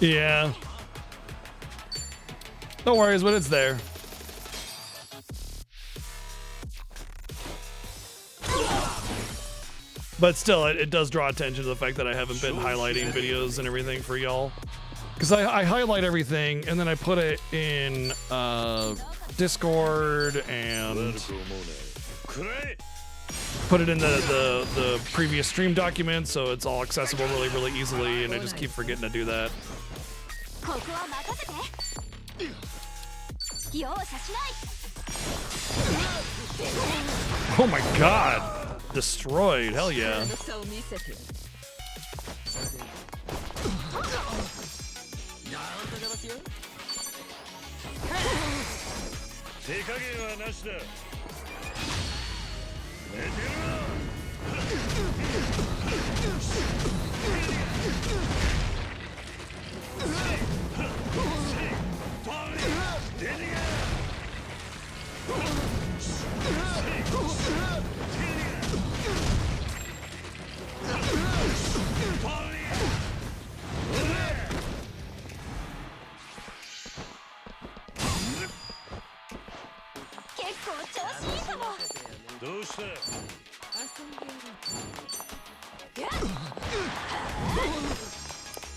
Yeah. No worries, but it's there. But still, it does draw attention to the fact that I haven't been highlighting videos and everything for y'all. Because I highlight everything and then I put it in Discord and put it in the previous stream documents, so it's all accessible really, really easily, and I just keep forgetting to do that. Oh my god! Destroyed, hell yeah.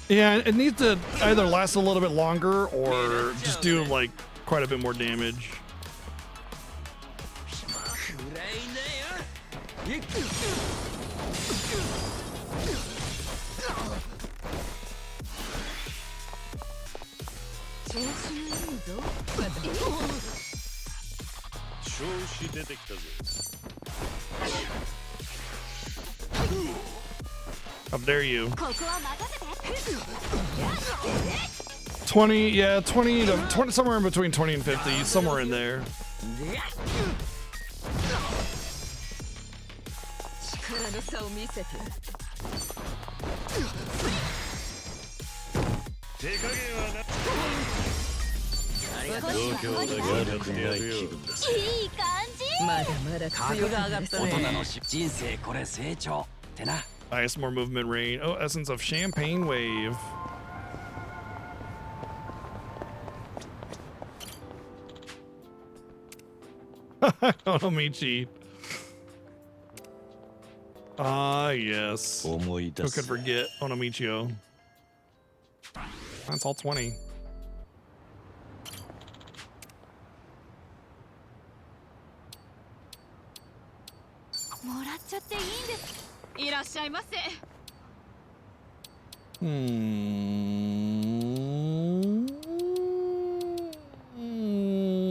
Yeah, it needs to either last a little bit longer or just do like quite a bit more damage. How dare you? 20, yeah, 20 to 20, somewhere in between 20 and 50, somewhere in there. Nice, more movement rain. Oh, essence of champagne wave. Onomichi. Ah, yes. Who could forget Onomichio? That's all 20.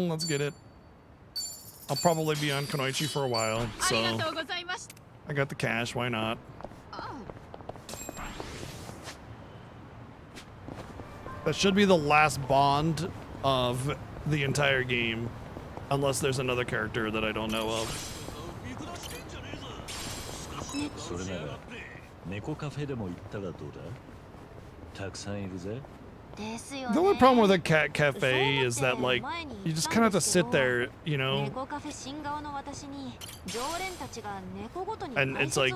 Let's get it. I'll probably be on Kunoichi for a while, so I got the cash, why not? That should be the last bond of the entire game, unless there's another character that I don't know of. The only problem with a cat cafe is that, like, you just kind of have to sit there, you know? And it's like,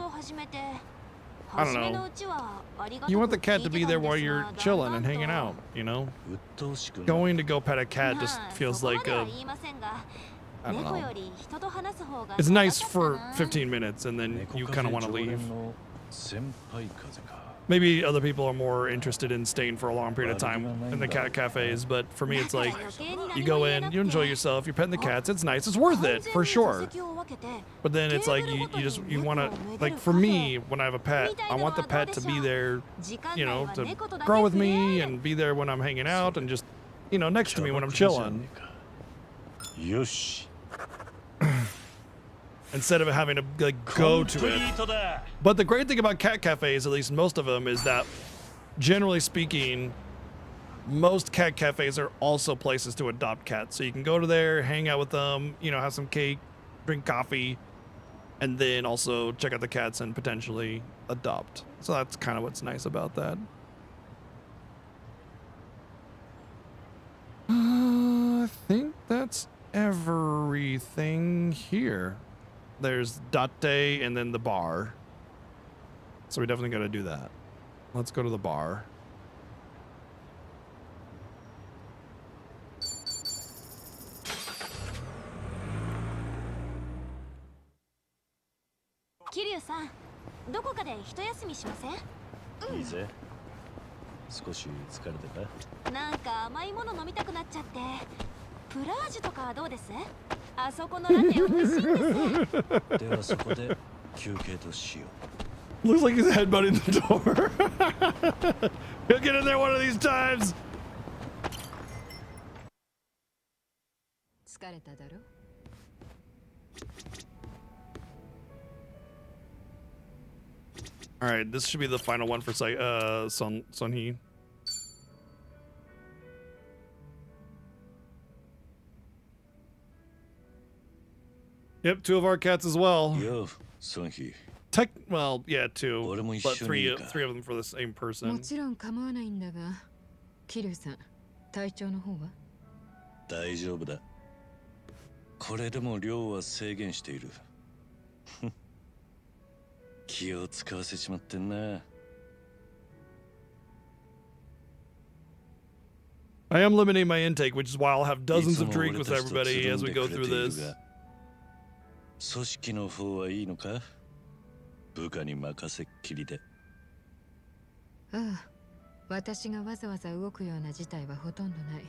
I don't know. You want the cat to be there while you're chilling and hanging out, you know? Going to go pet a cat just feels like a, I don't know. It's nice for 15 minutes and then you kind of want to leave. Maybe other people are more interested in staying for a long period of time in the cat cafes, but for me it's like, you go in, you enjoy yourself, you're petting the cats, it's nice, it's worth it, for sure. But then it's like, you want to, like for me, when I have a pet, I want the pet to be there, you know, to grow with me and be there when I'm hanging out and just, you know, next to me when I'm chilling. Yosh. Instead of having to like go to it. But the great thing about cat cafes, at least most of them, is that generally speaking, most cat cafes are also places to adopt cats. So you can go to there, hang out with them, you know, have some cake, drink coffee, and then also check out the cats and potentially adopt. So that's kind of what's nice about that. I think that's everything here. There's Date and then the bar. So we definitely got to do that. Let's go to the bar. どこかで一休みしません？いいぜ。少し疲れてか？なんか甘いもの飲みたくなっちゃって。プラージュとかはどうです？あそこのラテ美味しいんです。ではそこで休憩としよう。 Looks like he's headbutting the door. He'll get in there one of these times. 疲れただろ？ All right, this should be the final one for Sunhee. Yep, 2 of our cats as well. Yo, Sunhee. Well, yeah, 2, but 3 of them for the same も person. ちろん構わないんだが、キリュウさん、体調の方は？大丈夫だ。これでも量は制限している。気を使わせちまってんな。I am limiting my intake, which is why I'll have dozens of drinks with everybody as we go through this. 組織の方はいいのか？部下に任せっきりで。ああ、私がわざわざ動くような事態はほとんどない。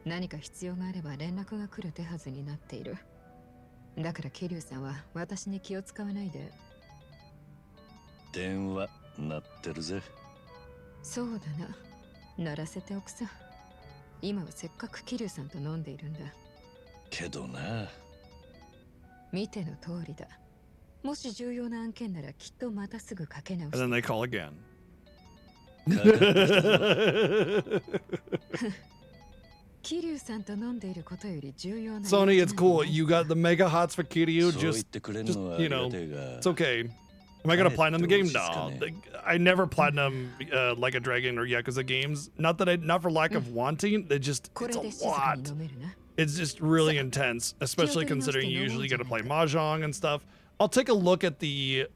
何か必要があれば連絡が来る手はずになっている。だからキリュウさんは私に気を使わないで。電話鳴ってるぜ。そうだな。鳴らせておくさ。今はせっかくキリュウさんと飲んでいるんだ。けどな。見ての通りだ。もし重要な案件ならきっとまたすぐかけ直 And して。 then they call again. キリュウさんと飲んでいることより重要な。 Sony, it's cool. You got the mega hots for Kiryu. Just, you know, it's okay. Am I gonna platinum the game? No, I never platinum Like a Dragon or Yakuza games. Not for lack of wanting. It's a lot. It's just really intense, especially considering you usually get to play mahjong and stuff. I'll take a look at the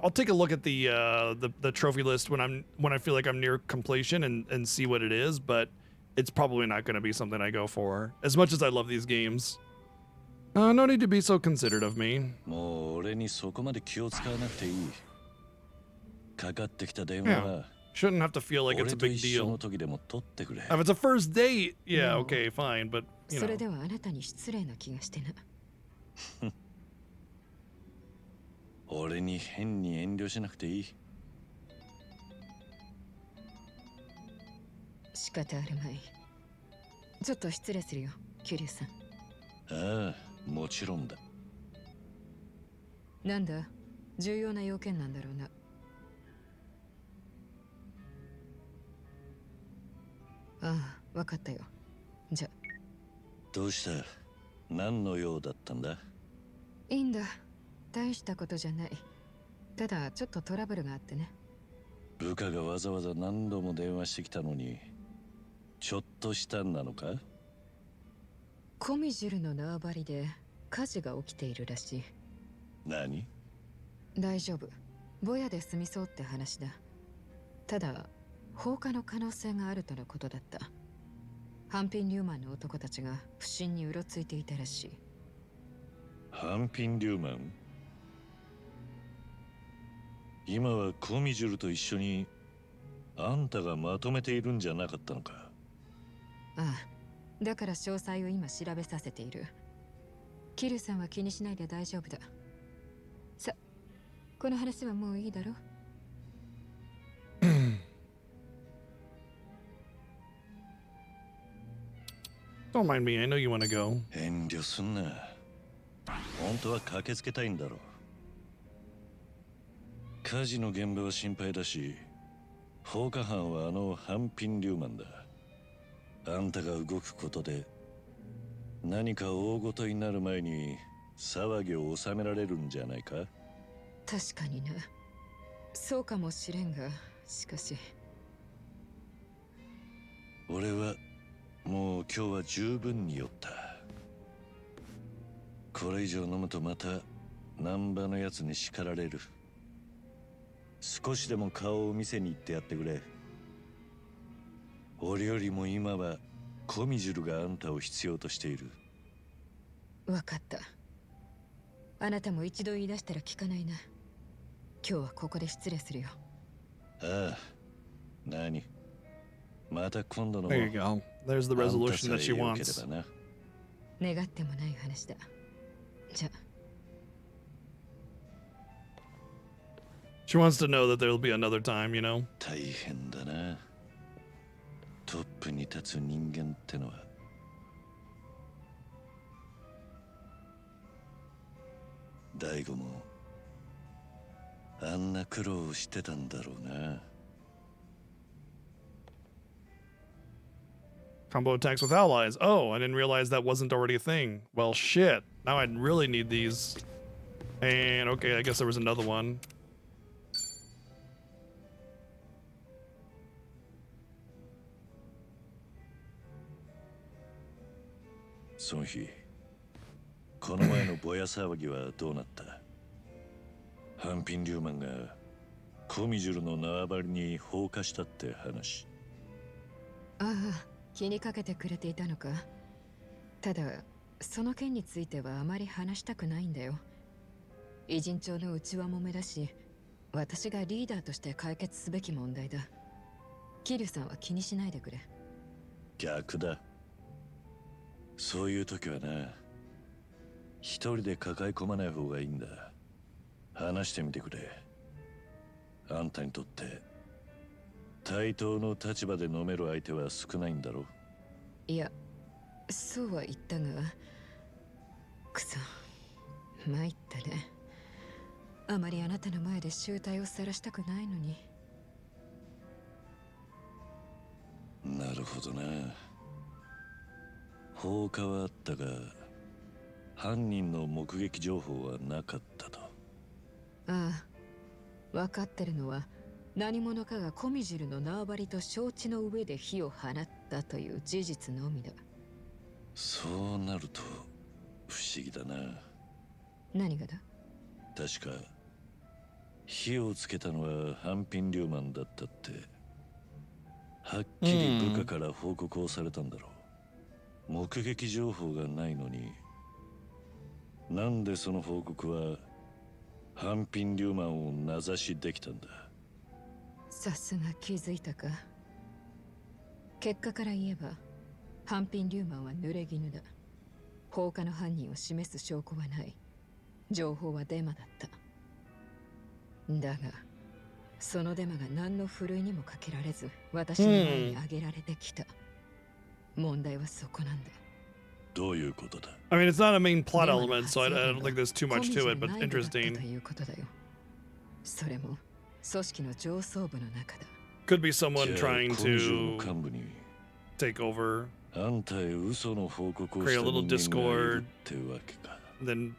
I'll take a look at the trophy list when I feel like I'm near completion and see what it is, but it's probably not going to be something I go for as much as I love these games. No need to be so considerate of me. もう俺にそこまで気を使わなくていい。かかってきた電話は Shouldn't have to feel like it's a big deal. If it's a first date, yeah, okay, fine, but you それ know. ではあなたに失礼な気がしてな。俺に変に遠慮しなくていい。仕方あるまい。ちょっと失礼するよ、キリュウさん。ああ、もちろんだ。なんだ、重要な要件なんだろうな。ああ、わかったよ。じゃ。どうした？何の用だったんだ？いいんだ。大したことじゃない。ただちょっとトラブルがあってね。部下がわざわざ何度も電話してきたのに、ちょっとしたんなのか？コミジュルの縄張りで火事が起きているらしい。何？大丈夫。ぼやで済みそうって話だ。ただ放火の可能性があるとのことだった。ハンピン・リューマンの男たちが不審にうろついていたらしい。ハンピン・リューマン？今はコミジュルと一緒にあんたがまとめているんじゃなかったのか？ああ、だから詳細を今調べさせている。キルさんは気にしないで大丈夫だ。さ、この話はもういいだろ？ Don't mind me, I know you want to go. 遠慮すんな。本当は駆けつけたいんだろう。火事の現場は心配だし、放火犯はあのハンピン・リューマンだ。あんたが動くことで何か大ごとになる前に騒ぎを収められるんじゃないか？確かにな。そうかもしれんが、しかし。俺はもう今日は十分に酔った。これ以上飲むとまた難波のやつに叱られる。少しでも顔を見せに行ってやってくれ。俺よりも今はコミジュルがあんたを必要としている。わかった。あなたも一度言い出したら聞かないな。今日はここで失礼するよ。ああ、何？また今度の。 There you go. There's the resolution that she あんた wants. さえ良ければな。願ってもない話だ。じゃあ。 She wants to know that there'll be another time, you know? 大変だな。トップに立つ人間ってのは。大悟もあんな苦労をしてたんだろうな。 Combo attacks with allies. Oh, I didn't realize that wasn't already a thing. Well, shit. Now I really need these. And okay, I guess there was another one. その日、この前のぼや騒ぎはどうなった？ハンピン・リューマンがコミジュルの縄張りに放火したって話。ああ、気にかけてくれていたのか。ただ、その件についてはあまり話したくないんだよ。偉人帳の内輪もめだし、私がリーダーとして解決すべき問題だ。キリュウさんは気にしないでくれ。逆だ。そういう時はな、一人で抱え込まない方がいいんだ。話してみてくれ。あんたにとって対等の立場で飲める相手は少ないんだろ。いや、そうは言ったが、くそ、参ったね。あまりあなたの前で醜態を晒したくないのに。なるほどな。放火はあったが、犯人の目撃情報はなかったと。ああ、分かってるのは何者かがコミジルの縄張りと承知の上で火を放ったという事実のみだ。そうなると不思議だな。何がだ？確か火をつけたのはハンピン・リューマンだったってはっきり部下から報告をされたんだろう。目撃情報がないのに、なんでその報告はハンピン・リューマンを名指しできたんだ。さすが気づいたか。結果から言えば、ハンピン・リューマンは濡れ衣だ。放火の犯人を示す証拠はない。情報はデマだった。だが、そのデマが何のふるいにもかけられず、私の前に挙げられてきた。問題はそこなんだ。どういうことだ？ I mean, it's not a main plot element, so I don't think there's too much to it, but interesting. ということだよ。それも組織の上層部の中だ。Could be someone trying to 幹部に take over, あんたへ嘘の報告を create し a た little 人間がいる discord, ってわけか。 then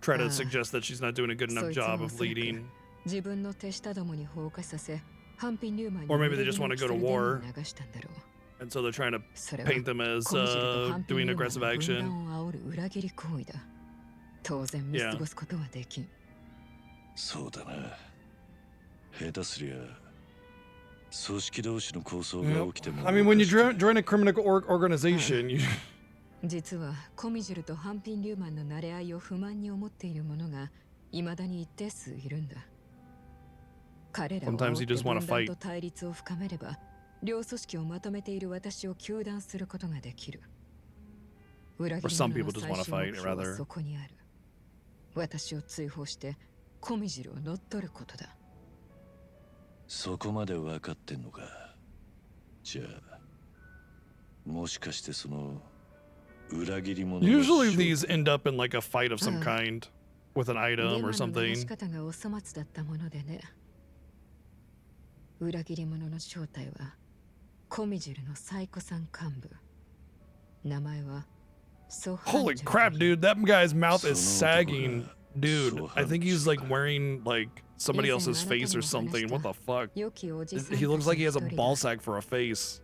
try to suggest that she's not doing a good enough job of leading. 自分の手下どもに放火させ、ハンピン・リューマンに Or maybe they just want to go to war, 流したんだろう。 and so they're trying to paint them as コミジルとハンピン・リ doing ューマン aggressive の分 action. 断を煽る裏切り行為だ。当然見過ごすことはできん。そうだな。下手すりゃ組織同士の抗争が起きても。 I mean, when you join a criminal organization, you 実はコミジルとハンピン・リューマンの馴れ合いを不満に思っている者が未だに一定数いるんだ。彼らを煽って分断と対立を深めれば、両組織をまとめている私を糾弾することができる。裏切り者の最終目標はそこにある。私を追放してコミジルを乗っ取ることだ。そこまで分かってんのか。じゃあ、もしかしてその裏切り者の usually these end up in like a fight of some kind with an item or 仕 something. 方がお粗末だったものでね。裏切り者の正体はコミジルのサイコさん幹部。名前はソハン Holy ジャ crap, dude! That guy's mouth is sagging, dude. I think he's like wearing like somebody else's face or something. What the fuck? He looks like he has a ball sack for a face.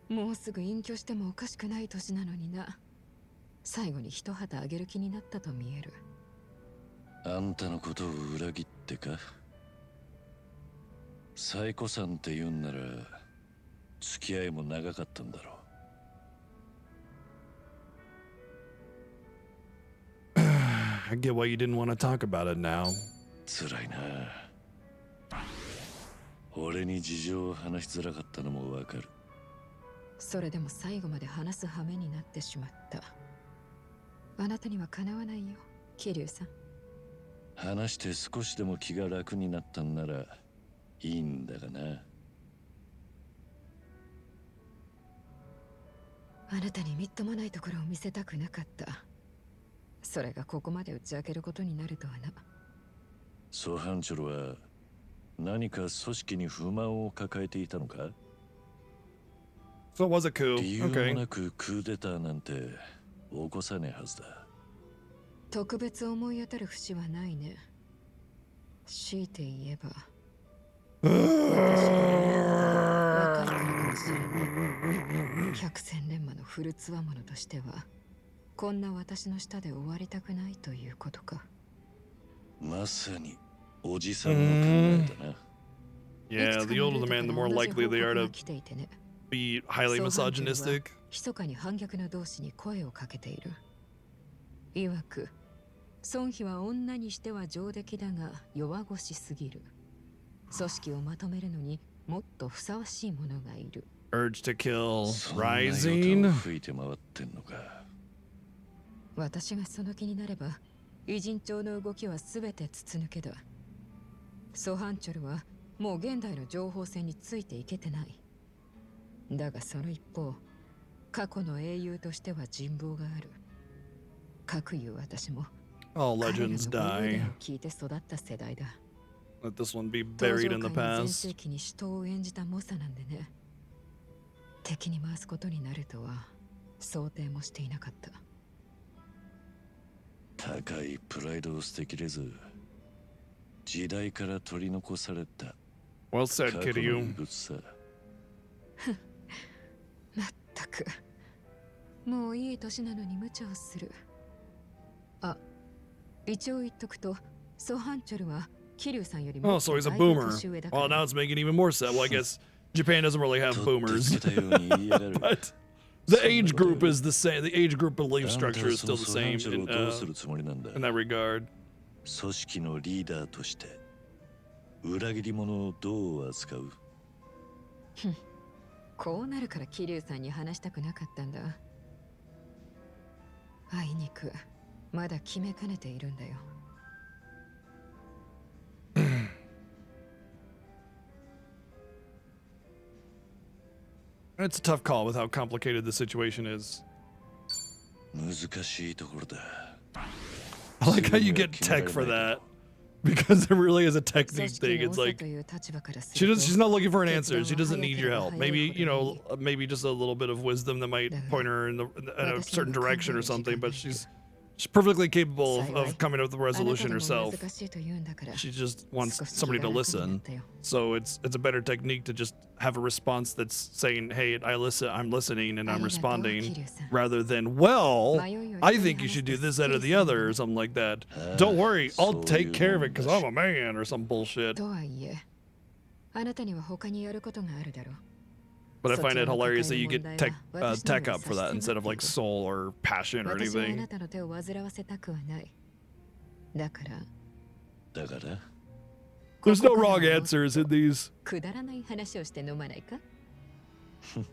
もうすぐ隠居してもおかしくない年なのにな。最後に一旗あげる気になったと見える。あんたのことを裏切ってか。サイコさんって言うんなら付き合いも長かったんだろう。I get why you didn't want to talk about it now. 辛いな。俺に事情を話しづらかったのもわかる。それでも最後まで話す羽目になってしまった。あなたにはかなわないよ、桐生さん。話して少しでも気が楽になったんならいいんだがな。あなたにみっともないところを見せたくなかった。それがここまで打ち明けることになるとはな。ソハンチョルは何か組織に不満を抱えていたのか？ So it was a coup. 理由 Okay. もなくクーデターなんて起こさねえはずだ。特別思い当たる節はないね。強いて言えば私は若いのかもしれない。百戦錬磨の古つわものとしてはこんな私の下で終わりたくないということか。まさにおじさんの考えだな。Yeah, the older the man, the more likely they are to 来ていてね。 be highly misogynistic. 密かに反逆の同士に声をかけている。いわく、孫妃は女にしては上出来だが弱腰すぎる。組織をまとめるのにもっとふさわしい者がいる。Urge to kill そんな Rising. 予感を吹いて回ってんのか。私がその気になれば、偉人帳の動きはすべて筒抜けだ。ソハンチョルはもう現代の情報戦についていけてない。だがその一方、過去の英雄としては人望がある。かくいう私も All legends 彼らの die. 語を聞いて育った世代だ。 Let this one be buried in the 登場界の全 past. 盛期に死闘を演じた猛者なんでね。敵に回すことになるとは想定もしていなかった。高いプライドを捨てきれず、時代から取り残された Well said, 過去の Kiryu. 遺物さ。まったく。もういい年なのに無茶をする。あ、一応言っとくと、ソハンチョルは桐生さんより Oh, も so he's a だいぶ boomer. 年上だから Well, now it's making even more sad. Well, I guess Japan doesn't really have boomers. But the age group is the same. The age group belief structure is still the same in that regard. 組織のリーダーとして裏切り者をどう扱う？こうなるから桐生さんに話したくなかったんだ。あいにくまだ決めかねているんだよ。It's a tough call with how complicated the situation is. 難しいところだ。 I like how you get tech for that. Because it really is a technique thing. It's like she's not looking for an answer. She doesn't need your help. Maybe, you know, maybe just a little bit of wisdom that might point her in a certain direction or something, but she's perfectly capable of coming up with a resolution herself. She just wants somebody to listen. So it's a better technique to just have a response that's saying, "Hey, I'm listening and I'm responding," rather than, "Well, I think you should do this, that, or the other," or something like that. Don't worry, I'll take care of it because I'm a man, or some bullshit. とはいえ、あなたには他にやることがあるだろう。 But I find it hilarious that you get tech up for that instead of like soul or passion or 私はあ anything. なたの手を煩わせたくはない。だから、 だから There's no wrong answers in these. くだらない話をして飲まないか？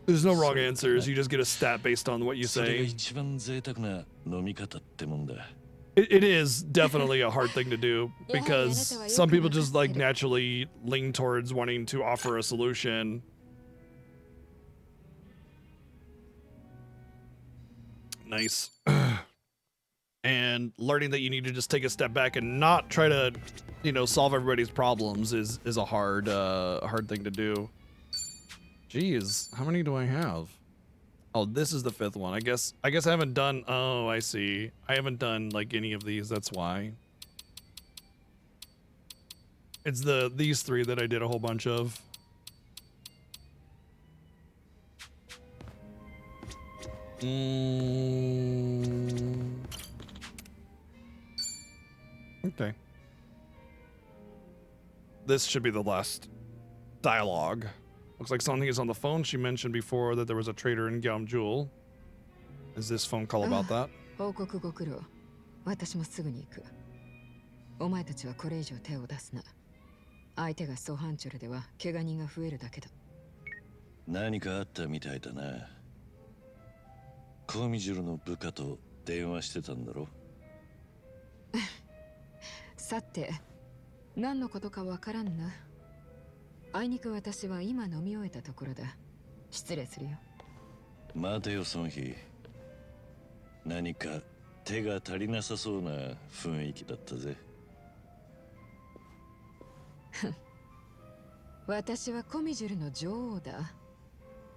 There's no wrong answers. You just get a stat based on what you それが say. 一番贅沢な飲み方ってもんだ。 It is definitely a hard thing to do because some people just like naturally lean towards wanting to offer a solution. Nice. And learning that you need to just take a step back and not try to, you know, solve everybody's problems is a hard thing to do. Jeez, how many do I have? Oh, this is the fifth one. I guess I haven't done. Oh, I see. I haven't done like any of these. That's why. It's these three that I did a whole bunch of. Okay. This should be the last dialogue. Looks like something is on the phone. She mentioned before that there was a trader in Gyeomjul. Is this phone call about that? 報告ご苦労。私もすぐに行く。お前たちはこれ以上手を出すな。相手がソハンチョルでは怪我人が増えるだけだ。何かあったみたいだな。コミジュルの部下と電話してたんだろ。さて、何のことかわからんな。あいにく私は今飲み終えたところだ。失礼するよ。待てよ、ソンヒ。何か手が足りなさそうな雰囲気だったぜ。私はコミジュルの女王だ。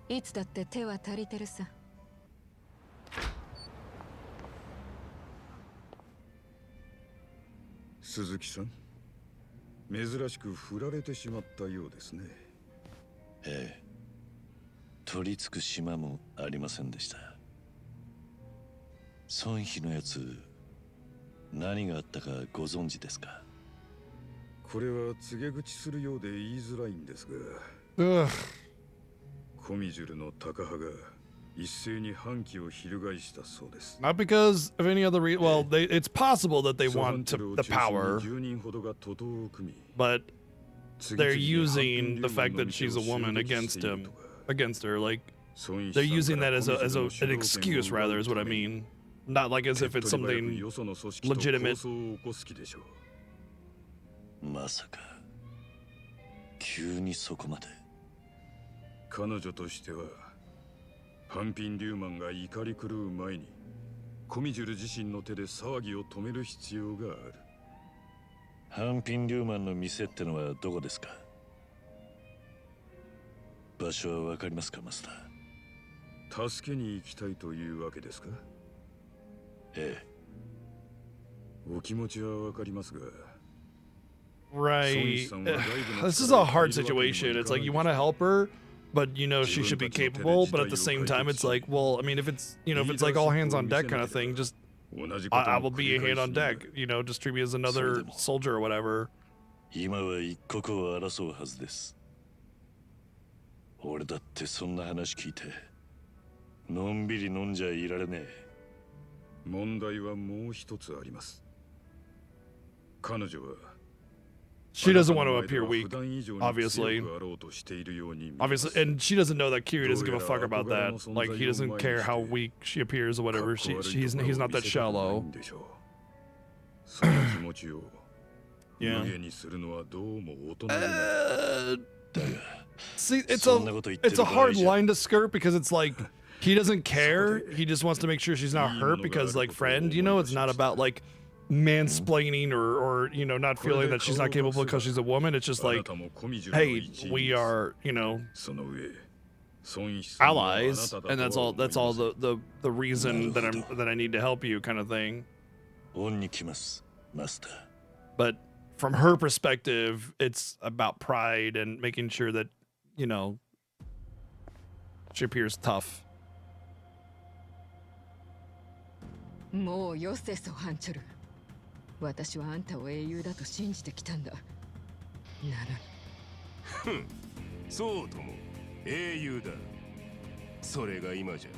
いつだって手は足りてるさ。鈴木さん、珍しく振られてしまったようですね。ええ、取り付く島もありませんでした。孫妃のやつ、何があったかご存知ですか？これは告げ口するようで言いづらいんですが、コミジュルのタカ派が一斉に反旗を翻したそうです。 Not because of any other reason. Well, it's possible that they want the power, but they're using the fact that she's a woman against her. Like, they're using that as an excuse, rather, is what I mean. Not like as if it's something legitimate. まさか急にそこまで。彼女としてはハンピン・リューマンが怒り狂う前にコミジュル自身の手で騒ぎを止める必要がある。ハンピン・リューマンの店ってのはどこですか？場所はわかりますか、マスター？助けに行きたいというわけですか？ええ。お気持ちはわかりますが。Right. This is a hard situation. It's like you want to help her, but you know she should be capable. But at the same time, it's like, well, I mean, if it's if it's like all hands on deck kind of thing, just I will be a hand on deck. You know, just treat me as another soldier or whatever. 今は一刻を争うはずです。俺だってそんな話聞いて、のんびり飲んじゃいられねえ。問題はもう一つあります。彼女は She doesn't want to appear weak, obviously. Obviously, and she doesn't know that Kiryu doesn't give a fuck about that. Like, he doesn't care how weak she appears or whatever. He's not that shallow. Yeah. See, it's a hard line to skirt because it's like he doesn't care. He just wants to make sure she's not hurt because, like, friend, you know, it's not about like mansplaining or you know, not feeling that she's not capable because she's a woman. It's just like, hey, we are, you know, allies, and that's all the reason that I need to help you, kind of thing. But from her perspective, it's about pride and making sure that, you know, she appears tough. もうよせソハンチョル。私はあんたを英雄だと信じてきたんだ。なのに。そうとも英雄だ。それが今じゃ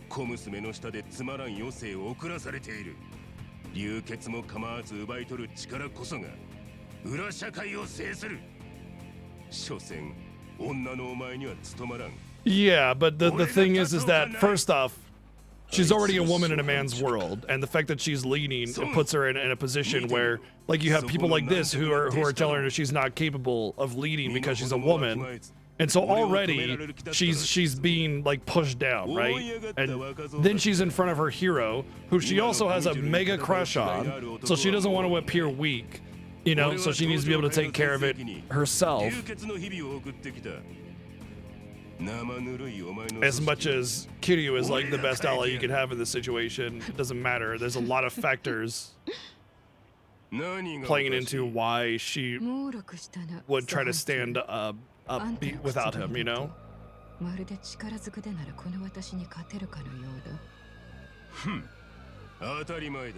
小娘の下でつまらん余生を送らされている。流血も構わず奪い取る力こそが裏社会を制する。所詮女のお前には務まらん。Yeah, but the thing is that first off, she's already a woman in a man's world, and the fact that she's leading it puts her in a position where, like, you have people like this who are telling her she's not capable of leading because she's a woman, and so already she's being like pushed down, right? And then she's in front of her hero, who she also has a mega crush on, so she doesn't want to appear weak, you know, so she needs to be able to take care of it herself. As much as Kiryu is like the best ally you could have in this situation, it doesn't matter. There's a lot of factors playing into why she would try to stand up without him, you know? まるで力ずくでならこの私に勝てるかのようだ。当たり前だ。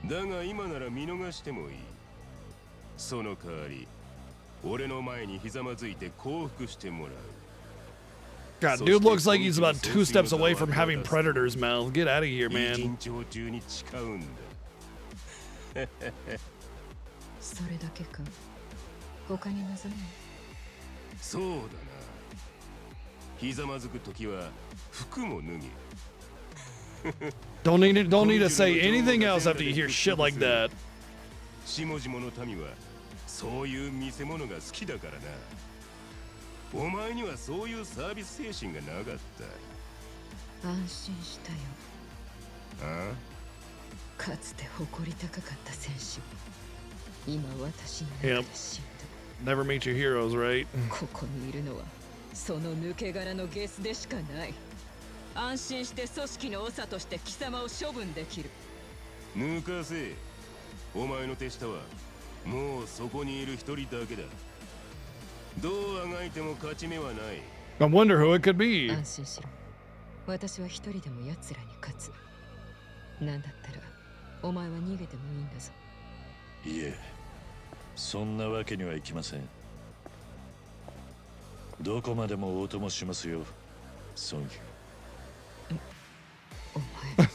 だが今なら見逃してもいい。その代わり、俺の前にひざまずいて降伏してもらう。God, dude looks like he's about 2 steps away from having Predator's mouth. Get out of here, man. それだけか。他に望む？そうだな。ひざまずくときは服も脱ぎ。Don't need to say anything else after you hear shit like that. 下々の民はそういう見せ物が好きだからな。お前にはそういうサービス精神がなかった。安心したよ。ああ？かつて誇り高かった戦士。今私の中で死んだ。Never meet your heroes, right? ここにいるのはその抜け殻のゲスでしかない。安心して組織の長として貴様を処分できる。抜かせ。お前の手下はもうそこにいる一人だけだ。どうあがいても勝ち目はない。I wonder who it could be. 安心しろ。私は一人でも奴らに勝つ。なんだったらお前は逃げてもいいんだぞ。いえ、そんなわけにはいきません。どこまでも応答しますよ、ソンヒ。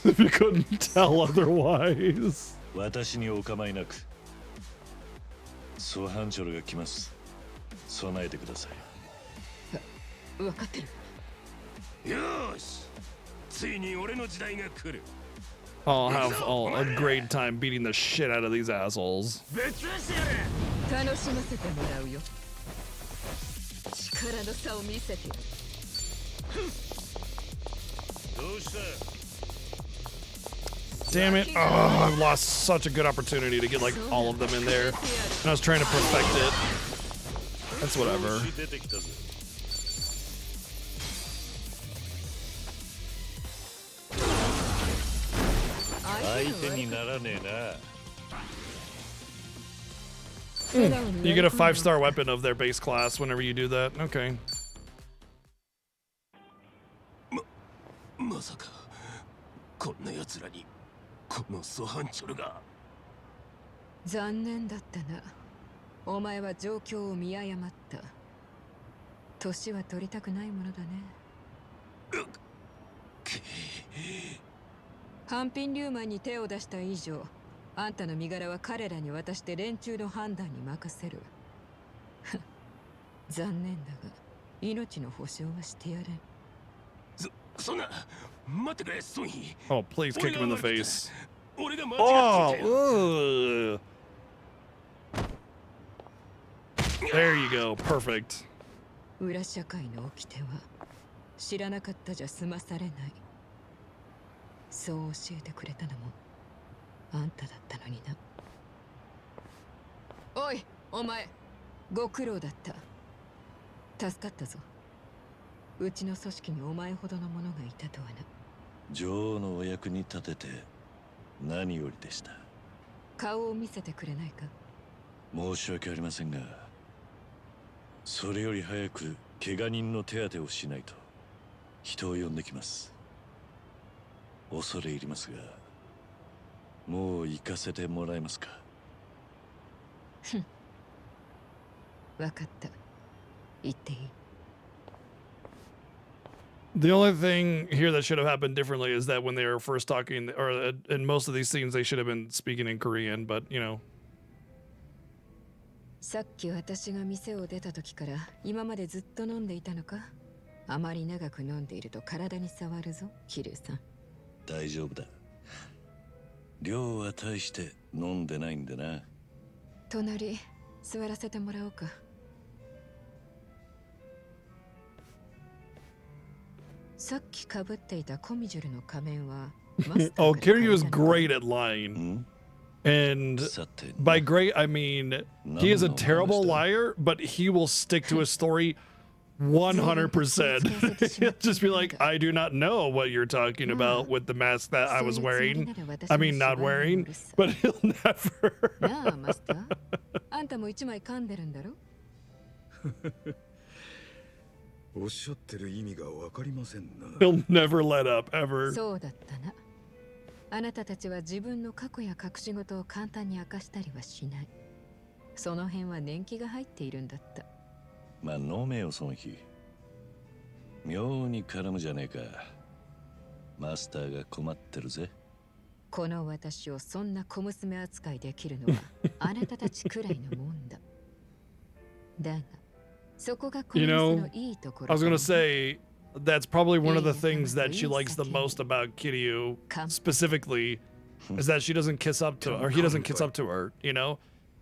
If you couldn't tell otherwise. 私にお構いなく。ソハンチョルが来ます。備えてください。分かってる。よし、ついに俺の時代が来る。I'll have a great time beating the shit out of these assholes. 楽しませてもらうよ。力の差を見せて。どうした？ Damn it. Oh, I've lost such a good opportunity to get like all of them in there. And I was trying to perfect it. That's whatever. 相手にならねえな。You get a 5-star weapon of their base class whenever you do that. Okay. まさかこんな奴らにこのソハンチョルが。残念だったな。お前は状況を見誤った。年は取りたくないものだね。ハンピンリューマンに手を出した以上、あんたの身柄は彼らに渡して連中の判断に任せる。残念だが、命の保証はしてやれん。そんな、待ってくれ、ソンヒ。Oh, please kick him in the face. 俺が間違っていたよ。Oh, there you go. Perfect. 裏社会の掟は知らなかったじゃ済まされない。そう教えてくれたのもあんただったのにな。おい、お前、ご苦労だった。助かったぞ。うちの組織にお前ほどの者がいたとはな。女王のお役に立てて何よりでした。顔を見せてくれないか。申し訳ありませんが、それより早く怪我人の手当てをしないと人を呼んできます。恐れ入りますが、もう行かせてもらえますか。わかった。言っていい。The only thing here that should have happened differently is that when they were first talking, or in most of these scenes, they should have been speaking in Korean, but you know. さっき私が店を出た時から今までずっと飲んでいたのか。あまり長く飲んでいると体に触るぞ、キリュウさん。大丈夫だ。量は大して飲んでないんでな。隣座らせてもらおうか。さっきかぶっていたコミジュルの仮面はOh, Kiryu is great at lying. And by great, I mean he is a terrible liar, but he will stick to his story 100%. He'll just be like, I do not know what you're talking about with the mask that I was wearing. I mean, not wearing, but he'll never. なあ、マスター。あんたも一枚噛んでるんだろ。おっしゃってる意味がわかりませんな。He'll never let up, ever. そうだったな。あなたたちは自分の過去や隠し事を簡単に明かしたりはしない。その辺は年季が入っているんだった。まあ飲めよ、その日。妙に絡むじゃねえか。マスターが困ってるぜ。この私をそんな小娘扱いできるのはあなたたちくらいのもんだ。だが、そこがこの You 店 know, のいいとこ I ろ was だ gonna ね。 say that's probably one of the things that she likes the most about Kiryu specifically is that she doesn't kiss up to, or he doesn't kiss up to her, you know?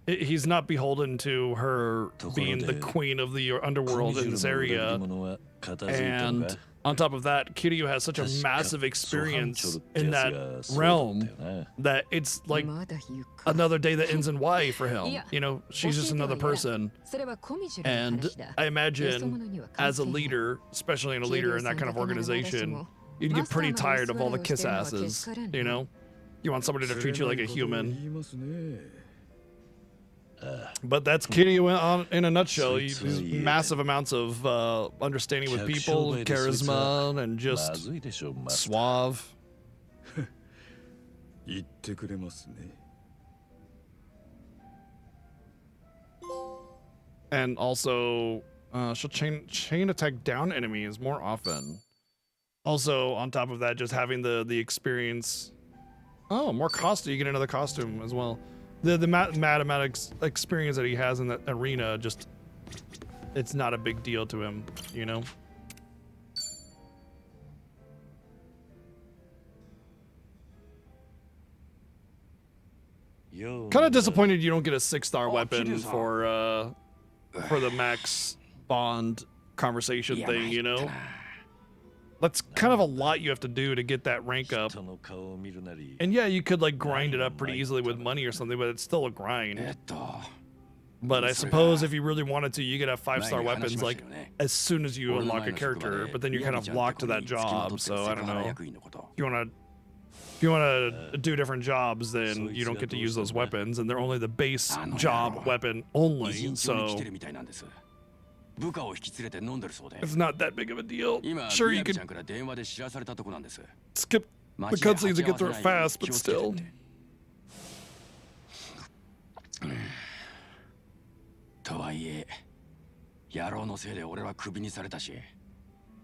He's not beholden to her being the queen of the underworld in this area. And on top of that, Kiryu has such a massive experience in that realm that it's like another day that ends in Y for him. You know, she's just another person. それはコミジュラの And 話だ。 I よそ者 imagine には関 as a 係ない。 leader, especially in a leader in that kind of organization, you'd get pretty tired of all the kiss asses, you know? You want somebody to treat you like a human. But that's Kiryu in a nutshell. He's massive amounts of understanding with people, charisma, and just suave. 言ってくれますね。 And also, she'll chain attack down enemies more often. Also, on top of that, just having the experience. Oh, more costume. You get another costume as well. The mathematics experience that he has in that arena, just it's not a big deal to him, you know. Kind of disappointed you don't get a 6-star weapon for the max bond conversation thing, you know. That's kind of a lot you have to do to get that rank up. And yeah, you could like grind it up pretty easily with money or something, but it's still a grind. But I suppose if you really wanted to, you could have 5-star weapons like as soon as you unlock a character, but then you're kind of locked to that job. So I don't know. If you want to do different jobs, then you don't get to use those weapons, and they're only the base job weapon only. So it's not that big of a deal. Sure, you could skip the cutscenes and get through it fast, but still. とはいえ、野郎のせいで俺はクビにされたし、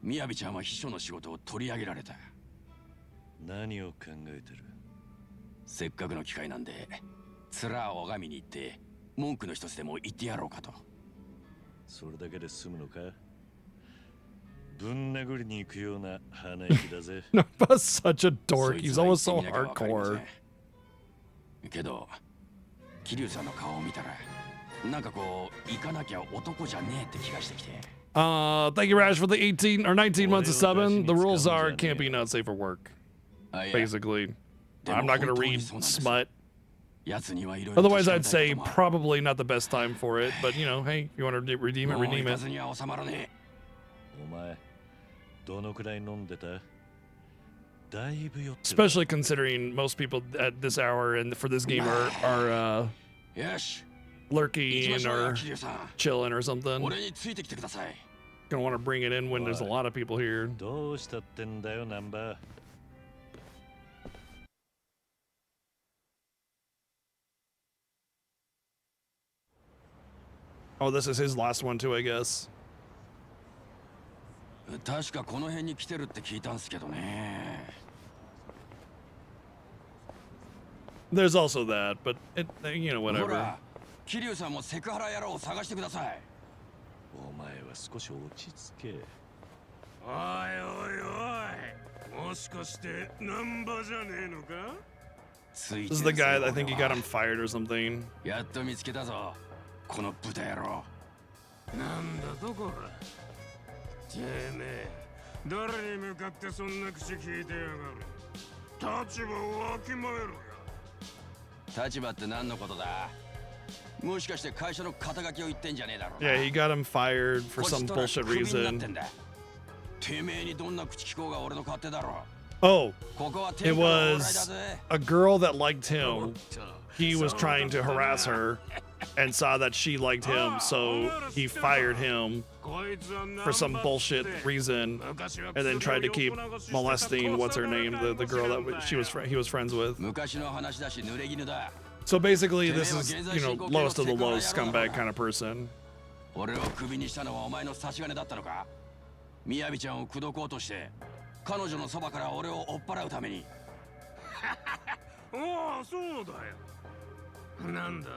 みやびちゃんは秘書の仕事を取り上げられた。何を考えてる？せっかくの機会なんで、面を拝みに行って文句の一つでも言ってやろうかと。それだけで済むのか？ぶん殴りに行くような鼻息だぜ。Nappa's such a dork. He's always so hardcore. けど、桐生さんの顔を見たら、なんかこう行かなきゃ男じゃねえって気がしてきて。Thank you, Rash, for the 18 or 19 months of subbing. The rules are can't be not safe for work. Basically, I'm not gonna read smut. Otherwise, I'd say probably not the best time for it. But you know, hey, if you want to redeem it, redeem it. お前、どのくらい飲んでた？だいぶ酔ってる。 Especially considering most people at this hour and for this game are lurking or chilling or something. Gonna want to bring it in when there's a lot of people here. どうしたってんだよ、ナンバー。 Oh, this is his last one too, I guess. 確かこの辺に来てるって聞いたんすけどね。 There's also that, but it, you know, ほ whatever. ら、桐生さんもセクハラ野郎を探してください。お前は少し落ち着け。おいおいおい、もしかしてナンバじゃねえのか？ This is the guy that I think he got him fired or something. やっと見つけたぞ、この豚野郎。なんだとこら。てめえ、誰に向かってそんな口聞いてやがる。立場をわきまえろや。立場って何のことだ？もしかして会社の肩書きを言ってんじゃねえだろうな。 Yeah, he got him fired for some bullshit reason. てめえにどんな口聞こうが俺の勝手だろ。 Oh, it was a girl that liked him. He was trying to harass her and saw that she liked him, so he fired him for some bullshit reason and then tried to keep molesting what's her name, the girl that he was friends with. So basically this is, you know, lowest of the low scumbag kind of person. みやびちゃんを口説こうとして彼女のそばから俺を追っ払うために。ああ、そうだよ。なんだ、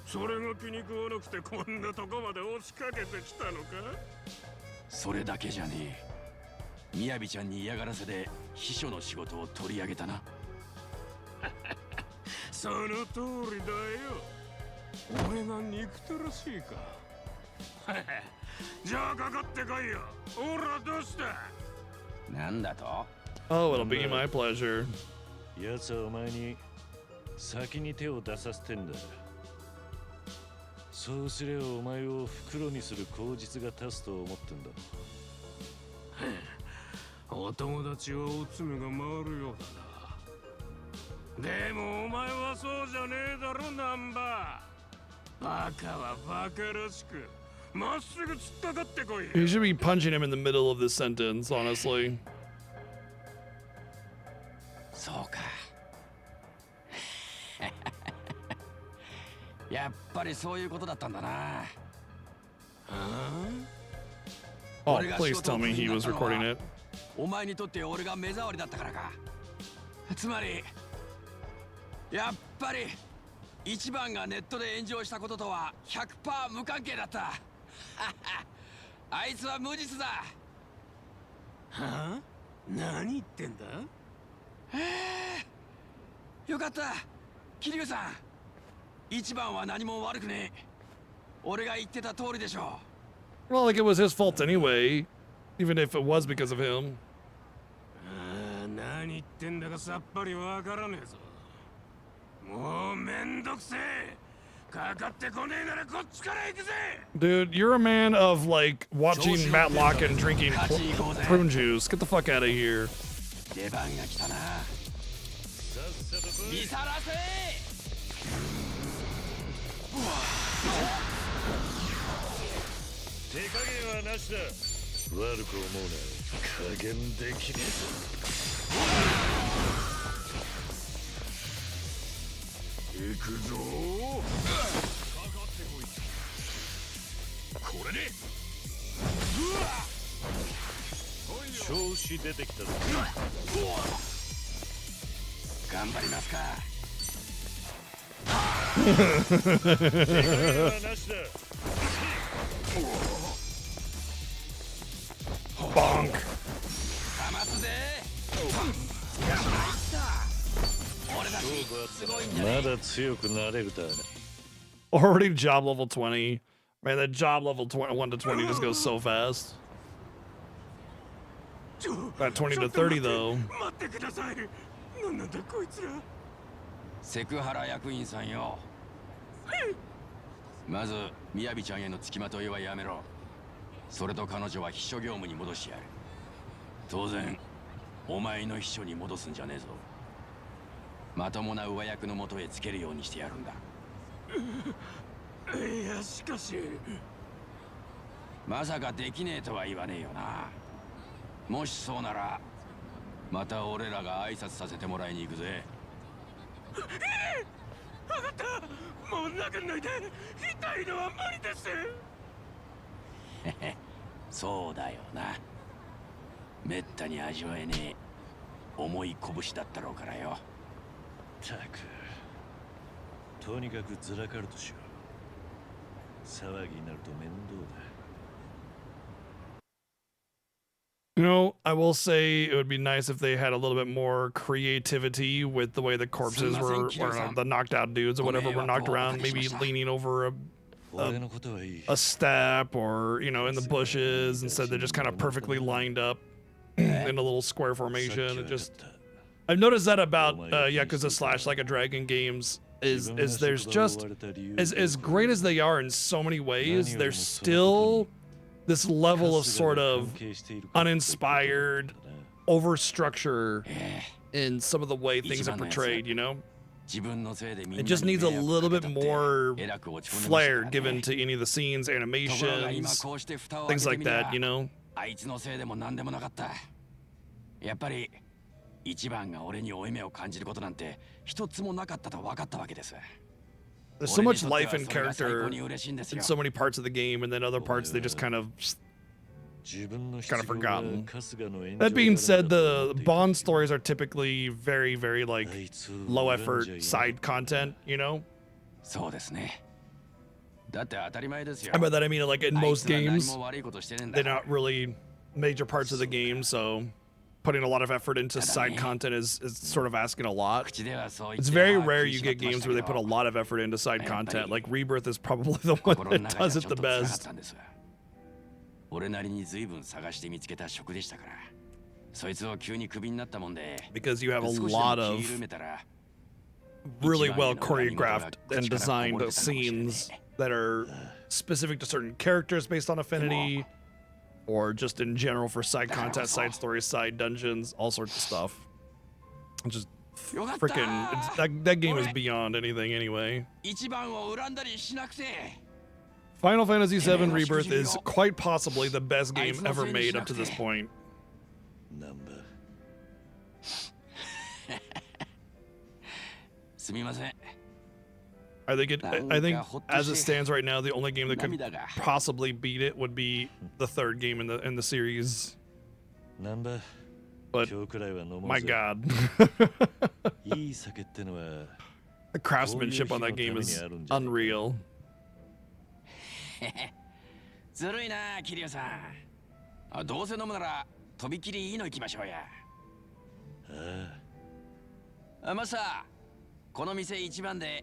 それが気に食わなくてこんなとこまで押しかけてきたのか。それだけじゃねえ。みやびちゃんに嫌がらせで秘書の仕事を取り上げたな。その通りだよ。俺が憎たらしいか。じゃあかかってこいよ。ほらどうした。なんだと。 Oh, it'll be my pleasure. 奴はお前に先に手を出させてんだ。そうすればお前を袋にする口実が立つと思ってんだ。お友達はおつむが回るようだな。でもお前はそうじゃねえだろ、ナンバー。バカはバカらしくまっすぐ突っかかってこいよ。 You should be punching him in the middle of this sentence, honestly. そうか。やっぱりそういうことだったんだな。Oh, please tell me he was recording it. お前にとって俺が目障りだったからか。つまりやっぱり一番がネットで炎上したこととは 100% 無関係だった。あいつは無実だ。はあ？何言ってんだ？よかった、桐生さん。一番は何も悪くねえ。俺が言ってた通りでしょ。 Well, like it was his fault anyway, even if it was because of him. 何言ってんだかさっぱりわからねえぞ。もうめんどくせえ。かかってこねえならこっちから行くぜ。 Dude, you're a man of like watching Matlock and drinking prune juice. Get the fuck out of here. 出番が来たな。見さらせ。手加減はなしだ。悪く思うな。加減できねえぞ。行くぞ。これで調子出てきたぞ。頑張りますか。手加減はなしだ。Bonk. かますぜ。まだ強くなれるだ。 Already job level 20. Man, that job level 1 to 20 just goes so fast. That 20 to 30 though. 待ってください。なんだこいつら。セクハラ役員さんよ。まずみやびちゃんへの付きまといはやめろ。それと彼女は秘書業務に戻してやる。当然お前の秘書に戻すんじゃねえぞ。まともな上役の元へつけるようにしてやるんだ。いやしかし。まさかできねえとは言わねえよな。もしそうならまた俺らが挨拶させてもらいに行くぜ。分かった。もう殴んないで。痛いのは無理です。そうだよな。めったに味わえねえ重い拳だったろうからよ。たく、とにかくずらかるとしよう。騒ぎになると面倒だ。You know, I will say it would be nice if they had a little bit more creativity with the way the corpses were, or the knocked out dudes or whatever were knocked around, maybe leaning over a step or, you know, in the bushes. Instead, they're just kind of perfectly lined up in a little square formation. It just, I've noticed that about Yakuza / Like a Dragon games is there's just, as great as they are in so many ways, there's still this level of sort of uninspired overstructure in some of the way things are portrayed, you know? It just needs a little bit more flair given to any of the scenes, animations, things like that, you know? あいつのせいでも何でもなかった。やっぱり一番が俺に負い目を感じることなんて一つもなかったと分かったわけです。 There's so much life and character in so many parts of the game, and then other parts they just kind of kind of forgotten. That being said, the Bond stories are typically very, very like low effort side content, you know? そうですね。だって当たり前ですよ。 And by that I mean like in あい most つは何 games, も悪いことしてねえんだ they're not really major parts of the game, so putting a lot of effort into side content is sort of asking a lot. It's very rare you get games where they put a lot of effort into side content. Like Rebirth is probably the one that does it the best. 俺なりに随分探して見つけた職でしたから。そいつを急にクビになったもんで。 Because you have a 少しでも lot 気 of 緩めたら really well choreographed and designed scenes that are specific to certain characters based on affinity, or just in general for side content, side stories, side dungeons, all sorts of stuff. Just freaking that game is beyond anything anyway. 一番を恨んだりしなくて。 Final Fantasy VII Rebirth is quite possibly the best game ever made up to this point. Number. すみません。 I think as it stands right now, the only game that could possibly beat it would be the third game in the series. Number. But my God, the craftsmanship on that game is unreal. ずるいな、キリュウさん。あ、どうせ飲むならとびきりいいの行きましょうや。あ、マスター、この店一番で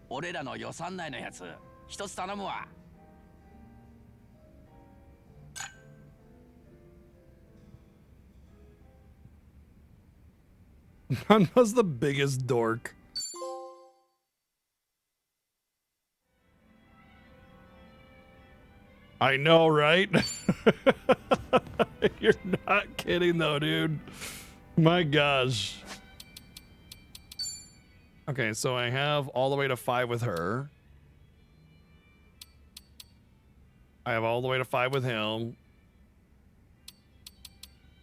俺らの予算内のやつ一つ頼むわ。Nanma's the biggest dork. I know, right? You're not kidding though, dude. My gosh. Okay, so I have all the way to 5 with her. I have all the way to 5 with him.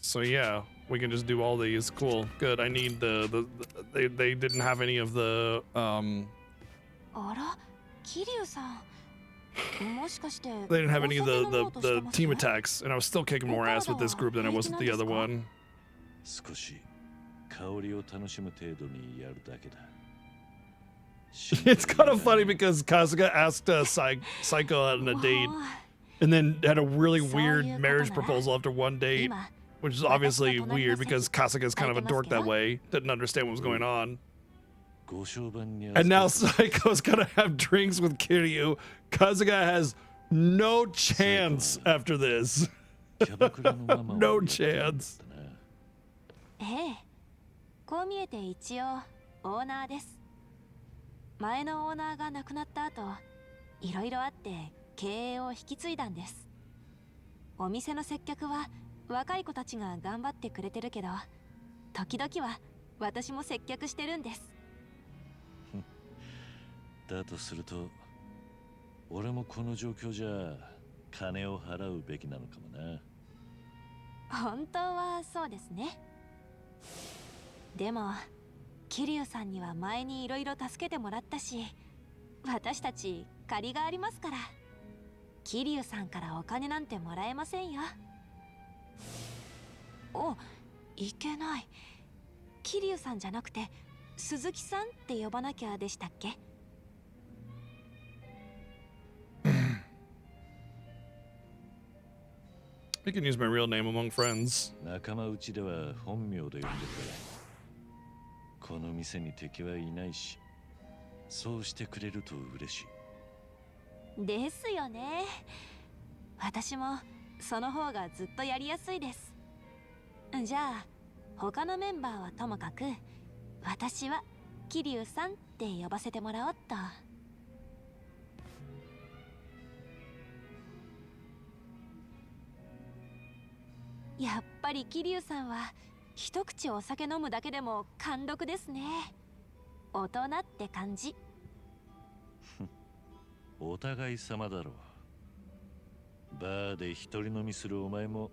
So yeah, we can just do all these. Cool, good. I need they didn't have any of the あら、キリュウさん。もしかして。 They didn't have any of the team attacks, and I was still kicking more ass with this group than I was with the other one. 少し香りを楽しむ程度にやるだけだ。It's kind of funny because Kasuga asked Psycho out on a date, and then had a really weird marriage proposal after one date, which is obviously weird because Kasuga is kind of a dork that way, didn't understand what was going on. And now Psycho's gonna have drinks with Kiryu. Kasuga has no chance after this. No chance. ええ、こう見えて一応オーナーです。前のオーナーが亡くなった後、いろいろあって経営を引き継いだんです。お店の接客は若い子たちが頑張ってくれてるけど、時々は私も接客してるんです。だとすると、俺もこの状況じゃ金を払うべきなのかもな。本当はそうですね。でもキリュウさんには前にいろいろ助けてもらったし、私たち借りがありますから、キリュウさんからお金なんてもらえませんよ。お、いけない。キリュウさんじゃなくて鈴木さんって呼ばなきゃでしたっけ？ You can use my real name among friends. 仲間内では本名で呼んでくれ。この店に敵はいないし、そうしてくれると嬉しい。ですよね。私もその方がずっとやりやすいです。じゃあ他のメンバーはともかく、私はキリュウさんって呼ばせてもらおうっと。やっぱりキリュウさんは一口お酒飲むだけでも貫禄ですね。大人って感じ。お互い様だろう。バーで一人飲みするお前も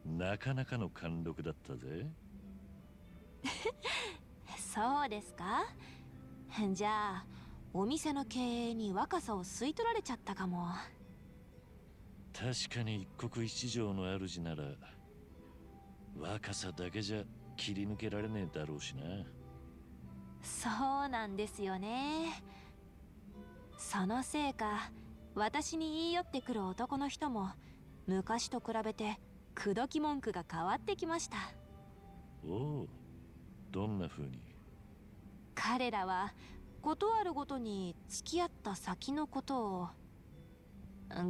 なかなかの貫禄だったぜ。そうですか。じゃあお店の経営に若さを吸い取られちゃったかも。確かに一国一城の主なら若さだけじゃ切り抜けられねえだろうしな。そうなんですよね。そのせいか、私に言い寄ってくる男の人も昔と比べて口説き文句が変わってきました。おお、どんな風に？彼らはことあるごとに付き合った先のことを、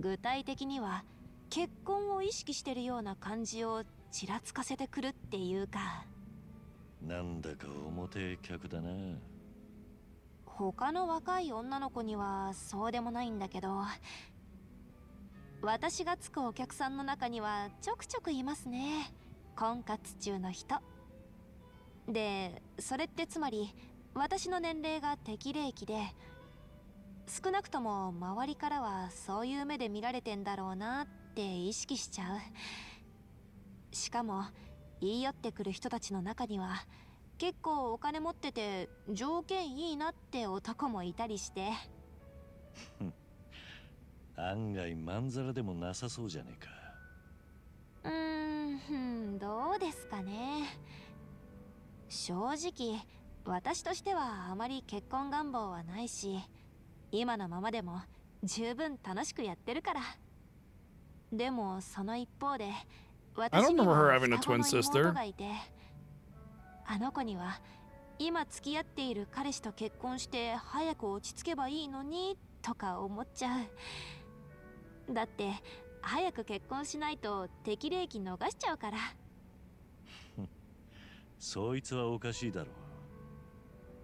具体的には結婚を意識してるような感じをちらつかせてくるっていうか。なんだか表客だな。他の若い女の子にはそうでもないんだけど、私がつくお客さんの中にはちょくちょくいますね、婚活中の人で。それってつまり私の年齢が適齢期で、少なくとも周りからはそういう目で見られてんだろうなって意識しちゃう。しかも言い寄ってくる人たちの中には結構お金持ってて条件いいなって男もいたりして。案外まんざらでもなさそうじゃねえか。どうですかね。正直私としてはあまり結婚願望はないし、今のままでも十分楽しくやってるから。でもその一方で、 I don't remember her having a twin 双子の sister. 妹がいて、あの子には今付き合っている彼氏と結婚して早く落ち着けばいいのにとか思っちゃう。だって早く結婚しないと適齢期逃しちゃうから。そいつはおかしいだろう。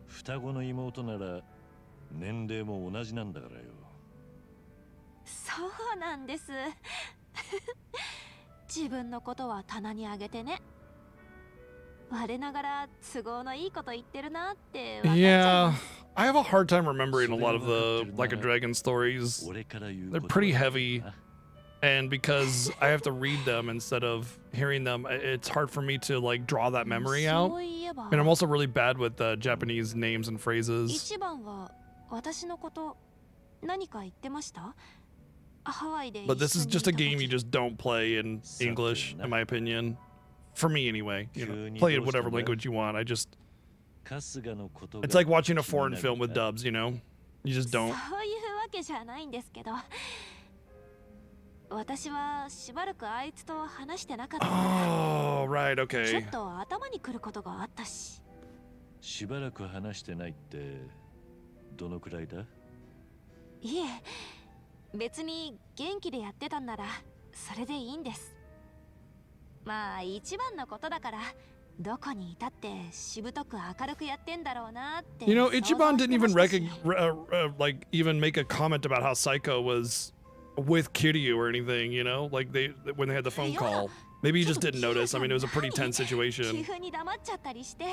双子の妹なら年齢も同じなんだからよ。そうなんです。自分のことは棚にあげてね。我ながら都合のいいこと言ってるなって分かっちゃ Yeah, います。 I have a hard time remembering a lot of the Like a Dragon stories. They're pretty heavy, and because I have to read them instead of hearing them, it's hard for me to like draw that memory out. そういえば And I'm also really bad with Japanese names and phrases. 一番は私のこと何か言ってました？ハワイで But this is 一緒 just a にいた game you just don't play in English, in my opinion. For me, anyway. You know, play it whatever language you want. I just. It's like watching a foreign film with dubs, you know? You just そ don't. ういうわけじゃないんですけど、私はしばらくあいつと話してなかったから、 Oh, right, ちょ okay. っと頭にくることがあったし。しばらく話してないってどのくらいだ？いえ、別に元気でやってたんならそれでいいんです。まあ一番のことだから、どこにいたってしぶとく明るくやってんだろうなって。 You know, Ichiban didn't even like even make a comment about how Psycho was with Kiryu or anything, you know? Like when they had the phone call. Maybe he just didn't notice. I mean, it was a pretty tense situation. 急に黙っちゃったりして。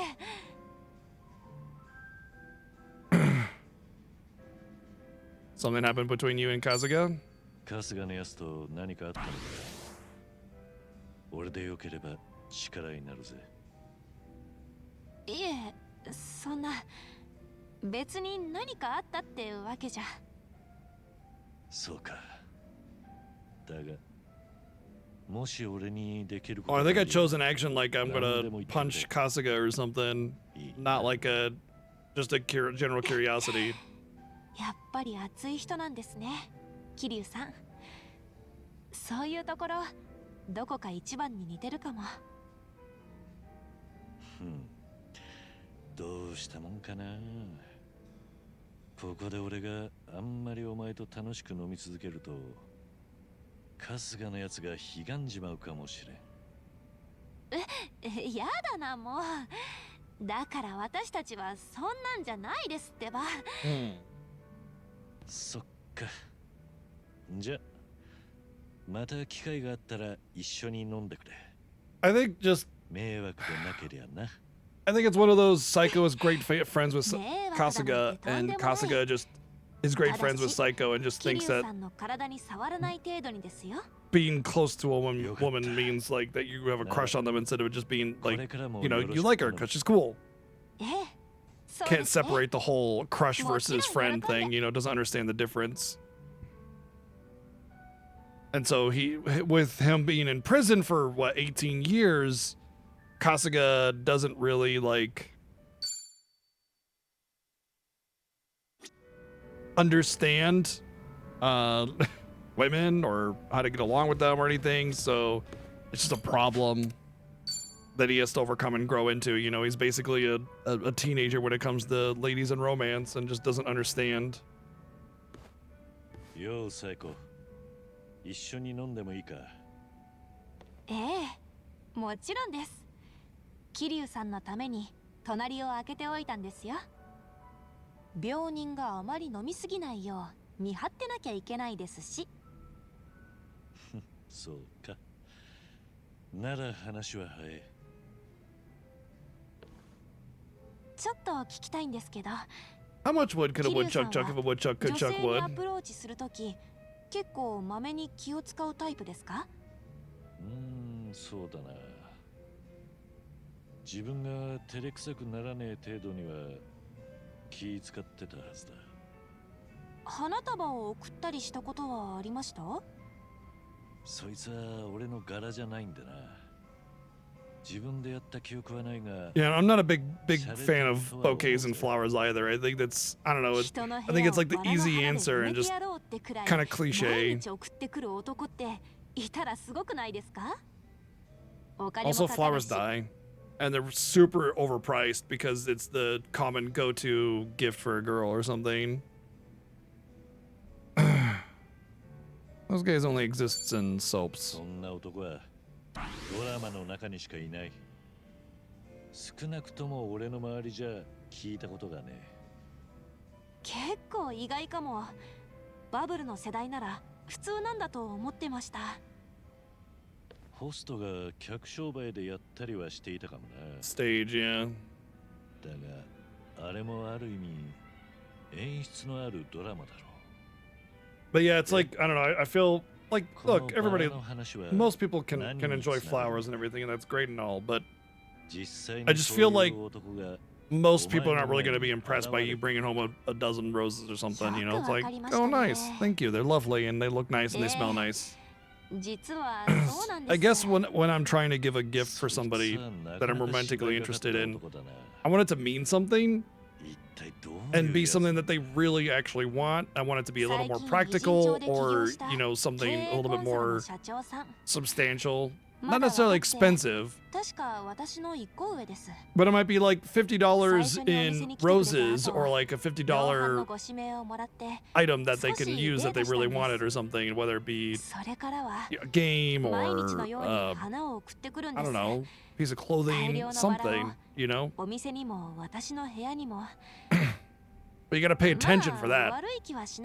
Something happened between you and Kazuga? 春日のやつと何かあったのか？俺でよければ力になるぜ。いえ、そんな別に何かあったってわけじゃ。そうか。だが、もし俺にできるこ Oh, と I が think I chose an action like I'm gonna punch Kasuga or something. Not like just a general curiosity. やっぱり熱い人なんですね、桐生さん。そういうところ、どこか一番に似てるかも。どうしたもんかな。ここで俺があんまりお前と楽しく飲み続けると、春日のやつがひがんじまうかもしれん。やだな、もう。だから私たちはそんなんじゃないですってば。そっか。じゃ、また機会があったら一緒に飲んでくれ。I think just 迷惑でなけりゃな。I think it's one of those Psycho is great friends with Kasuga, and Kasuga just is great friends with Psycho and just thinks that さんの体に触らない程度にですよ。 being close to a woman means like that you have a crush on them instead of just being like, you know, you like her because she's cool. ええ、そうで Can't すね。 separate the whole crush versus friend thing, you know, doesn't understand the difference. And so with him being in prison for what, 18 years, Kasuga doesn't really like understand women or how to get along with them or anything. So it's just a problem that he has to overcome and grow into. You know, he's basically a teenager when it comes to ladies and romance and just doesn't understand. Yo, Saiko. 一緒に飲んでもいいか? ええ、もちろんです。桐生さんのために隣を開けておいたんですよ。病人があまり飲みすぎないよう見張ってなきゃいけないですし。そうか。なら話は早い。ちょっと聞きたいんですけど。How much wood could a woodchuck chuck if a woodchuck could 女 chuck 性にア wood? プローチするとき、結構まめに気を使うタイプですか？そうだな。自分が照れくさくならねえ程度には気使ってたはずだ。花束を送ったりしたことはありました？そいつは俺の柄じゃないんだな。自分でやった記憶はないが。Yeah, I'm not a big fan of bouquets and flowers either. I think that's, I don't know, I think it's like the easy answer and just kind of cliche. 毎日送ってくる男っていたらすごくないですか？ Also, flowers die, and they're super overpriced because it's the common go-to gift for a girl or something. Those guys only exists in soaps. そんな男はドラマの中にしかいない。少なくとも俺の周りじゃ聞いたことがね。結構意外かも。バブルの世代なら普通なんだと思ってました。ホストが客商売でやったりはしていたかもな。Stage, yeah. だが、あれもある意味演出のあるドラマだろう。 But yeah, it's like, I don't know, I feel like, look, everybody, most people can enjoy flowers and everything, and that's great and all, but I just feel like most people are not really going to be impressed by you bringing home a dozen roses or something, you know? It's like, oh, nice, thank you, they're lovely, and they look nice, and they smell nice. I guess when I'm trying to give a gift for somebody that I'm romantically interested in, I want it to mean something and be something that they really actually want. I want it to be a little more practical or, you know, something a little bit more substantial. Not necessarily expensive, but it might be like $50 in roses or like a $50 item that they can use that they really wanted or something, whether it be a game or, I don't know, piece of clothing, something, you know? But you gotta pay attention for that.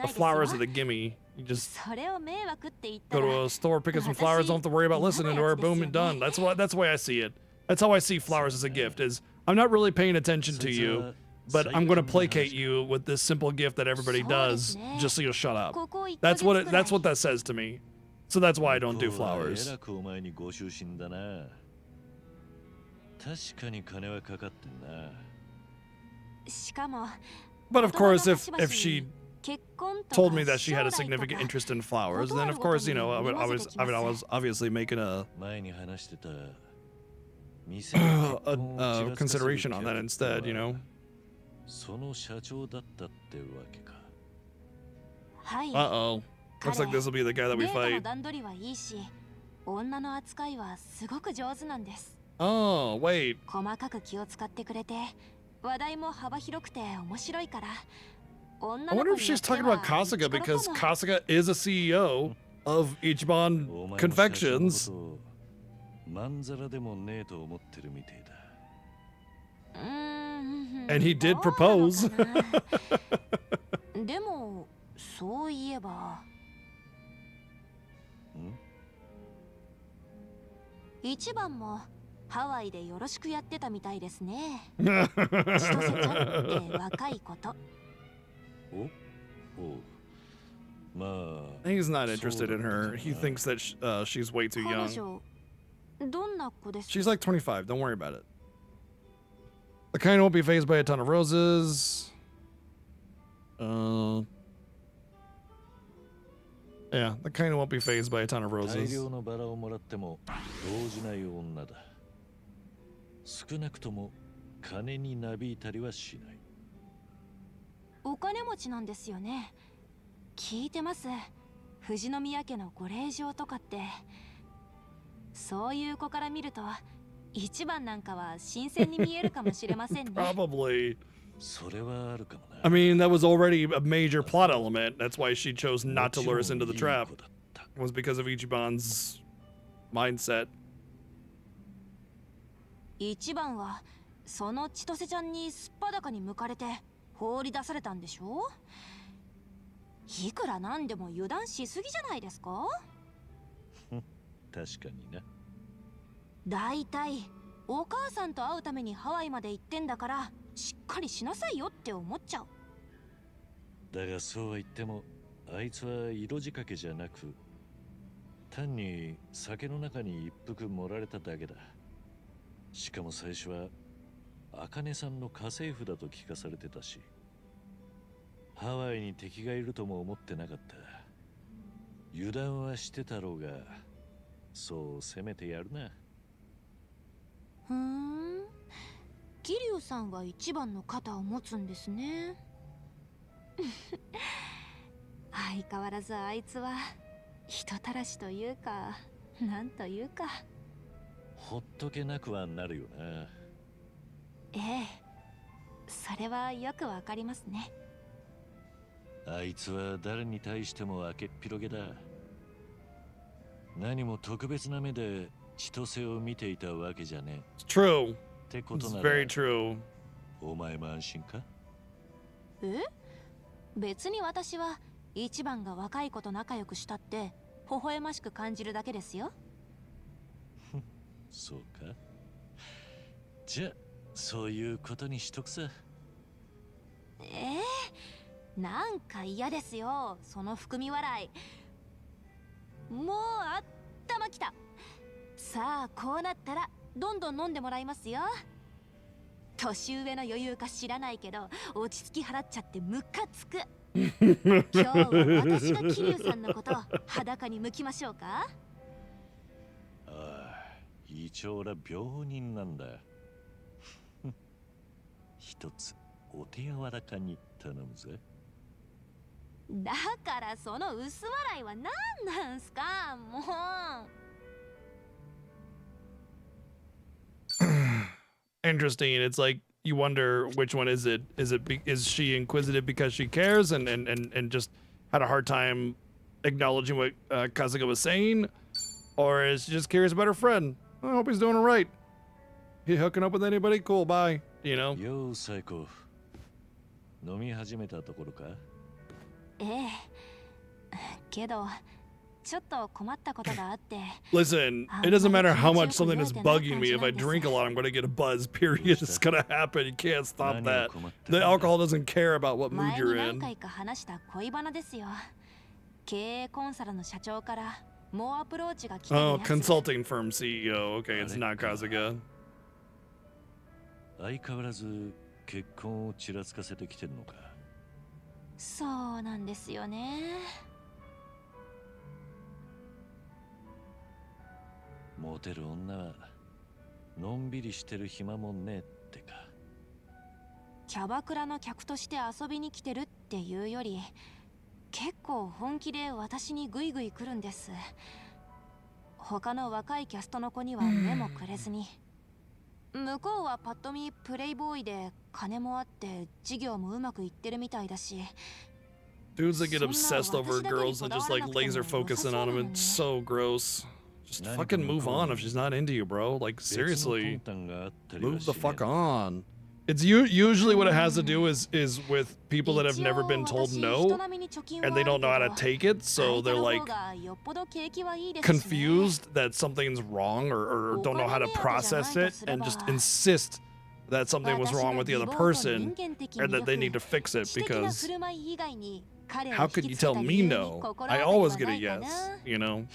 The flowers are the gimme. You just go to a store, pick up some flowers, don't have to worry about listening to her, boom and done. That's the way I see it. That's how I see flowers as a gift, is I'm not really paying attention to you, but I'm gonna placate you with this simple gift that everybody does just so you'll shut up. That's what that says to me. So that's why I don't do flowers. 確かに金はかかってんな。 But of course, if she told me that she had a significant interest in flowers, then of course, you know, I would obviously making a consideration on that instead, you know. Uh-oh. Looks like this will be the guy that we fight. Oh, wait. 細かく気を使ってくれて話題も幅広くて面白いから I wonder if she's talking about Kasuga because Kasuga is a CEO of Ichiban Confections. And he did propose. でもそういえば一番もハワイでよろしくやってたみたいですね。千歳ちゃんって若いこと。He's not interested in her. He thinks that she's way too young. どんな子ですか? She's like 25. Don't worry about it. The kind won't be fazed by a ton of roses. Yeah, the kind won't be phased by a ton of 大 roses. 量のバラをもらっても動じない女だ。少なくとも金になびいたりはしない。お金持ちなんですよね。聞いてます。富士宮家のご令嬢とかって。そういう子から見ると一番なんかは新鮮に見えるかもしれませんね。Probably. それはあるかもな。I mean, that was already a major plot element. That's why she chose not to lure us into the trap. Was because of Ichiban's mindset. 一番はその千歳ちゃんにすっぱだかに向かれて放り出されたんでしょ。いくらなんでも油断しすぎじゃないですか。確かにな。だいたいお母さんと会うためにハワイまで行ってんだからしっかりしなさいよって思っちゃう。だがそうは言ってもあいつは色仕掛けじゃなく単に酒の中に一服盛られただけだ。しかも最初は茜さんの家政婦だと聞かされてたし、ハワイに敵がいるとも思ってなかった。油断はしてたろうが、そう責めてやるな。ふーん、桐生さんは一番の肩を持つんですね。相変わらずあいつは人たらしというか、なんというか。ほっとけなくはなるよな。ええ、それはよくわかりますね。あいつは誰に対しても明けっぴろげだ。何も特別な目で千歳を見ていたわけじゃねえ。It's true. ってこと It's なら very true. お前も安心か？え？別に私は一番が若い子と仲良くしたって微笑ましく感じるだけですよ。そうか。じゃあそういうことにしとくさ。なんか嫌ですよ、その含み笑い。もう頭きた。さあこうなったらどんどん飲んでもらいますよ。年上の余裕か知らないけど落ち着き払っちゃってムカつく。今日は私が桐生さんのこと裸に向きましょうか。ああ、一応俺病人なんだ。一つお手柔らかに頼むぜ。だからその薄笑いは何なんすか、もう。Interesting. It's like you wonder which one is it? Is she inquisitive because she cares and just had a hard time acknowledging what Kasuga was saying, or is she just curious about her friend? I hope he's doing all right. He hooking up with anybody? Cool. Bye. You know. よう最高。飲み始めたところか？ええ。けどちょっと困ったことがあって。Listen, it doesn't matter how much something is bugging me. If I drink a lot, I'm going to get a buzz. Period. It's going to happen. You can't stop that. The alcohol doesn't care about what mood 前 you're に何 in. 回か話した恋バナですよ。経営コンサルの社長からもうアプローチが来てるや Oh, つ。 consulting firm CEO. Okay, it's not Kasuga. 相変わらず結婚をちらつかせてきてるのか？そうなんですよね。モテる女はのんびりしてる暇もねえってか。キャバクラの客として遊びに来てるっていうより結構本気で私にグイグイ来るんです。他の若いキャストの子には目もくれずに、向こうはパッと見プレイボーイで金もあって事業もうまくいってるみたいだし。 Dudes that get obsessed over girls and just like laser focusing on them. It's so gross. Just fucking move on if she's not into you, bro. Like seriously, move the fuck on. It's usually what it has to do is with people that have never been told no and they don't know how to take it, so they're like confused that something's wrong or don't know how to process it and just insist that something was wrong with the other person and that they need to fix it because how could you tell me no? I always get a yes, you know?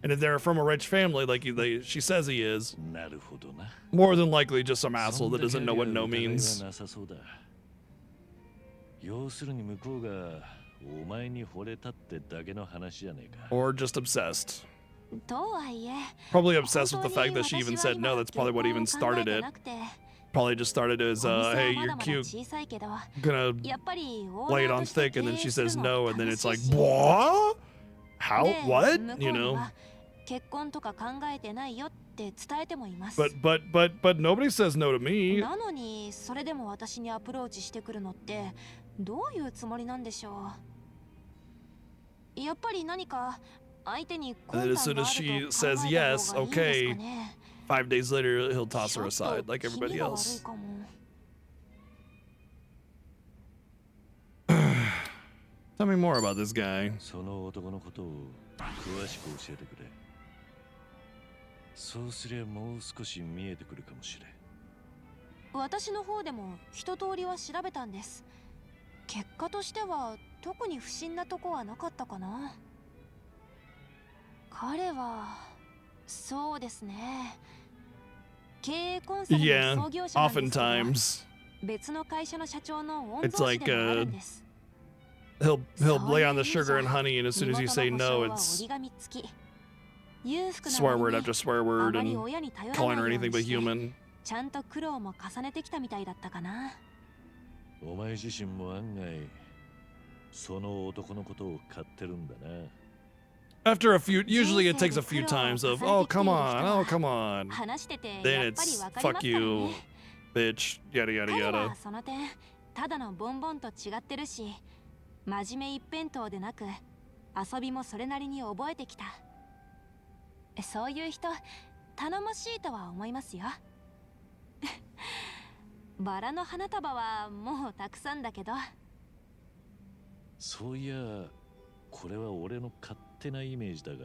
And if they're from a rich family, like she says he is, more than likely just some asshole that doesn't know what no means. 要するに向こうがお前に惚れたってだけの話じゃねえか。 Or just obsessed. とはいえ Probably obsessed with the fact that she even said no. That's probably what even started it. Probably just started as, hey, you're cute. Gonna lay it on thick, and then she says no, and then it's like, what? How? What? You know? 結婚とか考えてないよって伝えてもいます。 But nobody says no to me. なのにそれでも私にアプローチしてくるのってどういうつもりなんでしょう。やっぱり何か相手に And then as soon as she says yes, okay, 5 days later he'll toss her aside like everybody else. Tell me more about this guy. その男のことを詳しく教えてくれ。そうすりゃもう少し見えてくるかもしれん。私の方でも一通りは調べたんです。結果としては特に不審なとこはなかったかな。彼はそうですね。経営コンサルの創業者なんですけど、oftentimes 別の会社の社長の御 it's 曹司 like でもあるんです。he'll lay on the sugar and honey, and as soon as you say no, it's 折り紙付き。裕福な swear 割 word に after swear word あまり and 親に頼ら calling な her いよう anything に but して human. ちゃんと苦労も重ねてきたみたいだったかな。お前自身も案外その男のことを買ってるんだな。 After a few, usually it takes a few times of, oh, come on, oh, come on. 話してて Then やっぱり it's わかりま fuck すから you, ね。 bitch, yada yada 彼 yada. はその点ただのボンボンと違ってるし、真面目一辺倒でなく遊びもそれなりに覚えてきた。そういう人頼もしいとは思いますよ。バラの花束はもうたくさんだけど。そういや、これは俺の勝手なイメージだが、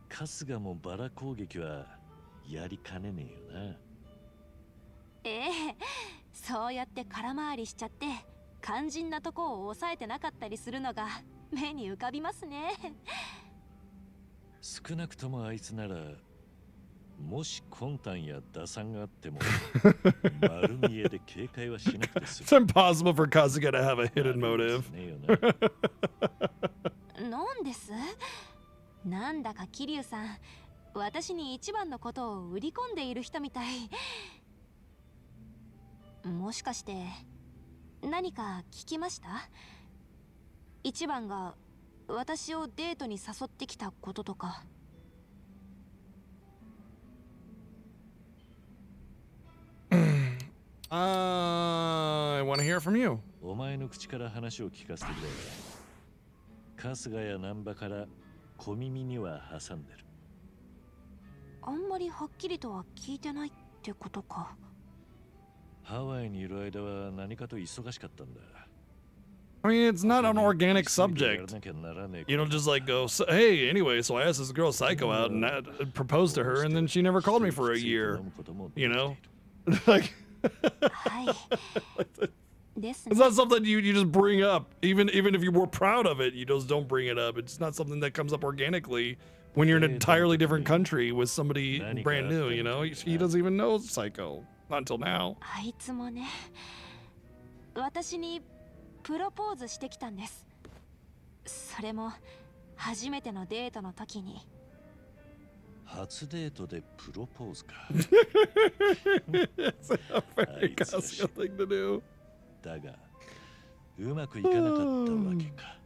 春日もバラ攻撃はやりかねねえよな。ええ、そうやって空回りしちゃって肝心なとこを抑えてなかったりするのが目に浮かびますね。少なくともあいつなら、もし魂胆や打算があっても丸見えで警戒はしなくて済 It's impossible for Kazuga to have a hidden motive. なんです？なんだか桐生さん、私に一番のことを売り込んでいる人みたい。もしかして何か聞きました？一番が私をデートに誘ってきたこととか。I want to hear from you. お前の口から話を聞かせてくれ。春日や難波から小耳には挟んでる。あんまりはっきりとは聞いてないってことか。ハワイにいる間は何かと忙しかったんだ。I mean, it's not an organic subject. You don't just like go, hey, anyway, so I asked this girl Psycho out and I proposed to her, and then she never called me for a year. You know? Like, it's not something you just bring up. Even if you were proud of it, you just don't bring it up. It's not something that comes up organically when you're in an entirely different country with somebody brand new, you know? He doesn't even know Psycho. Not until now. あいつもね、私にプロポーズしてきたんです。それも初めてのデートの時に。初デートでプロポーズか。It's a very Kazuga thing to do. だが、うまくいかなかったわけか。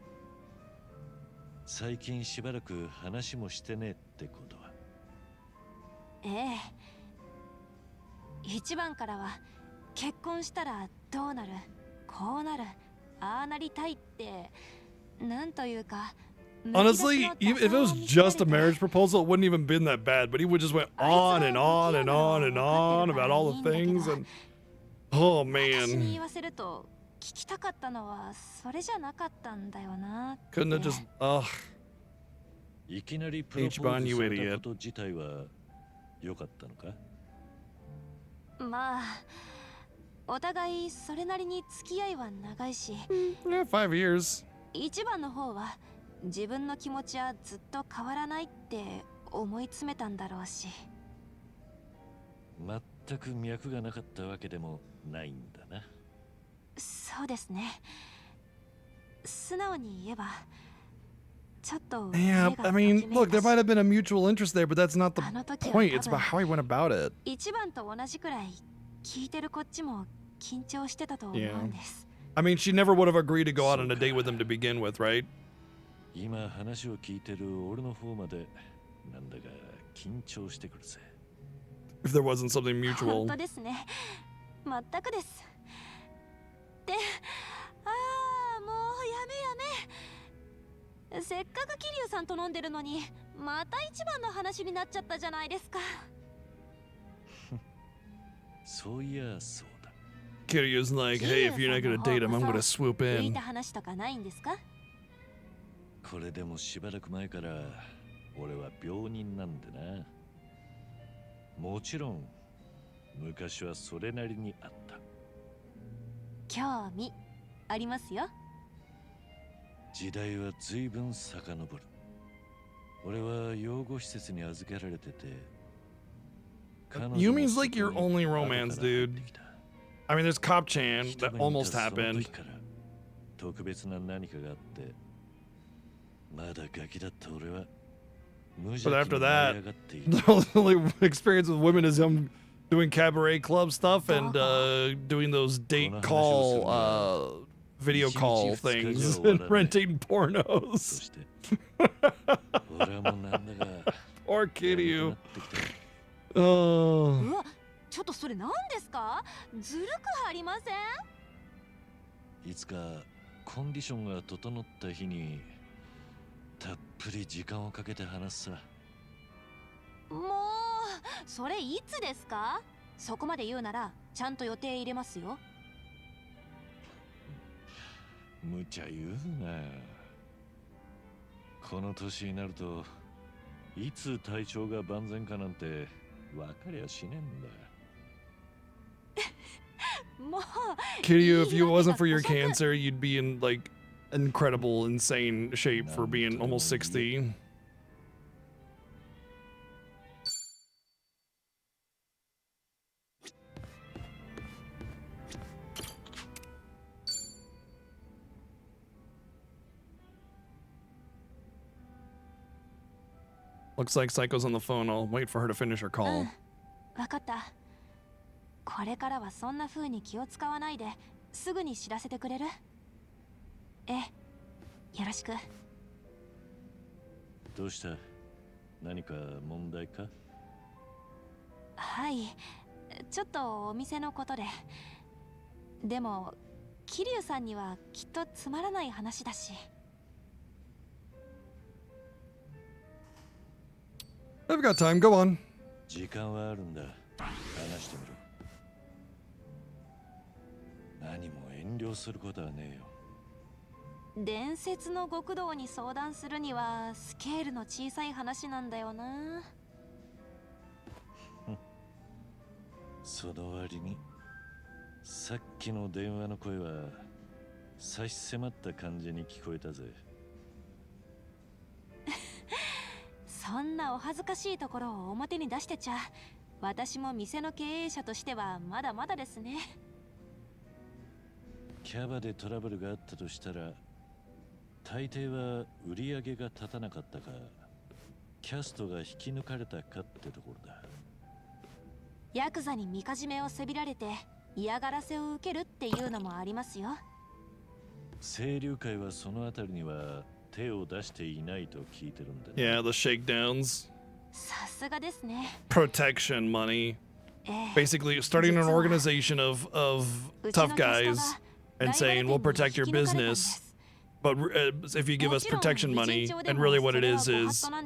最近しばらく話もしてねってことは。ええ。一番からは結婚したらどうなる、こうなる、ああなりたいってなんというか。Honestly, if it was just a marriage proposal, it wouldn't even been that bad. But he would just went on and on and on and on about all the things, and oh 私に man, 言わせると聞きたかったのはそれじゃなかったんだよな。 couldn't have just ugh. いきなりプロポーズされたこと自体は良かったのか？まあ、お互いそれなりに付き合いは長いし、Yeah, 5 years. 一番の方は自分の気持ちはずっと変わらないって思い詰めたんだろうし。全く脈がなかったわけでもないんだな。そうですね。素直に言えばちょっと Yeah, I mean, look, there might have been a mutual interest there, but that's not the point. It's about how he went about it. 一番と同じくらい聞いてるこっちも緊張してたと思うんです。I mean, she never would have agreed to go out on a date with him to begin with, right? 今話を聞いてる俺の方までなんだか緊張してくるぜ。If there wasn't something 本 mutual. 当ですね。全くです。で、もうやめ。せっかく桐生さんと飲んでるのに、また一番の話になっちゃったじゃないですか。そういやそうだ。Kiryu's like, hey, if you're not gonna date him, I'm gonna swoop 浮い in. た話とかないんですか？これでもしばらく前から俺は病人なんでな。もちろん昔はそれなりにあった。興味ありますよ。時代は随分遡る。俺は養護施設に預けられてて。Yumi's like your only romance, dude. I mean, there's Cop Chan that almost happened. 特別な何かがあって、まだガキだった俺は。But after that, the only experience with women is him doing cabaret club stuff and doing those date call, video call things and renting pornos. Poor Kiryu. うわ、ちょっとそれ何ですか？ずるくありません？いつかコンディションが整った日にたっぷり時間をかけて話すさ。もうそれいつですか？そこまで言うならちゃんと予定入れますよ。無茶言うな。この年になるといつ体調が万全かなんて分かりゃしねえんだ。もう Kiryu, if you wasn't for your cancer, you'd be in like incredible, insane shape for being almost 60. Looks like Psycho's on the phone. I'll wait for her to finish her call. わかった。これからはそんな風に気を使わないですぐに知らせてくれる？ええ、よろしく。どうした？何か問題か？はい、ちょっとお店のことで。でも桐生さんにはきっとつまらない話だし。I've got time. Go on. 時間はあるんだ。話してみろ。何も遠慮することはねえよ。伝説の極道に相談するにはスケールの小さい話なんだよな。その割にさっきの電話の声は差し迫った感じに聞こえたぜ。そんなお恥ずかしいところを表に出してちゃ私も店の経営者としてはまだまだですね。キャバでトラブルがあったとしたら大抵は売り上げが立たなかったかキャストが引き抜かれたかってところだ。ヤクザにみかじめをせびられて嫌がらせを受けるっていうのもありますよ。清流会はそのあたりには手を出していないと聞いてるんだ。Yeah, the shakedowns. さすがですね。Protection money. Basically, starting an organization of tough guys and saying we'll protect your business, but if you give us protection money, and really what it is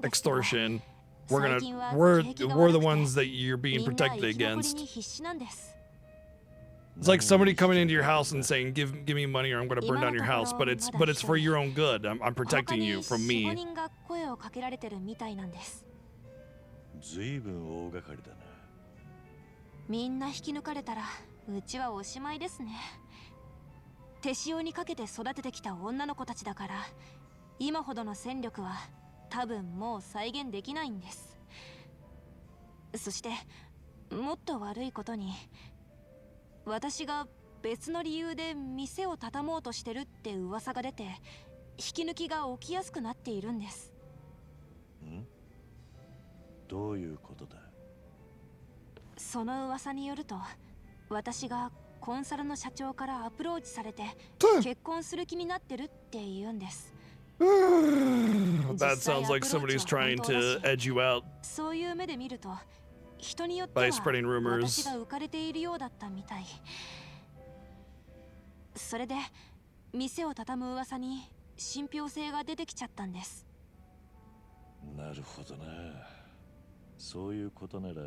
extortion. We're the ones that you're being protected against. It's like somebody coming into your house and saying, "Give me money, or I'm going to burn down your house." But it's for your own good. I'm protecting you from me. 随分大掛かりだな。みんな引き抜かれたらうちはおしまいですね。手塩にかけて育ててきた女の子たちだから今ほどの戦力は多分もう再現できないんです。そしてもっと悪いことに私が別の理由で店を畳もうとしてるって噂が出て、引き抜きが起きやすくなっているんです。どういうことだ？その噂によると、私がコンサルの社長からアプローチされて結婚する気になってるって言うんです。That sounds like somebody's trying to edge you out そういう目で見ると、人によって by は spreading rumors. 私が浮かれているようだったみたい。それで店を畳む噂に信憑性が出てきちゃったんです。なるほどな。そういうことなら、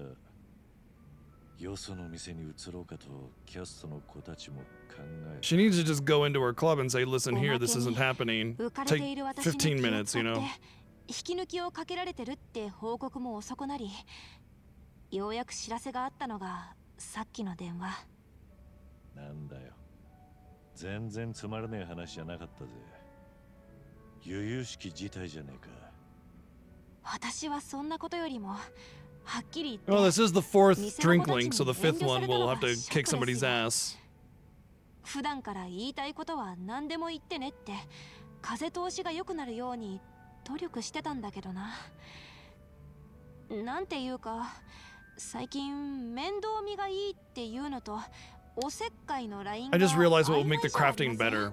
よその店に移ろうかとキャストの子たちも考え。She needs to just go into her club and say, listen here, this isn't happening. 浮かれて Take いる私に気を 15 minutes, 使 you って know. 引き抜きをかけられてるって報告も遅くなり、ようやく知らせがあったのがさっきの電話。なんだよ。全然つまらねえ話じゃなかったぜ。由々しき事態じゃねえか。私はそんなことよりも、はっきり言って Well, this is the fourth drink link, so the fifth one will have to kick somebody's ass. 普段から言いたいことは何でも言ってねって風通しが良くなるように努力してたんだけどな。なんていうか、最近面倒見がいいっていうのとおせっかいのラインが I just realized what will make the crafting better.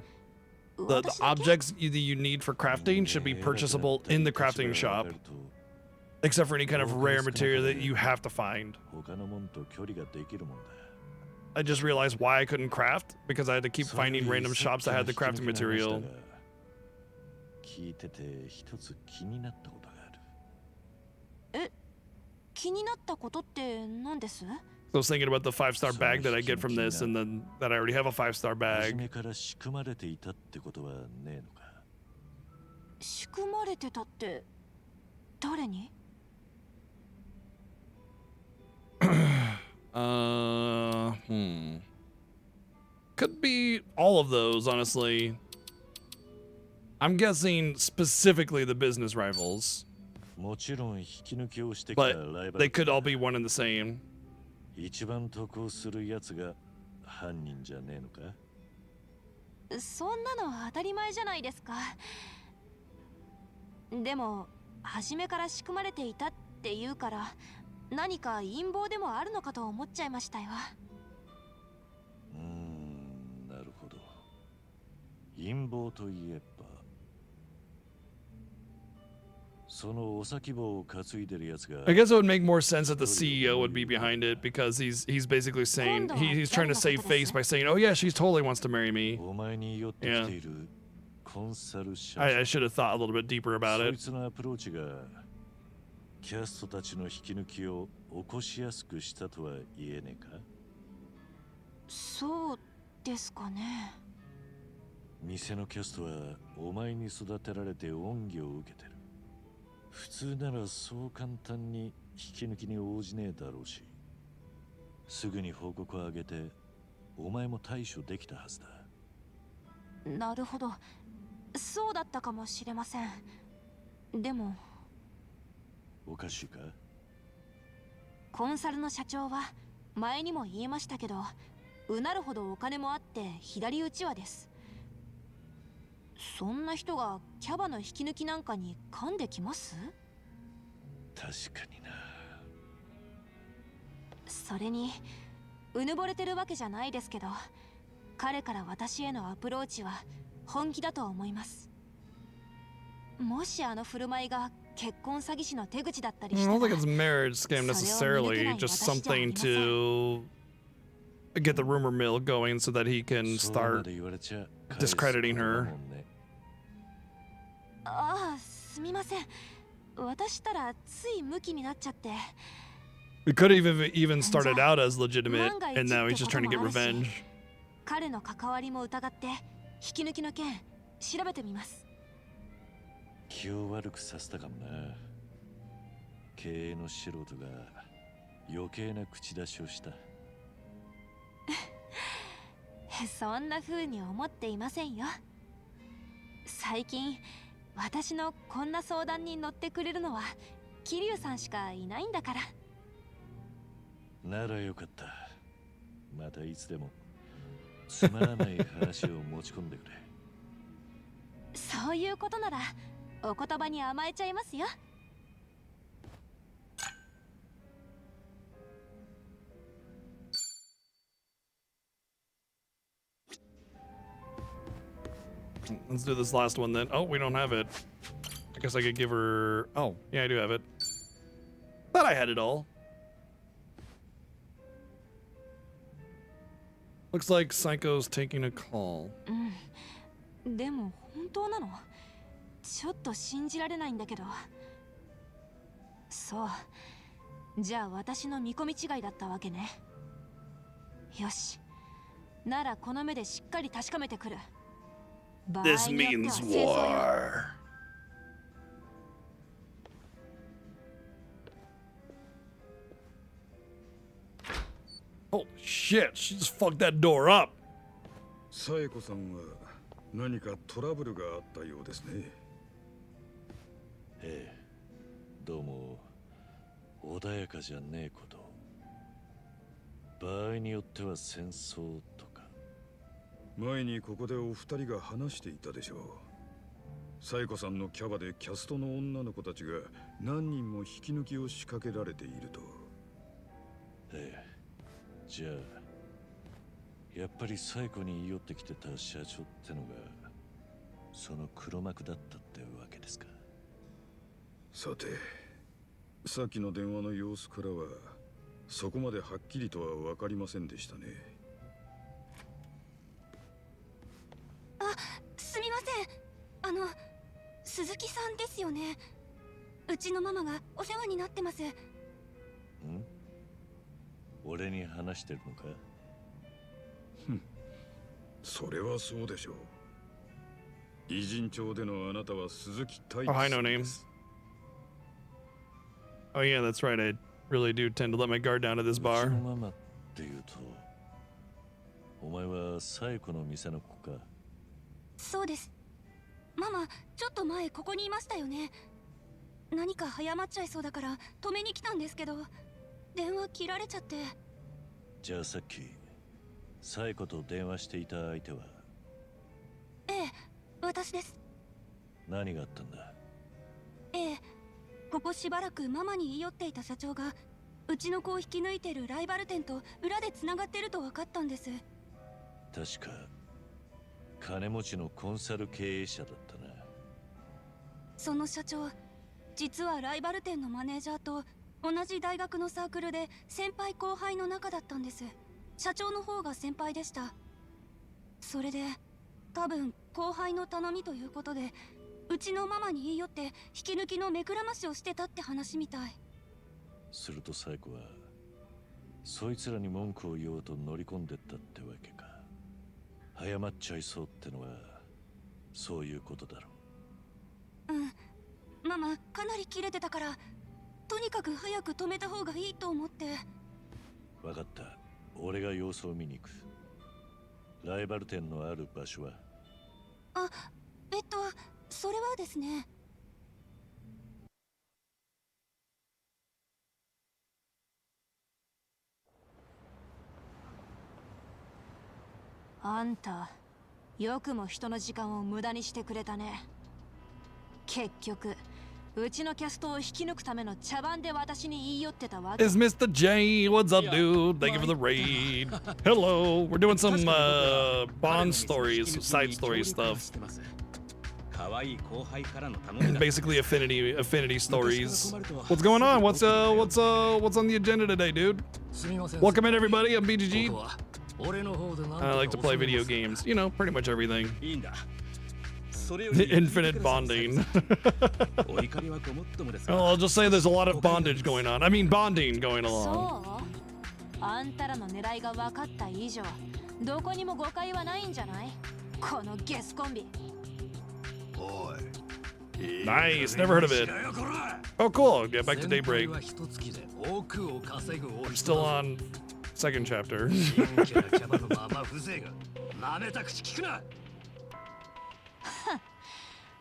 The objects that you need for crafting should be purchasable in the crafting shop. Except for any kind of rare material that you have to find. 他のもんと距離ができるもんだ。I just realized why I couldn't craft, because I had to keep finding random shops that had the crafting material. 聞いてて一つ気になったことがある。え、気になったことって何です？ So I was thinking about the 5-star bag that I get from this, and then that I already have a 5-star 初 bag. めから仕組まれていたってことはねえのか。仕組まれてたって誰に？ Could be all of those, honestly. I'm guessing specifically the business rivals. もちろん引き抜きをしてきたライ But バル。 they could all be one and the same. 一番得をするやつが犯人じゃねえのか。そんなの当たり前じゃないですか。でも初めから仕組まれていたっていうから、何か陰謀でもあるのかと思っちゃいましたよ。なるほど。陰謀といえば、そのお先棒を担いでるやつが。 I guess it would make more sense that the CEO would be behind it, because he's basically saying he's trying to save face by saying, "Oh yeah, she totally wants to marry me." お前に寄ってきているコンサル社長。 I should have thought a little bit deeper about そい it. つのアプローチがキャストたちの引き抜きを起こしやすくしたとは言えねえか。そうですかね。店のキャストはお前に育てられて恩義を受けてる。普通ならそう簡単に引き抜きに応じねえだろうし、すぐに報告を上げてお前も対処できたはずだ。なるほど、そうだったかもしれません。でもおかしいか？コンサルの社長は前にも言いましたけど、うなるほどお金もあって左打ちはです。そんな人がキャバの引き抜きなんかに噛んできます？確かにな。それにうぬぼれてるわけじゃないですけど、彼から私へのアプローチは本気だと思います。もしあの振る舞いが結婚詐欺師の手口だったり I したら、 don't think it's a marriage scam necessarily, just something to get the rumor mill going so that he can start discrediting her. ああ、すみません。私ったらついムキになっちゃって。 It could have even started out as legitimate, and now he's just trying to get revenge. 彼の関わりも疑って引き抜きの件調べてみます。気を悪くさせたかもな。経営の素人が余計な口出しをした。そんな風に思っていませんよ。最近私のこんな相談に乗ってくれるのは桐生さんしかいないんだから。ならよかった。またいつでもつまらない話を持ち込んでくれ。そういうことならお言葉に甘えちゃいますよ。Let's do this last one then. Oh, we don't have it. I guess I could give her... Oh, yeah, I do have it. Thought I had it all. Looks like Psycho's taking a call. でも本当なの？ちょっと信じられないんだけど。そう。じゃあ私の見込み違いだったわけね。よし。ならこの目でしっかり確かめてくる。This means war. Oh shit, she just fucked that door up. サエコさんは何かトラブルがあったようですね。ええ、どうも穏やかじゃねえこと。場合によっては戦争とか。前にここでお二人が話していたでしょう。サエコさんのキャバでキャストの女の子たちが何人も引き抜きを仕掛けられていると。ええ、じゃあやっぱり最後に言い寄ってきてた社長ってのがその黒幕だったってわけですか。さて、さっきの電話の様子からはそこまではっきりとは分かりませんでしたね。あ、すみません。鈴木さんですよね。うちのママがお世話になってます。ん？俺に話してるのか？それはそうでしょう。偉人町でのあなたは鈴木太一 Oh, hi, no names. Oh yeah, that's right. I really do tend to let my guard down at this bar. ママっていうと、お前はサイコの店の子か？そうです。ママ、ちょっと前ここにいましたよね。何か早まっちゃいそうだから止めに来たんですけど、電話切られちゃって。じゃあさっきサイコと電話していた相手は？ええ、私です。何があったんだ？ええ、ここしばらくママに言い寄っていた社長がうちの子を引き抜いてるライバル店と裏でつながってると分かったんです。確か金持ちのコンサル経営者だったな。その社長、実はライバル店のマネージャーと同じ大学のサークルで先輩後輩の仲だったんです。社長の方が先輩でした。それで多分後輩の頼みということでうちのママに言い寄って引き抜きの目くらましをしてたって話みたい。するとサイコはそいつらに文句を言おうと乗り込んでったってわけか。早まっちゃいそうってのはそういうことだろう。ママかなりキレてたからとにかく早く止めた方がいいと思って。分かった。俺が様子を見に行く。ライバル店のある場所は？あ、それはですね。あんた、よくも人の時間を無駄にしてくれたね。結局、うちのキャストを引き抜くための茶番で私に言い寄ってたわけ。It's Mr. J. What's up, dude? Thank you for the raid. Hello. We're doing some Bond stories, side story stuff. Basically affinity stories. What's going on? What's on the agenda today, dude? Welcome in, everybody. I'm BGG. I like to play video games. You know, pretty much everything. Infinite bonding. Well, I'll just say there's a lot of bondage going on. I mean, bonding going along. そう？あんたらの狙いが分かった以上、どこにも誤解はないんじゃない？このゲスコンビ。Nice, never heard of it. Oh, cool. Get back to Daybreak. I'm still on second chapter.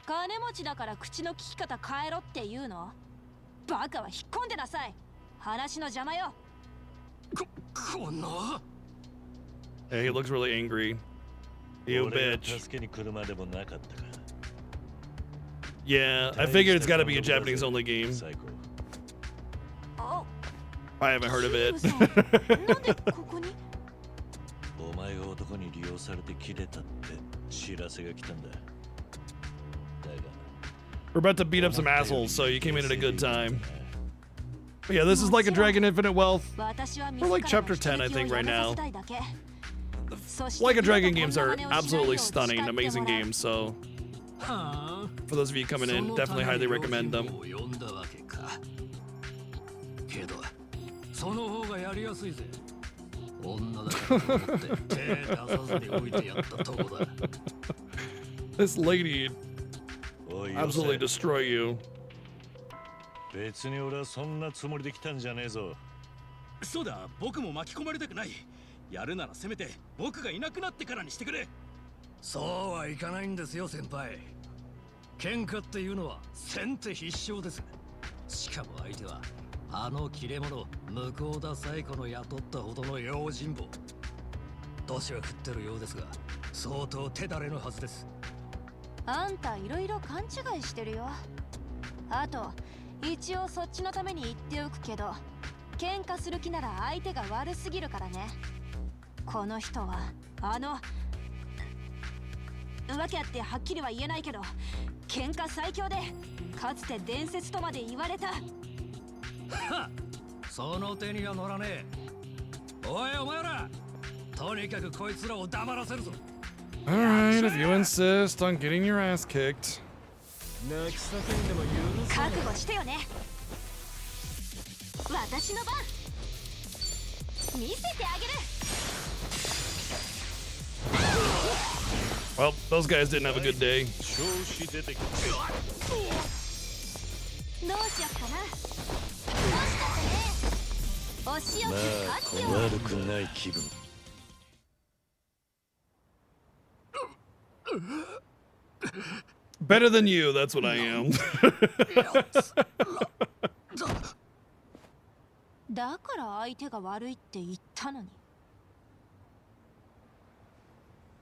金持ちだから口の利き方変えろって言うの？バカは引っ込んでなさい。話の邪魔よ。こんな。Yeah, he looks really angry. You 俺が bitch. 助けに来るまでもなかったか。 Yeah, I figured it's gotta be a Japanese only game. I haven't heard of it. お前が男に利用されて切れたって知らせが来たんだ。だが We're about to beat up some assholes, so you came in at a good time. But yeah, this is like a Dragon Infinite Wealth. We're like chapter 10, I think, right now. Like a Dragon games are absolutely stunning, amazing games, so for those of you coming in, definitely highly recommend them. けどその方がやりやすいぜ。女だと思って手出さずに置いてやったとこだ。This lady absolutely destroy you. 別に俺はそんなつもりで来たんじゃねえぞ。そうだ、僕も巻き込まれたくない。やるならせめて僕がいなくなってからにしてくれ。そうはいかないんですよ、先輩。喧嘩っていうのは先手必勝です。しかも相手はあの切れ者向田紗子の雇ったほどの用心棒。年は食ってるようですが相当手だれのはずです。あんたいろいろ勘違いしてるよ。あと一応そっちのために言っておくけど、喧嘩する気なら相手が悪すぎるからね。この人はわけあってはっきりは言えないけど喧嘩最強でかつて伝説とまで言われた。その手には乗らねえ。おいお前ら、とにかくこいつらを黙らせるぞ。 Alright, if you insist on getting your ass kicked. 覚悟してよね。私の番。見せてあげる。 Well, those guys didn't have a good day. どうしよっかな。どうしたってね。お仕置き完了。悪くない気分。 Better than you, that's what I am. だから相手が悪いって言ったのに。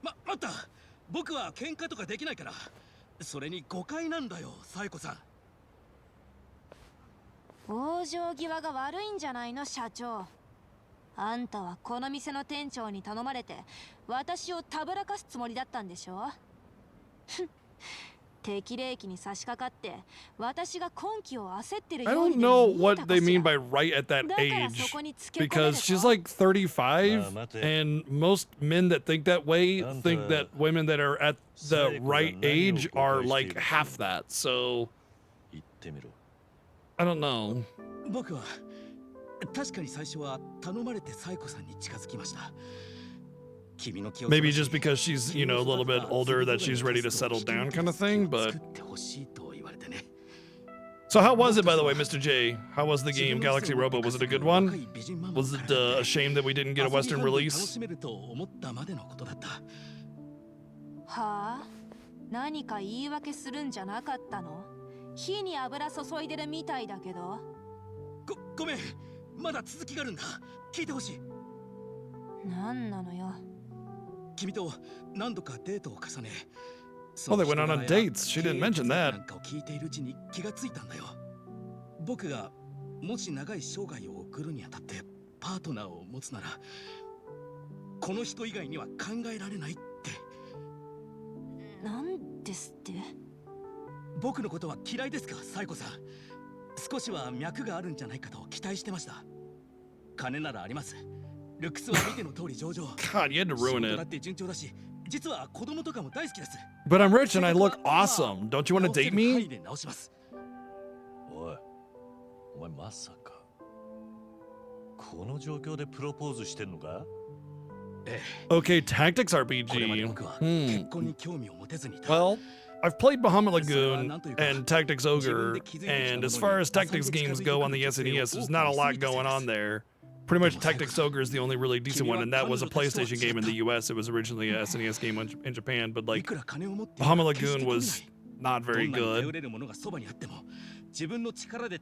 待った。僕は喧嘩とかできないから。それに誤解なんだよ、紗子さん。往生際が悪いんじゃないの、社長。あんたはこの店の店長に頼まれて私をたぶらかすつもりだったんでしょ。適齢期に差し掛かって私が今期を焦ってるよ I う don't に know what they mean by right at that age. Because she's like 35, and most men that think that way think that women that are at the right age are like half that. So I don't know. 僕は確かに最初は頼まれて紗子さんに近づきました。 Maybe just because she's, you know, a little bit older that she's ready to settle down kind of thing, but... So how was it, by the way, Mr. J? How was the game, Galaxy Robo? Was it a good one? Was it a shame that we didn't get a Western release? はあ、何か言い訳するんじゃなかったの？火に油注いでるみたいだけど。ごめん、まだ続きがあるんだ。聞いてほしい。なんなのよ。 君と何度かデートを重ね、 Oh, they went on dates. She didn't mention that. なんかを聞いているうちに気がついたんだよ。僕がもし長い生涯を送るにあたってパートナーを持つなら、この人以外には考えられないって。なんですって？僕のことは嫌いですか、紗子さん。少しは脈があるんじゃないかと期待してました。金ならあります。 ルックスは見ての通り上々。 God, you had to ruin it. だって順調だし、実は子供とかも大好きです。 But I'm rich and I look awesome. Don't you want to date me? おい、お前まさかこの状況でプロポーズしてんのか? Okay, Tactics RPG. Well, I've played Bahamut Lagoon and Tactics Ogre, and as far as Tactics games go on the SNES, there's not a lot going on there. Pretty much Tactics Ogre is the only really decent one, and that was a PlayStation game in the US. It was originally a SNES game in Japan, but like Bahamut Lagoon was not very good.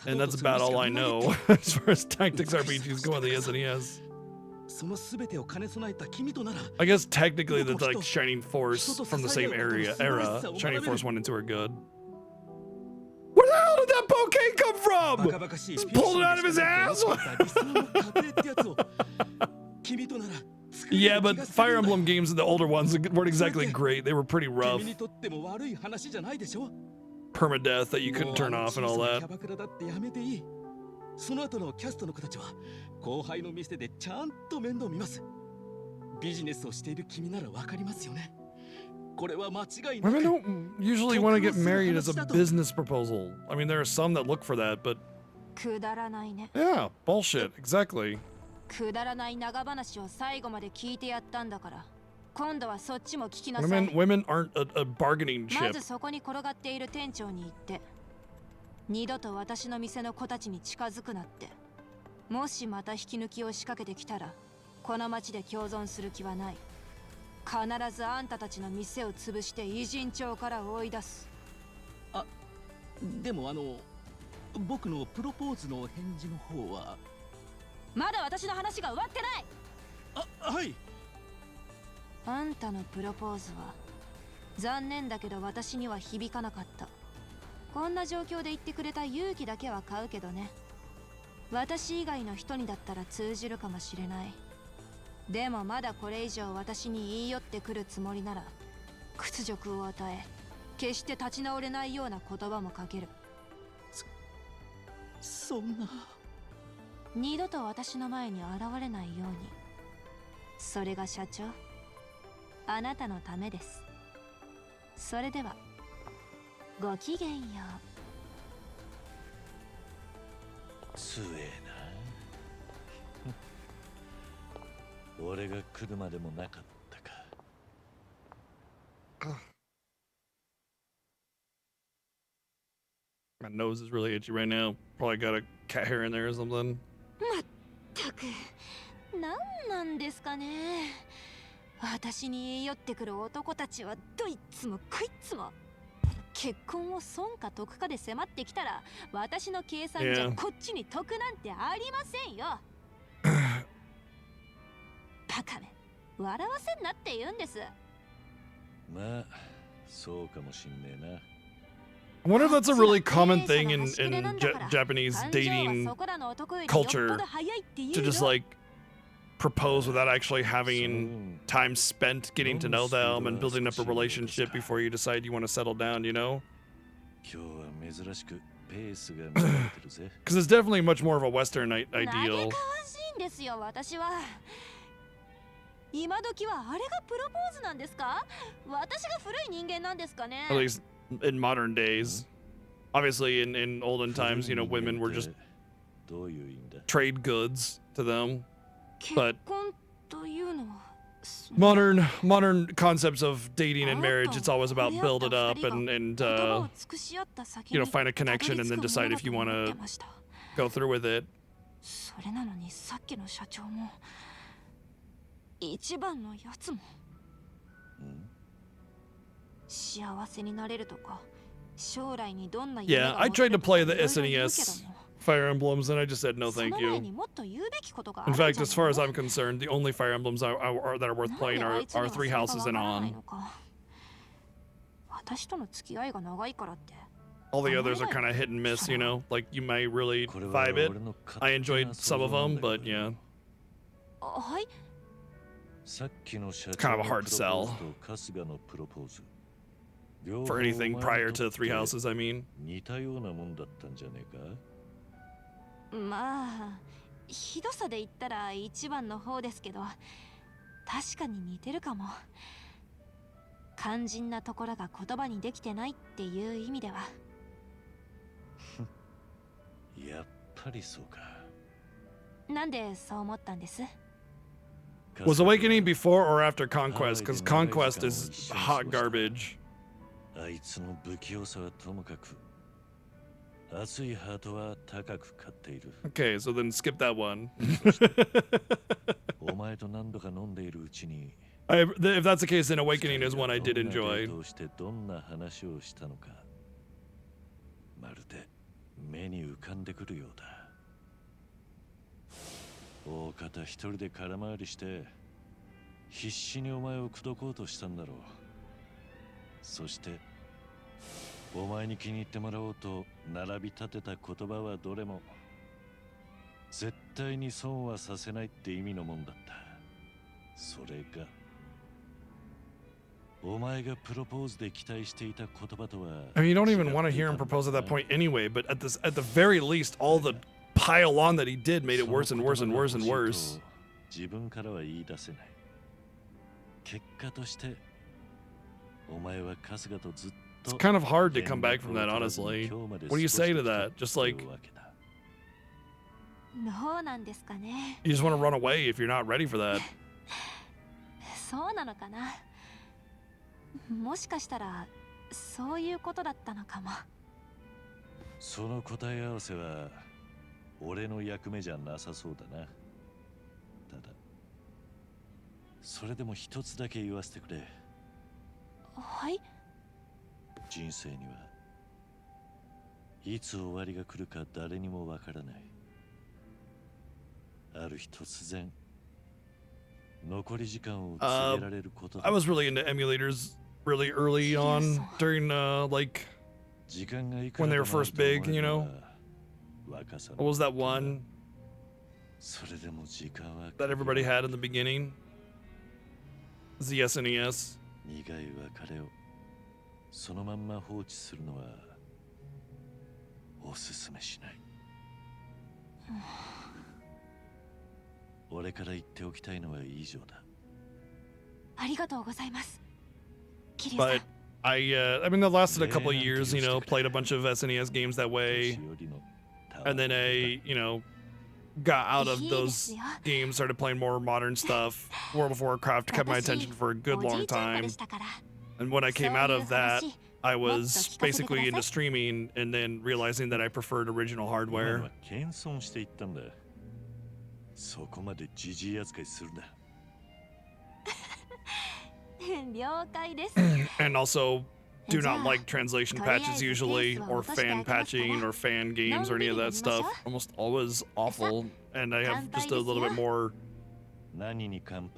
And that's about all I know as far as Tactics RPGs go on the SNES. その全てを兼ね備えた君となら I guess technically that's like Shining Force from the same era. Shining Force 1 and 2 are good. Where the hell did that bouquet come from? Just pulled it out of his ass? Yeah, but Fire Emblem games, the older ones, weren't exactly great. They were pretty rough. 君にとっても悪い話じゃないでしょ Permadeath that you couldn't turn off and all もう that. キャバクラだってやめていいその後のキャストの子たちは後輩の店でちゃんと面倒見ますビジネスをしている君ならわかりますよねこれは間違いなく Women don't usually want to get married as a business proposal. I mean, there are some that look for that, but くだらないね yeah, bullshit. Exactly. くだらない長話を最後まで聞いてやったんだから今度はそっちも聞きなさい Women aren't a bargaining ま chip. ずそこに転がっている店長に言って二度と私の店の子たちに近づくなってもしまた引き抜きを仕掛けてきたらこの町で共存する気はない必ずあんたたちの店を潰して偉人町から追い出すあでも僕のプロポーズの返事の方はまだ私の話が終わってないはいあんたのプロポーズは残念だけど私には響かなかったこんな状況で言ってくれた勇気だけは買うけどね私以外の人にだったら通じるかもしれないでもまだこれ以上私に言い寄ってくるつもりなら屈辱を与え決して立ち直れないような言葉もかけるそんな二度と私の前に現れないようにそれが社長あなたのためですそれではごきげんよう強えな俺が来るまでもなかったか My nose is really itchy right now. Probably got a cat hair in there or something. まったく何なんですかね私に言い寄ってくる男たちはどいつもこいつも結婚を損か得かで迫ってきたら私の計算じゃ Yeah. こっちに得なんてありませんよバカめ笑わせんなって言うんですまあそうかもしんねえな I wonder if that's a really common thing in Japanese dating culture to just like propose without actually having time spent getting to know them and building up a relationship before you decide you want to settle down, you know? 今日は珍しくペースが乱れてるぜ Because it's definitely much more of a Western ideal. 嘆かわしいんですよ私は今時はあれがプロポーズなんですか私が古い人間なんですかね At least in modern days. Obviously, in olden times, you know, women were just どういう意味だ trade goods to them. But 結婚というのは modern concepts of dating and marriage, it's always about build it up and you know, find a connection and then decide if you want to go through with it. それなのにさっきの社長も一番のやつも幸せになれるとか将来にどんな夢 Yeah, が I 待って tried る to か play the いろいろ言うけど SNES も Fire Emblems and I just said no そ thank の前 you. にもっと言うべきことがあ In るんじゃ fact, ない as far as I'm concerned, the only Fire Emblems that are worth なん playing であ are いつには Three それが Houses わ and からない On. のか私との付き合いが長いからって All the others are kind of hit and miss, you know? Like, you might really vibe it. I enjoyed some of them, but yeah. はい さっきの社 Kind 長 of a の hard プ sell ロポーズと春日のプロポーズ for anything prior to Three Houses, I mean. 似たようなもんだったんじゃねえかまあひどさで言ったら一番の方ですけど確かに似てるかも肝心なところが言葉にできてないっていう意味ではやっぱりそうかなんでそう思ったんです Was Awakening before or after Conquest? Because Conquest is hot garbage. あいつの不器用さはともかく熱いハートは高く買っている Okay, so then skip that one. お前と何度か飲んでいるうちに If that's the case, then Awakening is one I did enjoy. どうしてどんな話をしたのかまるで目に浮かんでくるようだ大方一人で空回りして必死にお前を口説こうとしたんだろう。そしてお前に気に入ってもらおうと並び立てた言葉はどれも絶対に損はさせないって意味のもんだった。それがお前がプロポーズで期待していた言葉とは。 I mean, you don't even want to hear him propose at that point anyway, but at the very least, all the pile on that he did made it worse and worse and worse and worse. 自分からは言い出せない。結果としてお前は春日とずっと It's kind of hard to come back from that, honestly. What do you say to that? Just like どうなんですかね。 you just want to run away if you're not ready for that. そうなのかな。もしかしたらそういうことだったのかも。その答え合わせは俺の役目じゃなさそうだな。ただそれでも一つだけ言わせてくれ。はい。人生にはいつ終わりが来るか誰にもわからない。ある日突然残り時間を告げられることだ。 I was really into emulators really early on during like when they were first big, you know. What was that one that everybody had in the beginning? The SNES. 苦い別れをそのまんま放置するのはおすすめしない。俺から言っておきたいのは以上だ。ありがとうございます。キリュウさん。 But I mean, that lasted a couple of years, you know, played a bunch of SNES games that way. And then I, you know, got out of those games, started playing more modern stuff. World of Warcraft kept my attention for a good long time. And when I came out of that, I was basically into streaming and then realizing that I preferred original hardware. 謙遜していったんだ。そこまでジジイ扱いするな。了解です。 And also, do not like translation patches usually, or fan patching, or fan games, or any of that stuff. Almost always awful. And I have just a little bit more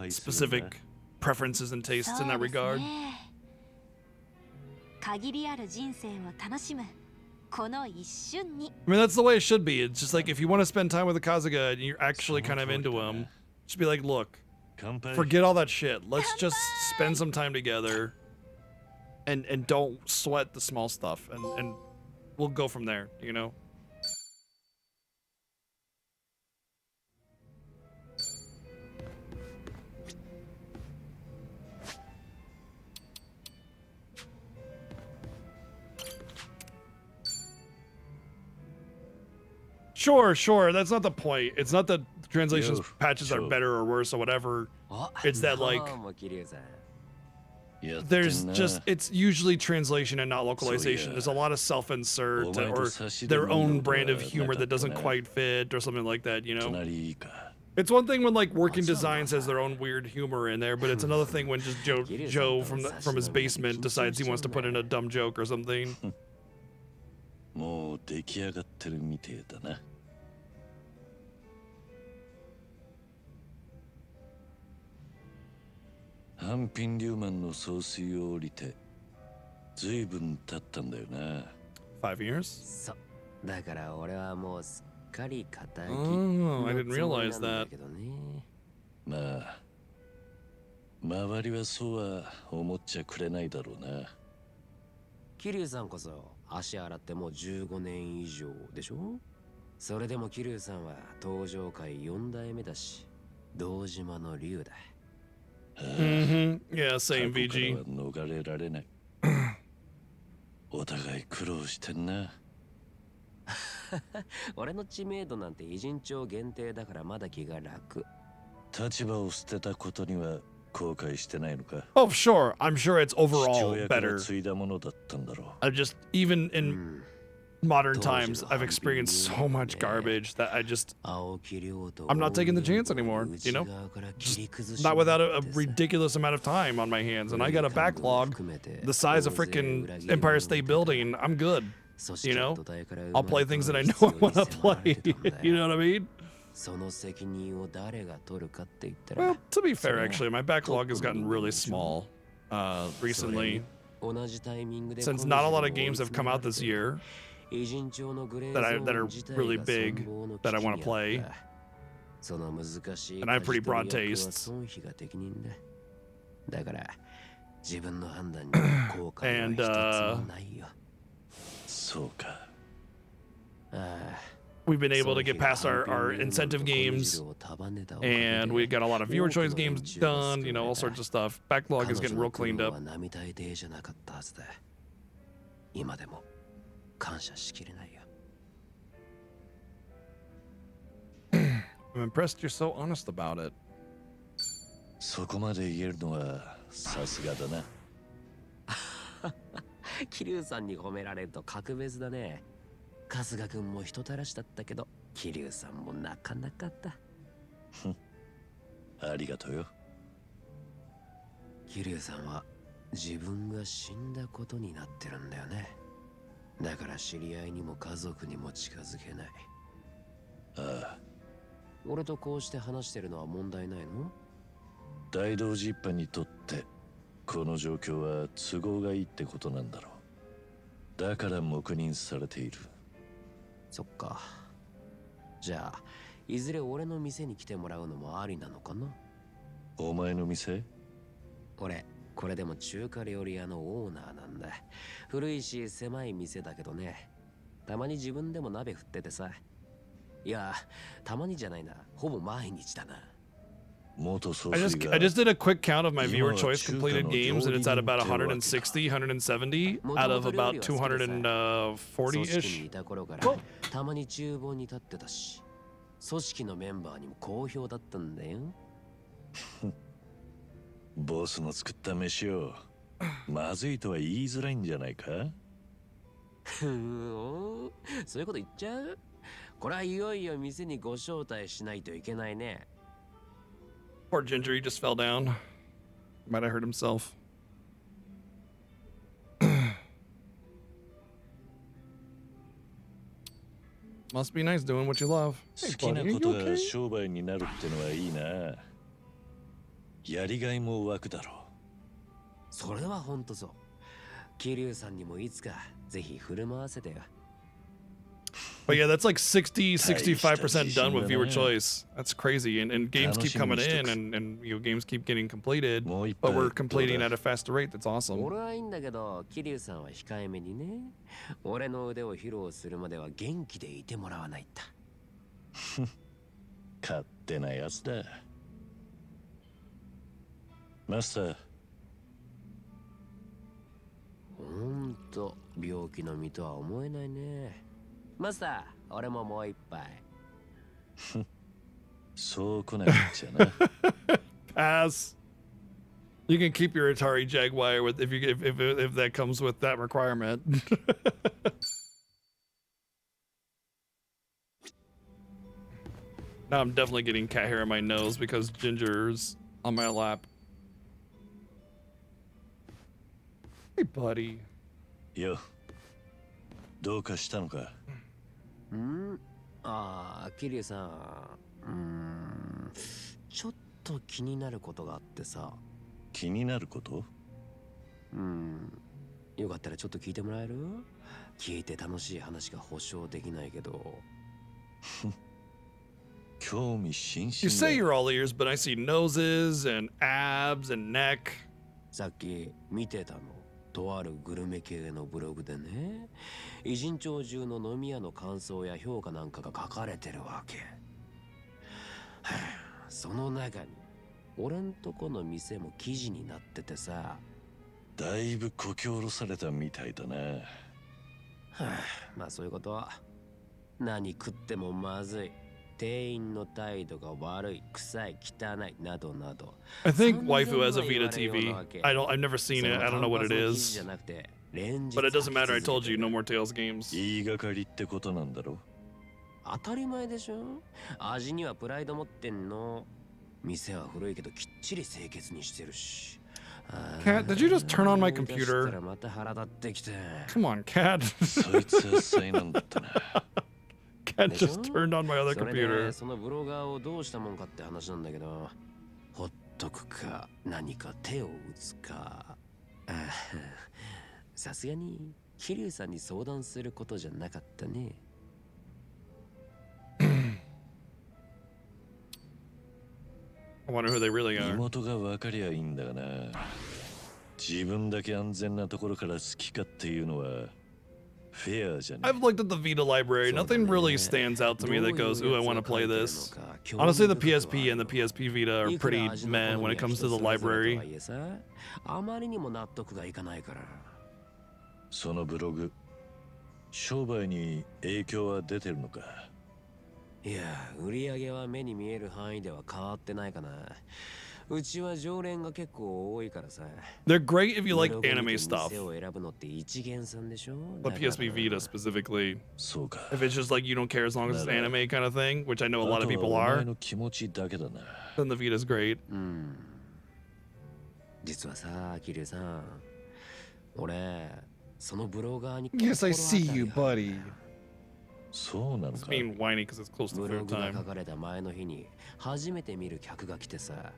specific preferences and tastes in that regard. 限りある人生を楽しむこの一瞬に。 I mean, that's the way it should be. It's just like if you want to spend time with a Kazuga and you're actually kind of into him, just be like, look, forget all that shit. Let's just spend some time together and don't sweat the small stuff and we'll go from there, you know? Sure. That's not the point. It's not that translations patches are better or worse or whatever. It's that like there's just it's usually translation and not localization. There's a lot of self-insert or their own brand of humor that doesn't quite fit or something like that, you know? It's one thing when like Working Designs has their own weird humor in there, but it's another thing when just Joe from his basement decides he wants to put in a dumb joke or something. もう出来上がってるみてえだな。半品リューマンの総帥を降りてずいぶん経ったんだよな。5 years? そう。だから俺はもうすっかり固い。Oh, I didn't realize that. まあ、周りはそうは思っちゃくれないだろうな。桐生さんこそ足洗ってもう15年以上でしょ。それでも桐生さんは登場界4代目だし、堂島の竜だ。Yeah, same VG. 逃れられない。お互い苦労してんな。俺の知名度なんて偉人帳限定だからまだ気が楽。立場を捨てたことには後悔してないのか。 Oh, sure. I'm sure it's overall better. 継いだものだったんだろう。I just even in modern times, I've experienced so much garbage that I'm not taking the chance anymore, you know? Just not without a ridiculous amount of time on my hands. And I got a backlog the size of freaking Empire State Building. I'm good, you know? I'll play things that I know I want to play. You know what I mean? その責任を誰が取るかって言ったら Well, to be fair, actually, my backlog has gotten really small recently. Since not a lot of games have come out this year that are really big that I want to play. And I have pretty broad tastes. And we've been able to get past our incentive games, and we got a lot of viewer choice games done, you know, all sorts of stuff. Backlog is getting real cleaned up. I'm impressed you're so honest about it. そこまで言えるのはさすがだな。桐生さんに褒められると格別だね。春日君も人たらしだったけど、桐生さんもなかなかだ。ありがとうよ。桐生さんは自分が死んだことになってるんだよね。だから知り合いにも家族にも近づけない。ああ。俺とこうして話してるのは問題ないの？大道寺一派にとってこの状況は都合がいいってことなんだろう。だから黙認されている。そっか。じゃあいずれ俺の店に来てもらうのもありなのかな？お前の店？俺これでも中華料理屋のオーナーなんだ。古いし狭い店だけどね。たまに自分でも鍋振っててさ。いや、たまにじゃないな。ほぼ毎日だな。I just did a quick count of my viewer choice completed games, and it's at about 160, 170 out of about 240-ish. たまに厨房に立ってたし、組織のメンバーにも好評だったんだよ。ボスの作った飯をまずいとは言いづらいんじゃないか？そういうこと言っちゃう？これはいよいよ店にご招待しないといけないね。Poor Ginger, he just fell down. Might have hurt himself. Must be nice doing what you love. 好きなことが商売になるってのはいいな。やりがいも湧くだろう。それは本当そう。桐生さんにもいつかぜひ振る舞わせてよ。But yeah, that's like 65% done with viewer choice. That's crazy. And games keep coming in, and you know, games keep getting completed, but we're completing at a faster rate. That's awesome. 俺はいいんだけど、桐生さんは控えめにね。俺の腕を披露するまでは元気でいてもらわないと。勝手なやつだ。マスター。ほんと、病気の身とは思えないね。マスター、俺ももう一杯。そう来ないっちゃな。Pass. You can keep your Atari Jaguar with if that comes with that requirement. Now I'm definitely getting cat hair in my nose because Ginger's on my lap. Hey, buddy. Yo. どうかしたのか？ああ、桐生さん。ちょっと気になることがあってさ。気になること？よかったらちょっと聞いてもらえる？聞いて楽しい話が保証できないけど。興味津々。You say you're all ears, but I see noses and abs and neck. さっき見てたの。とあるグルメ系のブログでね、偉人町中の飲み屋の感想や評価なんかが書かれてるわけ。その中に俺んとこの店も記事になっててさ。だいぶこき下ろされたみたいだな。まあそういうことは。何食ってもまずい。店員の態度が悪い、臭い、汚いなどなど。I think Waifu has a Vita TV. I've never seen it. I don't know what it is. But it doesn't matter. I told you, no more Tales games. 言いがかりってことなんだろ。当たり前でしょ。味にはプライド持ってんの。店は古いけどきっちり清潔にしてるし。Cat, did you just turn on my computer? Come on, Cat. I just turned on my other それ computer. でそのブロガーをどうしたもんかって話なんだけど、ほっとくか何か手を打つか。さすがに桐生さんに相談することじゃなかったね。I wonder who they really 身 are. 元が分かりゃいいんだがな。自分だけ安全なところから好きかっていうのはフェアじゃねえ。 I've looked at the Vita library. Nothing really stands out to me that goes, ooh, I want to play this. Honestly, the PSP and the PSP Vita are pretty meh when it comes to the library. あまりにも納得がいかないから。そのブログ、商売に影響は出てるのか？いや、売り上げは目に見える範囲では変わってないかな。うちは常連が結構多いからさ。 They're great if you like anime stuff. 店を選ぶのって一元さんでしょ? The PSP Vita specifically. そうか。 If it's just like you don't care as long as it's anime kind of thing, which I know a lot of people あとはお are, 前の気持ちだけだな。 then the Vita's great. 実はさ、桐生さん、俺、そのブロガーに Yes, I see you, buddy. そうなの It's か。 being whiny because it's close to ブロ third グが time. 書かれた前の日に初めて見る客が来てさ、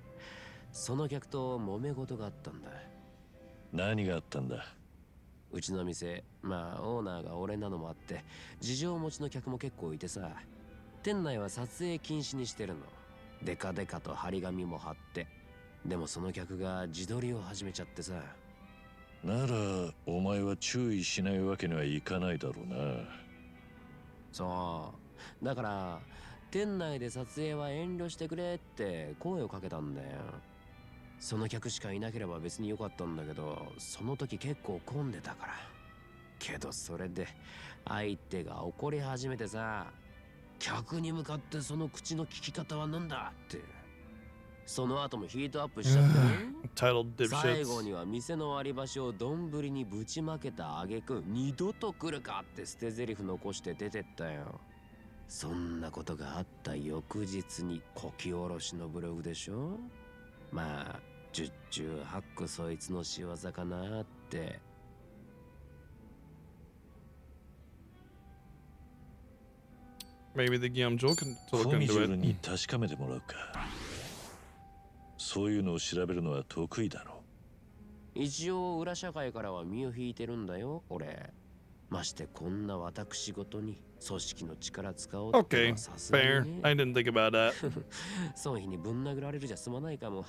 その客と揉め事があったんだ。何があったんだ？うちの店、まあオーナーが俺なのもあって事情持ちの客も結構いてさ、店内は撮影禁止にしてるの。デカデカと張り紙も貼って。でもその客が自撮りを始めちゃってさ。ならお前は注意しないわけにはいかないだろうな。そうだから店内で撮影は遠慮してくれって声をかけたんだよ。その客しかいなければ別によかったんだけど、その時結構混んでたから。けどそれで相手が怒り始めてさ、客に向かってその口の利き方はなんだって。その後もヒートアップしちゃってね。 Titled 最 dipshits. 後には店の割り箸を丼にぶちまけた挙句、二度と来るかって捨て台詞残して出てったよ。そんなことがあった翌日にこき下ろしのブログでしょ。まあ十中八九そいつの仕業かなって。Maybe the Guillaume Joel can to コ look ミ into ジュル it. に確かめてもらうか。そういうのを調べるのは得意だろ一応裏社会からは身を引いてるんだよ俺。ましてこんな私ごとに組織の力使おうっての Okay, はさすがに fair. ね。 I didn't think about that. 損費にぶん殴られるじゃ済まないかも。う。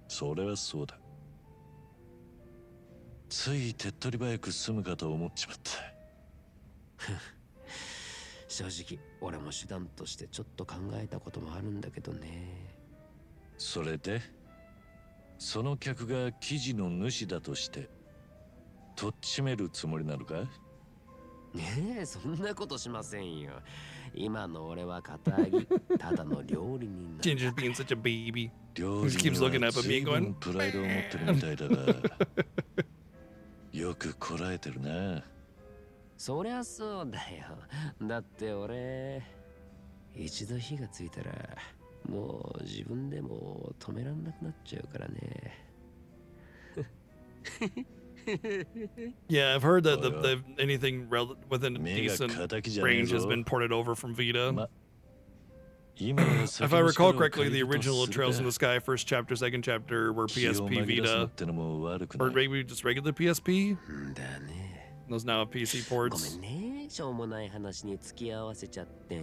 それはそうだ。つい手っ取り早く済むかと思っちまった。正直俺も手段としてちょっと考えたこともあるんだけどね。それでその客が記事の主だとしてとっちめるつもりなのか？ねえ、そんなことしませんよ。今の俺は肩着、ただの料理人だ。 Ginger's being such a baby. 料 He 理 just keeps 人 looking は up at 随 me 分 going, プライドを持ってるみたいだがよくこらえてるな。そりゃそうだよ。だって俺、一度火がついたらもう自分でも止めらんなくなっちゃうからね。Yeah, I've heard that anything within a 目が decent 敵じゃねえ range has ぞ。 been ported over from Vita. 今は If 先 I の recall 力を correctly, 借り the ると original する Trails in か the Sky first chapter, second chapter were 気を PSP 紛らわすの Vita, ってのも悪く or ない。 maybe just regular PSP. だね。 Those now have PC ごめ ports. んね、しょうもない話に付き合わせちゃって。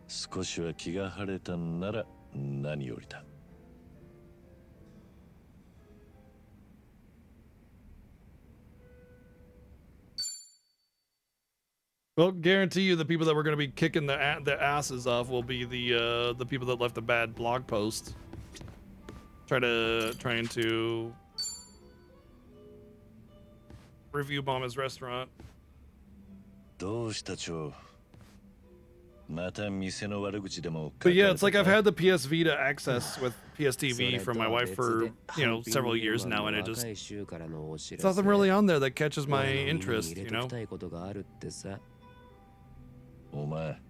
少しは気が晴れたんなら何よりだ。Well, guarantee you the people that we're going to be kicking the asses off will be the people that left a bad blog post. Trying to review Mama's restaurant. どうしたチョウ。また店の悪口でも書 But か yeah, れ it's た like か I've had the PS Vita access with PSTV from my wife for, several years now, and there's nothing really on there that catches my interest, you know? お前、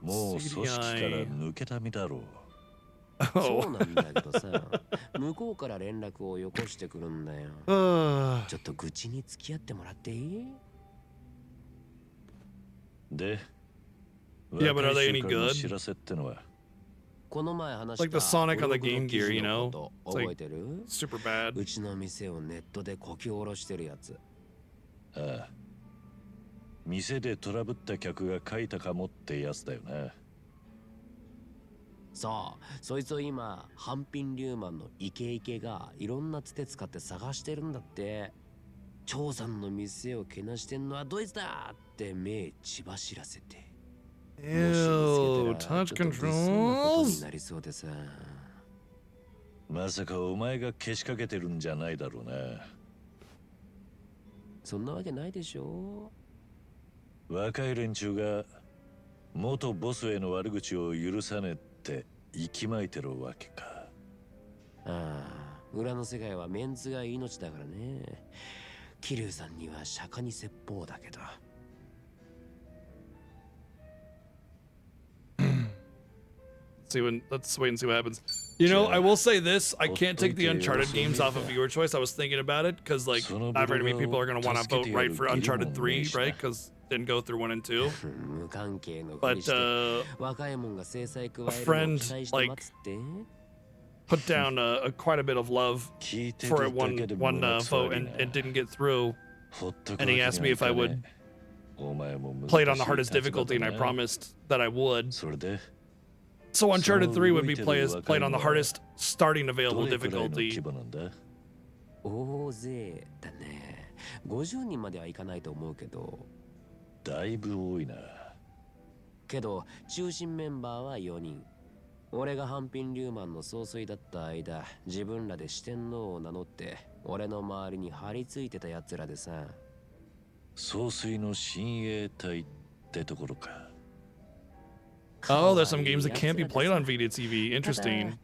もう組織から抜けた身だろう。そうなんだけどさ、向こうから連絡をよこしてくるんだよ。ちょっと愚痴に付き合ってもらっていい？で、 Yeah, but are they any 若い衆からの good? 知らせってのはこの前話 Like the した Sonic on the ブログの Game 記 Gear, 事 you の know? こと It's 覚え like てる super bad. うちの店をネットでこき下ろしてるやつ。ああ、店でトラブった客が書いたかもってやつだよな。そう、そいつを今、ハンピンリューマンのイケイケがいろんなつて使って探してるんだって。張さんの店をけなしてんのはドイツだって目血走らせて。Ew, touch ことに controls? なりそうでさ。まさかお前がけしかけてるんじゃないだろうな。そんなわけないでしょ。若い連中が元ボスへの悪口を許さねって息巻いてるわけか。ああ、裏の世界はメンツが命だからね。桐生さんには釈迦に説法だけど。Let's wait and see what happens. You know, I will say this: I can't take the Uncharted games off of viewer choice. I was thinking about it because, like, I've heard many people are gonna want to vote right for Uncharted 3, right? Because didn't go through 1 and 2. But a friend like put down quite a bit of love for it one vote and didn't get through. And he asked me if I would play it on the hardest difficulty, and I promised that I would. So Uncharted 3 would be played on the hardest starting available difficulty. 大勢だね。50人まではいかないと思うけど。だいぶ多いな。けど中心メンバーは4人。俺がハンピンリューマンの総帥だった間、自分らで四天王を名乗って俺の周りに張り付いてたやつらでさ。総帥の親衛隊ってところか。Oh, there's some games that can't be played on Vita TV. Interesting.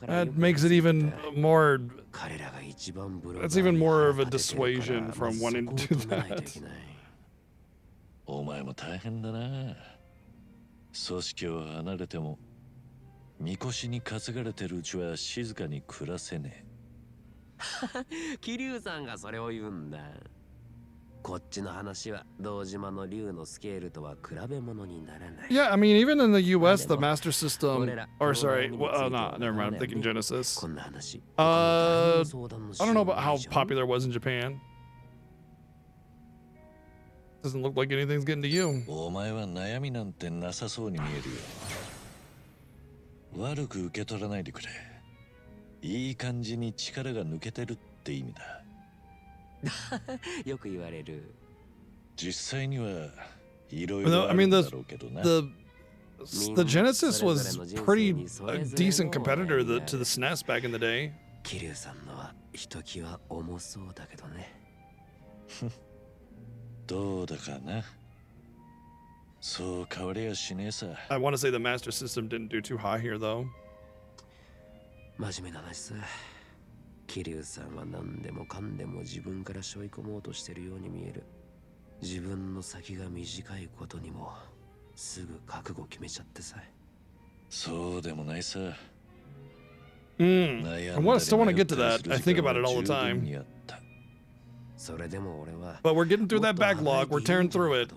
That makes it even more. That's even more of a dissuasion from wanting to do that. お前も大変だな。組織を離れても、みこしに担がれてるうちは静かに暮らせねえ。桐生さんがそれを言うんだ。こっちの話は堂島の竜のスケールとは比べ物にならない。 Yeah, I mean, even in the US, the Master System, or sorry, no, never mind, I'm thinking Genesis. I don't know about how popular it was in Japan. Doesn't look like anything's getting to you. お前は悩みなんてなさそうに見えるよ。悪く受け取らないでくれ。いい感じに力が抜けてるって意味だ。よく言われる。実際にはいろいろ I ある mean, んだろうけどな。the Genesis was pretty a decent competitor to the SNES back in the day. 桐生さんのはひときわ重そうだけどね。どうだかな。そう変わりやしねえさ。I want to say the Master System didn't do too high here, though. 真面目な話さ。桐生さんは何でもかんでも自分から背負い込もうとしてるように見える。自分の先が短いことにもすぐ覚悟決めちゃってさ。そうでもないさ。I still want to get to that. I think about it all the time. それでも俺は But we're getting through that backlog. We're tearing through it.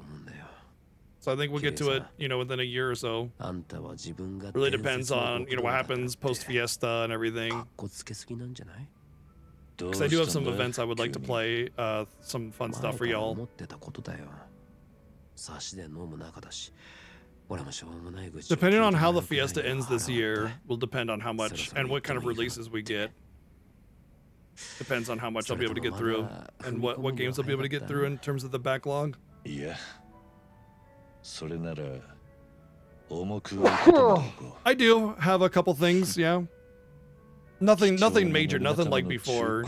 So I think we'll get to it, within a year or so. Really depends on, what happens post Fiesta and everything. Because I do have some events I would like to play, some fun stuff for y'all. Depending on how the Fiesta ends this year, will depend on how much and what kind of releases we get. Depends on how much I'll be able to get through and what games I'll be able to get through in terms of the backlog. Yeah. I do have a couple things, yeah. Nothing major, nothing like before,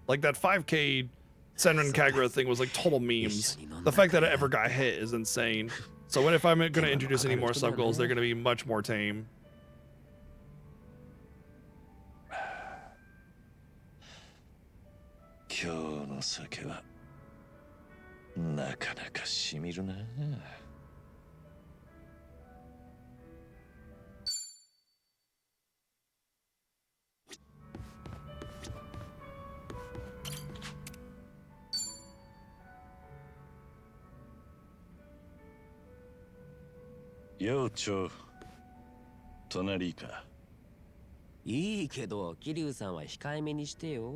Like that 5K Senran Kagura thing was like total memes. The fact that it ever got hit is insane. So if I'm going to introduce any more sub goals, they're going to be much more tame. 今日の酒はなかなかしみるな。よう長隣か。いいけど桐生さんは控えめにしてよ。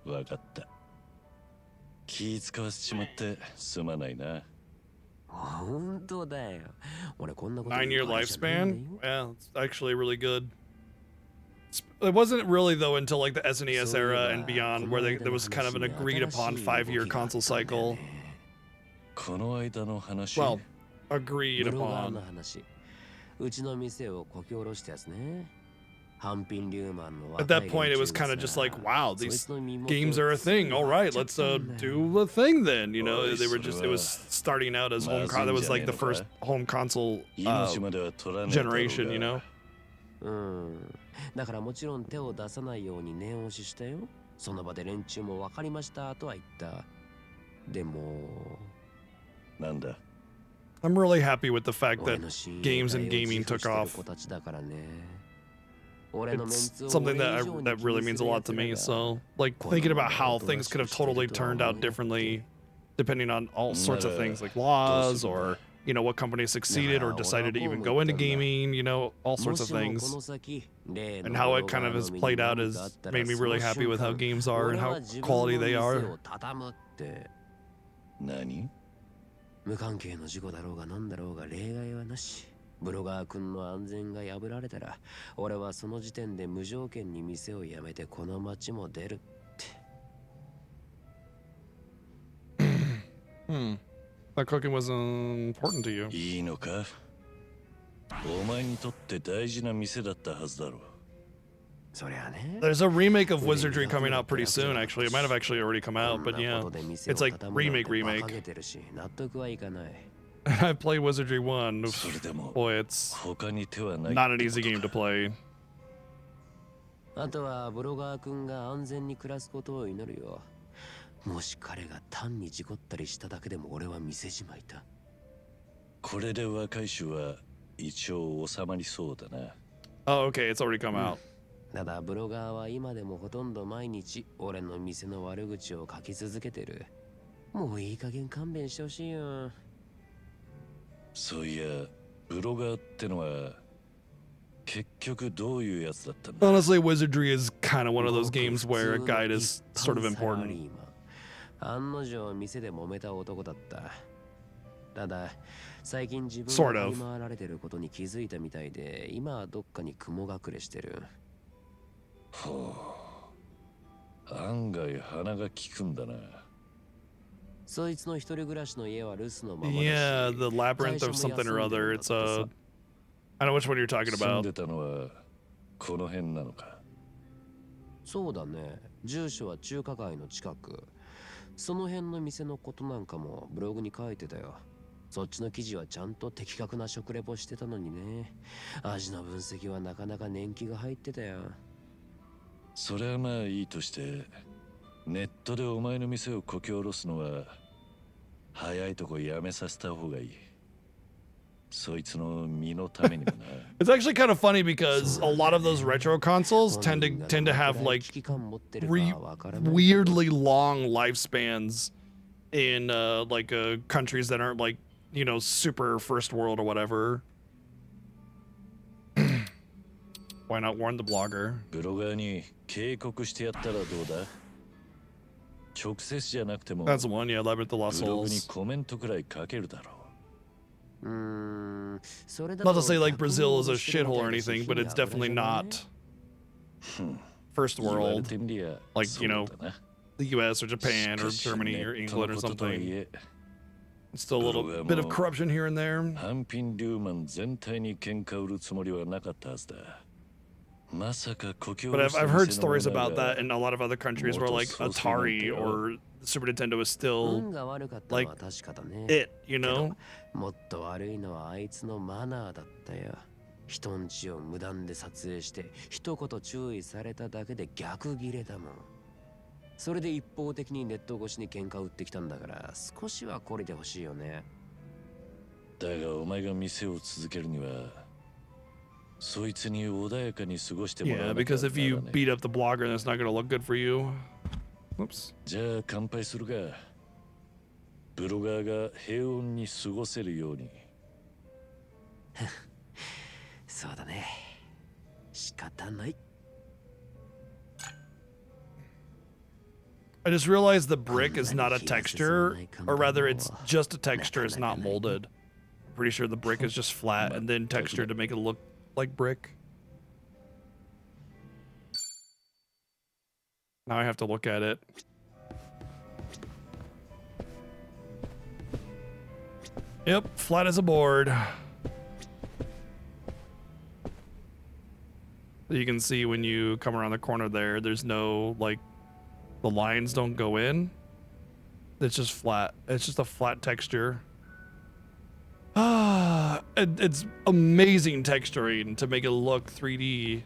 わかった。気使わせちまってすまないな。本当だよ。俺こんなこと 9-year lifespan? Yeah, it's actually really good. It wasn't really though until like the SNES era and beyond where there was kind of an agreed upon 5-year console cycle. この間の話。Well, agreed ブロガー upon. の話。うちの店をこき下ろしたやつね。反品リューマンの At that point, it was kind of just like, wow, these games are a thing. All right, let's do the thing then. You know, they were just, it was starting out as home console. That was like the first home console generation, you know? だからもちろん手を出さないように念押ししたよ。その場で連中も分かりましたとは言った。でもなんだ。I'm really happy with the fact that games and gaming took off. It's something that really means a lot to me. So, like thinking about how things could have totally turned out differently, depending on all sorts of things like laws or what company succeeded or decided to even go into gaming. All sorts of things, and how it kind of has played out has made me really happy with how games are and how quality they are. 何？無関係の事故だろうが何だろうが例外はなし。ブロガー君の安全が破られたら、俺はその時点で無条件に店を辞めてこの町も出るって。That cooking was important to you. いいのか？お前にとって大事な店だったはずだろう。There's a remake of Wizardry coming out pretty soon, actually. It might have actually already come out, but yeah. It's like remake. I played Wizardry 1. Boy, it's not an easy game to play. あとはブロガー君が安全に暮らすことを祈るよ。もし彼が単に事故ったりしただけでも俺は店じまいだ。これで若い衆は一応収まりそうだな。Oh, okay, it's already come out. ただブロガーは今でもほとんど毎日俺の店の悪口を書き続けてる。もういい加減勘弁してほしいよ。そういや、ブロガーってのは結局どういうやつだったんだ？ Honestly, Wizardry is kind of one of those games where a guide is sort of important. 案の定店で揉めた男だった。ただ最近自分が振り回られてることに気づいたみたいで、今はどっかに雲隠れしてる。ほう。案外鼻が利くんだな。そいつの一人暮らしの家は留守のままだし。Yeah, the labyrinth of something or other. It's I know which one you're talking 住ん about. でたのはこの辺なのか。そうだね。住所は中華街の近く。その辺の店のことなんかもブログに書いてたよ。そっちの記事はちゃんと的確な食レポしてたのにね。味の分析はなかなか年季が入ってたよ。それはまあいいとして、ネットでお前の店をこき下ろすのは早いとこやめさせた方がいい。そいつの身のためにもな。It's actually kind of funny because a lot of those retro consoles tend to have like weirdly long lifespans in countries that aren't like super first world or whatever. Why not warn the blogger? ブロガーに警告してやったらどうだ？直接じゃなくても That's the one, yeah, Labyrinth of Lost ブログに Souls. コメントくらい書けるだろう。Not to say like Brazil is a shithole or anything, but it's definitely not first world, like the US or Japan or Germany or England or something. Still a little bit of corruption here and there. 反品リューマン全体に喧嘩売るつもりはなかったはずだ。まさか故郷 But I've heard stories about that in a lot of other countries where like Atari or Super Nintendo is still like it, もっと悪いのはあいつのマナーだったよ。人んちを無断で撮影して一言注意されただけで逆ギレだもん。それで一方的にネット越しに喧嘩売ってきたんだから少しは懲りてほしいよね。だがお前が店を続けるにはそいつに穏やかに過ごしてもら Yeah, わなきゃ because if you ならね。 beat up the blogger, that's not going to look good for you. Whoops. じゃあ乾杯するか。ブロガーが平穏に過ごせるようにそうだね。仕方ない。 I just realized the brick is not a texture, or rather it's just a texture, it's not molded. Pretty sure the brick is just flat and then textured to make it look like brick. Now I have to look at it. Yep, flat as a board. You can see when you come around the corner there, there's no, like, the lines don't go in. It's just flat. It's just a flat texture. Ah, it's amazing texturing to make it look 3D.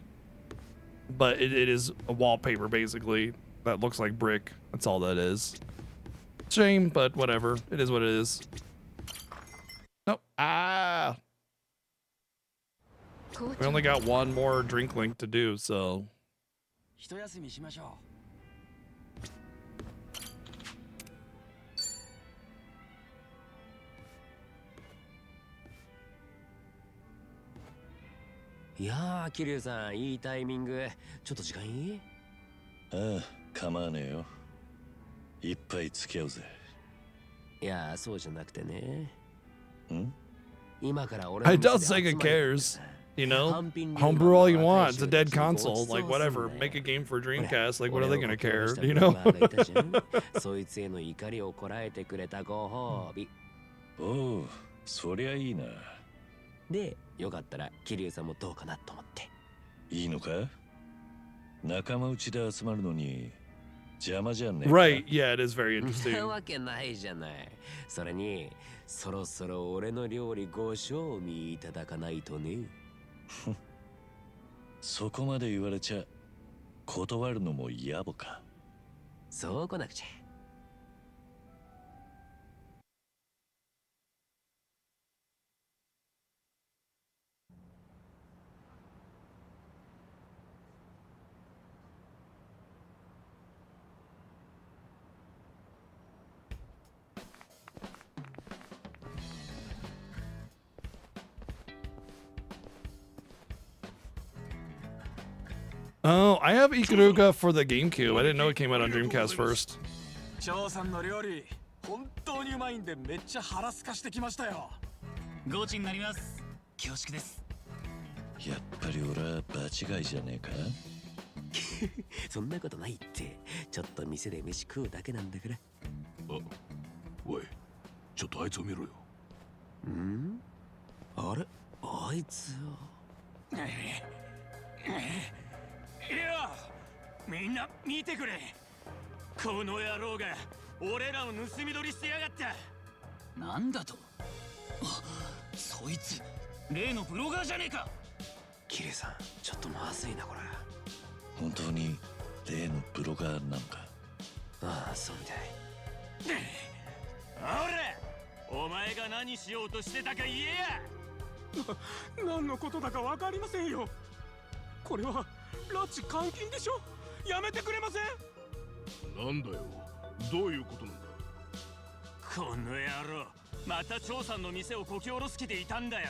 But it is a wallpaper, basically, that looks like brick. That's all that is. Shame, but whatever. It is what it is. Nope. Ah! We only got one more drink link to do, so... 一休みしましょう。いやー、桐生さん、いいタイミング。ちょっと時間いい？ああ、構わねえよ。いっぱい付き合うぜ。いやー、そうじゃなくてね。ん？今から俺 I don't think it cares. You know? Homebrew all you want. It's a dead console. Like, whatever. Make a game for Dreamcast. Like, what are they gonna care? You know? そいつへの怒りをこらえてくれたご褒美。おう、そりゃいいな。で、よかったら桐生さんもどうかなと思って。いいのか？仲間内で集まるのに邪魔じゃねえ。Right, yeah, it is very interesting. なわけないじゃない。それに、そろそろ俺の料理ご賞味いただかないとね。そこまで言われちゃ断るのも野暮か。そうこなくちゃ。Oh, I have Ikaruga for the GameCube. I didn't know it came out on Dreamcast first. 張さんの料理本当にうまいんでめっちゃ腹すかしてきましたよ。ゴチになります。恐縮です。やっぱり俺は場違いじゃねえか。そんなことないって。ちょっと店で飯食うだけなんだから。おい、ちょっとあいつを見ろよ。ん？あれ？あいつを。いや、みんな見てくれ。この野郎が俺らを盗み取りしてやがった。なんだと？あ、そいつ例のブロガーじゃねえか。キレさん、ちょっとまずいなこれ。本当に例のブロガーなのか？ああ、そうみたい。おら、お前が何しようとしてたか言えや。何のことだかわかりませんよ。これは拉致監禁でしょ。やめてくれません？なんだよ、どういうことなんだ。この野郎、また張さんの店をこき下ろす気でいたんだよ。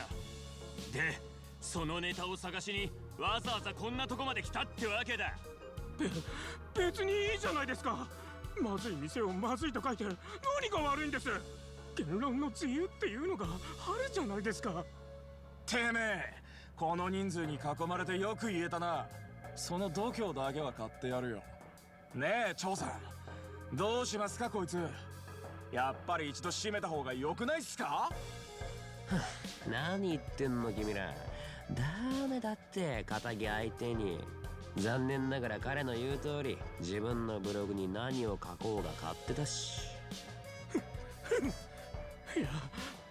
で、そのネタを探しにわざわざこんなとこまで来たってわけだ。別にいいじゃないですか。まずい店をまずいと書いて何が悪いんです。言論の自由っていうのがあるじゃないですか。てめえ、この人数に囲まれてよく言えたな。その度胸だけは買ってやるよ。ねえ張さん、どうしますかこいつ。やっぱり一度締めた方が良くないっすか？何言ってんの君ら。ダメだって仇相手に。残念ながら彼の言う通り、自分のブログに何を書こうが勝手だし。いや、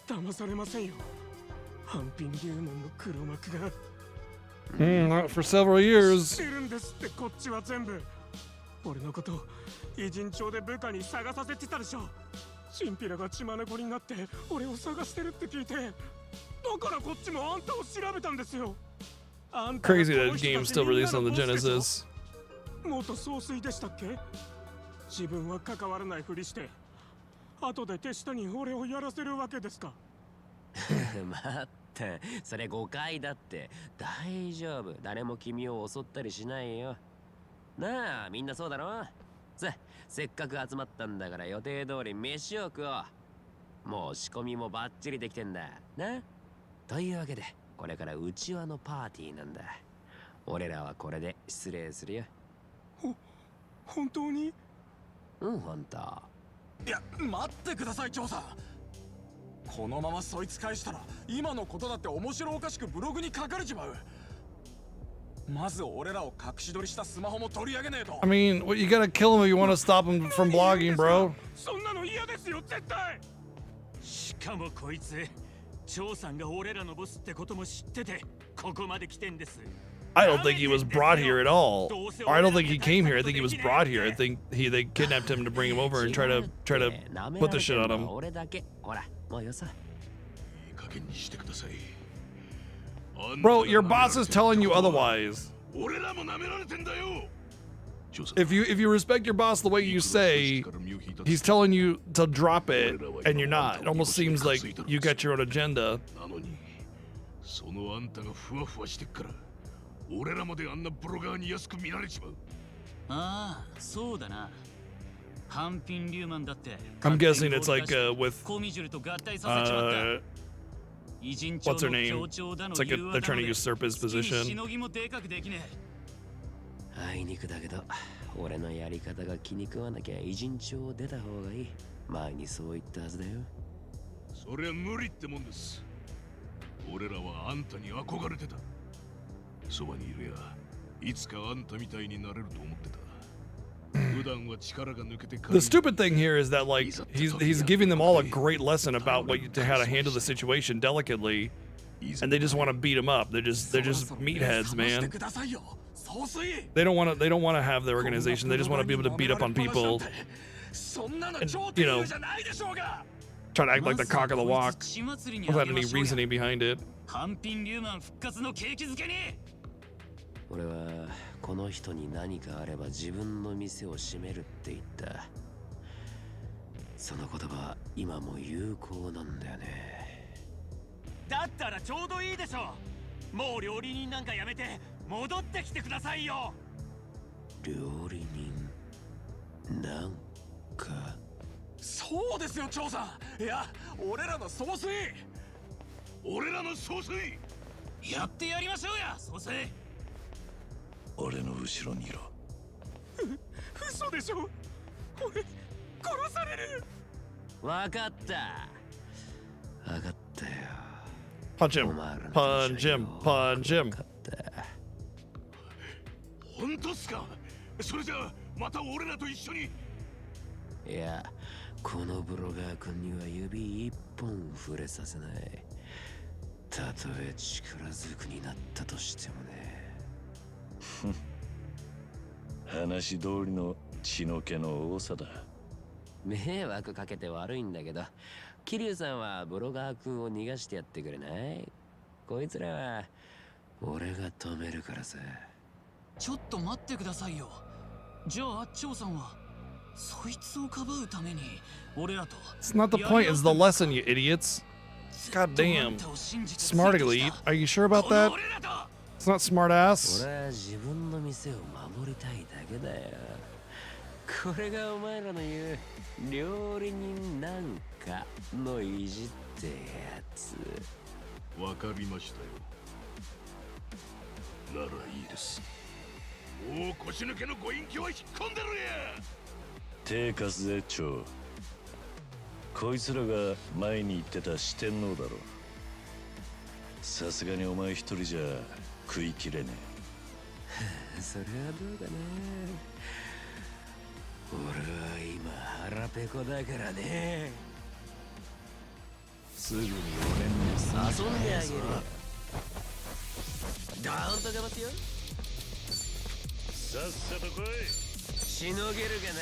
騙されませんよ。反品留門の黒幕が。Not for several years. 知ってるんですってこっちは全部。俺のこと偉人帳で部下に探させてたでしょ。チンピラが血眼になって俺を探してるって聞いて、だからこっちもあんたを調べたんですよ。Crazy that game still released on the Genesis. 元総帥でしたっけ？自分は関わらないふりして後で手下に俺をやらせるわけですか？待っそれ誤解だって。大丈夫。誰も君を襲ったりしないよ。なあ、みんなそうだろ。せっかく集まったんだから予定通り飯を食おう。もう仕込みもバッチリできてんだ。な。というわけで、これからうちわのパーティーなんだ。俺らはこれで失礼するよ。本当に？うん、本当。いや、待ってください、長さん。このままそいつ返したら今のことだって面白おかしくブログに書かれちまう。まず俺らを隠し撮りしたスマホも取り上げねえと。 I mean, you gotta kill him if you want to stop him from blogging, bro. そんなの嫌ですよ、絶対。しかもこいつ張さんが俺らのボスってことも知っててここまで来てんです。 I don't think he was brought here at all. Or I don't think he came here. I think he was brought here. I think they kidnapped him to bring him over and try to put the shit on him. Bro, your boss is telling you otherwise. If you respect your boss the way you say, he's telling you to drop it, and you're not. It almost seems like you got your own agenda. 俺らまであんなブロガーに安く見られちまう。ああ、そうだな。半品リューマンだって。I'm guessing it's like with what's her name? It's like they're trying to usurp his position. あいにくだけど、俺のやり方が気に食わなきゃ偉人帳を出た方がいい。前にそう言ったはずだよ。そりゃ無理ってもんです。俺らはあんたに憧れてた。そばにいるや、いつかあんたみたいになれると思ってた。普段は力が抜けて The stupid thing here is that like he's giving them all a great lesson about how to handle the situation delicately, and they just want to beat him up. They're just meatheads, man. They don't want to have their organization. They just want to be able to beat up on people. And, you know, try to act like the cock of the walk without any reasoning behind it. 半品リューマン復活の景気づけに。俺はこの人に何かあれば自分の店を閉めるって言った。その言葉今も有効なんだよね。だったらちょうどいいでしょ。もう料理人なんかやめて戻ってきてくださいよ。料理人なんか。そうですよ、長さん。いや、俺らの総帥。俺らの総帥。やってやりましょうや、総帥。俺の後ろにいろ。嘘でしょ。俺殺される。わかった。わかったよ。Punch him. Punch him. Punch him. 本当っすか。それじゃあまた俺らと一緒に。いや、このブロガー君には指一本触れさせない。たとえ力ずくになったとしてもね。話通りの血の気の多さだ。迷惑かけて悪いんだけど、桐生さんはブロガー君を逃がしてやってくれない？こいつらは俺が止めるからさ。ちょっと待ってくださいよ。じゃあ張さんはそいつをかばうために俺らと。 It's not the point, it's the lesson, you idiots. God damn. Smart elite. Are you sure about that? It's not smart ass. 俺は自分の店を守りたいだけだよ。これがお前らの言う料理人なんかの意地ってやつ。わかりましたよ。ならいいです。もう腰抜けのご隠居は引っ込んでるや。手貸すぜ、長。こいつらが前に言ってた四天王だろ。さすがにお前一人じゃ食いきれねえ。それはどうかな。俺は今腹ペコだからね。すぐに俺に遊んであげる。ドーンとかますよ。さっさと来い。しのげるかな。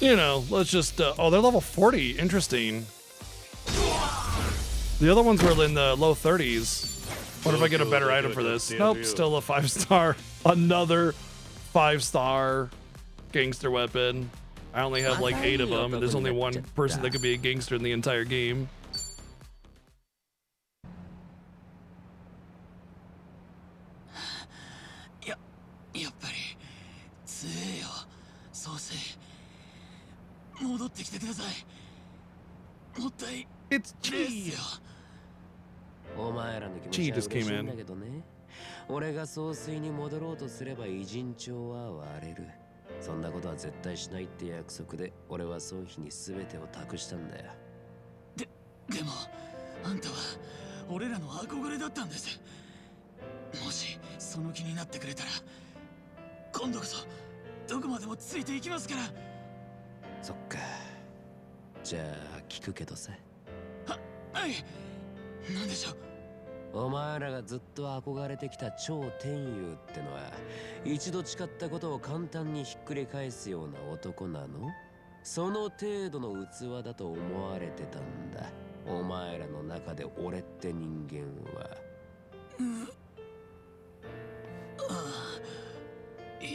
You know, let's just oh, they're level 40. Interesting. The other ones were in the low 30s. What if I get a better item for this? Nope, still a 5-star. Another 5-star. gangster weapon. I only have like 8 of them, and there's only one person that could be a gangster in the entire game.やっぱり強えよ総帥戻ってきてくださいもったい It's G お前らの気持ちは嬉しいんだけどね。俺が総帥に戻ろうとすれば偉人帳は割れる。そんなことは絶対しないって約束で俺は総妃に全てを託したんだよ。でもあんたは俺らの憧れだったんです。もしその気になってくれたら今度こそどこまでもついていきますから。そっか。じゃあ聞くけどさ。はい何でしょう。お前らがずっと憧れてきた超天佑ってのは一度誓ったことを簡単にひっくり返すような男なの？その程度の器だと思われてたんだ。お前らの中で俺って人間は。いえ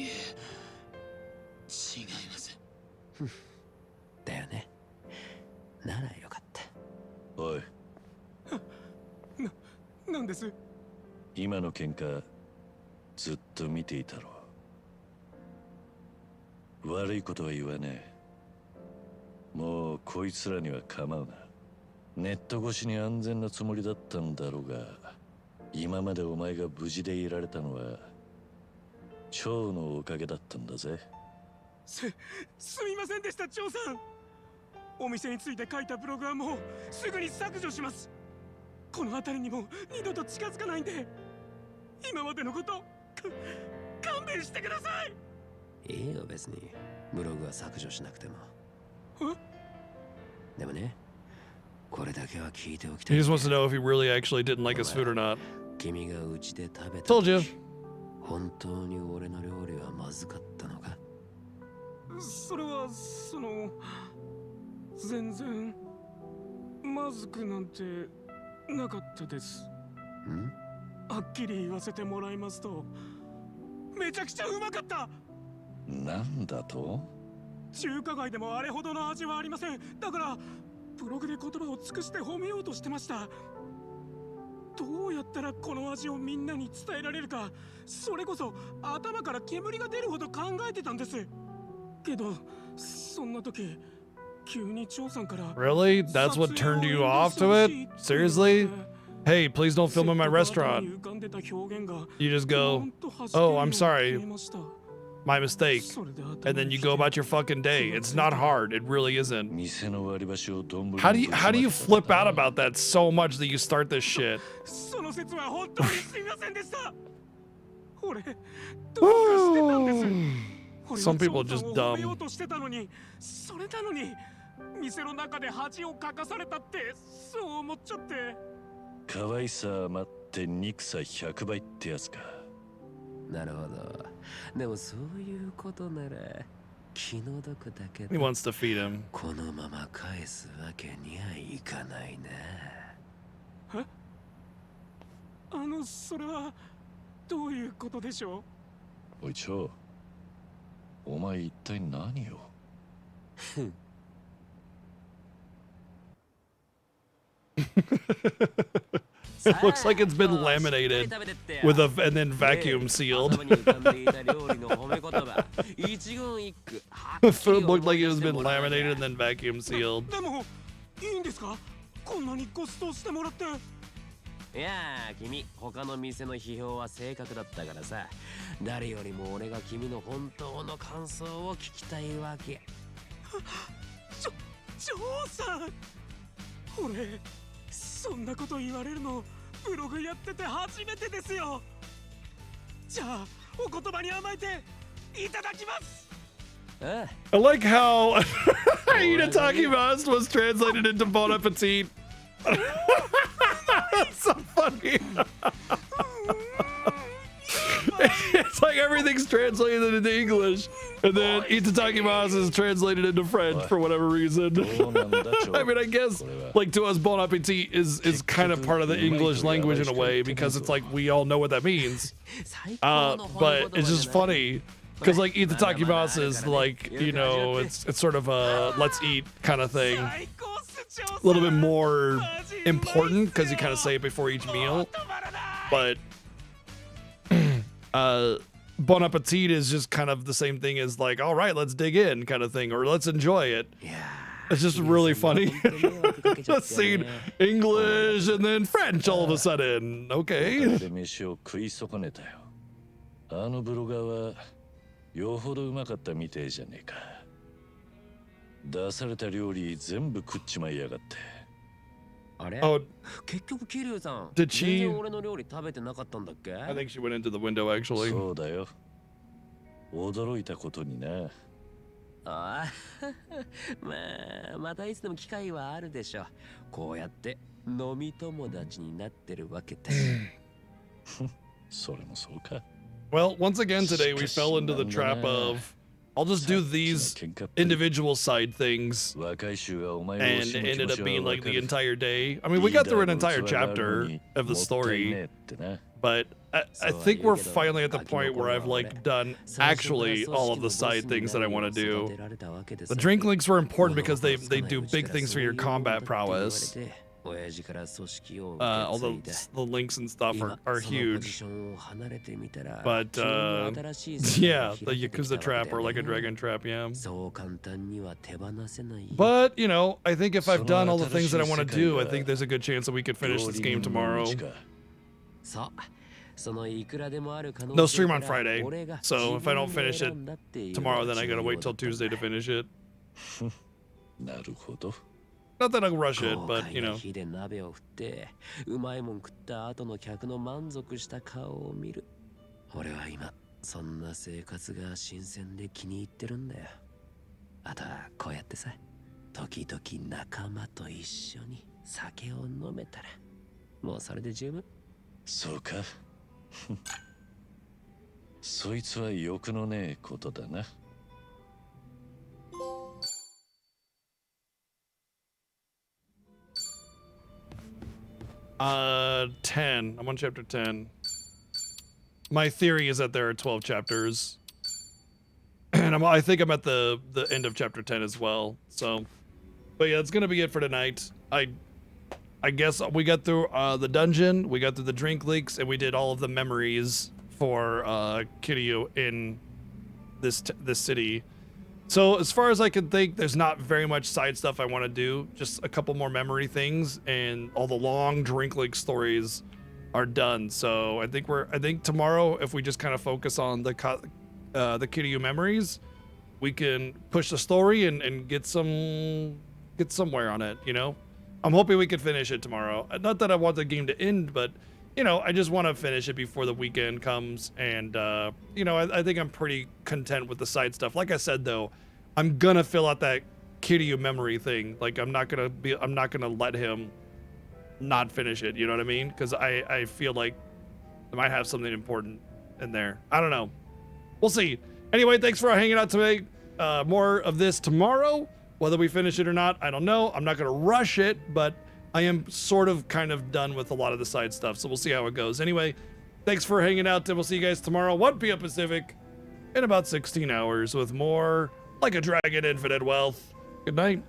違いますだよね。ならよかった。おい、なんです？今の喧嘩ずっと見ていたろ。悪いことは言わねえ。もうこいつらには構うな。ネット越しに安全なつもりだったんだろうが、今までお前が無事でいられたのは蝶のおかげだったんだぜ。すみませんでした、蝶さん。お店について書いたブログはもうすぐに削除します。この辺りにも二度と近づかないんで、今までのこと勘弁してください。いいよ別に。ブログは削除しなくても。でもね、これだけは聞いておきたい。 He just wants to know if he really actually didn't like his food or not. 君がうちで食べた Told you. 本当に俺の料理はまずかったのか？それは全然まずくなんてなかったです。はっきり言わせてもらいますと、めちゃくちゃうまかった。なんだと？中華街でもあれほどの味はありません。だからブログで言葉を尽くして褒めようとしてました。どうやったらこの味をみんなに伝えられるか、それこそ頭から煙が出るほど考えてたんです。けどそんな時急に張さんから Really? That's what turned you off to it? Seriously? Hey, please don't film in my restaurant. You just go, oh, I'm sorry. My mistake. And then you go about your fucking day. It's not hard. It really isn't. How do you flip out about that so much that you start this shit? Some people are just dumb. 店の中で恥をかかされたってそう思っちゃって。可愛さ余って憎さ100倍ってやつか。なるほど。でもそういうことなら気の毒だけど。 He wants to feed him. このまま返すわけにはいかないな。それはどういうことでしょう？おい蝶、お前一体何を？It looks like it's been laminated with and then vacuum sealed. The food looked like it was been laminated and then vacuum sealed. でもいいんですか？こんなにご馳走してもらって。いやー、君、他の店の批評は正確だったからさ、誰よりも俺が君の本当の感想を聞きたいわけ。張さん、俺そんなこと言われるのブログやってて初めてですよ。じゃあお言葉に甘えていただきます。I like how Itadakimasu was translated into Bon Appetit. That's so funny. It's like everything's translated into English, and then Itadakimasu is translated into French for whatever reason. I mean, I guess like to us, Bon Appetit is kind of part of the English language in a way because it's like we all know what that means. But it's just funny Because like Itadakimasu is like, you know, it's sort of a let's eat kind of thing. A little bit more important because you kind of say it before each meal. But Bon Appetit is just kind of the same thing as like, all right, let's dig in kind of thing, or let's enjoy it. It's just really funny. Seeing English and then French all of a sudden. Okay. 飯を食い損ねたよ。あのブロガーはよほどうまかったみてえじゃねえか。出された料理全部食っちまいやがって。あれ？ Oh, 結局桐生さん、 Did 全 she? 然俺の料理食べてなかったんだっけ？ I think she went into the window actually. そうだよ。驚いたことにな。ああ、まあ、またいつでも機会はあるでしょう。こうやって飲み友達になってるわけだ。それもそうか。 Well, once again today we fell into the trap of I'll just do these individual side things, and it ended up being like the entire day. I mean, we got through an entire chapter of the story, but I think we're finally at the point where I've like done actually all of the side things that I want to do. The drink links were important because they do big things for your combat prowess. Although the links and stuff are huge. But yeah, the Yakuza trap or like a dragon trap, yeah. But, you know, I think if I've done all the things that I want to do, I think there's a good chance that we could finish this game tomorrow. No stream on Friday, so if I don't finish it tomorrow, then I gotta wait till Tuesday to finish it. Not that I'll rush it, but you know. うまいもん食った後の客の満足した顔を見る。俺は今そんな生活が新鮮で気に入ってるんだよ。あとはこうやってさ、時々仲間と一緒に酒を飲めたら、もうそれで十分。そうか。そいつは欲のねえことだな。10. I'm on chapter 10. My theory is that there are 12 chapters. And I think I'm at the end of chapter 10 as well. So, but yeah, it's going to be it for tonight. I guess we got through the dungeon, we got through the drink leaks, and we did all of the memories for Kiryu in this city. So as far as I can think, there's not very much side stuff I want to do. Just a couple more memory things, and all the long drink leak stories are done. So I think tomorrow, if we just kind of focus on the Kiryu memories, we can push the story and get somewhere on it. You know, I'm hoping we can finish it tomorrow. Not that I want the game to end, but you know, I just want to finish it before the weekend comes. And you know, I think I'm pretty content with the side stuff. Like I said, though, I'm gonna fill out that Kiryu memory thing. Like I'm not gonna let him not finish it. You know what I mean? Because I feel like I might have something important in there. I don't know. We'll see. Anyway, thanks for hanging out today. More of this tomorrow. Whether we finish it or not, I don't know. I'm not gonna rush it, but I am sort of kind of done with a lot of the side stuff, so we'll see how it goes. Anyway, thanks for hanging out, and we'll see you guys tomorrow, 1 p.m. Pacific, in about 16 hours with more Like a Dragon Infinite Wealth. Good night.